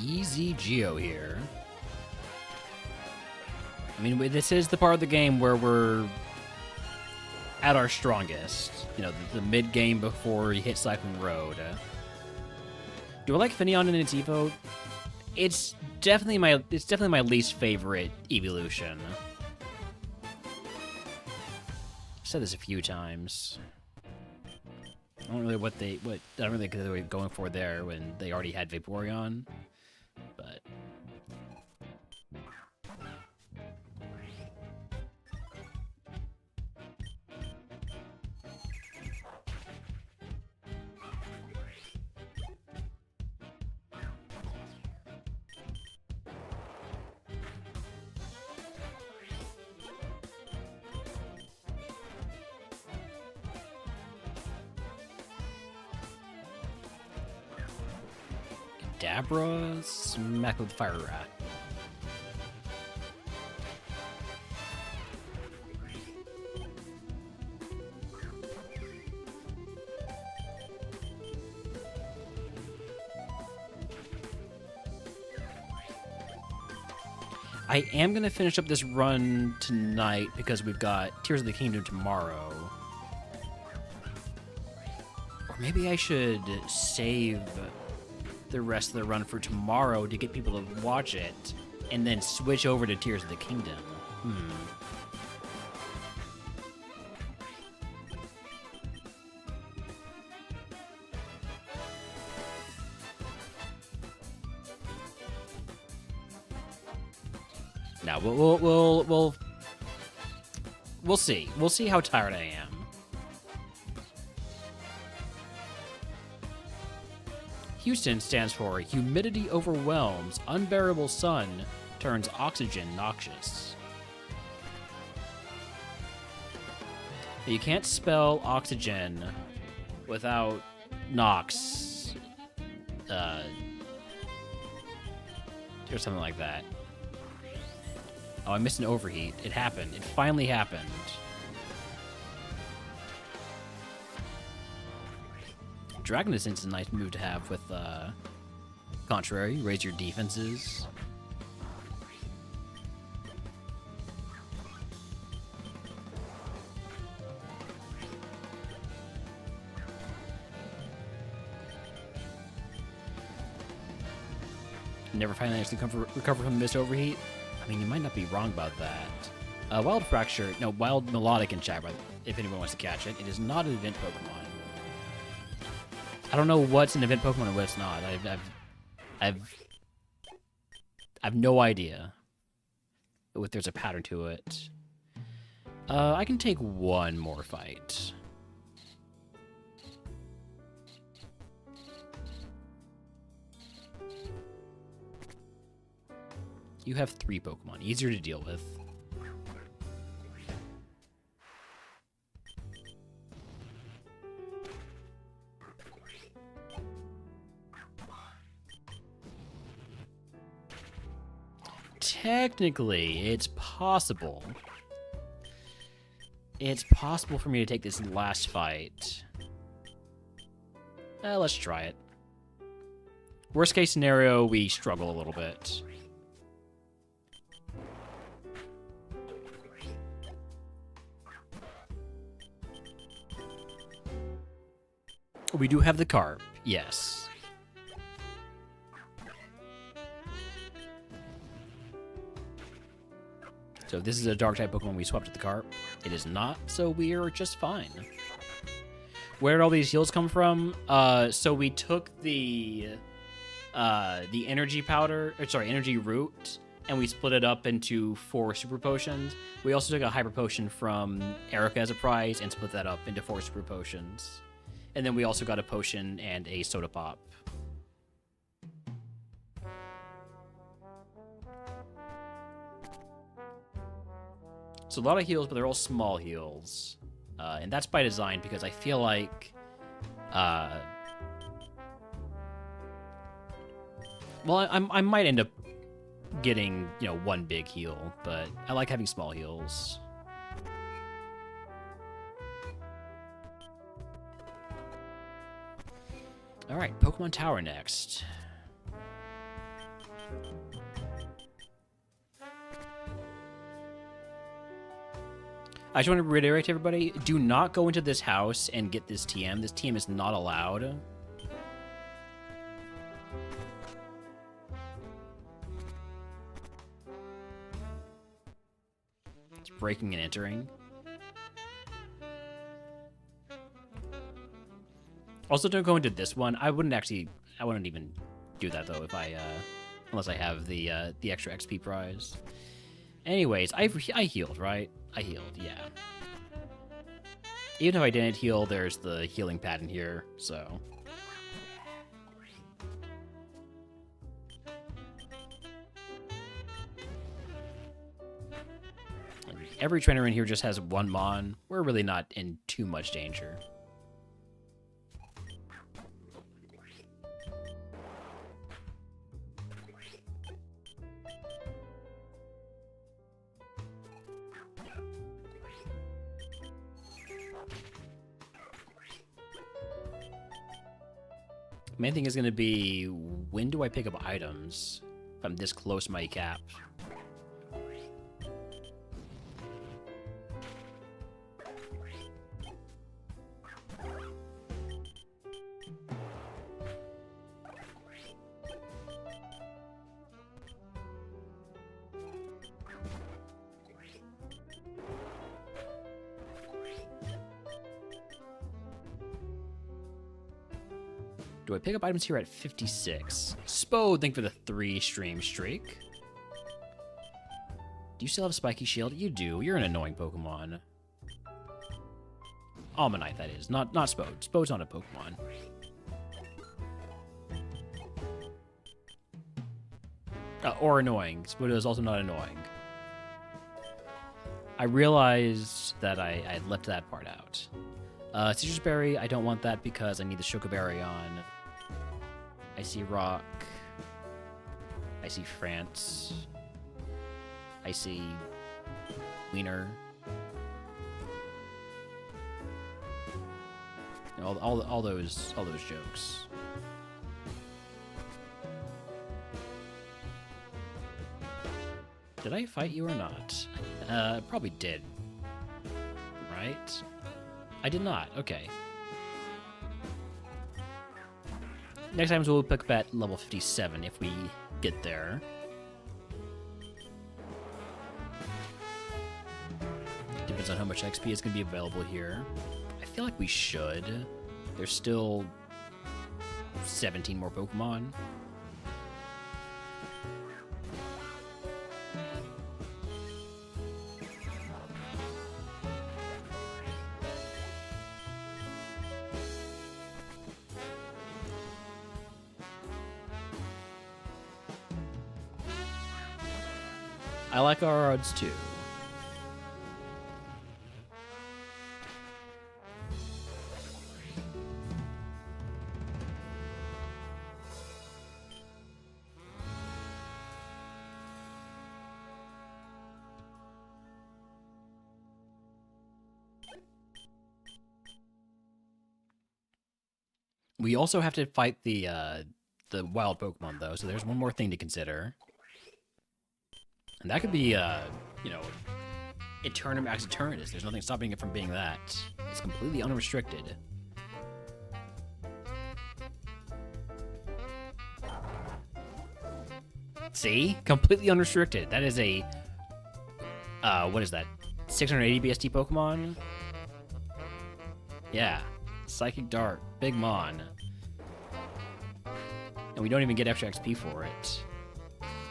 Easy Geo here. I mean, this is the part of the game where we're at our strongest. You know, the mid-game before you hit Cycling Road. Do I like Finneon in its evo? It's definitely my least favorite evolution. I've said this a few times. I don't really I don't really think they were going for there when they already had Vaporeon. But Dabra, smack with Fire Rat. I am going to finish up this run tonight because we've got Tears of the Kingdom tomorrow. Or maybe I should save the rest of the run for tomorrow to get people to watch it and then switch over to Tears of the Kingdom. Now we'll see. We'll see how tired I am. Houston stands for Humidity Overwhelms, Unbearable Sun Turns Oxygen Noxious. You can't spell oxygen without Nox. Or something like that. Oh, I missed an overheat. It happened. It finally happened. Dragon Descent is a nice move to have with Contrary. Raise your defenses. Never finally actually recover from this overheat. I mean, you might not be wrong about that. Wild Fracture, no, Wild Melodic in chat, if anyone wants to catch it. It is not an event Pokemon. I don't know what's an event Pokemon and what's not. I've no idea if there's a pattern to it. I can take one more fight. You have 3 Pokemon, easier to deal with. Technically, it's possible. It's possible for me to take this last fight. Let's try it. Worst case scenario, we struggle a little bit. We do have the carp, yes. So this is a Dark-type Pokemon we swapped to the carp. It is not, so we are just fine. Where did all these heals come from? So we took the energy powder, or sorry, energy root, and we split it up into 4 super potions. We also took a hyper potion from Erica as a prize and split that up into 4 super potions. And then we also got a potion and a soda pop. So a lot of heals, but they're all small heals. And that's by design because I feel like... well, I might end up getting, you know, one big heal, but I like having small heals. Alright, Pokemon Tower next. I just want to reiterate to everybody, do not go into this house and get this TM. This TM is not allowed. It's breaking and entering. Also, don't go into this one. I wouldn't even do that though if unless I have the extra XP prize. Anyways, I healed, right? I healed, yeah. Even if I didn't heal, there's the healing pad in here, so. Every trainer in here just has 1 Mon. We're really not in too much danger. Main thing is going to be, when do I pick up items if I'm this close to my cap? Do I pick up items here at 56? Spo, thank for the 3 stream streak. Do you still have Spiky Shield? You do. You're an annoying Pokemon. Almanite, that is. Not Spode. Spode's not a Pokemon. Or annoying. Spode is also not annoying. I realized that I had left that part out. Citrus Berry, I don't want that because I need the Chocoberry on. I see Rock. I see France. I see Wiener. All those jokes. Did I fight you or not? Probably did. Right? I did not. Okay. Next time we'll pick up at level 57 if we get there. Depends on how much XP is going to be available here. I feel like we should. There's still 17 more Pokemon. I like our odds too. We also have to fight the wild Pokemon though, so there's one more thing to consider. And that could be, you know, Eternum Max Eternatus. There's nothing stopping it from being that. It's completely unrestricted. See? Completely unrestricted. That is a, what is that? 680 BST Pokemon? Yeah. Psychic Dart. Big Mon. And we don't even get extra XP for it.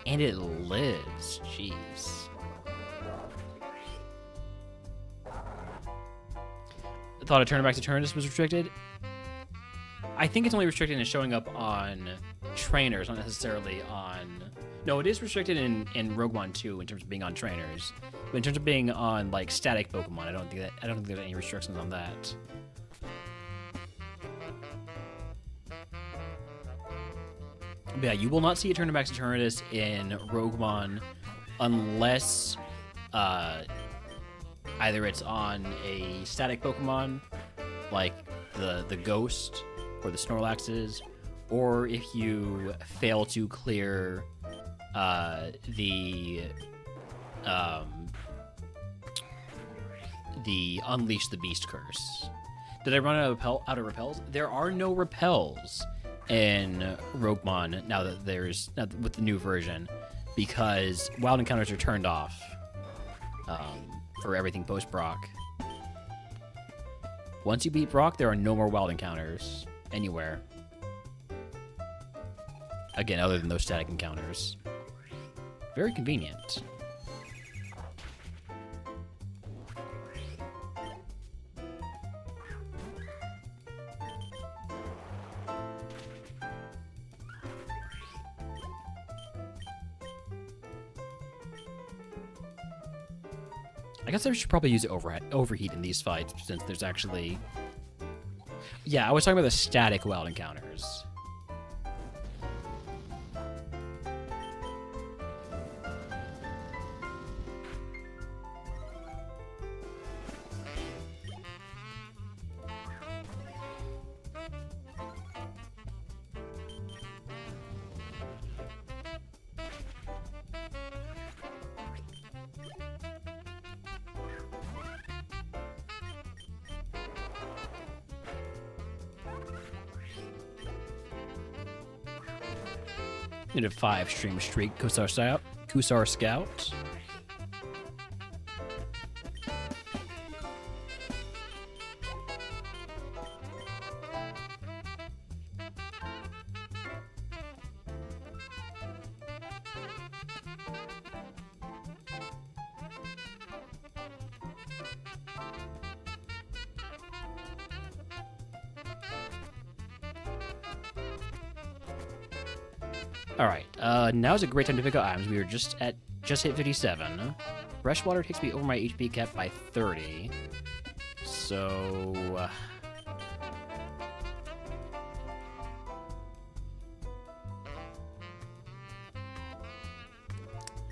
And it lives. Jeez. I thought Eternum Max Eternatus was restricted. I think it's only restricted in showing up on trainers, not necessarily on... No, it is restricted in RogueMon 2 in terms of being on trainers. But in terms of being on, like, static Pokemon, I don't think there's any restrictions on that. But yeah, you will not see Eternum Max Eternatus in RogueMon unless either it's on a static Pokemon, like the Ghost or the Snorlaxes, or if you fail to clear the Unleash the Beast curse. Did I run out of repels? There are no repels in RogueMon now with the new version, because wild encounters are turned off for everything post Brock. Once you beat Brock, there are no more wild encounters anywhere. Again, other than those static encounters. Very convenient. I guess I should probably use overheat in these fights, since there's actually... Yeah, I was talking about the static wild encounters. Into 5 stream streak Kusar Scout. Alright, now's a great time to pick up items. We were just hit 57. Freshwater takes me over my HP cap by 30. So...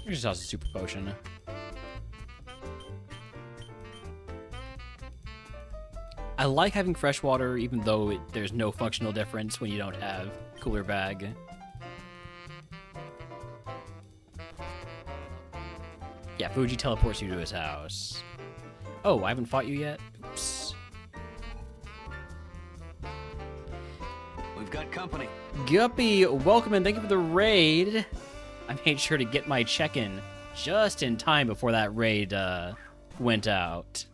here's just a super potion. I like having freshwater, even though there's no functional difference when you don't have cooler bag. Yeah, Fuji teleports you to his house. Oh, I haven't fought you yet? Oops. We've got company. Guppy, welcome and thank you for the raid. I made sure to get my check-in just in time before that raid went out.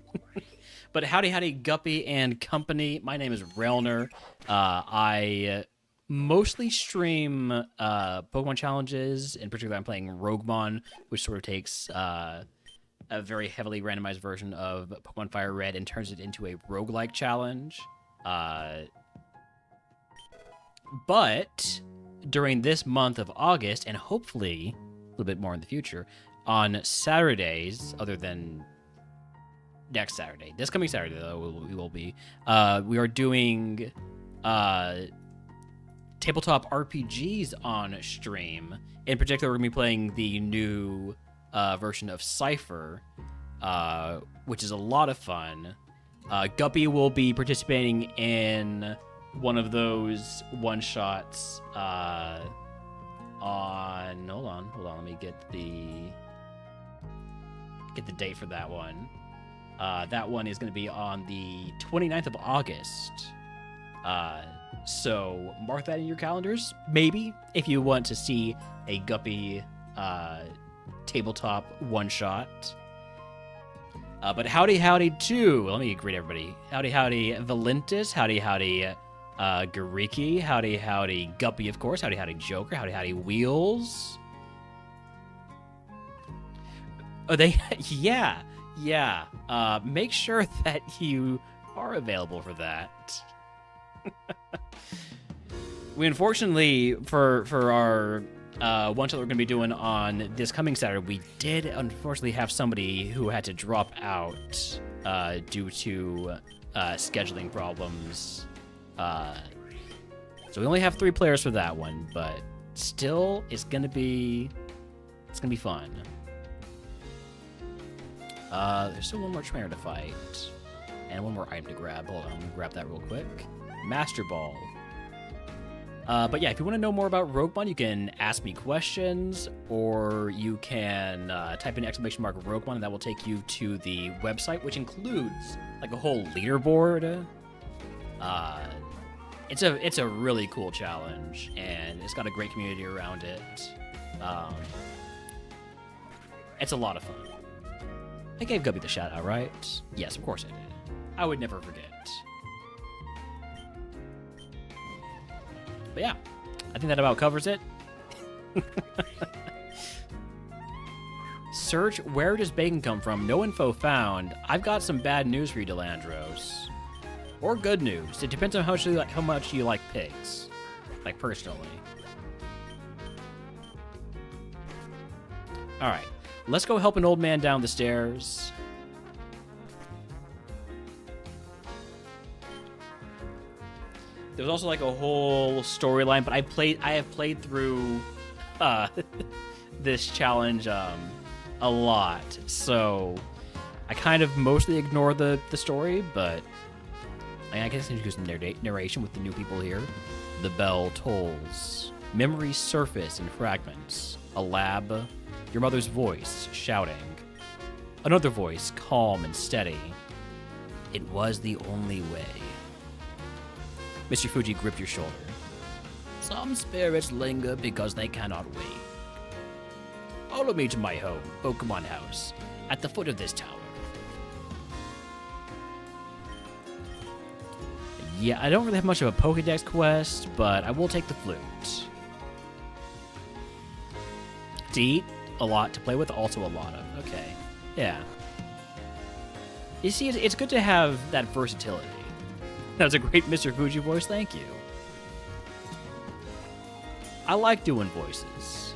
But howdy, Guppy and company. My name is Relner. I mostly stream Pokemon challenges. In particular, I'm playing RogueMon, which sort of takes a very heavily randomized version of Pokemon Fire Red and turns it into a roguelike challenge. But during this month of August, and hopefully a little bit more in the future, on Saturdays, other than next Saturday, this coming Saturday, though, we are doing tabletop RPGs on stream. In particular, we're going to be playing the new version of Cypher, which is a lot of fun. Guppy will be participating in one of those one-shots on... Hold on, let me get the date for that one. That one is going to be on the 29th of August. So mark that in your calendars, maybe, if you want to see a Guppy tabletop one-shot. But howdy too. Let me greet everybody. Howdy Valentis. Howdy Gariki. Howdy Guppy, of course. Howdy Joker. Howdy Wheels. Oh, they... yeah. Make sure that you are available for that. We unfortunately, for our one shot that we're going to be doing on this coming Saturday, we did unfortunately have somebody who had to drop out due to scheduling problems. So we only have 3 players for that one, but still, it's gonna be fun. There's still one more trainer to fight, and one more item to grab. Hold on, let me grab that real quick. Master Ball. But yeah, if you want to know more about RogueMon, you can ask me questions, or you can type in !RogueMon, and that will take you to the website, which includes like a whole leaderboard. It's a really cool challenge, and it's got a great community around it. It's a lot of fun. I gave Guppy the shout out, right? Yes, of course I did. I would never forget. But yeah, I think that about covers it. Search, where does bacon come from? No info found. I've got some bad news for you, Delandros. Or good news. It depends on how much you like pigs. Like, personally. Alright, let's go help an old man down the stairs. There's also like a whole storyline, but I have played through this challenge a lot, so I kind of mostly ignore the story, but I guess I can do some narration with the new people here. The bell tolls. Memories surface in fragments. A lab. Your mother's voice shouting. Another voice, calm and steady. It was the only way. Mr. Fuji gripped your shoulder. Some spirits linger because they cannot wait. Follow me to my home, Pokemon House, at the foot of this tower. Yeah, I don't really have much of a Pokédex quest, but I will take the flute. To eat, a lot. To play with, also a lot of. Okay, yeah. You see, it's good to have that versatility. That was a great Mr. Fuji voice, thank you. I like doing voices.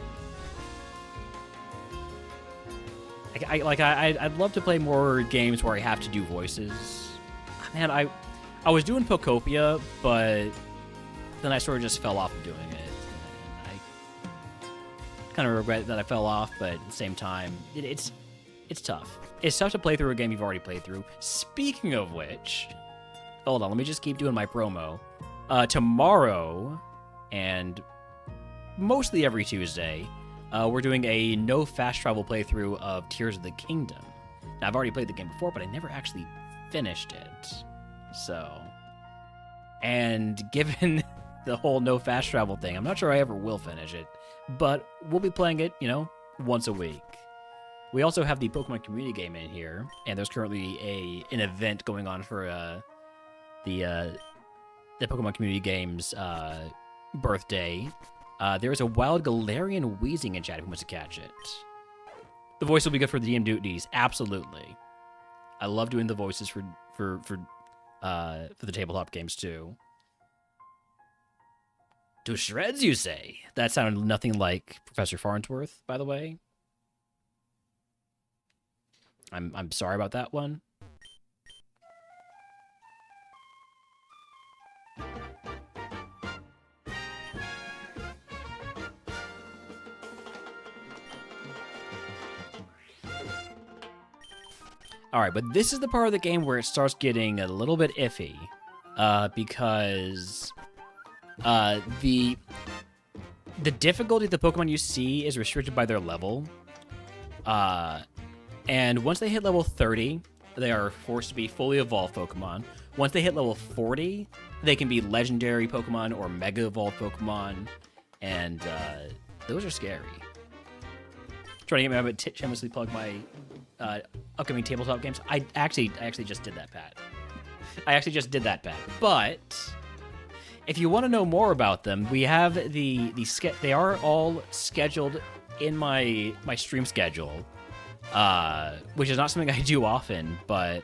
I'd love to play more games where I have to do voices. Man, I was doing Pocopia, but then I sort of just fell off of doing it. I kind of regret that I fell off, but at the same time, it's tough. It's tough to play through a game you've already played through. Speaking of which, hold on, let me just keep doing my promo. Tomorrow, and mostly every Tuesday, we're doing a no fast travel playthrough of Tears of the Kingdom. Now, I've already played the game before, but I never actually finished it. So, and given the whole no fast travel thing, I'm not sure I ever will finish it, but we'll be playing it, once a week. We also have the Pokemon community game in here, and there's currently an event going on for the Pokemon community game's birthday. There is a wild Galarian wheezing in chat who wants to catch it. The voice will be good for the DM duties, absolutely. I love doing the voices for the tabletop games too. To shreds, you say? That sounded nothing like Professor Farnsworth, by the way. I'm sorry about that one. Alright, but this is the part of the game where it starts getting a little bit iffy. Because the difficulty of the Pokemon you see is restricted by their level. And once they hit level 30, they are forced to be fully evolved Pokemon. Once they hit level 40, they can be legendary Pokemon or mega evolved Pokemon. And those are scary. Trying to get me to shamelessly plug my upcoming tabletop games. I actually just did that, Pat. But if you want to know more about them, we have they are all scheduled in my stream schedule, which is not something I do often, but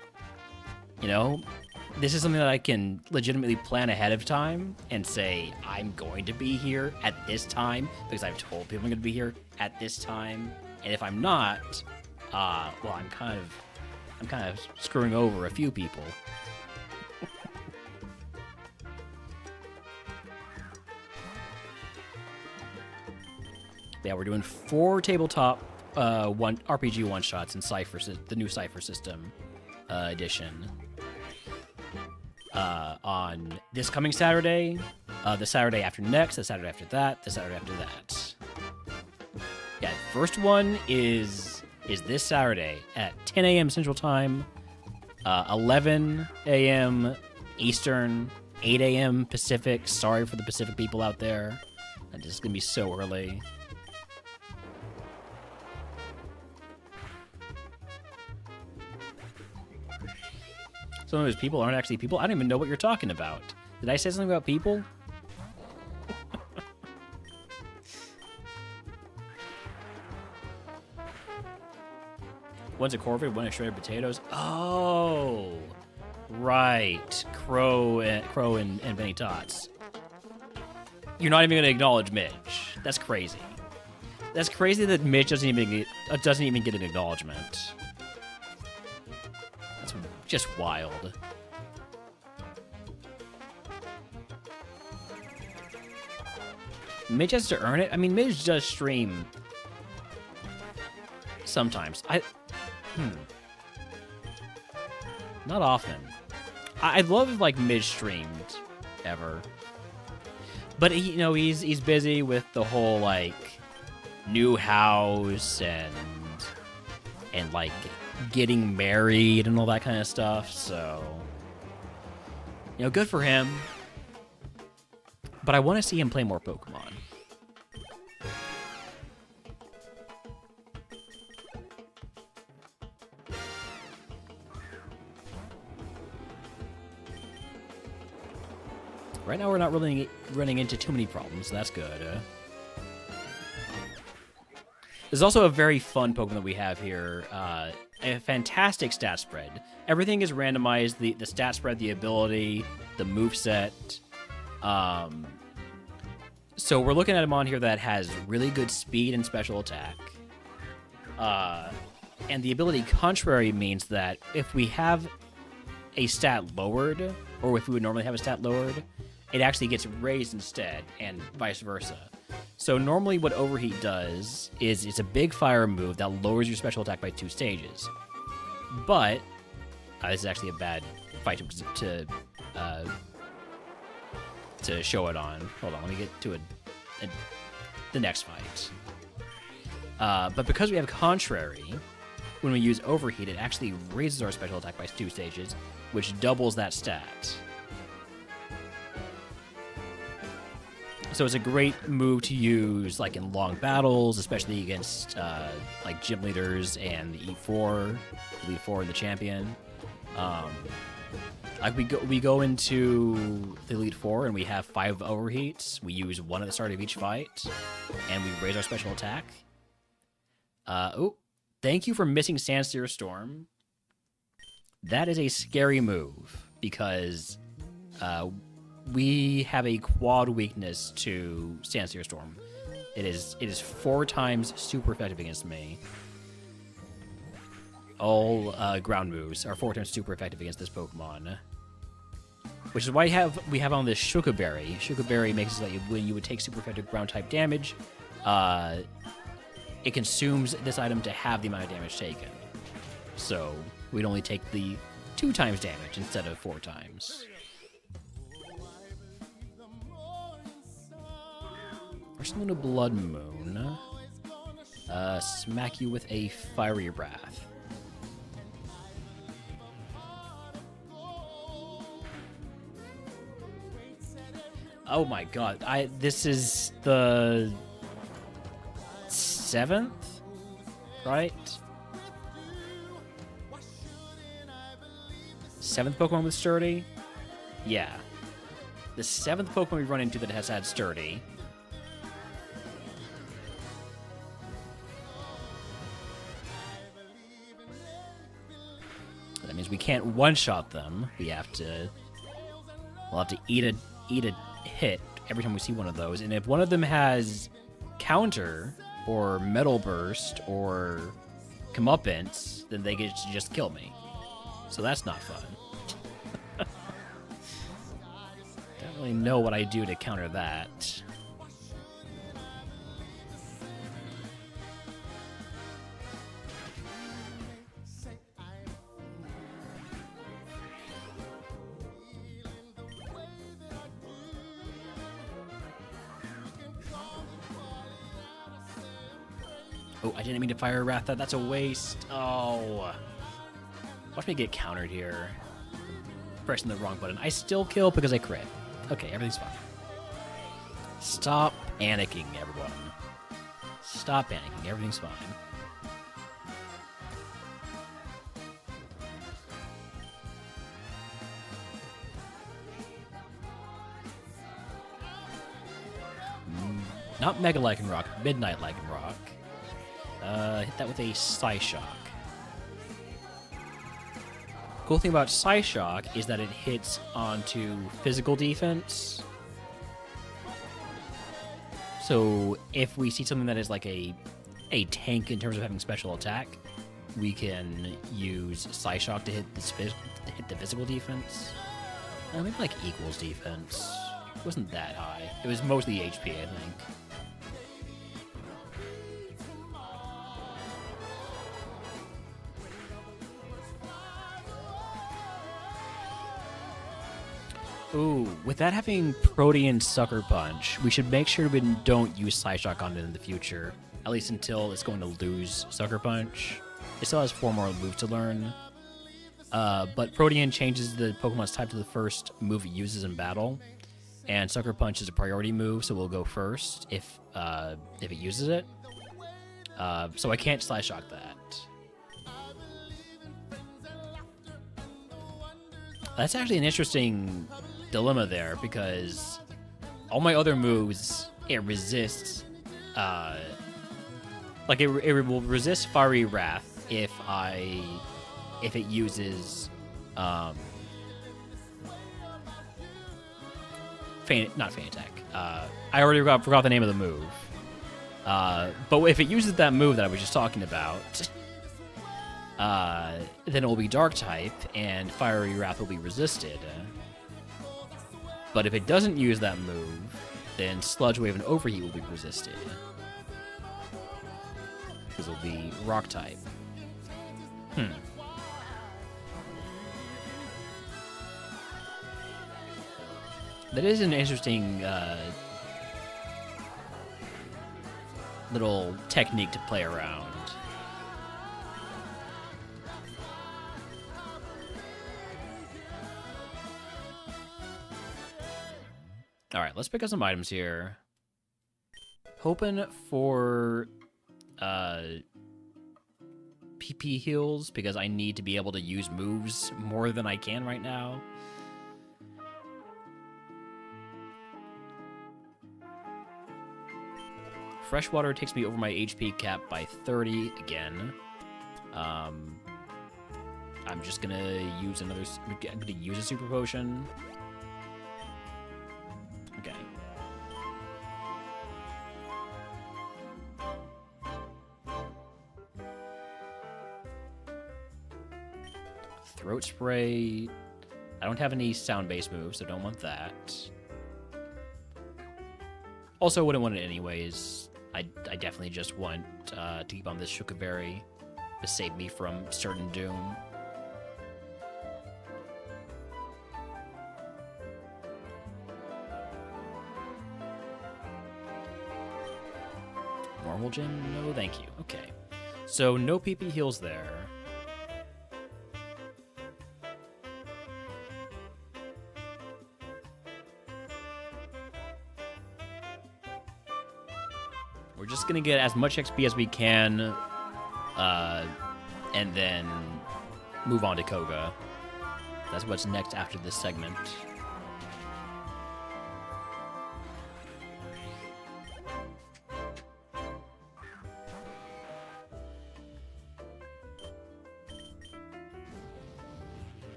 this is something that I can legitimately plan ahead of time and say I'm going to be here at this time because I've told people I'm going to be here at this time, and if I'm not, well, I'm kind of screwing over a few people. Yeah, we're doing 4 tabletop one RPG one-shots in Cypher, the new Cypher system edition. On this coming Saturday, the Saturday after next, the Saturday after that, the Saturday after that. Yeah, first one is this Saturday at 10 a.m. Central Time, 11 a.m. Eastern, 8 a.m. Pacific. Sorry for the Pacific people out there. This is going to be so early. Some of those people aren't actually people. I don't even know what you're talking about. Did I say something about people? One's a Corvid, one a shredded potatoes. Oh, right. Crow and Benny Tots. You're not even going to acknowledge Mitch. That's crazy. That's crazy that Mitch doesn't even get an acknowledgement. That's just wild. Mitch has to earn it. I mean, Mitch does stream sometimes. Not often. I'd love if like Mitch streamed ever, but he's busy with the whole like new house and like getting married and all that kind of stuff. So good for him. But I want to see him play more Pokemon. Right now, we're not really running into too many problems. So that's good. There's also a very fun Pokemon that we have here. A fantastic stat spread. Everything is randomized. The stat spread, the ability, the moveset. So we're looking at him on here that has really good speed and special attack. And the ability Contrary means that if we have a stat lowered, or if we would normally have a stat lowered, it actually gets raised instead, and vice versa. So normally what Overheat does is it's a big fire move that lowers your special attack by 2 stages. But this is actually a bad fight to show it on. Hold on, let me get to the next fight. But because we have Contrary, when we use Overheat, it actually raises our special attack by 2 stages, which doubles that stat. So it's a great move to use like in long battles, especially against like gym leaders and the Elite Four and the champion. Like we go into the Elite Four and we have 5 overheats. We use 1 at the start of each fight, and we raise our special attack. Oh, thank you for missing Sandseer Storm. That is a scary move because we have a quad weakness to Sandseer Storm. It is 4 times super effective against me. All ground moves are 4 times super effective against this Pokemon. Which is why we have on this Shuka Berry. Shuka Berry makes it so that when you would take super effective ground type damage, it consumes this item to have the amount of damage taken. So we'd only take the 2 times damage instead of 4 times. First Moon of Blood Moon. Smack you with a Fiery Wrath. Oh my god, this is the 7th, right? 7th Pokemon with Sturdy? Yeah. The 7th Pokemon we run into that has had Sturdy. That means we can't one-shot them. We'll have to eat a hit every time we see one of those, and if one of them has counter or metal burst or comeuppance, then they get to just kill me. So that's not fun. Don't really know what I do to counter that. Oh, I didn't mean to Fire Wrath that. That's a waste. Oh. Watch me get countered here. Pressing the wrong button. I still kill because I crit. Okay, everything's fine. Stop panicking, everyone. Stop panicking. Everything's fine. Not Mega Lycanroc, Midnight Lycanroc. Hit that with a Psyshock. Cool thing about Psyshock is that it hits onto physical defense. So if we see something that is like a tank in terms of having special attack, we can use Psyshock to hit the physical defense. Maybe like equals defense. It wasn't that high. It was mostly HP, I think. Ooh, with that having Protean Sucker Punch, we should make sure we don't use Psyshock on it in the future. At least until it's going to lose Sucker Punch. It still has 4 more moves to learn. But Protean changes the Pokemon's type to the first move it uses in battle. And Sucker Punch is a priority move, so we'll go first if it uses it. So I can't Psyshock that. That's actually an interesting dilemma there, because all my other moves, it resists, like it will resist Fiery Wrath if it uses, not Feint Attack. I already forgot the name of the move. But if it uses that move that I was just talking about, then it will be Dark type, and Fiery Wrath will be resisted. But if it doesn't use that move, then Sludge Wave and Overheat will be resisted. Because it'll be Rock type. That is an interesting little technique to play around. Alright, let's pick up some items here. Hoping for PP heals, because I need to be able to use moves more than I can right now. Freshwater takes me over my HP cap by 30 again. I'm just gonna use I'm gonna use a super potion. Okay. Throat spray. I don't have any sound-based moves, so don't want that. Also, wouldn't want it anyways. I definitely just want to keep on this Shukaberry to save me from certain doom. Normal gem? No, thank you. Okay. So, no PP heals there. We're just gonna get as much XP as we can, and then move on to Koga. That's what's next after this segment.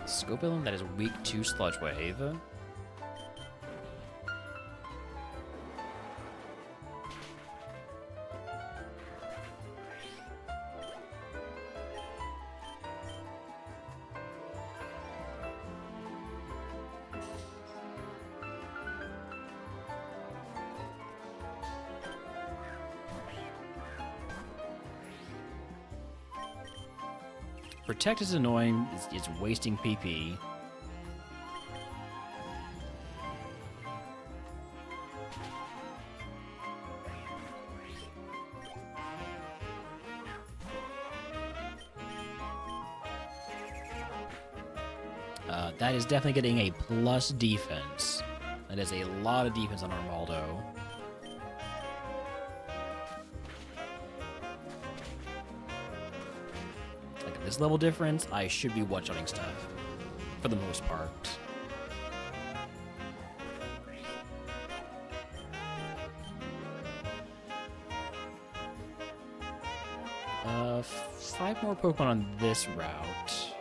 Scope Villain that is weak to Sludge Wave. Protect is annoying, it's wasting PP. That is definitely getting a plus defense. That is a lot of defense on Armaldo. This level difference, I should be one-shotting stuff, for the most part. Five more Pokemon on this route.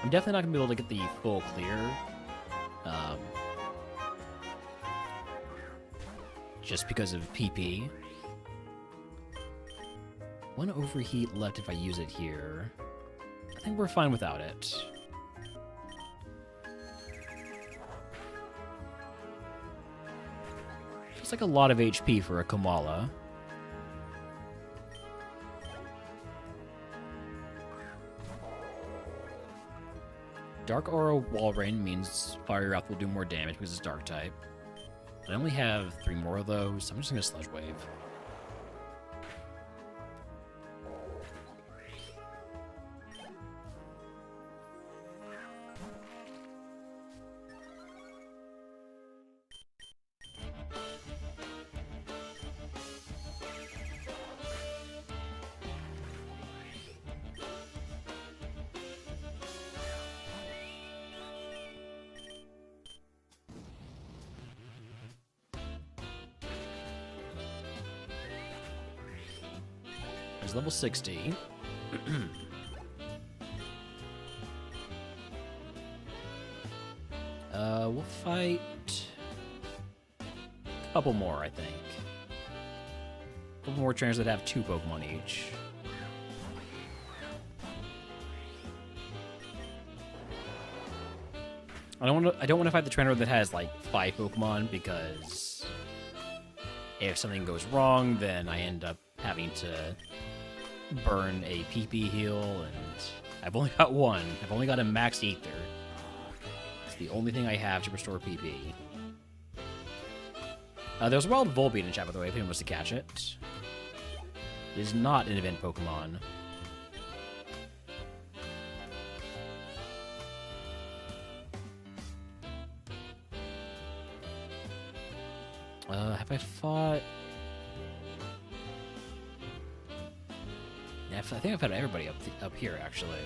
I'm definitely not going to be able to get the full clear. Just because of PP. One overheat left if I use it here. I think we're fine without it. Feels like a lot of HP for a Komala. Dark Aura Wall Rain means Fire Wrath will do more damage because it's Dark type. I only have 3 more of those, so I'm just gonna Sludge Wave. There's level 60. We'll fight a couple more, I think. A couple more trainers that have 2 Pokemon each. I don't want to fight the trainer that has like 5 Pokemon, because if something goes wrong, then I end up having to burn a PP heal, and I've only got one. I've only got a max ether. It's the only thing I have to restore PP. There's a wild Volbeat in chat, by the way, if anyone wants to catch it. It is not an event Pokemon. Have I fought... Yeah, I think I've had everybody up here, actually.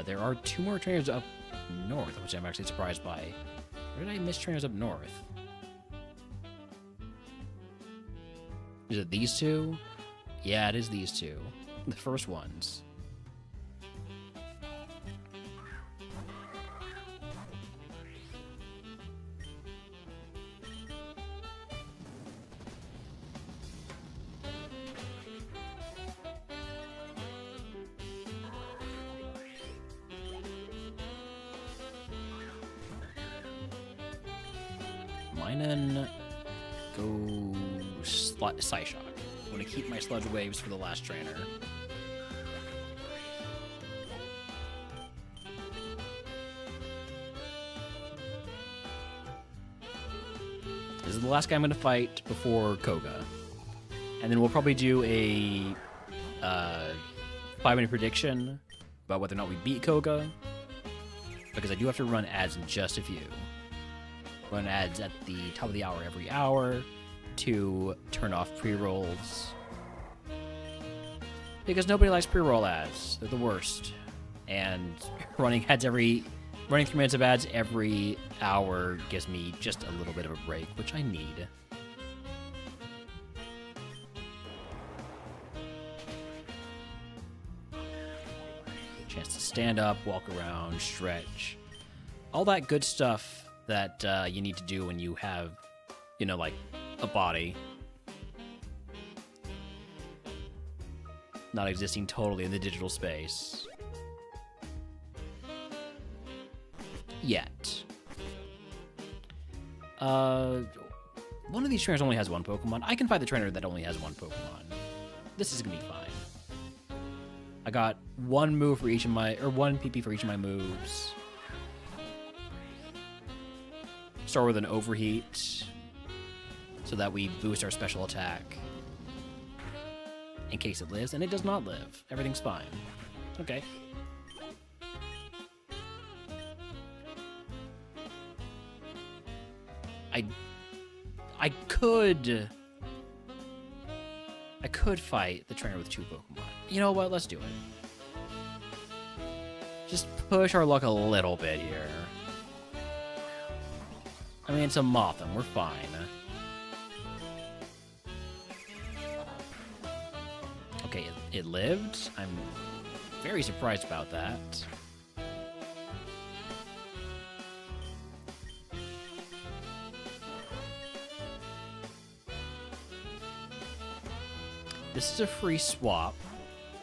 There are 2 more trainers up north, which I'm actually surprised by. Where did I miss trainers up north? Is it these 2? Yeah, it is these 2. The first ones. Minen, go Psyshock. I want to keep my Sludge Waves for the last trainer. This is the last guy I'm going to fight before Koga. And then we'll probably do a 5-minute prediction about whether or not we beat Koga, because I do have to run ads in just a few. Run ads at the top of the hour every hour to turn off pre-rolls. Because nobody likes pre-roll ads. They're the worst. And running 3 minutes of ads every hour gives me just a little bit of a break, which I need. Chance to stand up, walk around, stretch. All that good stuff that you need to do when you have, like a body. Not existing totally in the digital space. Yet. One of these trainers only has 1 Pokemon. I can fight the trainer that only has 1 Pokemon. This is gonna be fine. I got 1 move for each of my, or 1 PP for each of my moves. Start with an overheat, so that we boost our special attack in case it lives, and it does not live. Everything's fine. Okay. I could fight the trainer with 2 Pokemon. You know what? Let's do it. Just push our luck a little bit here. I mean, it's a Mothim. We're fine. Okay, it lived. I'm very surprised about that. This is a free swap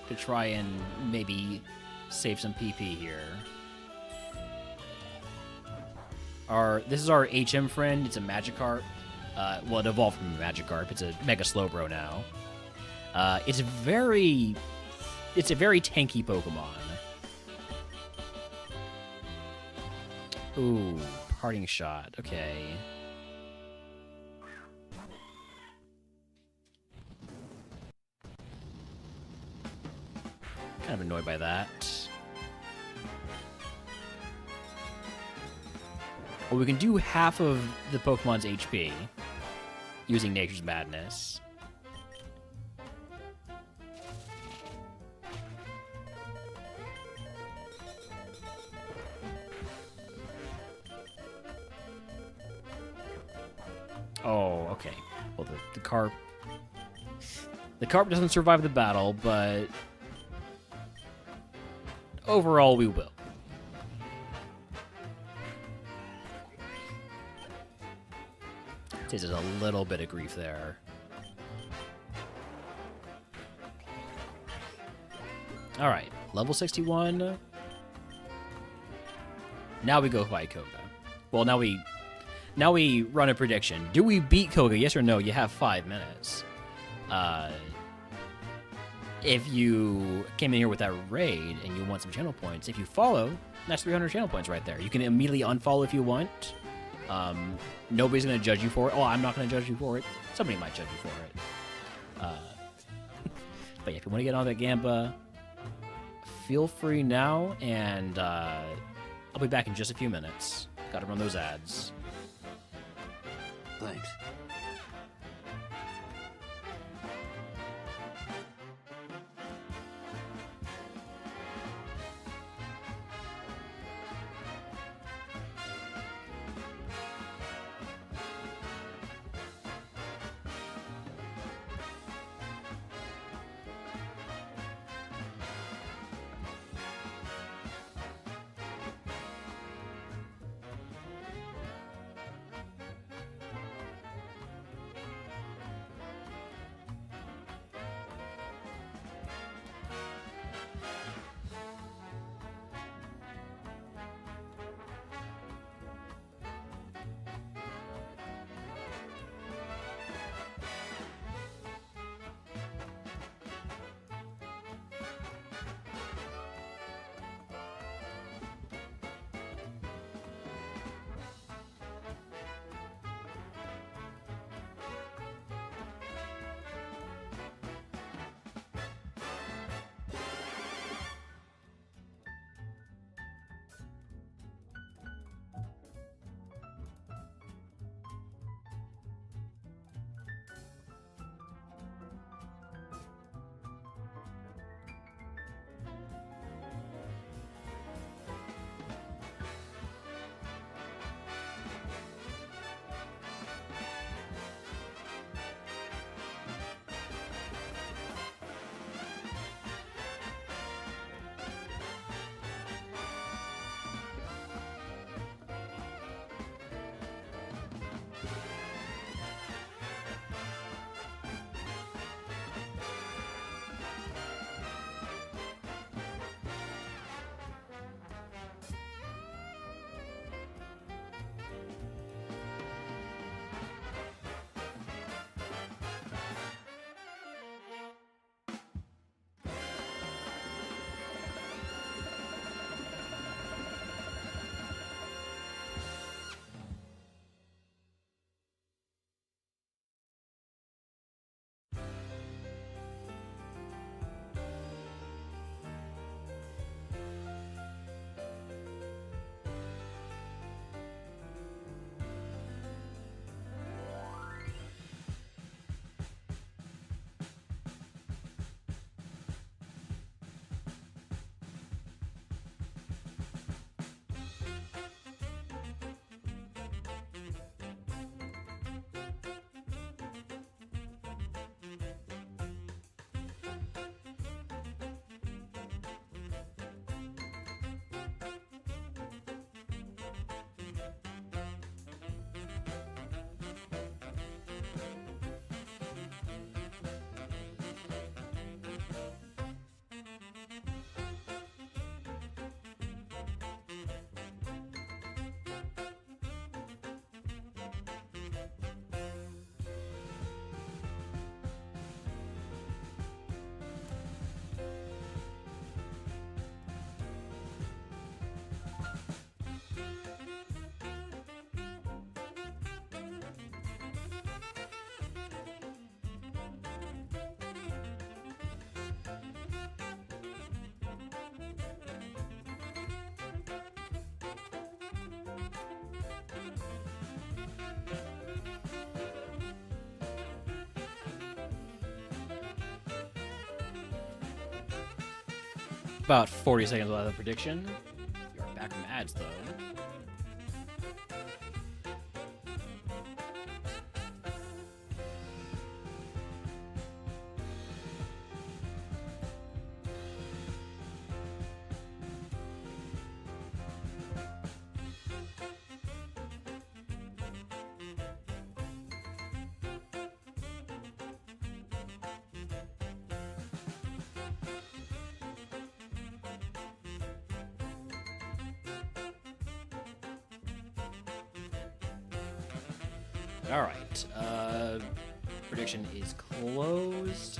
to try and maybe save some PP here. This is our HM friend. It's a Magikarp. Well, it evolved from a Magikarp. It's a Mega Slowbro now. It's a very tanky Pokemon. Ooh, parting shot. Okay. Kind of annoyed by that. Well, we can do half of the Pokemon's HP using Nature's Madness. Oh, okay. Well, the carp... The carp doesn't survive the battle, but... Overall, we will. There's a little bit of grief there. Alright, level 61. Now we go fight Koga. Well, now we run a prediction. Do we beat Koga, yes or no? You have 5 minutes. If you came in here with that raid and you want some channel points, if you follow, that's 300 channel points right there. You can immediately unfollow if you want. Nobody's going to judge you for it. Oh, I'm not going to judge you for it. Somebody might judge you for it. But yeah, if you want to get on that Gamba, feel free now, and I'll be back in just a few minutes. Got to run those ads. Thanks. About 40 seconds left of the prediction. You're back from ads, though. Alright. Prediction is closed.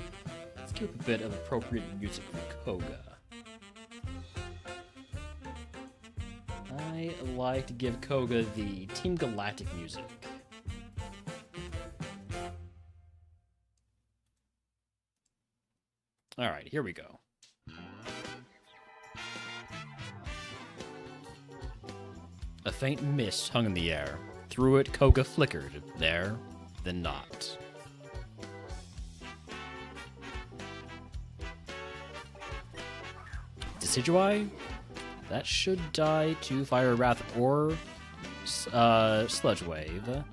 Let's give a bit of appropriate music for Koga. I like to give Koga the Team Galactic music. Alright, here we go. A faint mist hung in the air. Through it, Koga flickered. There, then not. Decidueye? That should die to Fire Wrath or Sludge Wave.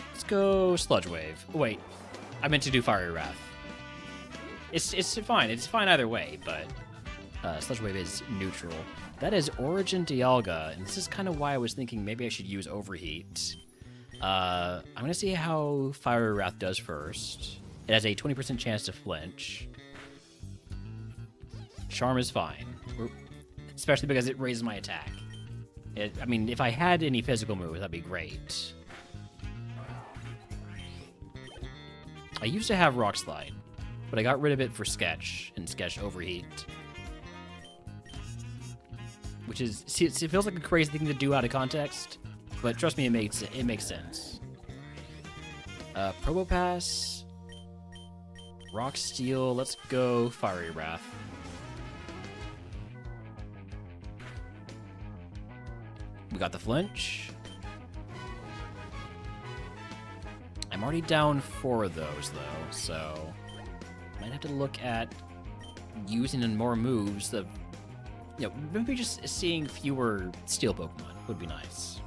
Let's go Sludge Wave. Wait, I meant to do Fire Wrath. It's fine. It's fine either way, but Sludge Wave is neutral. That is Origin Dialga, and this is kind of why I was thinking maybe I should use Overheat. I'm going to see how Fire Wrath does first. It has a 20% chance to flinch. Charm is fine, especially because it raises my attack. I mean, if I had any physical moves, that'd be great. I used to have Rock Slide, but I got rid of it for Sketch and Sketch Overheat. Which is, see, it feels like a crazy thing to do out of context, but trust me, it makes sense. Probopass, Rock Steel, let's go Fiery Wrath. We got the flinch. I'm already down 4 of those, though, so might have to look at using more moves. Maybe just seeing fewer Steel Pokemon would be nice.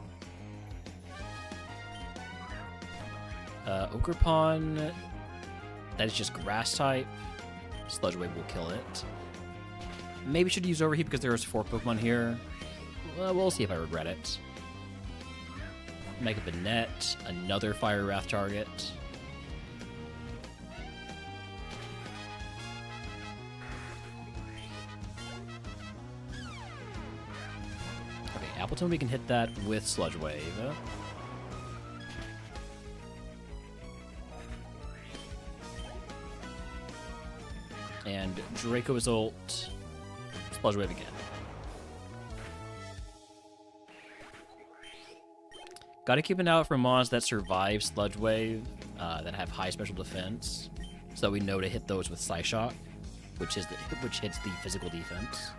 Ogerpon, that is just Grass type. Sludge Wave will kill it. Maybe should use Overheat because there's 4 Pokemon here. Well, we'll see if I regret it. Make up a net, another Fire Wrath target. Okay, Appletone, we can hit that with Sludge Wave. And Draco's ult, Sludge Wave again. Gotta keep an eye out for mons that survive Sludge Wave, that have high special defense, so that we know to hit those with Psyshock, which hits the physical defense.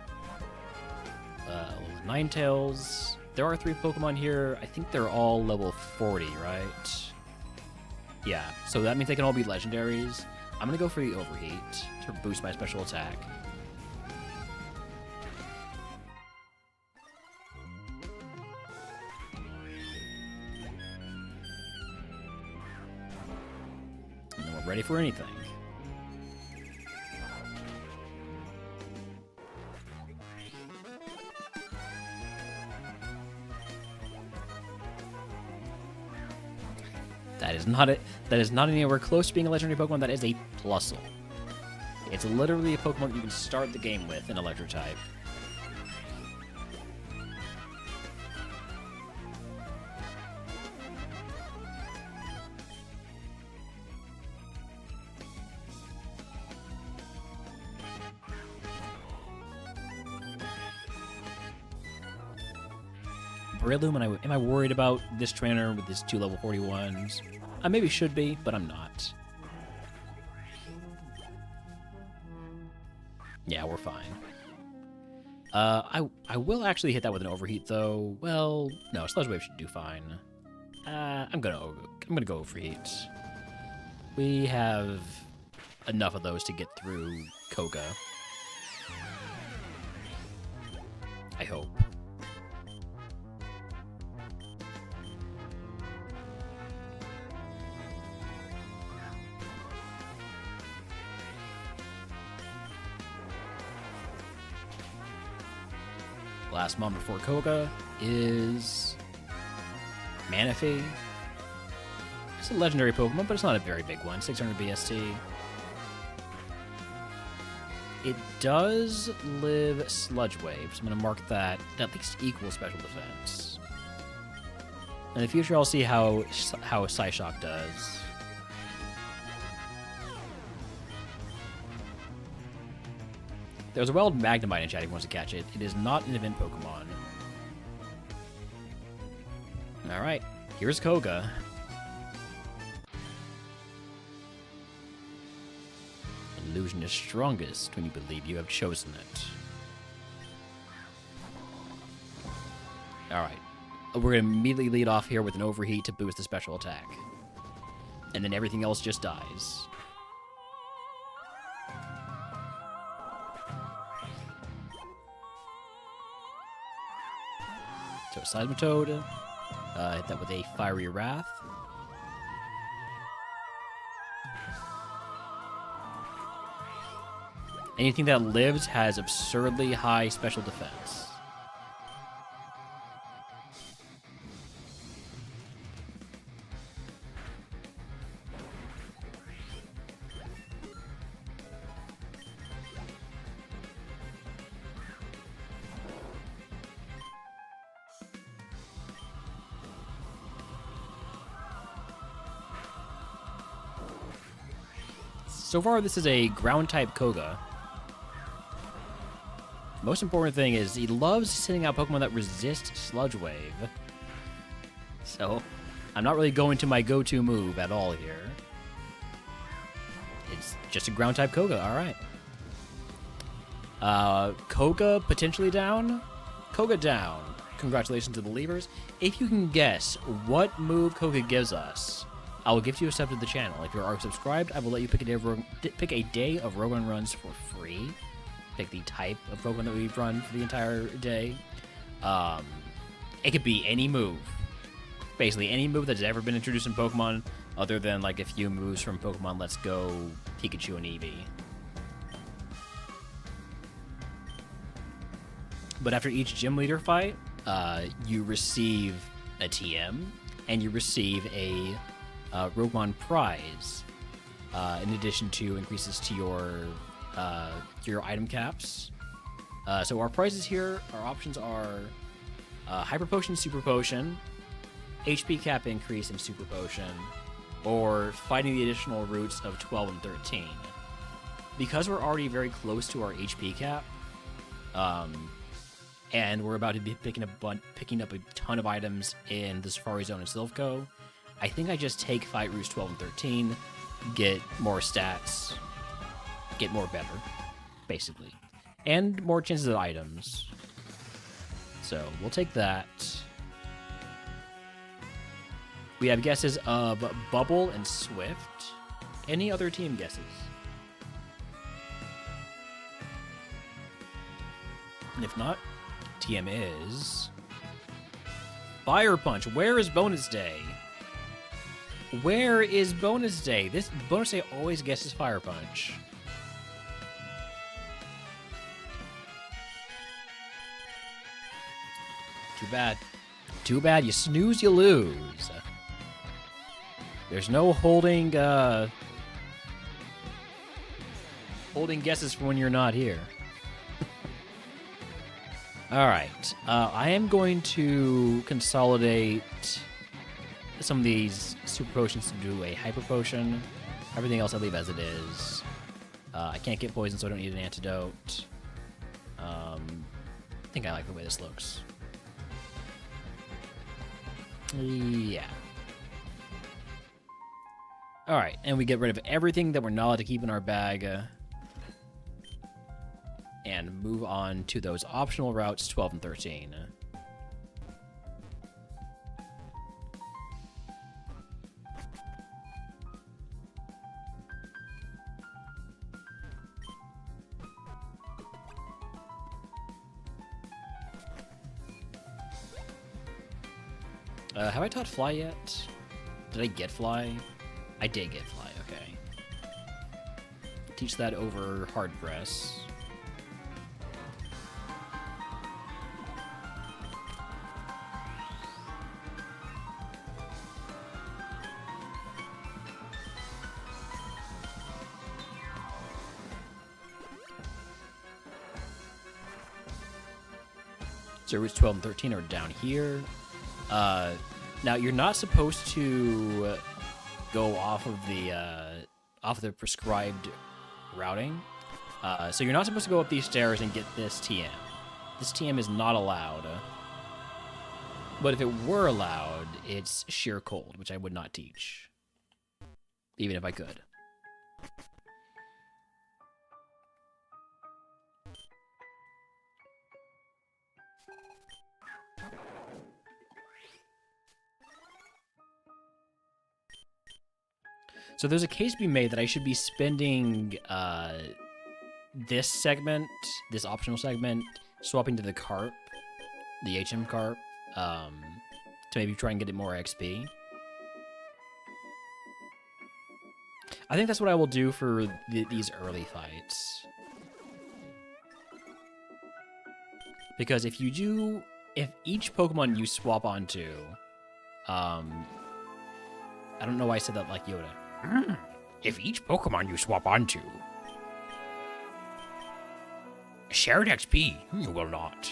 Ninetales. There are 3 Pokemon here. I think they're all level 40, right? Yeah, so that means they can all be legendaries. I'm gonna go for the Overheat to boost my special attack. And then we're ready for anything. That is not anywhere close to being a legendary Pokemon. That is a Plusle. It's literally a Pokemon you can start the game with in Electric type. Breloom, am I worried about this trainer with his 2 level 41s? I maybe should be, but I'm not. Yeah, we're fine. I will actually hit that with an Overheat, though. Well, no, Sludge Wave should do fine. I'm gonna go Overheat. We have enough of those to get through Koga. I hope. Last mon before Koga is Manaphy. It's a legendary Pokemon, but it's not a very big one. 600 BST. It does live Sludge Wave, so I'm going to mark that at least equal special defense. In the future, I'll see how Psyshock does. There's a wild Magnemite in chat if you wants to catch it. It is not an event Pokemon. Alright, here's Koga. Illusion is strongest when you believe you have chosen it. Alright. We're going to immediately lead off here with an Overheat to boost the special attack. And then everything else just dies. So Seismitoad, hit that with a Fiery Wrath. Anything that lives has absurdly high special defense. So far, this is a ground-type Koga. Most important thing is he loves sending out Pokemon that resist Sludge Wave. So, I'm not really going to my go-to move at all here. It's just a ground-type Koga, alright. Koga potentially down? Koga down. Congratulations to the Leavers. If you can guess what move Koga gives us, I will give you a sub to the channel. If you're already subscribed, I will let you pick a day of RogueMon runs for free. Pick the type of Pokemon that we've run for the entire day. It could be any move. Basically, any move that's ever been introduced in Pokemon, other than like a few moves from Pokemon Let's Go, Pikachu, and Eevee. But after each gym leader fight, you receive a TM, and you receive a RogueMon prize, in addition to increases to your item caps. So our prizes here, our options are Hyper Potion, Super Potion, HP cap increase in Super Potion, or fighting the additional routes of 12 and 13. Because we're already very close to our HP cap, and we're about to be picking up a ton of items in the Safari Zone and Silphco, I think I just take fight routes 12 and 13, get more stats, get more better, basically. And more chances at items. So, we'll take that. We have guesses of Bubble and Swift. Any other team guesses? And if not, TM is Fire Punch. Where is Bonus Day? Where is Bonus Day? This Bonus Day always guesses Fire Punch. Too bad. Too bad. You snooze, you lose. There's no holding guesses for when you're not here. All right. I am going to consolidate some of these Super Potions to do a Hyper Potion. Everything else I leave as it is. I can't get poison, so I don't need an antidote. I think I like the way this looks. Yeah. Alright, and we get rid of everything that we're not allowed to keep in our bag. And move on to those optional routes, 12 and 13. Have I taught Fly yet? Did I get Fly? I did get Fly, okay. Teach that over Hard Press. So routes 12 and 13 are down here. Now, you're not supposed to go off of the prescribed routing. So you're not supposed to go up these stairs and get this TM. This TM is not allowed. But if it were allowed, it's sheer cold, which I would not teach. Even if I could. So there's a case to be made that I should be spending this segment, this optional segment, swapping to the carp, the HM carp, to maybe try and get it more XP. I think that's what I will do for these early fights. Because if each Pokemon you swap onto, I don't know why I said that like Yoda. If each Pokemon you swap onto shared XP, you will not.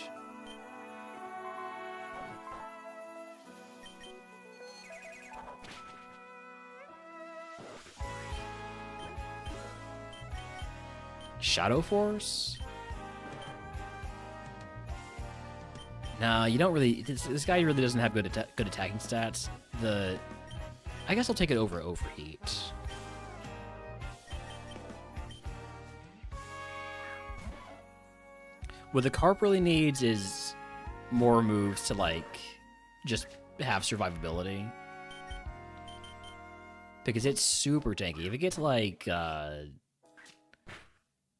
Shadow Force? No, you don't really. This guy really doesn't have good attacking stats. I guess I'll take it over Overheat. What the Carp really needs is more moves to, like, just have survivability. Because it's super tanky. If it gets, like,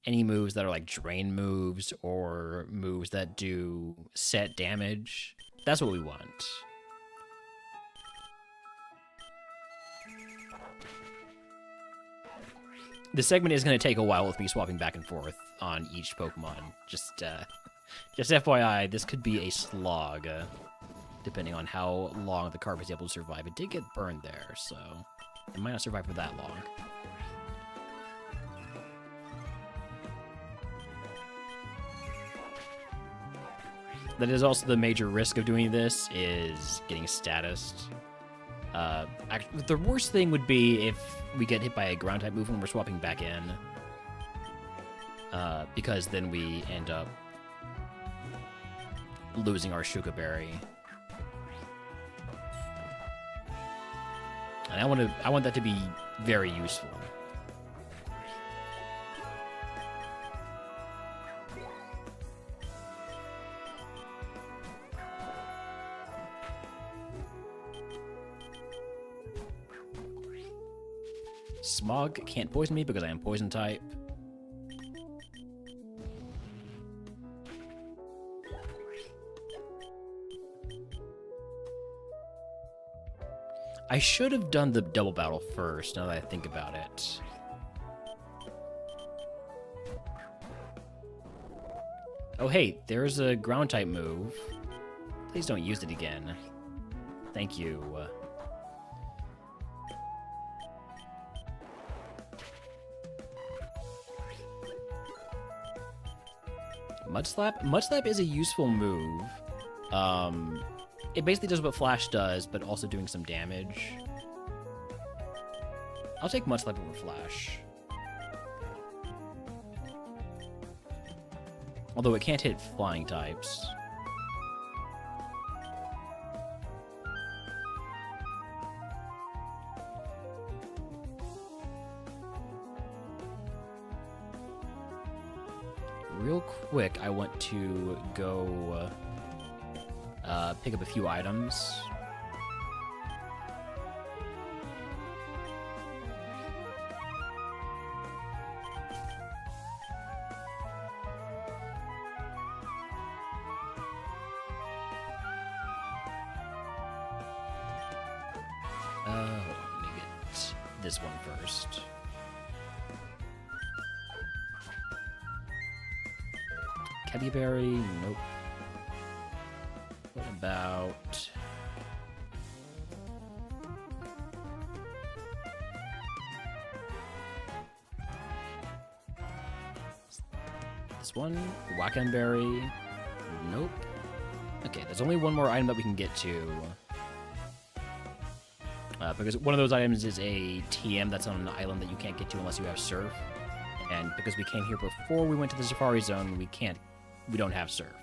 any moves that are, like, drain moves or moves that do set damage, that's what we want. This segment is going to take a while with me swapping back and forth on each Pokemon. Just FYI, this could be a slog, depending on how long the Carp is able to survive. It did get burned there, so it might not survive for that long. That is also the major risk of doing this, is getting statused. The worst thing would be if we get hit by a ground type move when we're swapping back in, because then we end up losing our Shuka Berry. And I want that to be very useful. Smog can't poison me because I am poison type. I should have done the double battle first, now that I think about it. Oh hey, there's a ground type move. Please don't use it again. Thank you. Mud Slap? Mud Slap is a useful move. It basically does what Flash does, but also doing some damage. I'll take Mud Slap over Flash. Although it can't hit flying types. Real quick, I want to go pick up a few items. Hold on, let me get this one first. Berry? Nope. What about... this one? Wackenberry? Nope. Okay, there's only one more item that we can get to. because one of those items is a TM that's on an island that you can't get to unless you have surf. And because we came here before we went to the Safari Zone, we don't have surf.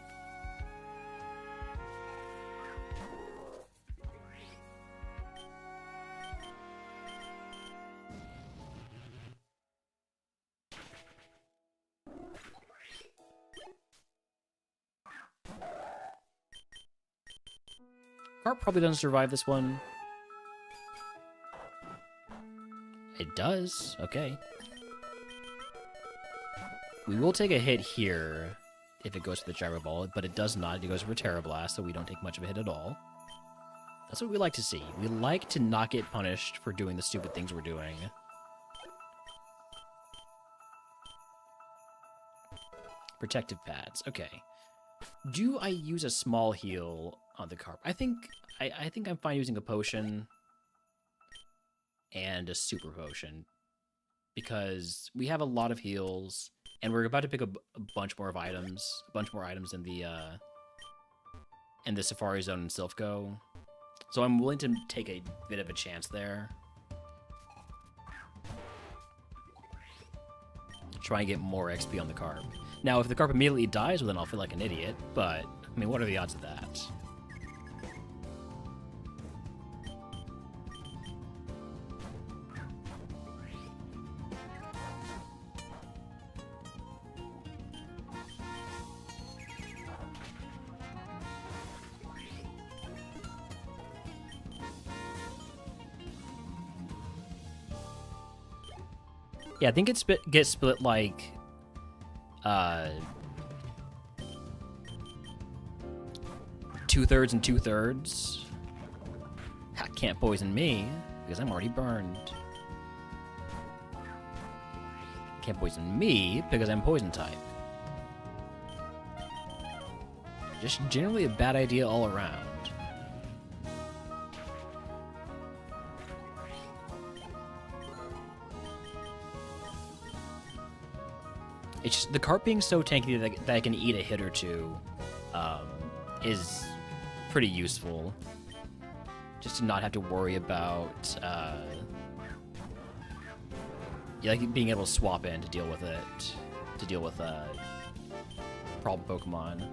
Carp probably doesn't survive this one. It does. Okay. We will take a hit here if it goes for the gyro ball, but it does not. It goes for a Terra Blast, so we don't take much of a hit at all. That's what we like to see. We like to not get punished for doing the stupid things we're doing. Protective pads. Okay. Do I use a small heal on the carp? I think I'm fine using a potion and a super potion because we have a lot of heals and we're about to pick up a bunch more items in the Safari Zone in Silphco. So I'm willing to take a bit of a chance there. Try and get more XP on the carp. Now, if the carp immediately dies, well, then I'll feel like an idiot, but, I mean, what are the odds of that? Yeah, I think it gets split like 2/3 and 2/3. Can't poison me because I'm already burned. Can't poison me because I'm poison type. Just generally a bad idea all around. It's just, the carp being so tanky that I can eat a hit or two is pretty useful. Just to not have to worry about like being able to swap in to deal with it, to deal with problem Pokemon.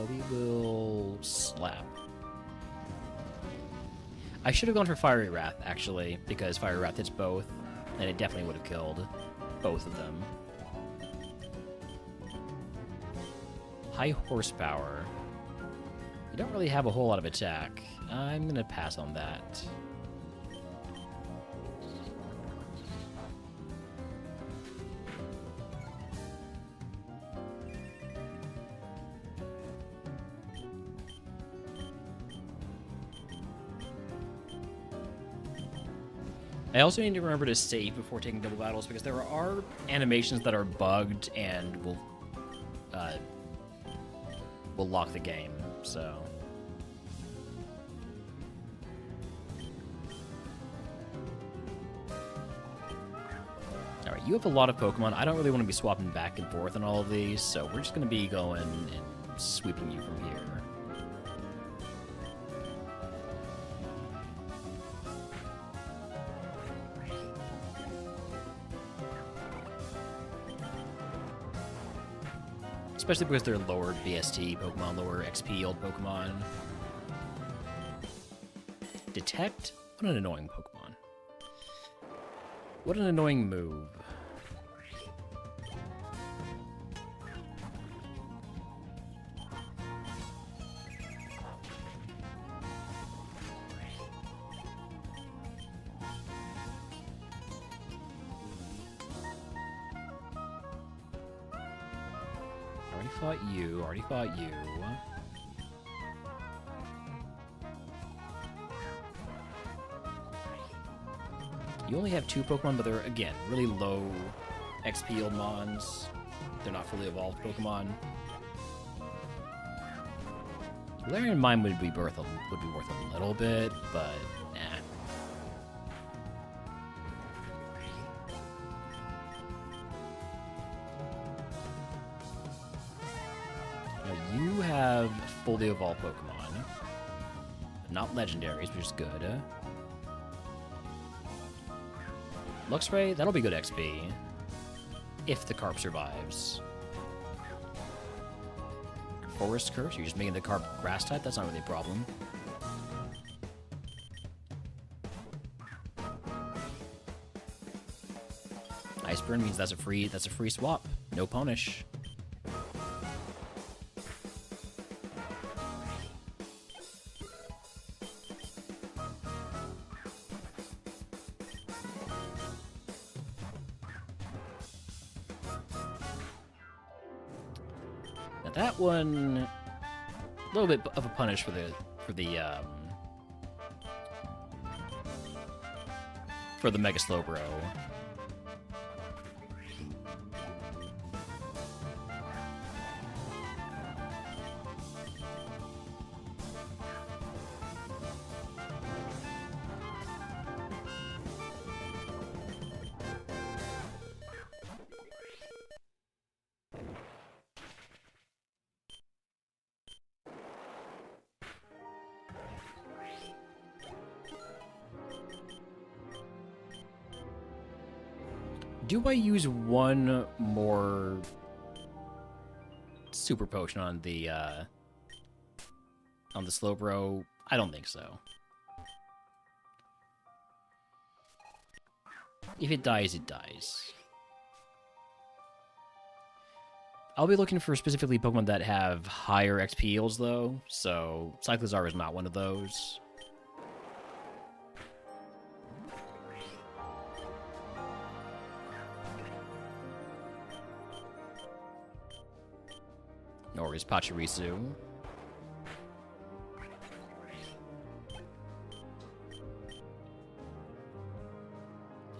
We will slap. I should have gone for Fiery Wrath actually, because Fiery Wrath hits both, and it definitely would have killed both of them. High horsepower. You don't really have a whole lot of attack. I'm gonna pass on that. I also need to remember to save before taking double battles because there are animations that are bugged and will lock the game, so. Alright, you have a lot of Pokemon. I don't really want to be swapping back and forth on all of these, so we're just going to be going and sweeping you from here. Especially because they're lower BST Pokemon, lower XP old Pokemon. Detect? What an annoying Pokemon. What an annoying move. Already fought you. You only have 2 Pokemon, but they're, again, really low XP old mons. They're not fully evolved Pokemon. Galarian Mine would be worth a little bit, but nah. You have fully evolved Pokemon. Not legendaries, which is good. Luxray, that'll be good XP. If the carp survives. Forest Curse, you're just making the carp grass type? That's not really a problem. Ice Burn means that's a free swap. No punish. Now that one, a little bit of a punish for the Mega Slowbro. Do I use one more super potion on the Slowbro? I don't think so. If it dies, it dies. I'll be looking for specifically Pokemon that have higher XP yields, though, so Cyclizar is not one of those. Nor is Pachirisu.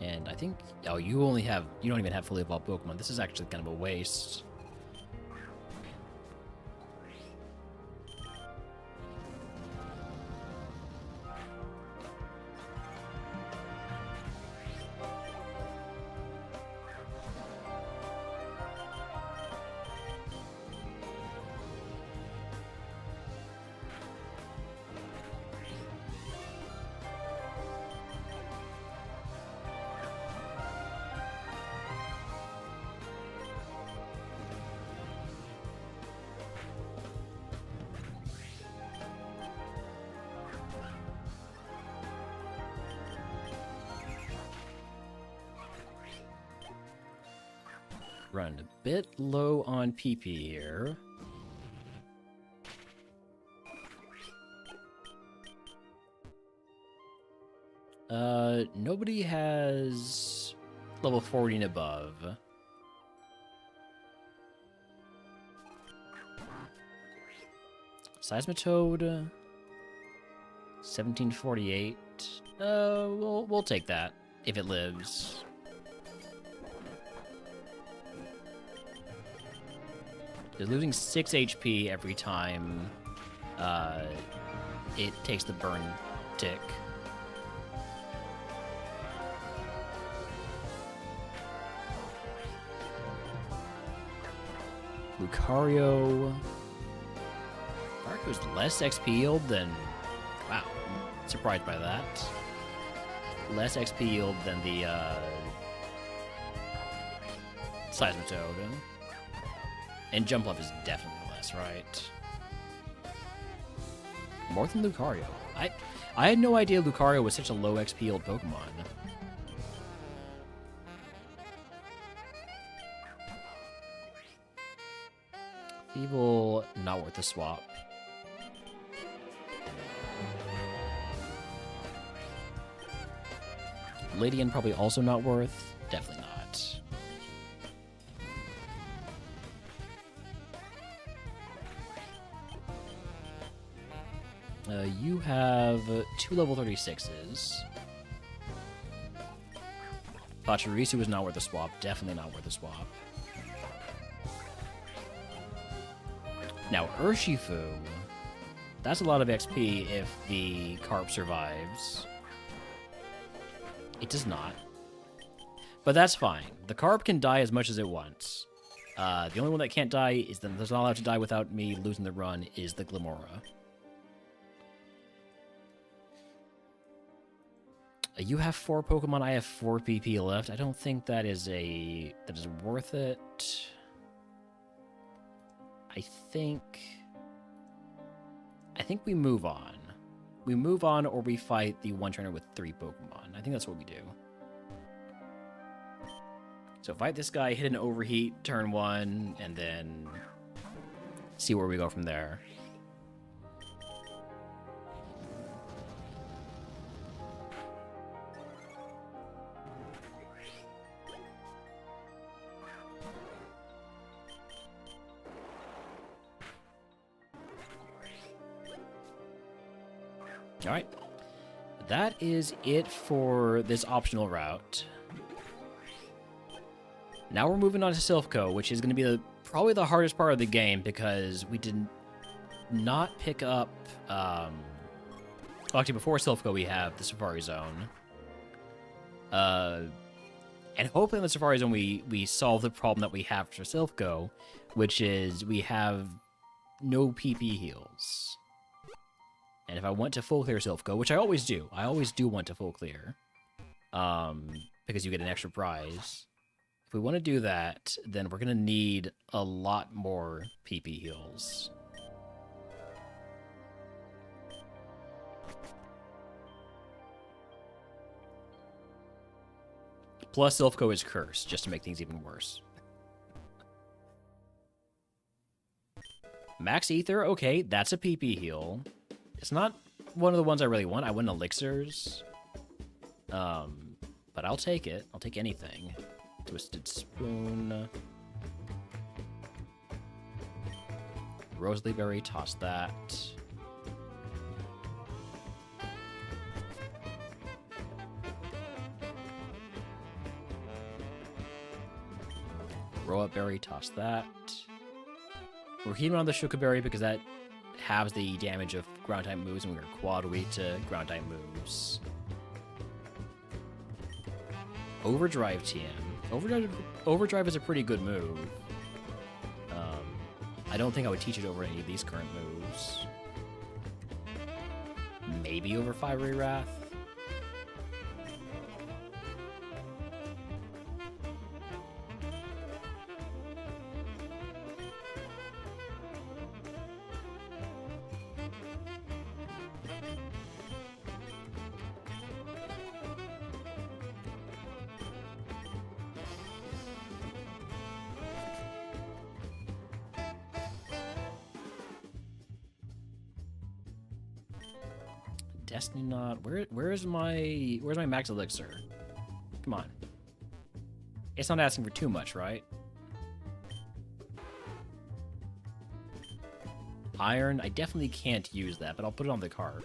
And I think... Oh, you don't even have fully evolved Pokemon. This is actually kind of a waste. Run a bit low on PP here. Nobody has level 40 and above. Seismitoad, 1748. We'll take that if it lives. They're losing 6 HP every time it takes the burn tick. Lucario. Lucario's less XP yield than... Wow, surprised by that. Less XP yield than the Seismitoad. And jump up is definitely less, right? More than Lucario. I had no idea Lucario was such a low XP yield Pokemon. Feeble, not worth a swap. Ladian probably also not worth. Definitely not. You have 2 level 36s. Pachirisu is not worth a swap. Definitely not worth a swap. Now, Urshifu. That's a lot of XP if the Carp survives. It does not. But that's fine. The Carp can die as much as it wants. The only one that can't die is that's not allowed to die without me losing the run is the Glimora. You have 4 Pokemon, I have 4 PP left. I don't think that is worth it. I think we move on. We move on, or we fight the one trainer with 3 Pokemon. I think that's what we do. So fight this guy, hit an overheat turn 1, and then see where we go from there. All right, that is it for this optional route. Now we're moving on to Silphco, which is going to be probably the hardest part of the game because we did not pick up. Actually, before Silphco, we have the Safari Zone, and hopefully in the Safari Zone we solve the problem that we have for Silphco, which is we have no PP heals. And if I want to full clear Silphco, which I always do want to full clear, because you get an extra prize. If we want to do that, then we're going to need a lot more PP heals. Plus, Silphco is cursed, just to make things even worse. Max Ether, okay, that's a PP heal. It's not one of the ones I really want. I want elixirs. But I'll take it. I'll take anything. Twisted Spoon. Rosely Berry, toss that. Roa Berry, toss that. We're keeping on the Shuka Berry because that halves the damage of ground type moves, and we're quad weight to ground type moves. Overdrive TM. Overdrive is a pretty good move. I don't think I would teach it over any of these current moves. Maybe over Fiery Wrath. Destiny Knot. Where's my max elixir? Come on. It's not asking for too much, right? Iron. I definitely can't use that, but I'll put it on the card.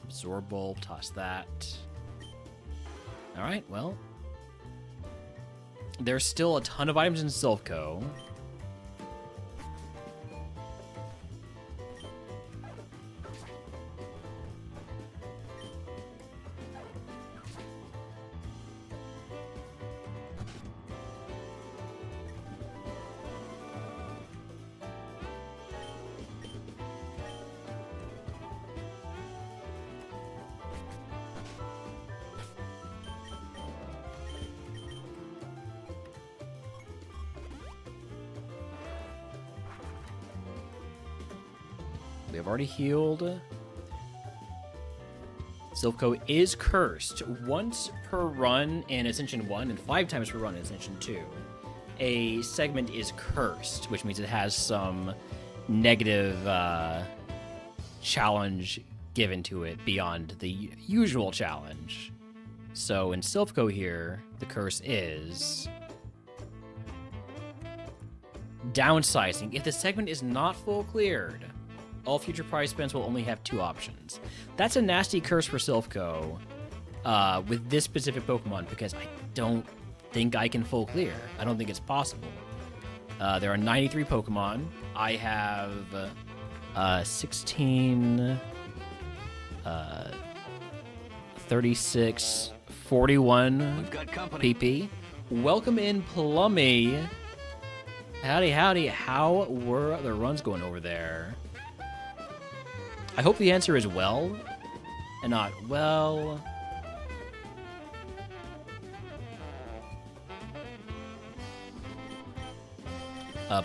Absorb Bulb. Toss that. All right. Well, there's still a ton of items in Silphco. We have already healed. Silphco is cursed once per run in Ascension 1 and 5 times per run in Ascension 2. A segment is cursed, which means it has some negative challenge given to it beyond the usual challenge. So in Silphco here, the curse is downsizing. If the segment is not full cleared, all future prize spends will only have 2 options. That's a nasty curse for Silphco with this specific Pokemon because I don't think I can full clear. I don't think it's possible. There are 93 Pokemon. I have 16, 36, 41 We've got company. PP. Welcome in, Plummy. Howdy, howdy. How were the runs going over there? I hope the answer is well. and not, well...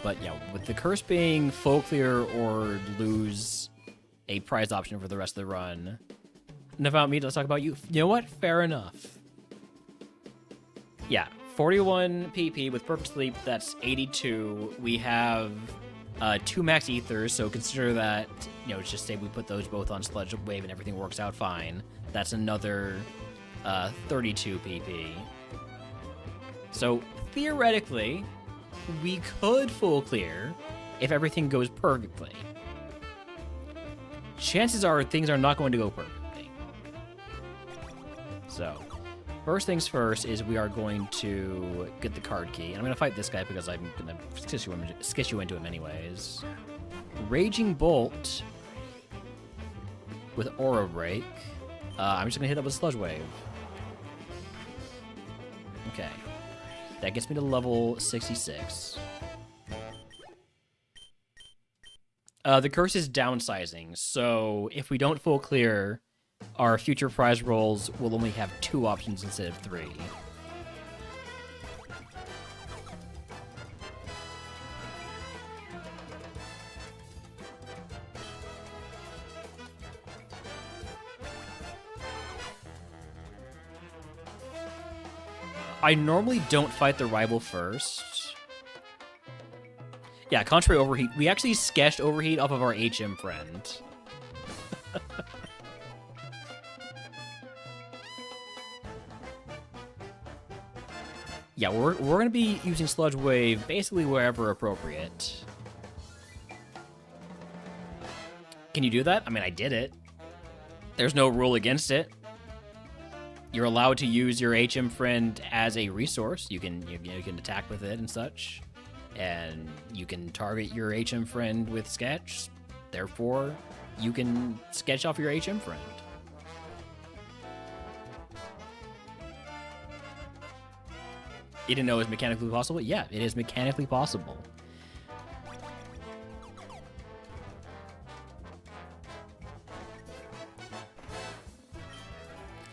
But yeah, with the curse being full clear or lose a prize option for the rest of the run. Enough about me, let's talk about you. You know what? Fair enough. Yeah, 41 PP with Perfect Sleep, that's 82. We have 2 max ethers, so consider that, you know, just say we put those both on Sludge Wave and everything works out fine. That's another 32 PP. So theoretically, we could full clear if everything goes perfectly. Chances are things are not going to go perfectly. So, first things first is we are going to get the card key. And I'm going to fight this guy because I'm going to sketch you into him anyways. Raging Bolt with Aura Break. I'm just going to hit up with Sludge Wave. Okay. That gets me to level 66. The curse is downsizing, so if we don't full clear, our future prize rolls will only have 2 options instead of 3. I normally don't fight the rival first. Yeah, contrary overheat. We actually sketched overheat off of our HM friend. Yeah, we're gonna be using Sludge Wave basically wherever appropriate. Can you do that? I mean, I did it. There's no rule against it. You're allowed to use your HM friend as a resource. You can attack with it and such, and you can target your HM friend with sketch. Therefore, you can sketch off your HM friend. You didn't know it was mechanically possible? Yeah, it is mechanically possible.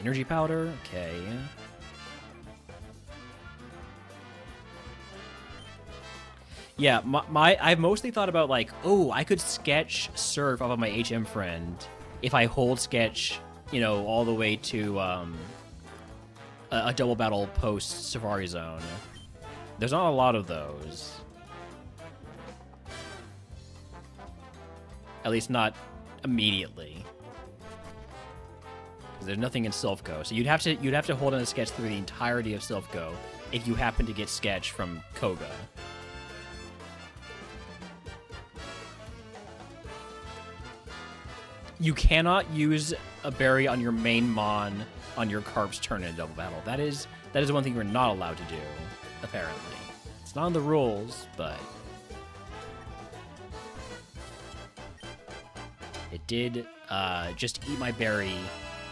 Energy powder, okay. Yeah, I've mostly thought about like, oh, I could sketch surf off of my HM friend if I hold sketch, you know, all the way to a double battle post Safari Zone. There's not a lot of those. At least not immediately. There's nothing in Silph-Go, so you'd have to hold on a sketch through the entirety of Silph-Go if you happen to get sketch from Koga. You cannot use a berry on your main mon on your Carp's turn in a double battle. That is one thing you're not allowed to do, apparently. It's not in the rules, but it did just eat my berry.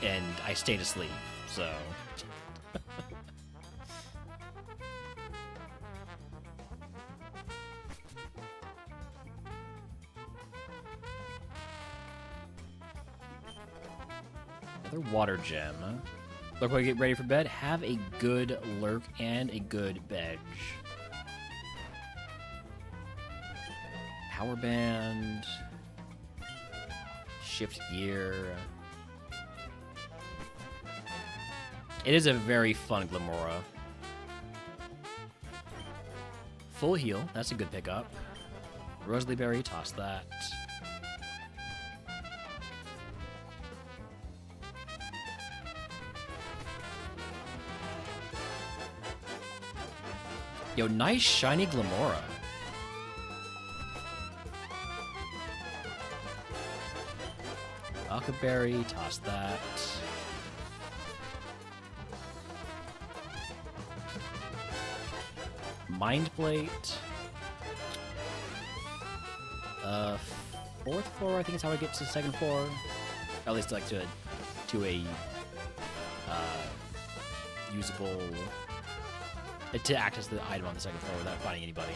And I stayed asleep, so... Another water gem. Look, while you get ready for bed, have a good lurk and a good bedge. Power band. Shift gear. It is a very fun Glamora. Full heal, that's a good pickup. Rosalie Berry, toss that. Yo, nice shiny Glamora. Berry, toss that. Mind Plate. Fourth floor, I think is how I get to the second floor. At least like to a usable to access the item on the second floor without finding anybody.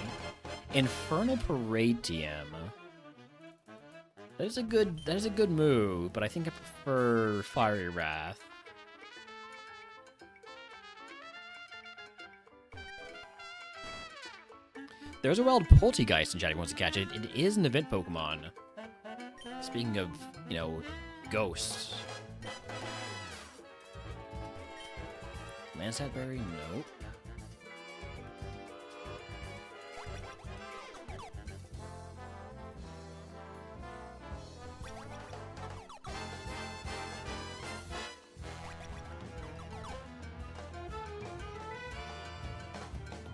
Infernal Paradium. That is a good move, but I think I prefer Fiery Wrath. There's a wild Poltegeist in chat if you wants to catch it. It is an event Pokemon. Speaking of, you know, ghosts. Landsat Berry? Nope.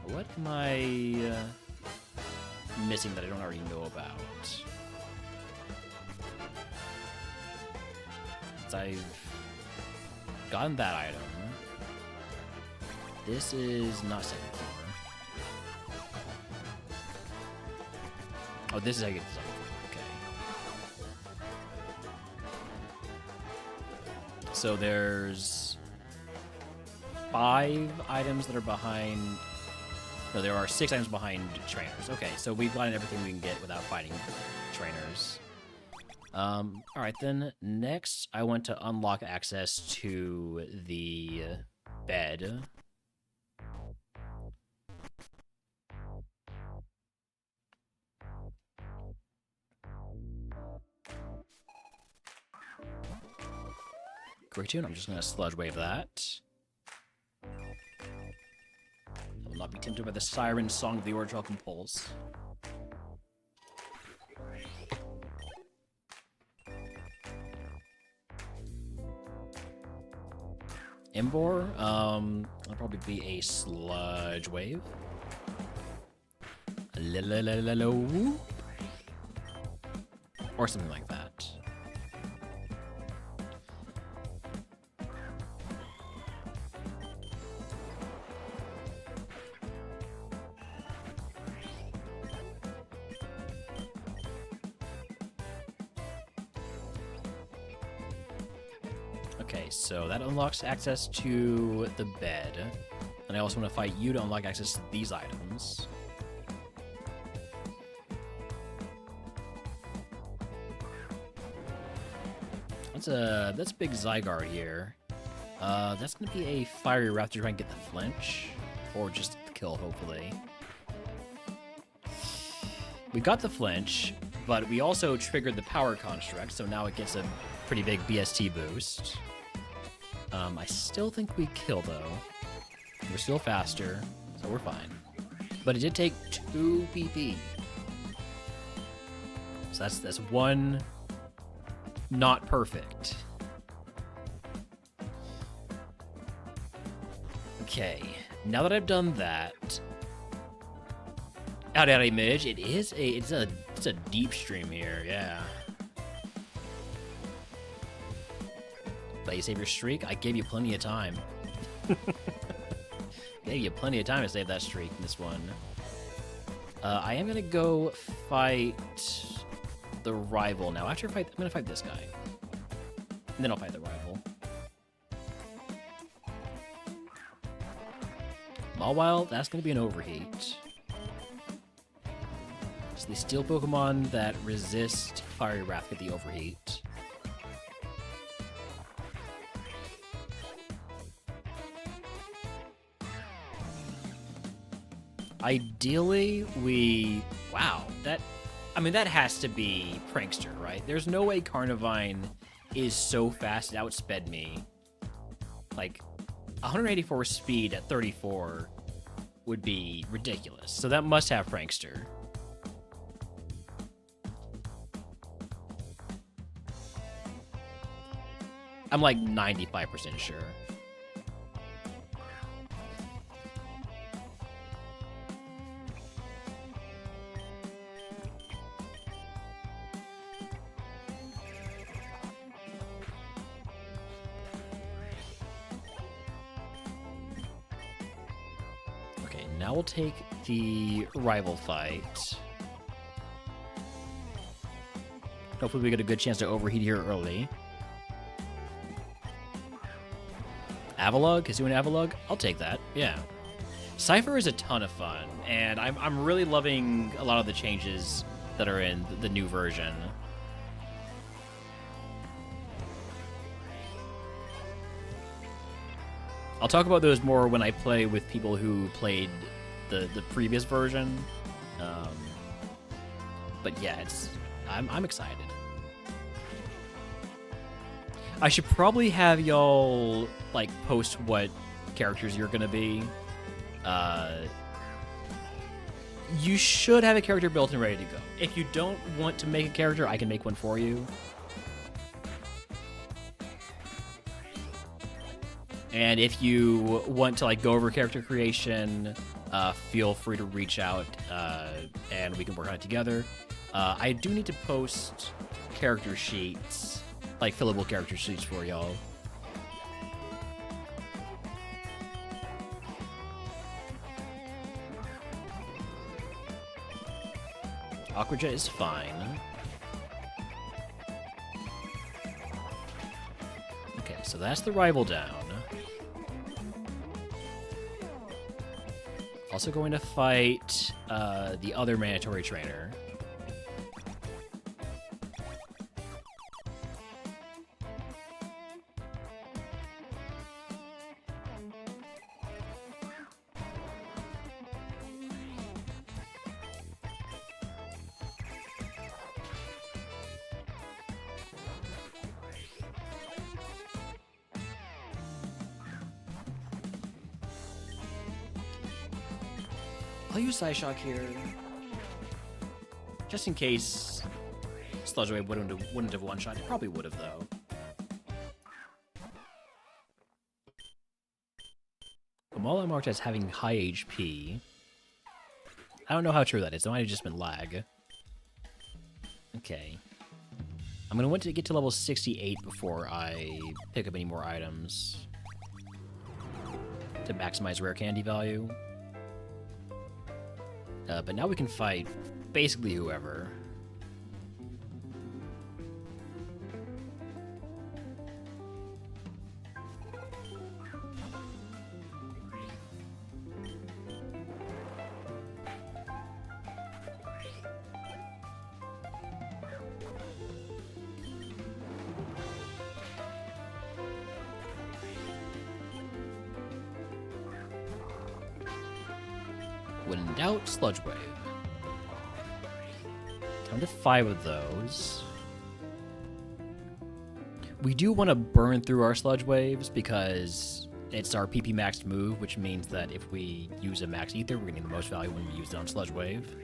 What am I missing that I don't already know about? Since I've gotten that item. This is not second floor. Oh, this is how you get the second floor. Okay. So there's 5 items that are behind. No, there are 6 items behind trainers. Okay, so we've gotten everything we can get without fighting trainers. Alright then, next I want to unlock access to the bed. Great tune, I'm just going to sludge wave that. I will not be tempted by the siren song of the Orchard Pulse. Embor, that'll probably be a sludge wave. Or something like that. Okay, so that unlocks access to the bed. And I also want to fight you to unlock access to these items. That's a big Zygarde here. That's gonna be a Fiery Wrath to try and get the flinch. Or just the kill, hopefully. We got the flinch, but we also triggered the power construct, so now it gets a pretty big BST boost. I still think we kill, though. We're still faster, so we're fine. But it did take 2 PP. So that's 1 not perfect. Okay, now that I've done that, out Midge, it's a deep stream here, yeah. But you save your streak? I gave you plenty of time. Gave you plenty of time to save that streak in this one. I am gonna go fight the rival now. After I'm gonna fight this guy. And then I'll fight the rival. Mawile, that's gonna be an overheat. So the steel Pokemon that resist Fiery Wrath get the overheat. Ideally, wow, that has to be Prankster, right? There's no way Carnivine is so fast it outsped me. Like, 184 speed at 34 would be ridiculous. So that must have Prankster. I'm like 95% sure. Okay, now we'll take the rival fight. Hopefully we get a good chance to overheat here early. Avalugg? Is doing Avalugg? I'll take that, yeah. Cypher is a ton of fun, and I'm really loving a lot of the changes that are in the new version. I'll talk about those more when I play with people who played the previous version. But yeah, I'm excited. I should probably have y'all like post what characters you're gonna be. You should have a character built and ready to go. If you don't want to make a character, I can make one for you. And if you want to like go over character creation, feel free to reach out and we can work on it together. I do need to post character sheets, like fillable character sheets for y'all. Aquajet is fine. Okay, so that's the rival down. Also going to fight the other mandatory trainer. I'll use Psyshock here, just in case Sludge Wave wouldn't have one-shot. It probably would have, though. Kamala marked as having high HP. I don't know how true that is. It might have just been lag. Okay. I'm going to want to get to level 68 before I pick up any more items to maximize rare candy value. But now we can fight basically whoever. When in doubt, Sludge Wave. Time to 5 of those. We do want to burn through our Sludge Waves because it's our PP maxed move, which means that if we use a max ether, we're getting the most value when we use it on Sludge Wave.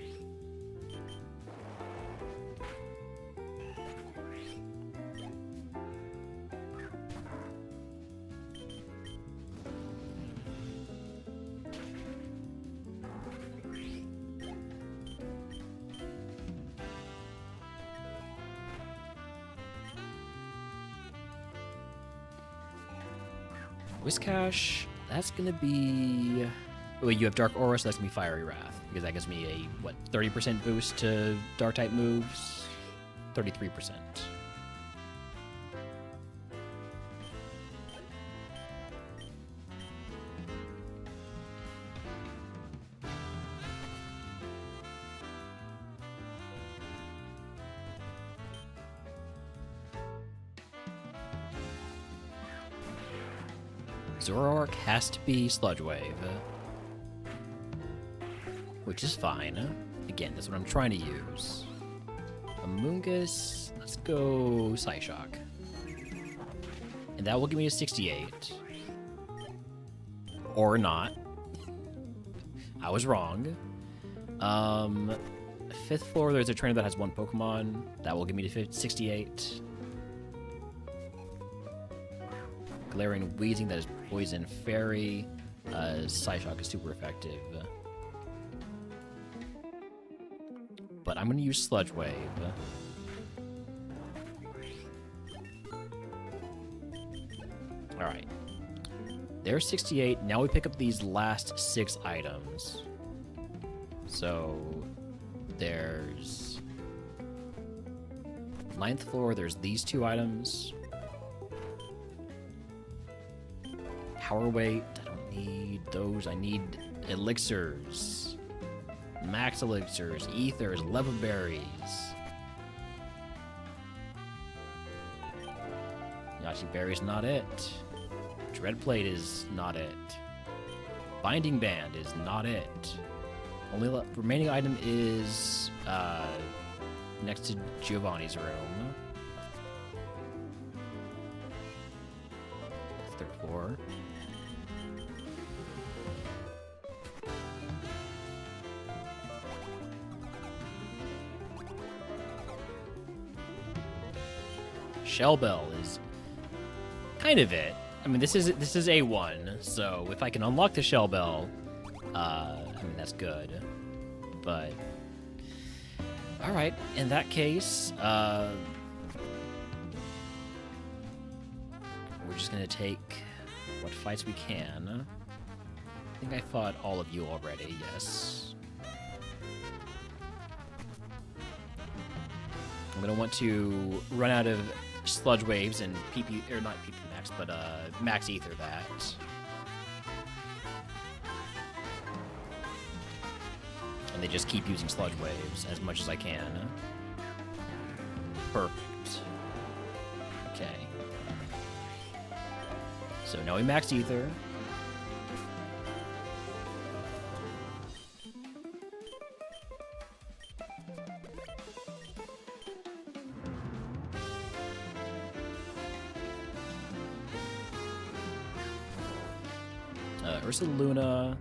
Whiscash, that's gonna be... Well, you have Dark Aura, so that's gonna be Fiery Wrath, because that gives me a, what, 30% boost to Dark-type moves? 33%. Zoroark has to be Sludge Wave, which is fine. Again, that's what I'm trying to use. Amoonguss, let's go Psyshock. And that will give me a 68. Or not. I was wrong. 5th floor, there's a trainer that has 1 Pokemon. That will give me to 68. Glaring Wheezing, that is Poison Fairy. Psyshock is super effective. But I'm going to use Sludge Wave. Alright. There's 68. Now we pick up these last 6 items. So, there's... 9th floor, there's these 2 items. Power Weight, I don't need those. I need elixirs. Max elixirs, ethers, leva berries. Yashi berry's not it. Dreadplate is not it. Binding Band is not it. Only remaining item is next to Giovanni's room. Third floor. Shell Bell is kind of it. I mean, this is A1, so if I can unlock the Shell Bell, I mean, that's good. But all right, in that case, we're just gonna take what fights we can. I think I fought all of you already. Yes. I'm gonna want to run out of sludge waves and PP, or not PP max, but max ether that. And they just keep using sludge waves as much as I can. Perfect. Okay. So now we max ether. Ursa Luna.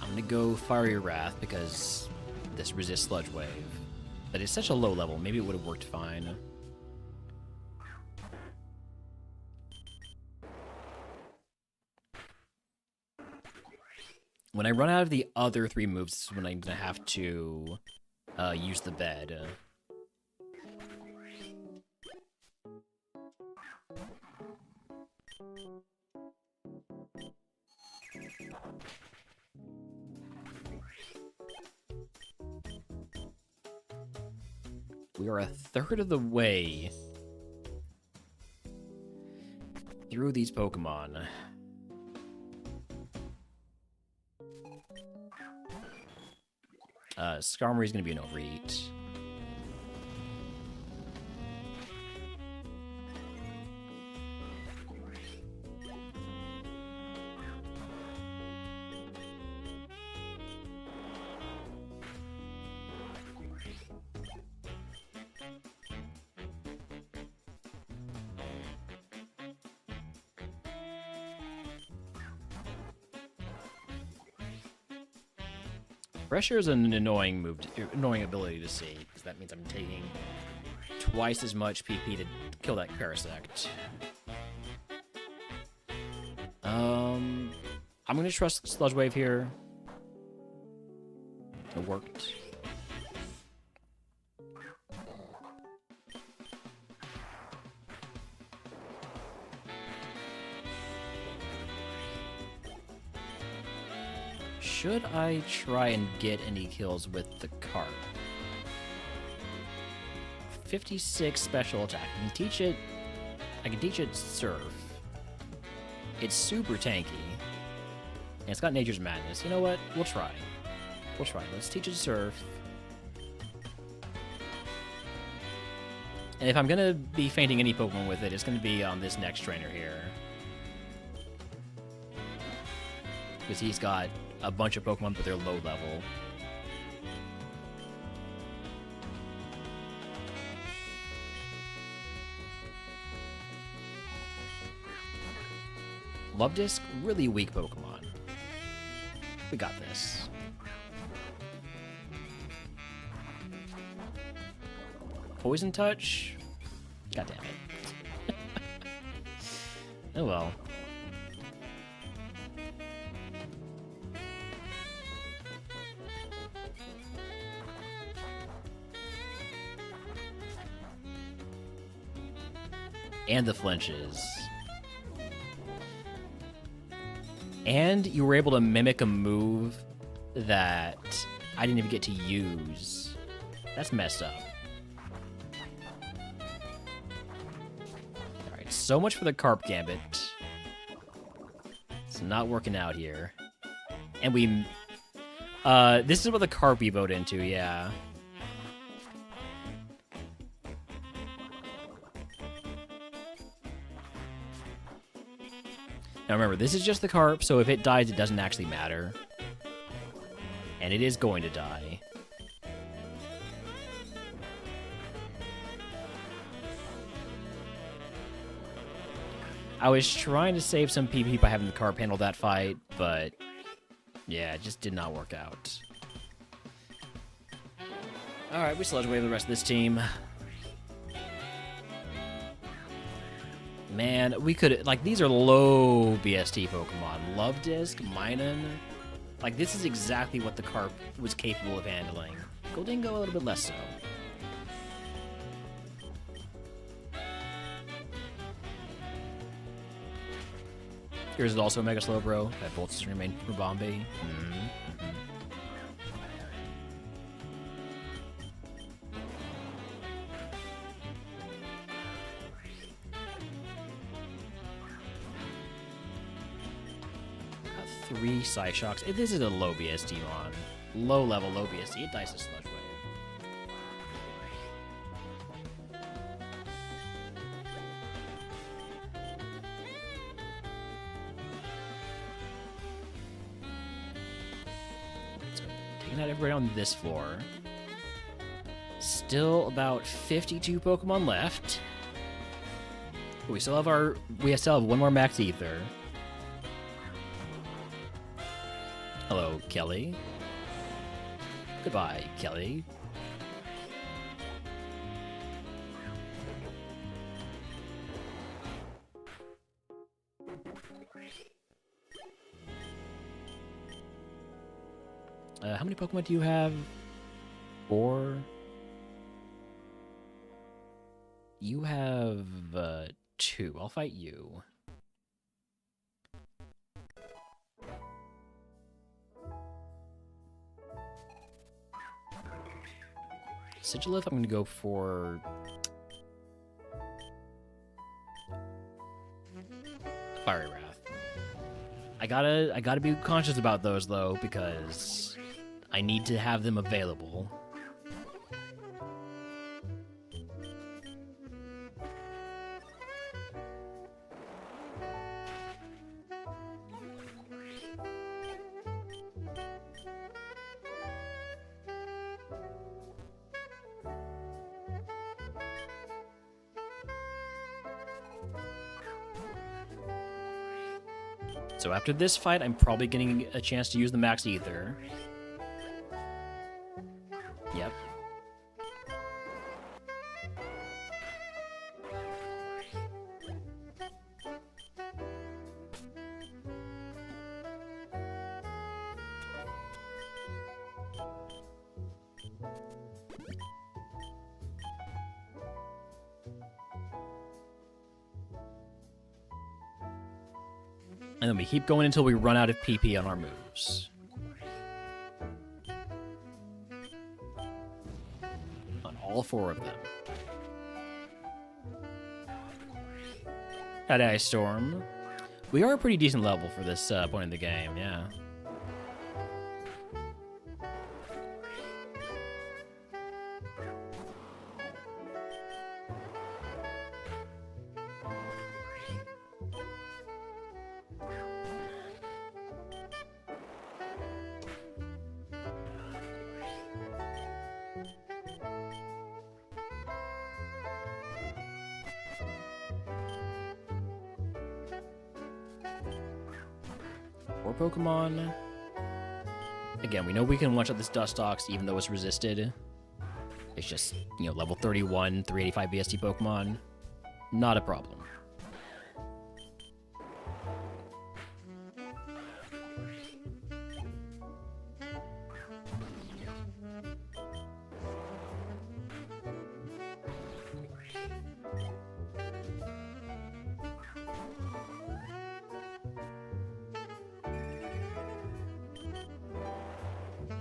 I'm gonna go Fiery Wrath because this resists Sludge Wave. But it's such a low level, maybe it would have worked fine. When I run out of the other 3 moves, this is when I'm gonna have to use the bed. We are a third of the way through these Pokemon. Skarmory is going to be an overheat. Pressure is an annoying ability to see, because that means I'm taking twice as much PP to kill that Parasect. I'm gonna trust Sludge Wave here. It worked. Should I try and get any kills with the cart? 56 special attack. I can teach it Surf. It's super tanky. And it's got Nature's Madness. You know what? We'll try. We'll try. Let's teach it Surf. And if I'm gonna be fainting any Pokemon with it, it's gonna be on this next trainer here. Because he's got a bunch of Pokemon, but they're low level. Luvdisc, really weak Pokemon. We got this. Poison Touch? God damn it. Oh well. And the flinches. And you were able to mimic a move that I didn't even get to use. That's messed up. Alright, so much for the Carp Gambit. It's not working out here. And we... this is what the Carp we vote into, yeah. Now remember, this is just the carp, so if it dies, it doesn't actually matter. And it is going to die. I was trying to save some PP by having the carp handle that fight, but yeah, it just did not work out. Alright, we sludge wave the rest of this team. Man, we could, like, these are low BST Pokemon. Love Disc, Minun. Like, this is exactly what the carp was capable of handling. Goldingo a little bit less so. Here's also Mega Slowbro. That bolts remain for Bombay. Got 3 Psyshocks. This is a low BST mon. Low level, low BST. It dies to Sludge Wave. Taking out everybody on this floor. Still about 52 Pokemon left. We still have one more Max Ether. Hello, Kelly. Goodbye, Kelly. How many Pokemon do you have? 4? You have 2. I'll fight you. Sigilith, I'm gonna go for Fiery Wrath. I gotta be conscious about those though, because I need to have them available. So after this fight, I'm probably getting a chance to use the Max Ether. Yep. And then we keep going until we run out of PP on our moves. On all 4 of them. Had Ice Storm. We are a pretty decent level for this point in the game, yeah. Pokemon. Again, we know we can one-shot this Dustox even though it's resisted. It's just, you know, level 31, 385 BST Pokemon. Not a problem.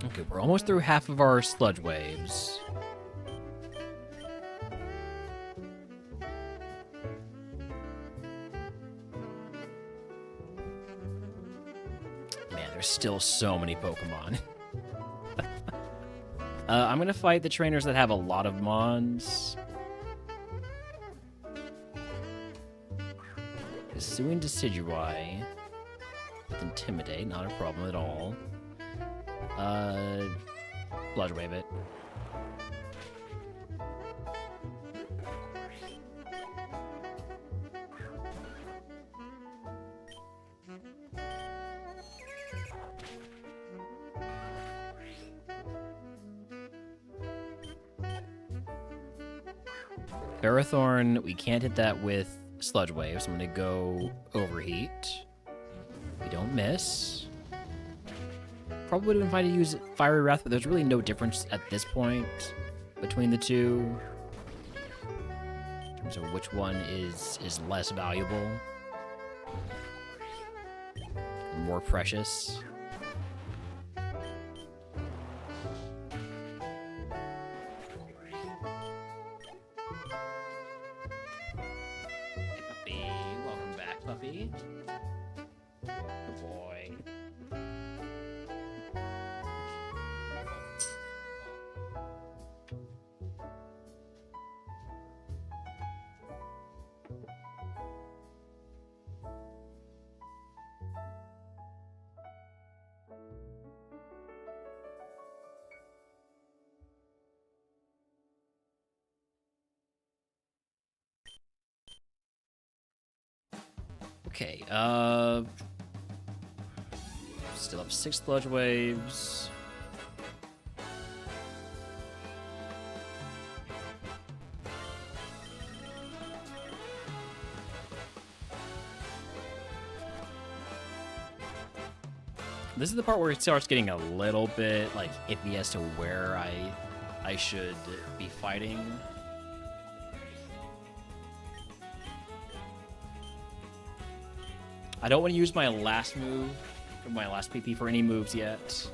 Okay, we're almost through half of our sludge waves. Man, there's still so many Pokemon. I'm gonna fight the trainers that have a lot of Mons. Pursuing Decidui. With Intimidate, not a problem at all. Sludge Wave it. Barathorn, we can't hit that with Sludge Wave, so I'm gonna go Overheat. We don't miss. Probably would have been fine to use Fiery Wrath, but there's really no difference at this point between the two. In terms of which one is less valuable. More precious. Puppy, welcome back, puppy. Good boy. Okay, still have 6 Sludge Waves. This is the part where it starts getting a little bit like iffy as to where I should be fighting. I don't want to use my last move, or my last PP for any moves yet.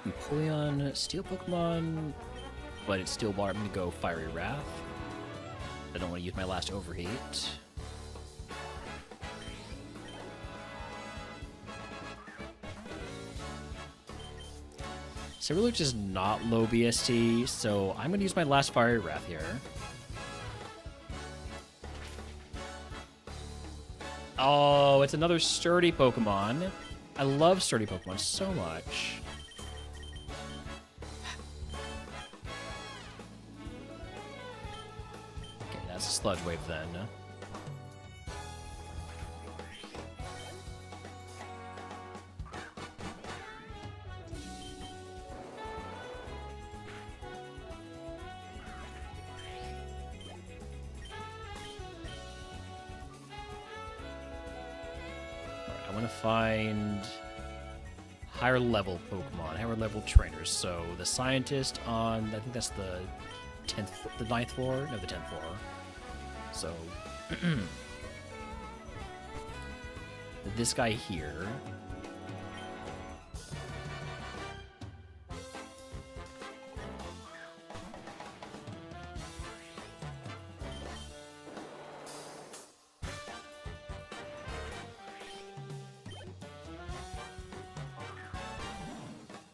I'm pulling on Steel Pokemon, but it's Steel Bar. I'm going to go Fiery Wrath. I don't want to use my last Overheat. Cyberluch is not low BST, so I'm going to use my last Fiery Wrath here. Oh, it's another sturdy Pokemon. I love sturdy Pokemon so much. Okay, that's a Sludge Wave then. I want to find higher level Pokemon, higher level trainers. So the scientist on, I think that's the 9th floor? No, the 10th floor. So this guy here.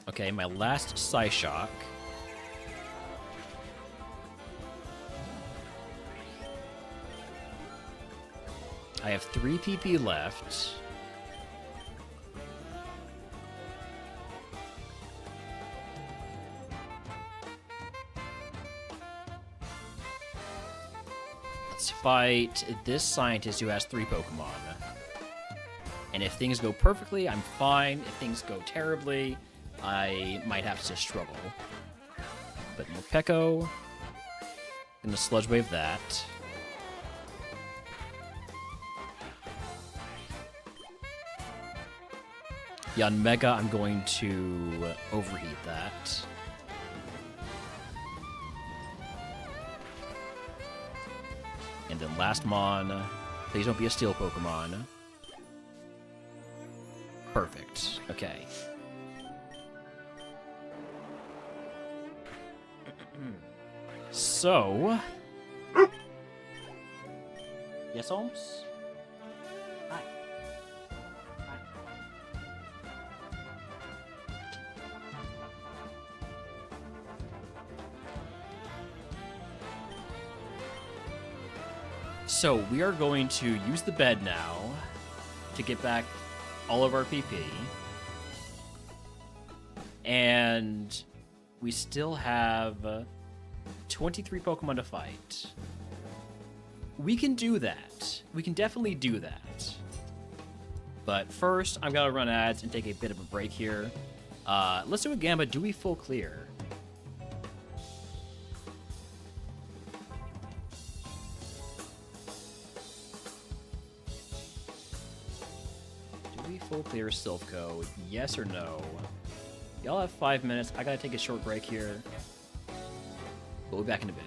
Okay, my last Psyshock. I have 3 PP left. Let's fight this scientist who has 3 Pokemon. And if things go perfectly, I'm fine. If things go terribly, I might have to struggle. But Morpeko, gonna Sludge Wave that. Yeah, on Mega, I'm going to Overheat that. And then last Mon, please don't be a Steel Pokemon. Perfect. Okay. So, yes, Holmes? Hi. So we are going to use the bed now to get back all of our PP. And we still have 23 Pokemon to fight. We can do that. We can definitely do that. But first, I'm gonna run ads and take a bit of a break here. Let's do a Gambit. Do we full clear? Do we full clear Silphco? Yes or no? Y'all have 5 minutes. I gotta take a short break here. We'll be back in a bit.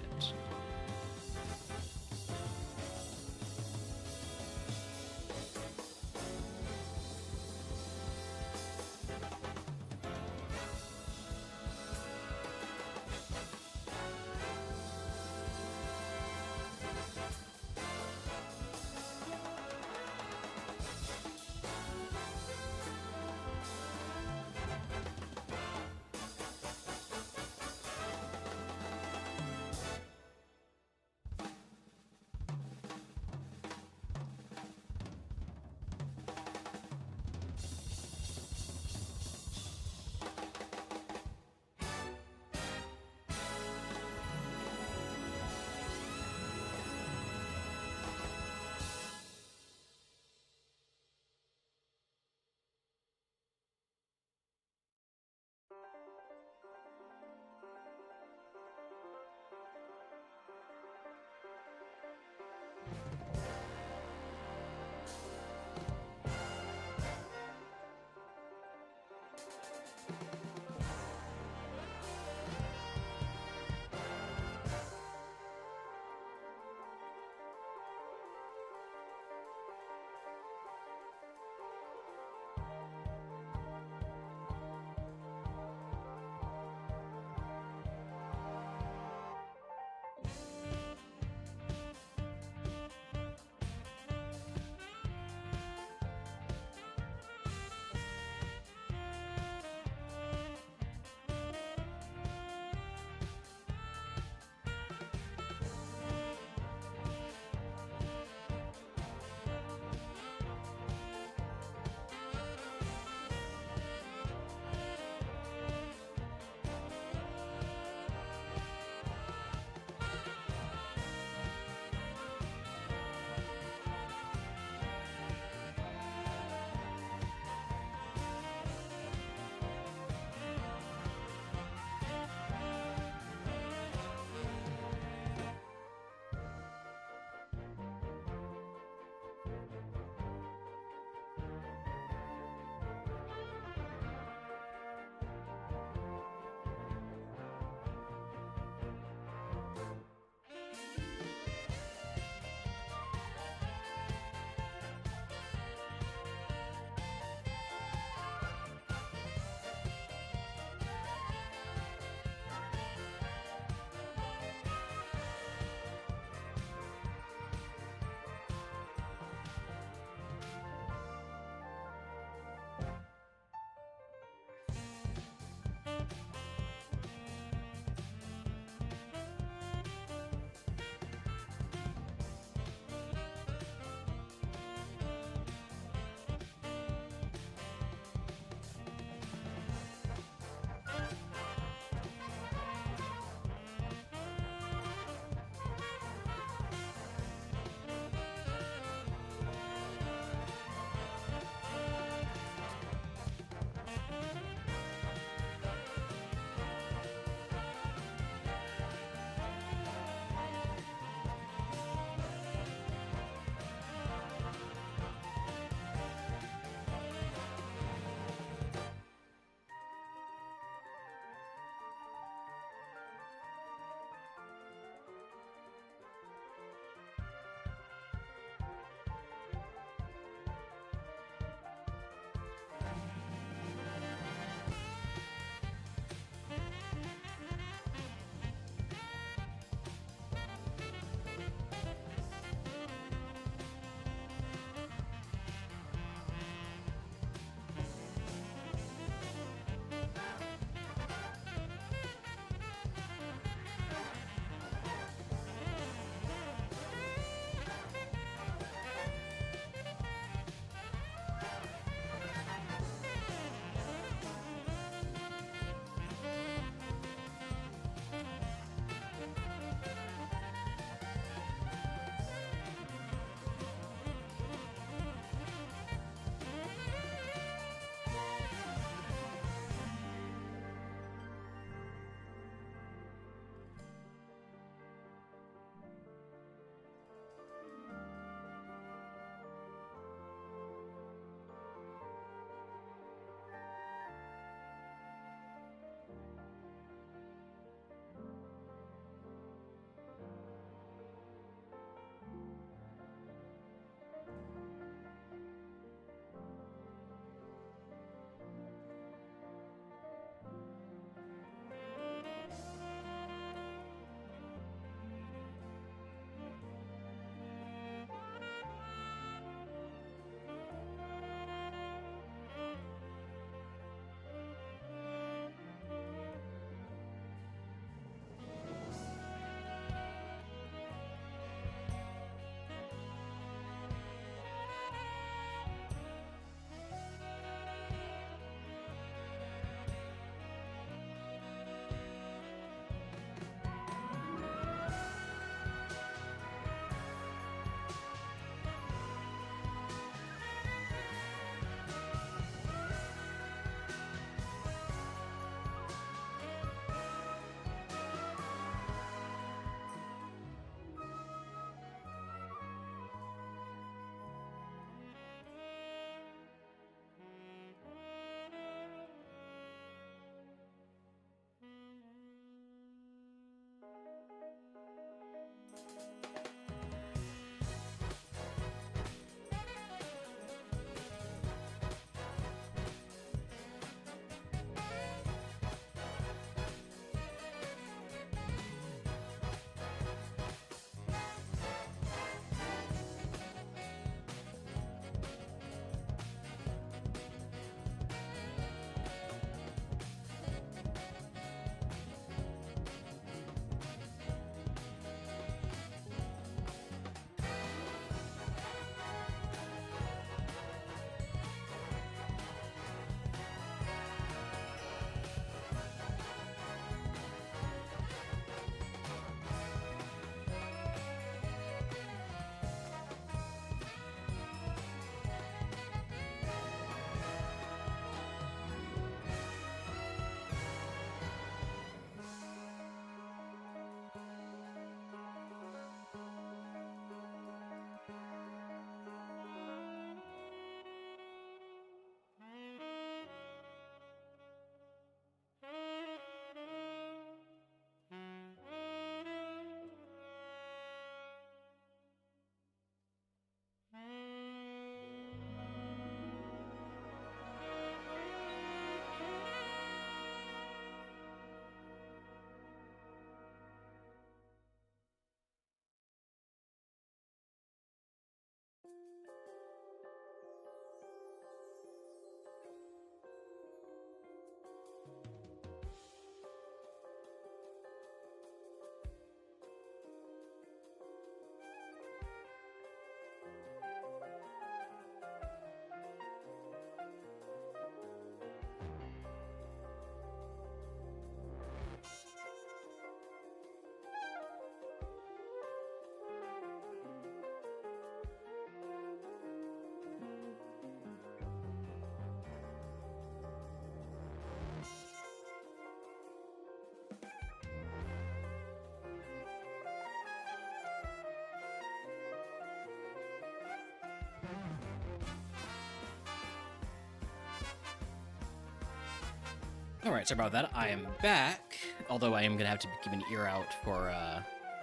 Alright, sorry about that. I am back, although I am going to have to keep an ear out for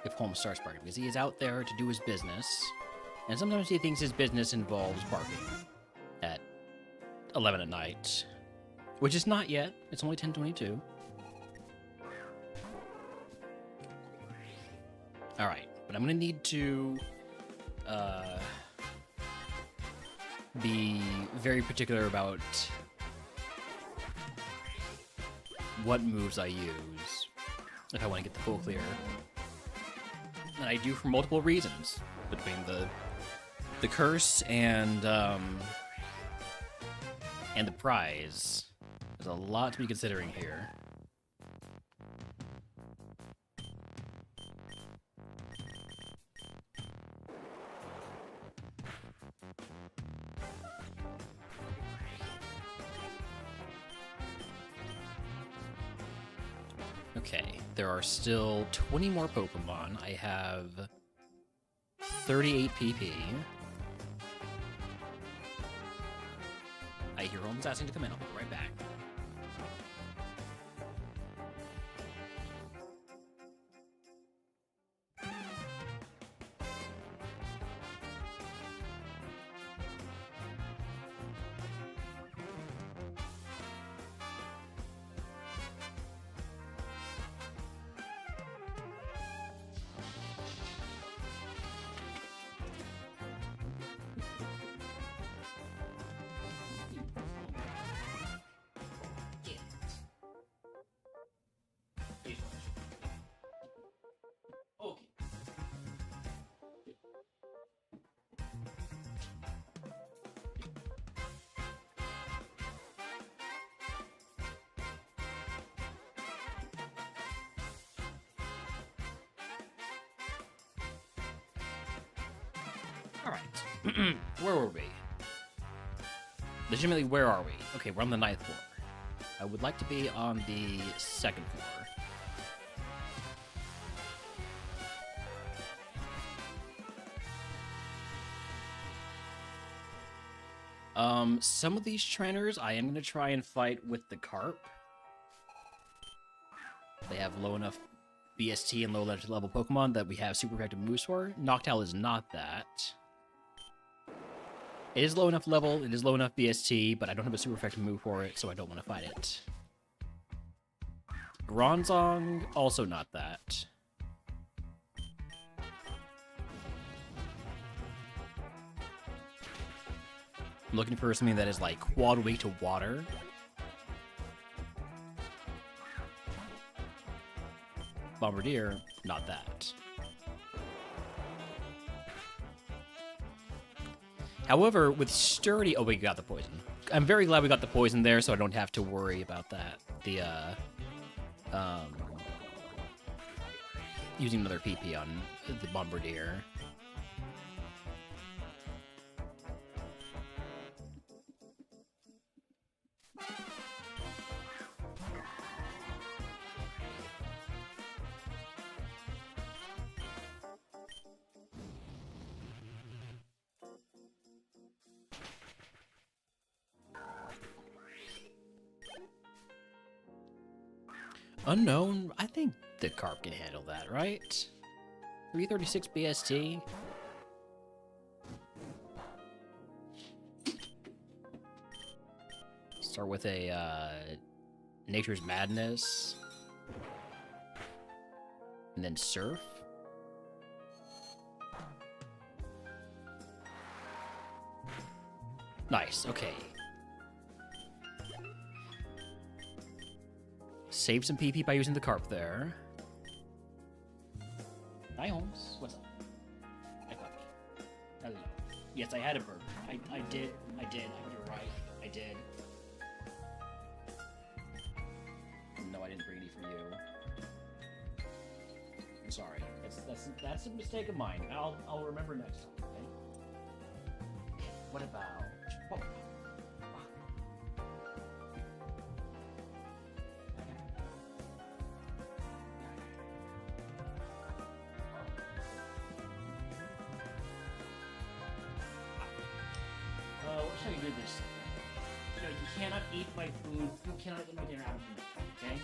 if Holmes starts barking, because he is out there to do his business, and sometimes he thinks his business involves barking at 11 at night, which is not yet. It's only 10:22. Alright, but I'm going to need to be very particular about what moves I use if I want to get the full clear. And I do for multiple reasons, between the curse and the prize. There's a lot to be considering here. Okay, there are still 20 more Pokemon. I have 38 PP. I hear Holmes asking to come in. I'll be right back. Alright. Where were we? Legitimately, where are we? Okay, we're on the 9th floor. I would like to be on the 2nd floor. Some of these trainers I am going to try and fight with the Carp. They have low enough BST and low level Pokemon that we have super effective moves for. Noctowl is not that. It is low enough level, it is low enough BST, but I don't have a super effective move for it, so I don't want to fight it. Bronzong, also not that. I'm looking for something that is like quad weak to water. Bombardier, not that. However, with Sturdy... Oh, we got the poison. I'm very glad we got the poison there, so I don't have to worry about that. Using another PP on the Bombardier. Unknown? I think the Carp can handle that, right? 336 BST? Start with a Nature's Madness. And then Surf. Nice, okay. Save some PP by using the Carp there. Hi, Holmes. What's up? Hi, puppy. Hello. Yes, I had a burger. I did. You're right. I did. No, I didn't bring any for you. I'm sorry. That's a mistake of mine. I'll remember next time. Okay? What about... Oh. What should I do this? You know, you cannot eat my food. You cannot eat my dinner out of me. Okay?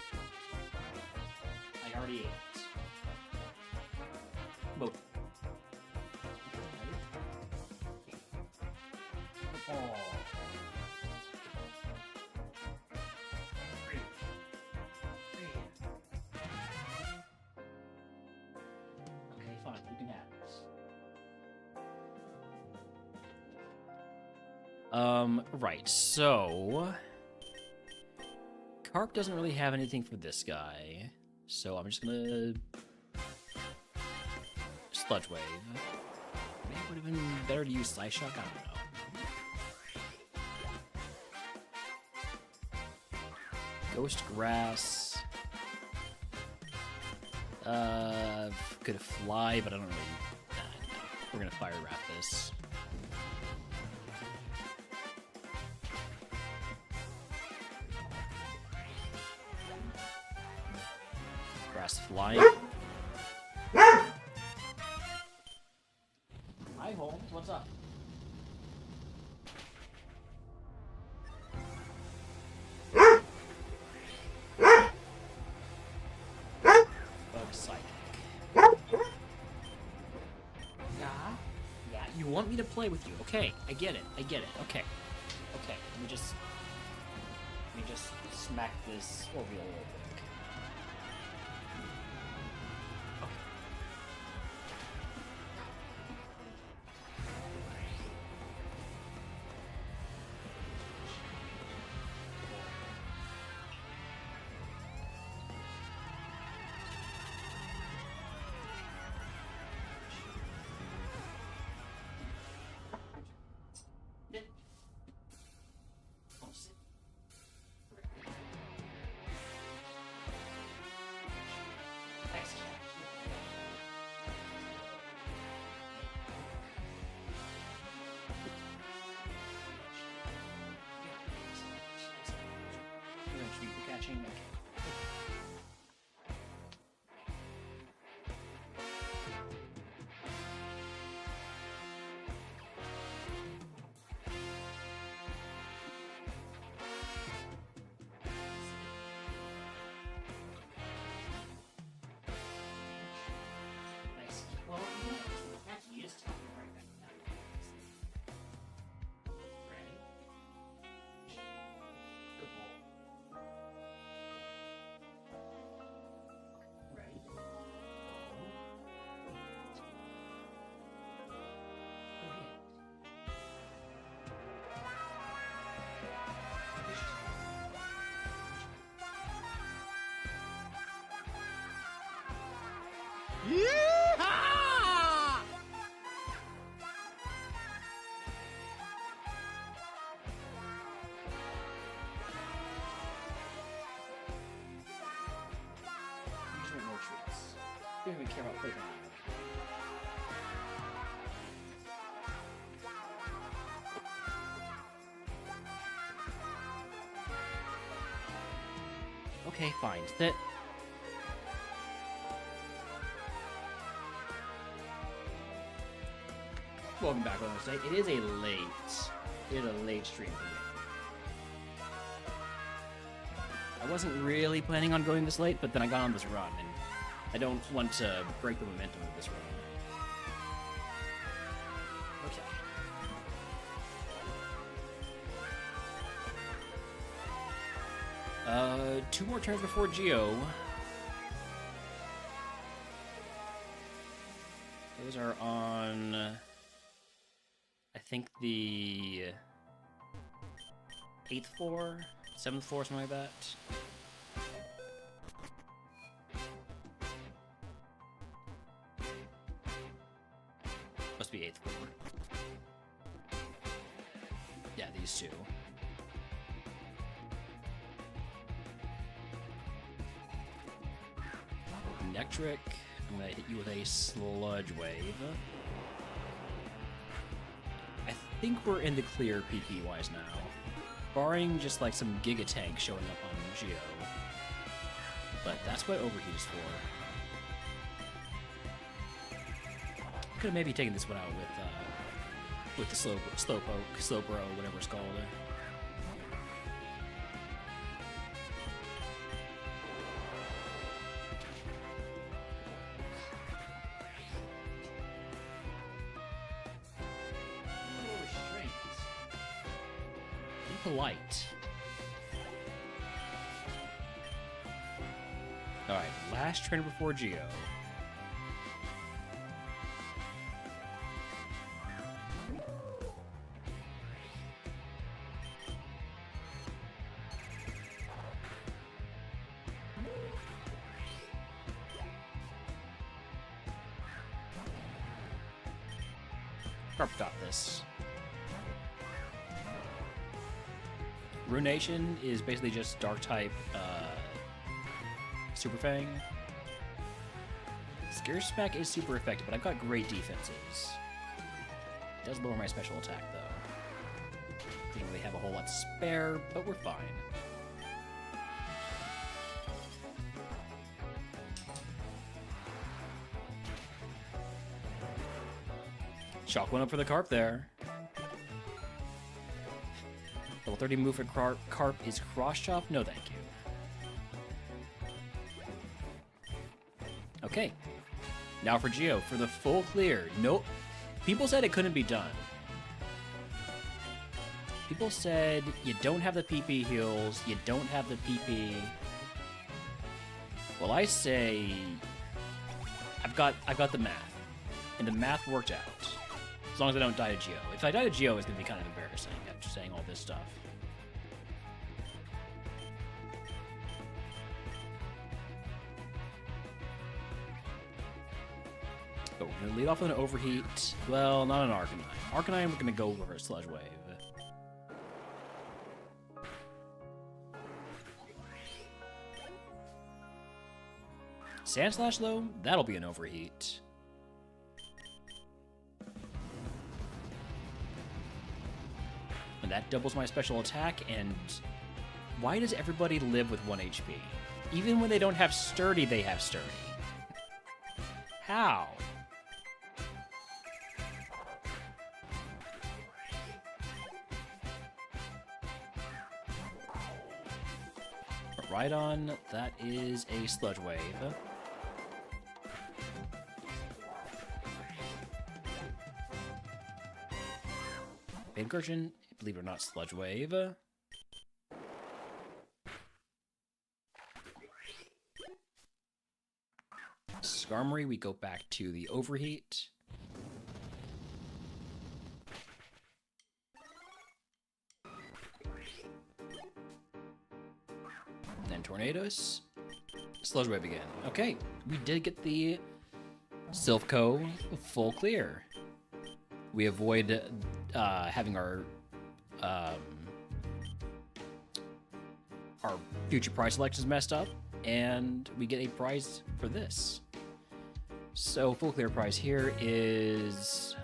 I already ate it. Both. Oh. Okay, fine. You can have this. Right, so... Carp doesn't really have anything for this guy, so I'm just gonna... Sludge Wave. Maybe it would have been better to use Slice Shock, I don't know. Ghost Grass. Could fly, but I don't really... no. We're gonna Fire Wrap this. Grass flying. Hi, Holmes. What's up? Bug Psychic. Yeah, you want me to play with you. Okay, I get it. Okay. Okay, let me just smack this Orbeal real quick. Catching. Okay. Nice. Well, actually, just tell me right back now. Ready? Good ball. Ready? Go ahead. More treats. We don't even care about playground. Okay, fine. That. Welcome back, on the It is a late stream for me. I wasn't really planning on going this late, but then I got on this run, and I don't want to break the momentum of this run. Okay. 2 more turns before Geo. Those are on... I think the 8th floor, 7th floor, something like that. Must be 8th floor. Yeah, these two. Nectric. I'm gonna hit you with a Sludge Wave. I think we're in the clear PP-wise now. Barring just like some Giga Tank showing up on Geo. But that's what Overheat is for. Could have maybe taken this one out with the Slowbro, whatever it's called. polite. Alright, last trainer before Geo. Carp got this. Ruination is basically just dark type Super Fang. Scare Smack is super effective, but I've got great defenses. It does lower my special attack though. Didn't really have a whole lot to spare, but we're fine. Shock went up for the Carp there. Level 30 move for Carp is Cross Chop? No, thank you. Okay. Now for Geo, for the full clear. Nope. People said it couldn't be done. People said you don't have the PP heals, you don't have the PP. Well, I say I've got the math. And the math worked out. As long as I don't die to Geo. If I die to Geo, it's going to be kind of embarrassing after saying all this stuff. But we're going to lead off with an Overheat. Well, not an Arcanine. Arcanine, we're going to go over a Sludge Wave. Sand Slash, though, that'll be an Overheat. And that doubles my special attack, and why does everybody live with 1 HP? Even when they don't have Sturdy, they have Sturdy. How? Right on, that is a Sludge Wave. Incursion, believe it or not, Sludge Wave. Skarmory, we go back to the Overheat. Then Tornadoes. Sludge Wave again. Okay, we did get the Silphco full clear. We avoid having our future prize selections messed up, and we get a prize for this. So full clear prize here is...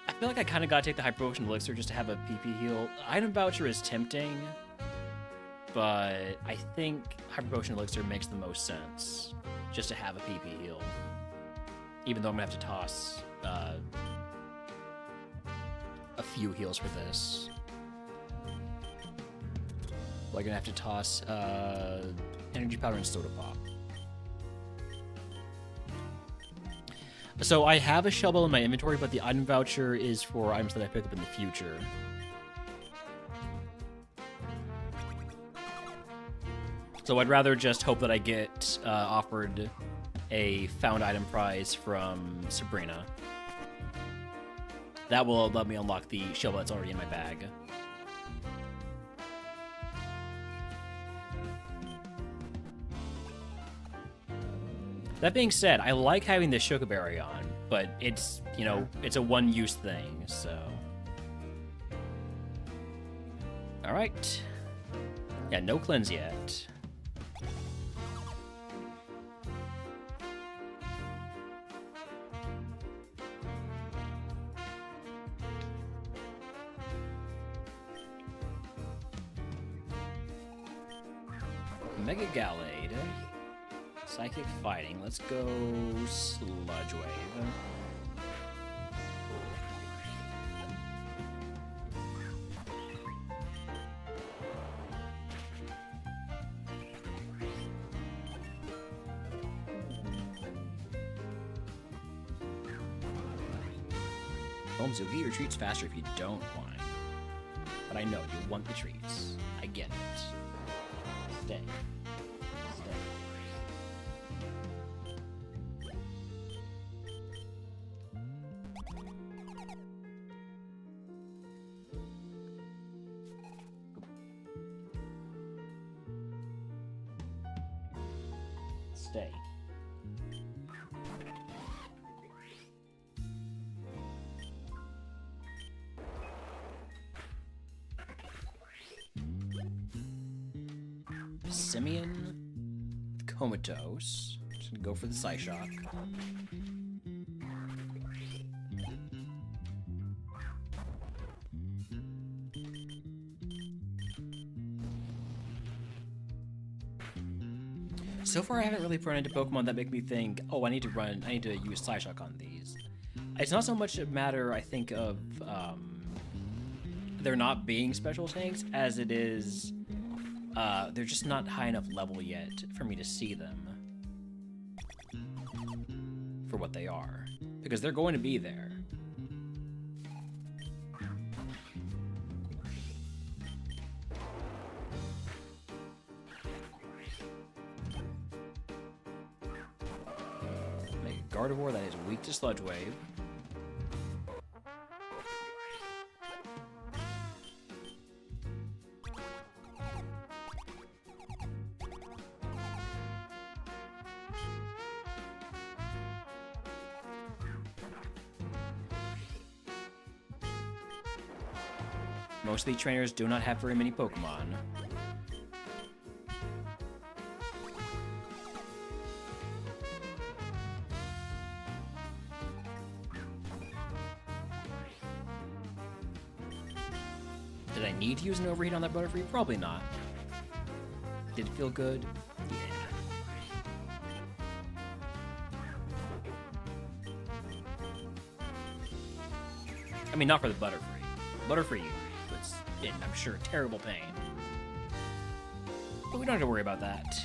I feel like I kind of gotta take the Hyper Potion Elixir just to have a PP heal. Item Voucher is tempting, but I think Hyper Potion Elixir makes the most sense just to have a PP heal. Even though I'm gonna have to toss a few heals for this. Like, I'm gonna have to toss Energy Powder and Soda Pop. So I have a Shovel in my inventory, but the item voucher is for items that I pick up in the future. So I'd rather just hope that I get offered a found item prize from Sabrina. That will let me unlock the shovel that's already in my bag. That being said, I like having the Chocoberry on, but it's, you know, it's a one-use thing, so... Alright. Yeah, no cleanse yet. Mega Gallade. Psychic Fighting. Let's go Sludge Wave. Zugi retreats faster if you don't whine. but I know you want the treats. I get it. Stay. Stay. Stay. Simeon, Comatose. Just gonna go for the Psyshock. So far, I haven't really run into Pokemon that make me think, oh, I need to use Psyshock on these. It's not so much a matter, I think, of there not being special tanks, as it is they're just not high enough level yet for me to see them for what they are. Because they're going to be there. Make a Gardevoir that is weak to Sludge Wave. Most of the trainers do not have very many Pokemon. Did I need to use an overheat on that Butterfree? Probably not. Did it feel good? Yeah. I mean, not for the Butterfree. Butterfree was in, I'm sure, terrible pain. But we don't have to worry about that.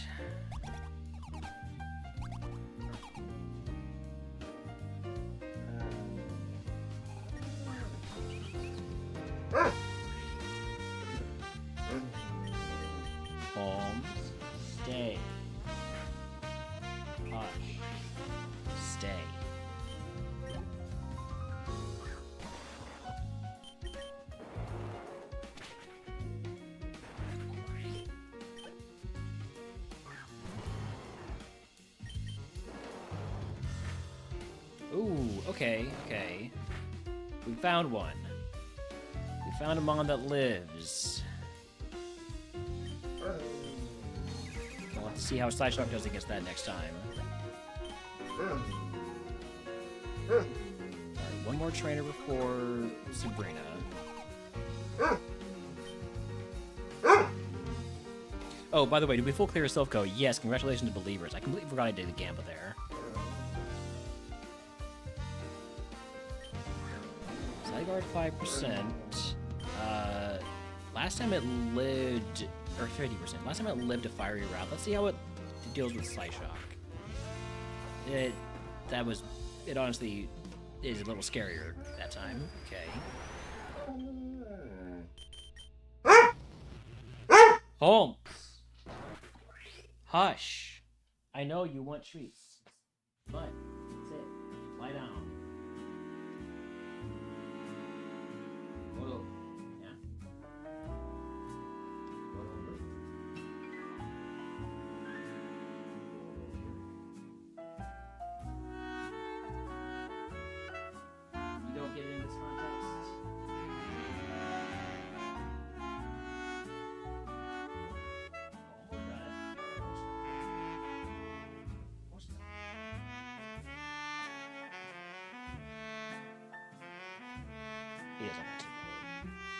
Holmes, stay. Hush. Stay. Ooh, okay. We found one. We found a Mon that lives. We'll have to see how Psyshock does against that next time. Alright, one more trainer before Sabrina. Oh, by the way, did we full clear Silph-Co? Yes, congratulations to Believers. I completely forgot I did the Gamba there. Zygarde 5%. Last time it lived, or 30%. Last time it lived a fiery route. Let's see how it deals with Psyshock. It honestly is a little scarier that time. Okay. Holmes! Hush! I know you want treats, but that's it. Lie down. Roll over. Yeah. Roll over. You don't get it in this context. He doesn't want to.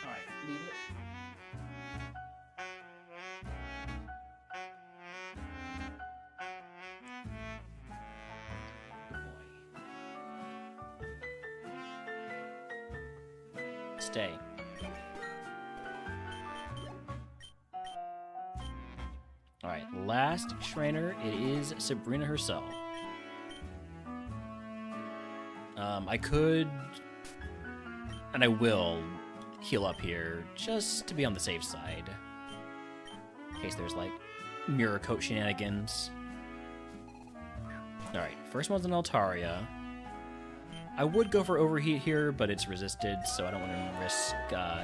Alright, leave it. Good boy. Stay. Alright, last trainer, it is Sabrina herself. I could, and I will, heal up here, just to be on the safe side. In case there's, like, mirror coat shenanigans. Alright, first one's an Altaria. I would go for Overheat here, but it's resisted, so I don't want to risk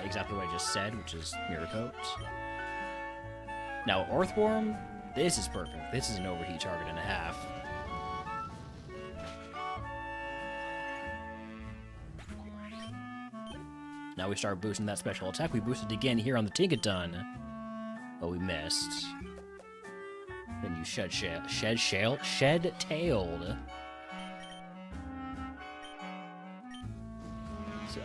exactly what I just said, which is mirror coat. Now, Earthworm, this is perfect. This is an Overheat target and a half. Now we start boosting that special attack. We boosted again here on the Tinkaton. Oh, we missed. Then you shed-tailed. So,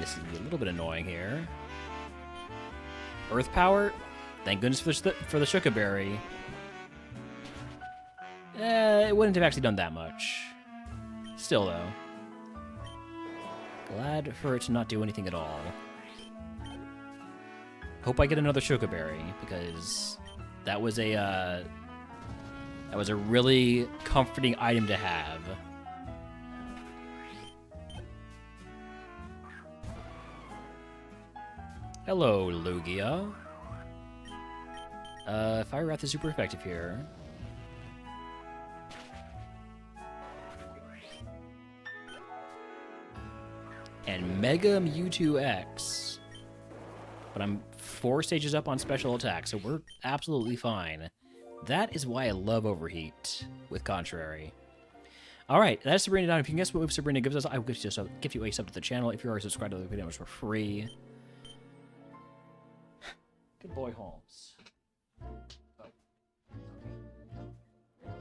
this is a little bit annoying here. Earth Power. Thank goodness for the Shuka Berry. It wouldn't have actually done that much. Still, though. Glad for it to not do anything at all. Hope I get another Shuka Berry, because that was a really comforting item to have. Hello, Lugia. Fire Wrath is super effective here. And Mega Mewtwo X. But I'm 4 stages up on special attack, so we're absolutely fine. That is why I love Overheat with Contrary. Alright, that's Sabrina down. If you can guess what move Sabrina gives us, I will give you a sub to the channel. If you are subscribed to the videos for free. Good boy, Holmes. Oh. There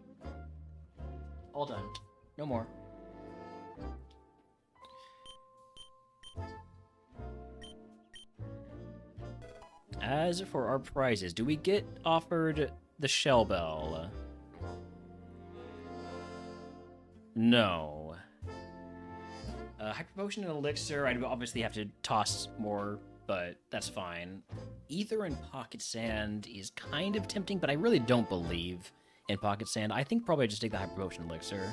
you go. All done. No more. As for our prizes, do we get offered the Shell Bell? No. Hyper Potion and Elixir, I'd obviously have to toss more, but that's fine. Ether and Pocket Sand is kind of tempting, but I really don't believe in Pocket Sand. I think probably I just take the Hyper Potion Elixir.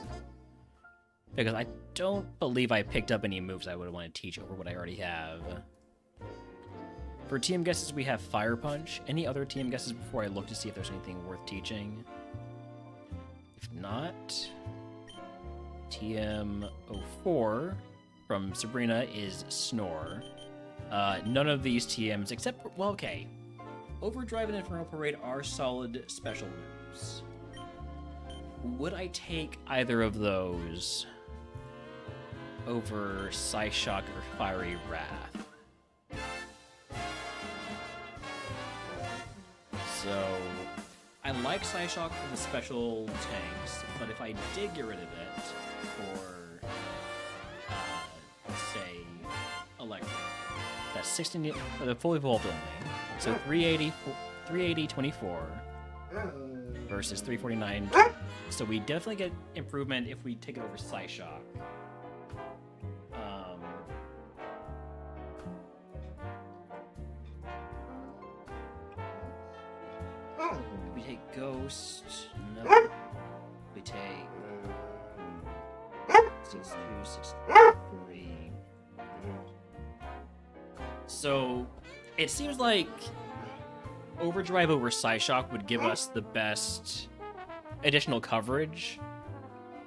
Because I don't believe I picked up any moves I would want to teach over what I already have. For TM guesses, we have Fire Punch. Any other TM guesses before I look to see if there's anything worth teaching? If not, TM04 from Sabrina is Snore. None of these TMs, except for, well, okay. Overdrive and Infernal Parade are solid special moves. Would I take either of those over Psyshock or Fiery Wrath? So, I like Psyshock for the special tanks, but if I did get rid of it for, say, Electric, that's 16, the fully evolved only. So 380, 24 versus 349. So we definitely get improvement if we take it over Psyshock. We take Ghost. No. We take 62, 63. So it seems like Overdrive over Psyshock would give us the best additional coverage,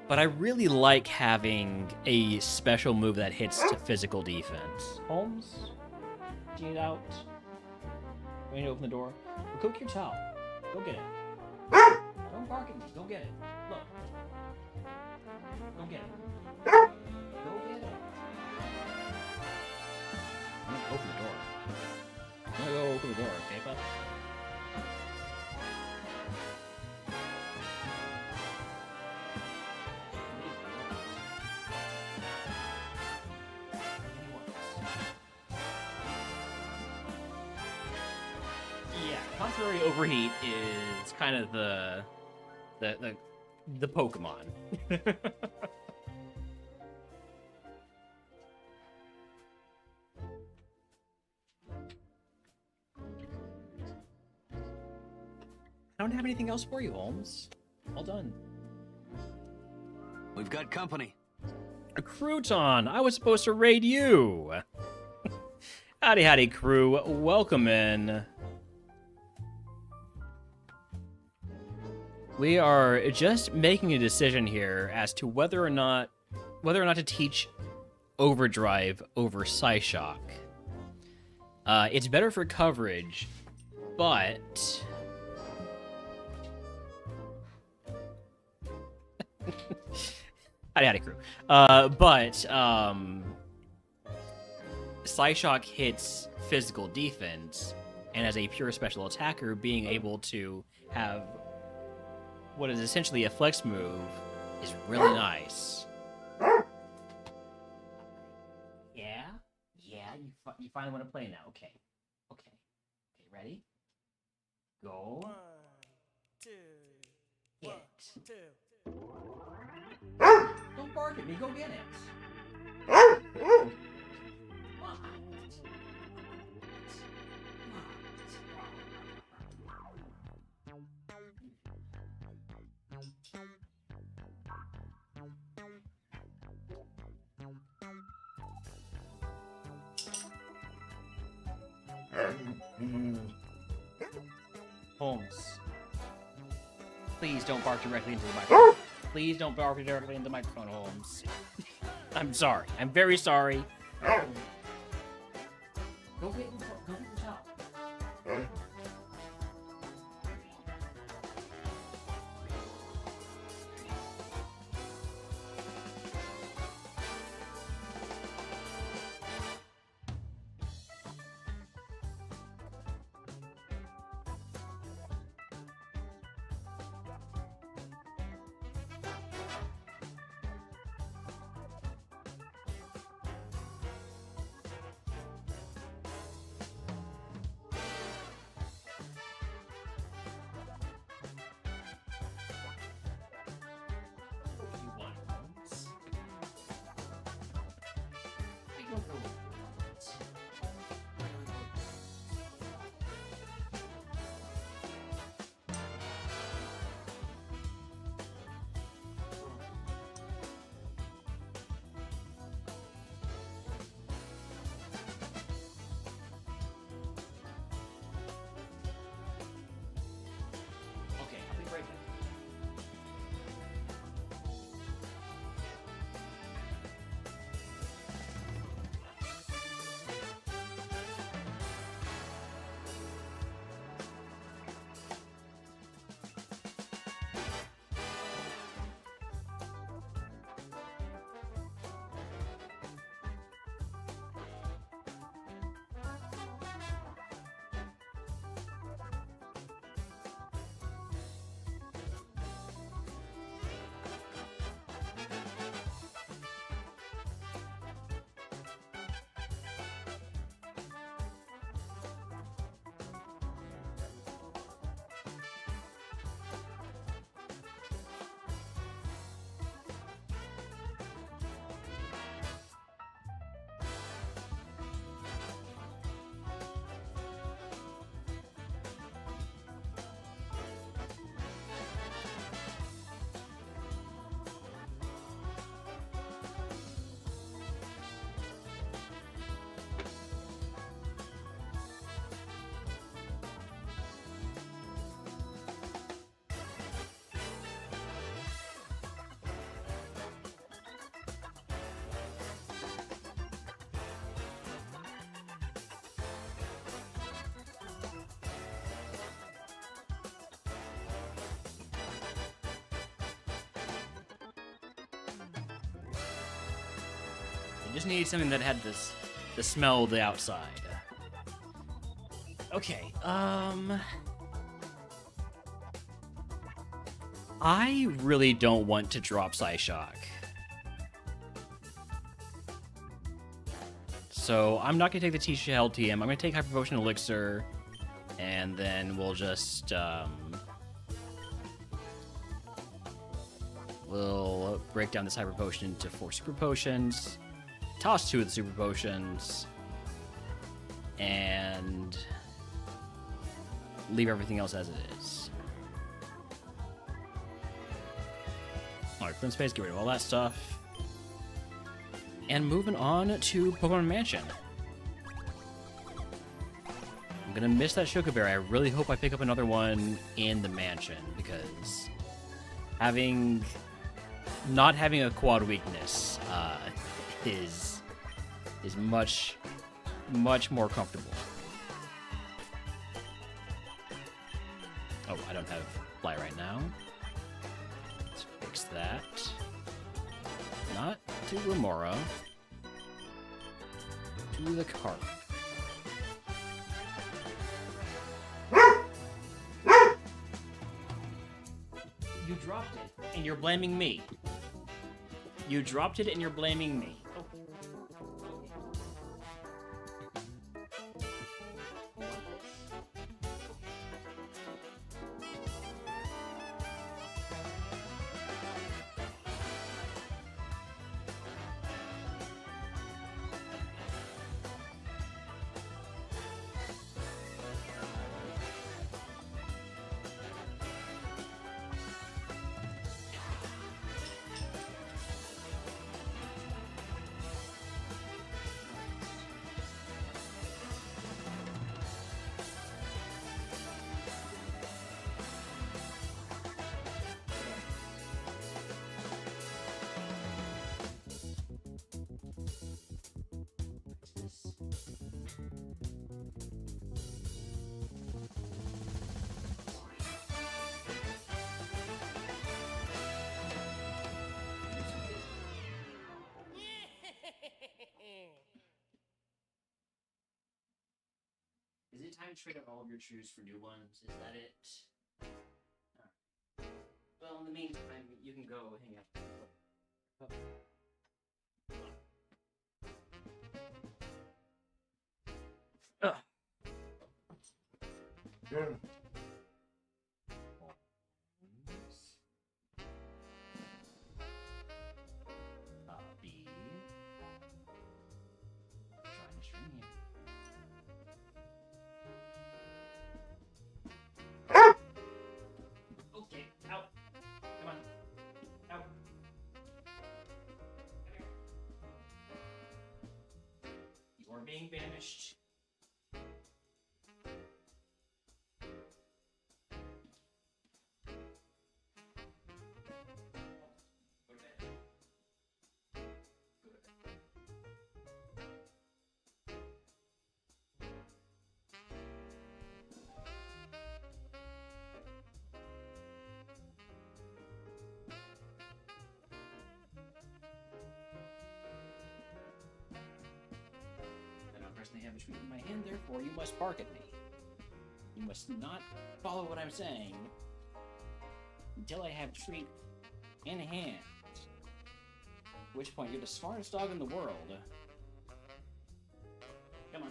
but I really like having a special move that hits to physical defense. Holmes? Do you need out? Do you need to open the door? Well, go get your towel. Go get it. Don't bark at me. Go get it. Look. Go get it. Go get it. I'm gonna open the door. I'm gonna go open the door, okay, bud? Contrary Overheat is kind of the Pokemon. I don't have anything else for you, Holmes. All done. We've got company. Crouton, I was supposed to raid you. Howdy, howdy, crew. Welcome in. We are just making a decision here as to whether or not to teach Overdrive over Psyshock. It's better for coverage, but howdy, crew. Psyshock hits physical defense, and as a pure special attacker, being able to have what is essentially a flex move is really nice. Yeah? Yeah? You finally want to play now? Okay. Okay. Okay, ready? Go. 1, 2, Get 1, it. 2. Don't bark at me, go get it. What? Holmes, please don't bark directly into the microphone. Please don't bark directly into the microphone, Holmes. I'm sorry. I'm very sorry. Go get your towel. Okay, I'll be right back. I just needed something that had the smell of the outside. Okay, I really don't want to drop Psyshock. So I'm not gonna take the T-Shell TM. I'm gonna take Hyper Potion Elixir, and then we'll just we'll break down this Hyper Potion into 4 Super Potions, toss 2 of the Super Potions, and leave everything else as it is. Alright, Flint Space, get rid of all that stuff. And moving on to Pokemon Mansion. I'm gonna miss that Chocoberry. I really hope I pick up another one in the mansion, because not having a quad weakness is much more comfortable. Oh, I don't have fly right now. Let's fix that. Not to Remora. To the carp. You dropped it, and you're blaming me. You dropped it, and you're blaming me. Is it time to trade out all of your shoes for new ones? Is that it? Alright. Well, in the meantime, you can go hang out. Oh. B. Trying to string you. Okay, out. Come on. Out. Come here. You are being banished. Go to bed. Go to bed. I don't personally have a treat in my hand, therefore you must bark at me. You must not follow what I'm saying until I have treat in hand. At which point you're the smartest dog in the world. Come on.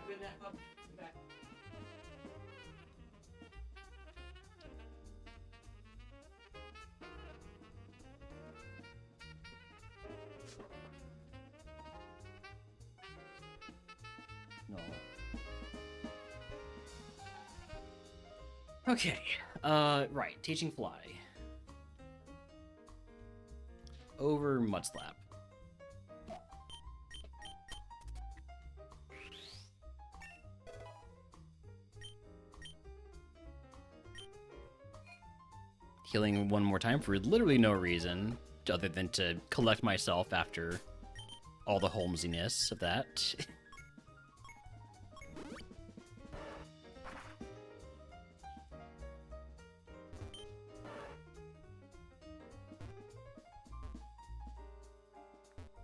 Good nap, pup. Come back. No. Okay. Right. Teaching Fly. Over Mudslap. Healing one more time for literally no reason, other than to collect myself after all the Holmesiness of that.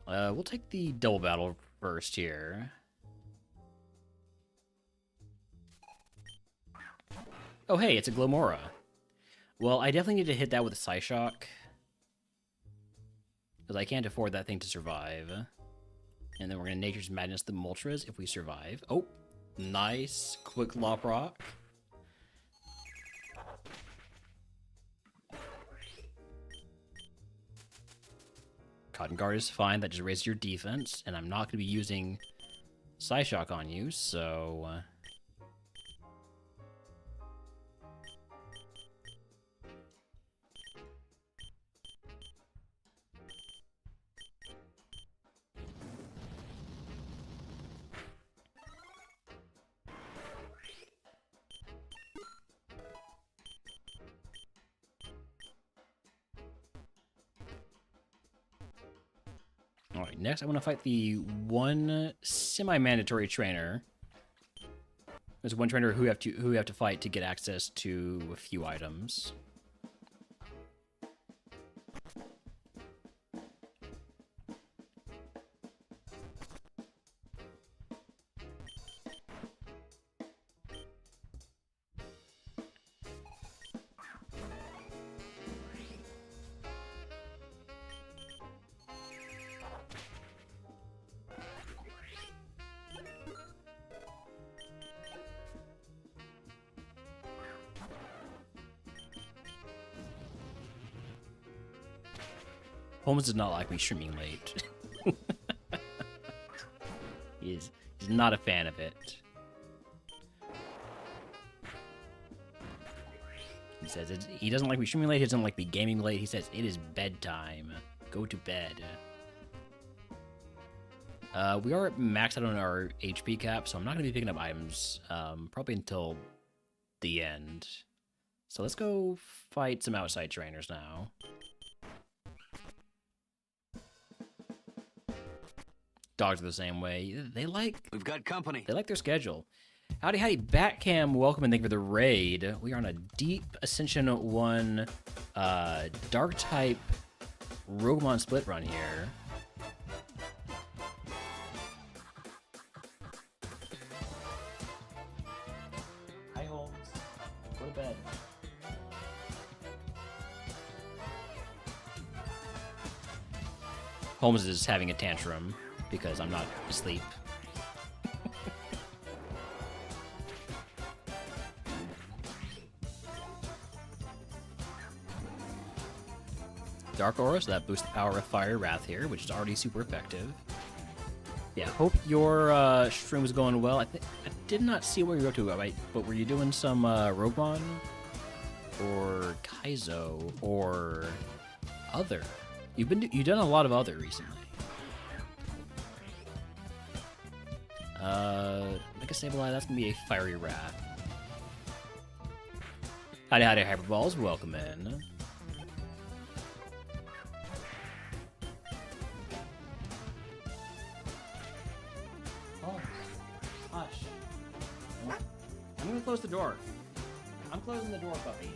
We'll take the double battle first here. Oh hey, it's a Glomora. Well, I definitely need to hit that with a Psyshock, because I can't afford that thing to survive. And then we're going to Nature's Madness the Moltres if we survive. Oh, nice. Quick Lop Rock. Cotton Guard is fine. That just raises your defense. And I'm not going to be using Psyshock on you, so... Alright, next I want to fight the one semi-mandatory trainer. There's one trainer who we have to fight to get access to a few items. Holmes does not like me streaming late. He's not a fan of it. He says he doesn't like me streaming late, he doesn't like me gaming late. He says it is bedtime. Go to bed. We are maxed out on our HP cap, so I'm not going to be picking up items probably until the end. So let's go fight some outside trainers now. Dogs are the same way. We've got company. They like their schedule. Howdy, howdy, Batcam. Welcome and thank you for the raid. We are on a deep Ascension 1 Dark type RogueMon Split run here. Hi, Holmes. Go to bed. Holmes is having a tantrum because I'm not asleep. Dark Aura, so that boosts the power of Fire Wrath here, which is already super effective. Yeah, hope your stream was going well. I did not see what you were up to, right? But were you doing some RogueMon or Kaizo or other? You've done a lot of other recently. Mega Sableye, that's gonna be a Fiery Wrath. Howdy, howdy, Hyperballs, welcome in. Oh, hush. I'm gonna close the door. I'm closing the door, puppy.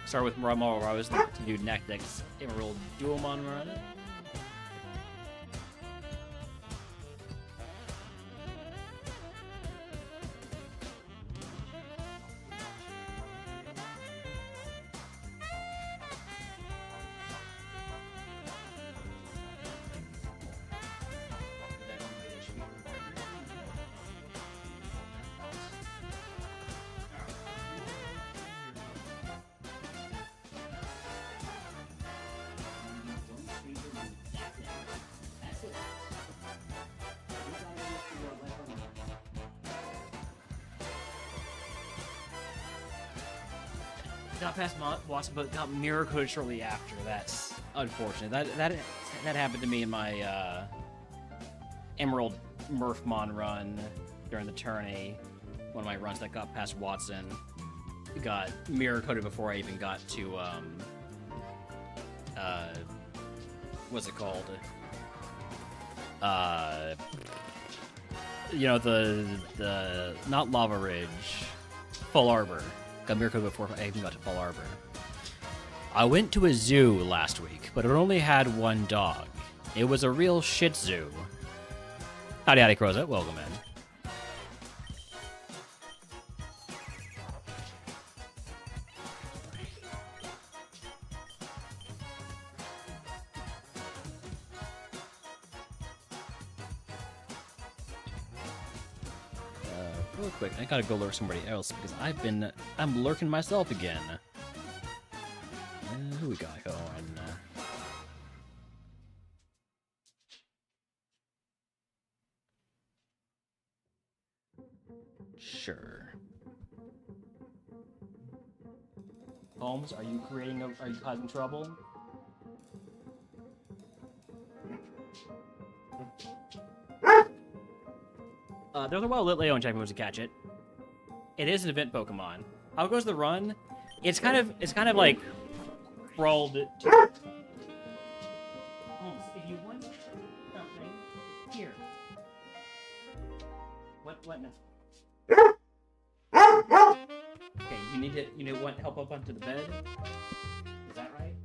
Start with Ramal, where I was to do next Emerald Duomon run. Got past Watson, but got mirror code shortly after. That's unfortunate. That happened to me in my Emerald Murphmon run during the tourney. One of my runs that got past Watson got mirror coded before I even got to what's it called? You know, the not Lava Ridge, Full Arbor. Got mirror code before I even got to Full Arbor. I went to a zoo last week, but it only had one dog. It was a real shih tzu. Howdy, howdy, Crozet. Welcome in. real quick, I gotta go lurk somebody else because I'm lurking myself again. Who we got going? Sure. Holmes, are you causing trouble? There's a well-lit Leo in checkpoints to catch it. It is an event Pokemon. How goes the run? It's kind of like crawled to. Holmes, if you want something, here. What now? Okay, you want help up onto the bed? Is that right?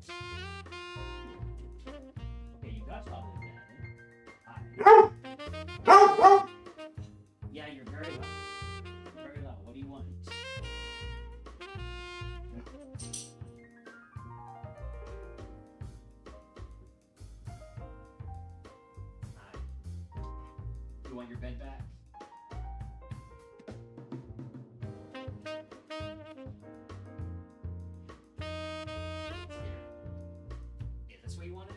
Okay, you got stuff in the bed. Hi. Yeah, you're very loud. Very loud. What do you want? Hi. You want your bed back? Is this what you wanted?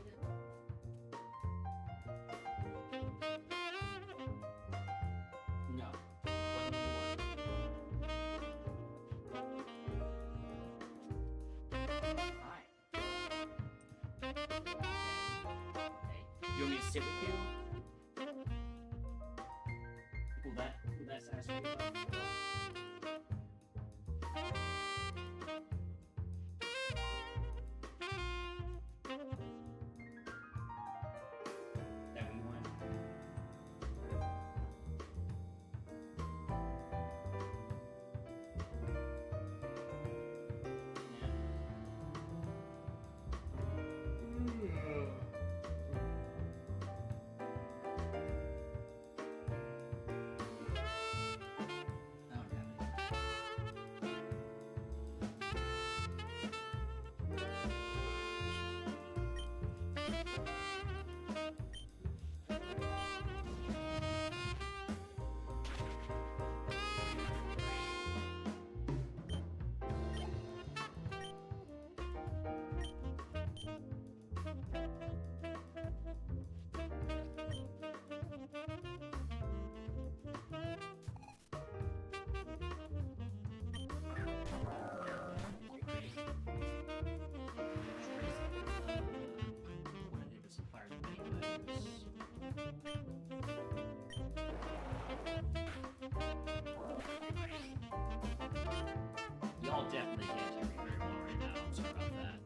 No. What do you want? Hi. Hey, you want me to sit with you? Will that satisfy you? That what you want? Y'all definitely can't hear me very well right now. I'm sorry about that.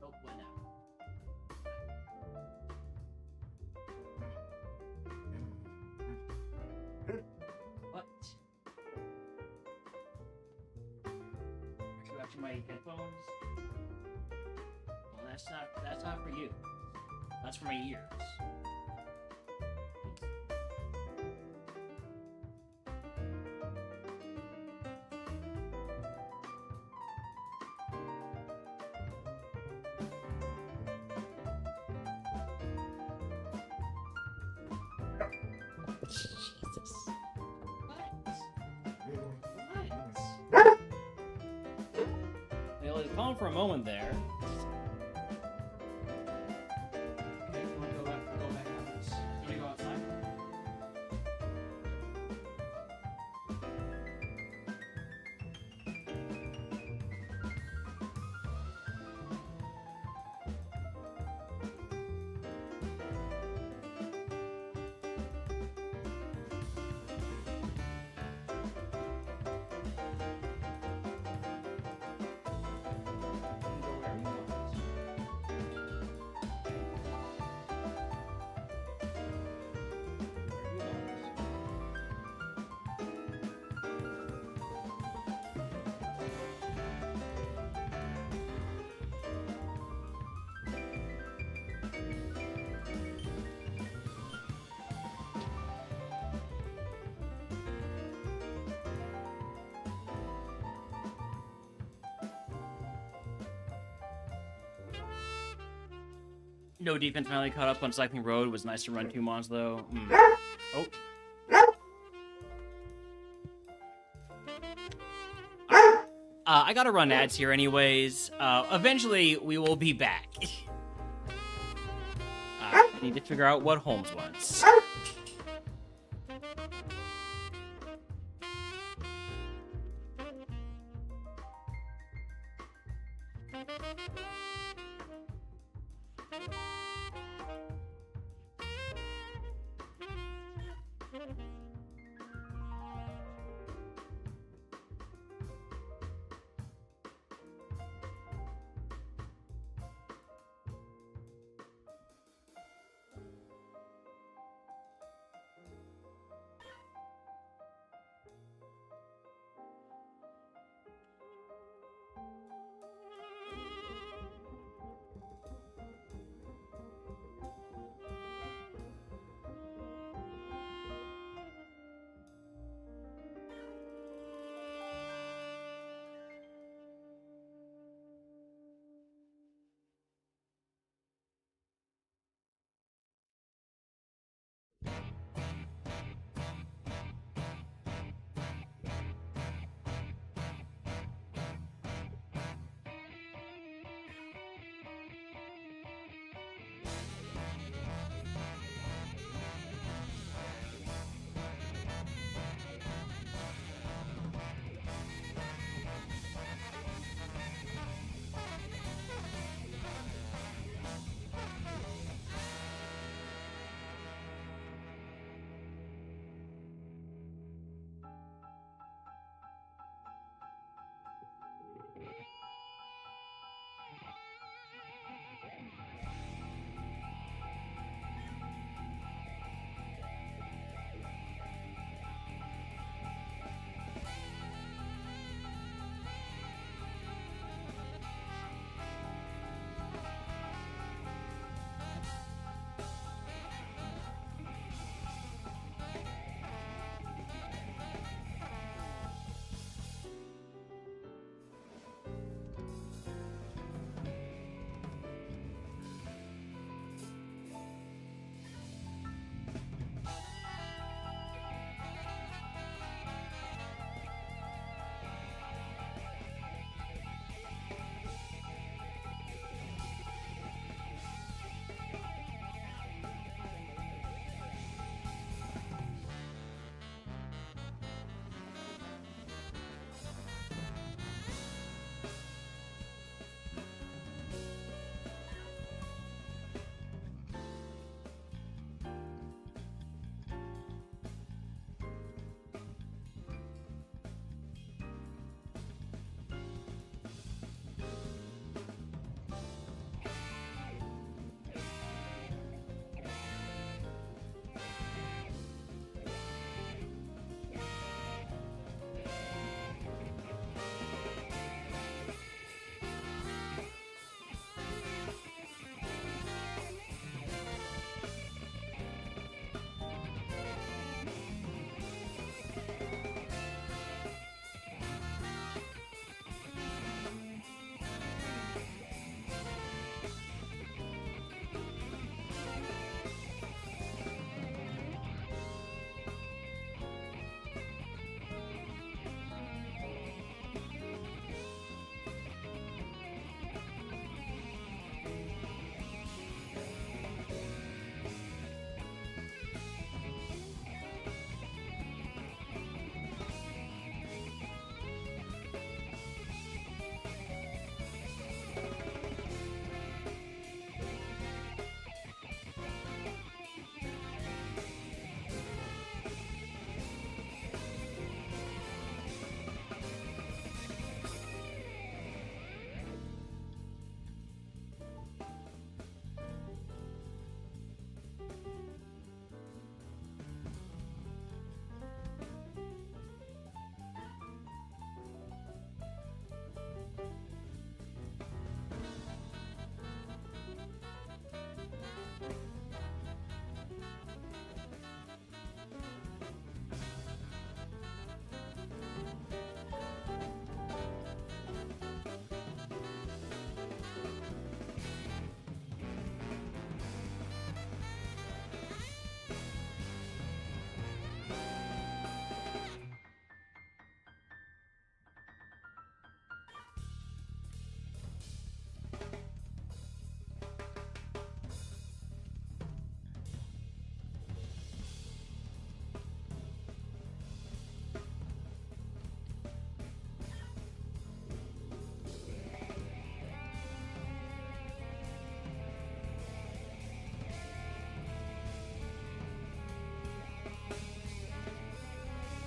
Oh, what now? What? Are you after my headphones? Well, that's not for you. That's for my ears. Jesus. What? What? It was calm for a moment there. No defense finally caught up on Cycling Road. It was nice to run 2 mons, though. Oh. I gotta run ads here anyways. Eventually, we will be back. I need to figure out what Holmes wants.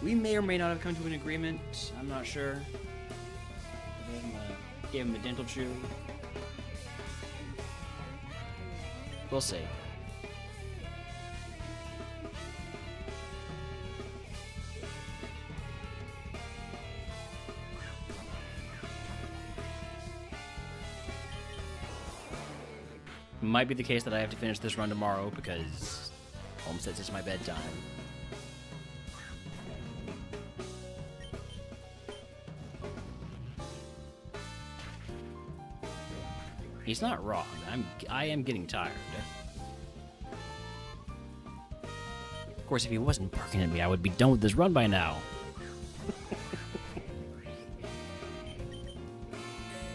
We may or may not have come to an agreement. I'm not sure. Gave him a dental chew. We'll see. Might be the case that I have to finish this run tomorrow because Holmes says it's my bedtime. He's not wrong. I am getting tired. Of course, if he wasn't barking at me, I would be done with this run by now.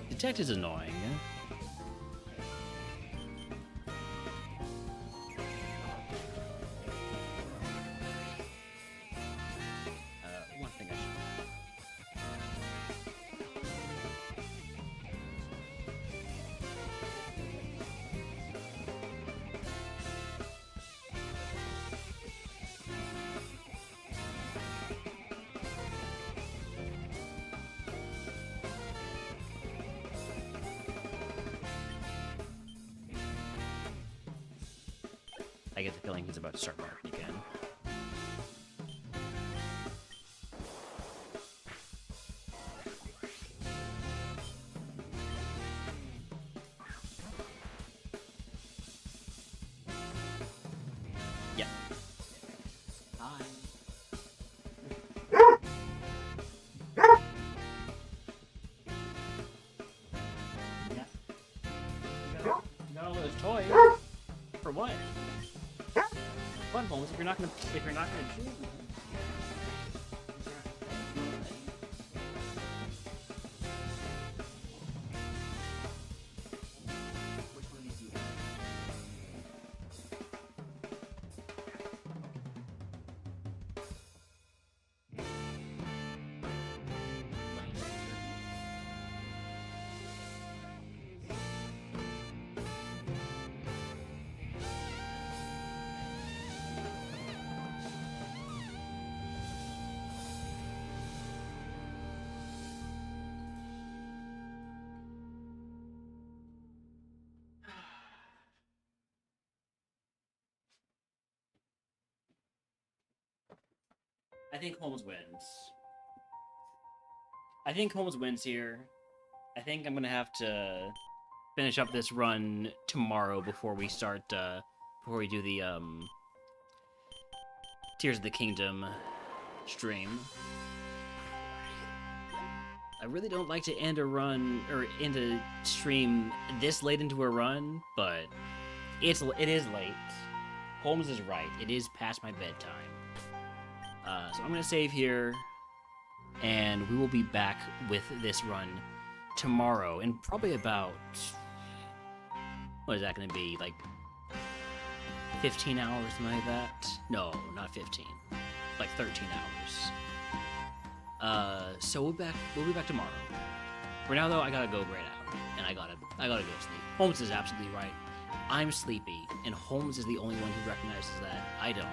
Detect is annoying. One thing I should. I get the feeling he's about to start barking again. Yeah. Hi. Yeah. You got all those toys. For what? Fun, Holmes. If you're not gonna choose them. Which one of these do you have? I think Holmes wins. I think Holmes wins here. I think I'm gonna have to finish up this run tomorrow before we start, before we do the, Tears of the Kingdom stream. I really don't like to end a run, or end a stream this late into a run, but it is late. Holmes is right. It is past my bedtime. So I'm going to save here, and we will be back with this run tomorrow in probably about, what is that going to be, like 15 hours, something like that? No, not 15, like 13 hours. So we'll be back tomorrow. For now, though, I gotta go right out, and I gotta go to sleep. Holmes is absolutely right. I'm sleepy, and Holmes is the only one who recognizes that. I don't.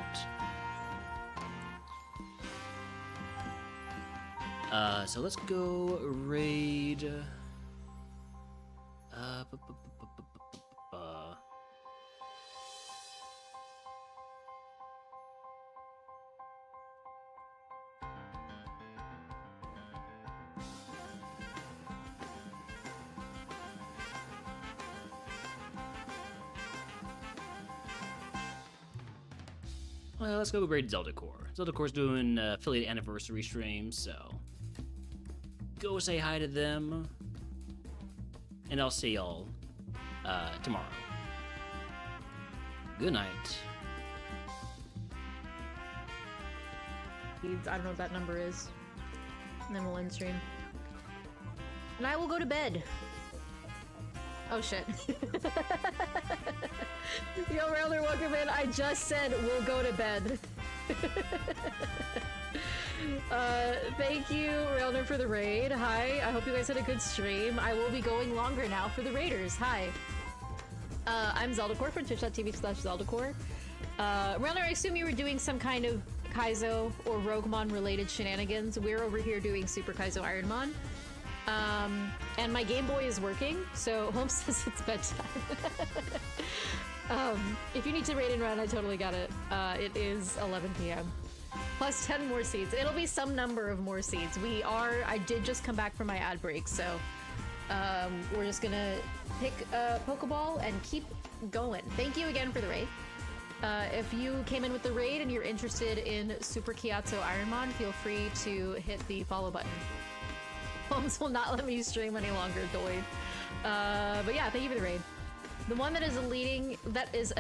So let's go raid. Well, let's go raid Zelda Core. Zelda Core's doing affiliate anniversary stream, so go say hi to them, and I'll see y'all tomorrow. Good night. I don't know what that number is. And then we'll end stream. And I will go to bed. Oh shit. Yo, Railner, welcome in. I just said we'll go to bed. Thank you, Railner, for the raid. Hi, I hope you guys had a good stream. I will be going longer now for the raiders. Hi. I'm Zeldacore from twitch.tv/ZeldaCore. Railner, I assume you were doing some kind of Kaizo or RogueMon related shenanigans, we're over here doing Super Kaizo Ironmon. And my Game Boy is working, so Holmes says it's bedtime. If you need to raid and run, I totally got it. It is 11 p.m. Plus 10 more seeds. It'll be some number of more seeds. I did just come back from my ad break, so we're just gonna pick a Pokeball and keep going. Thank you again for the raid. If you came in with the raid and you're interested in Super Kiatsu Ironmon, feel free to hit the follow button. Holmes will not let me stream any longer, Doid. But yeah, thank you for the raid. The one that is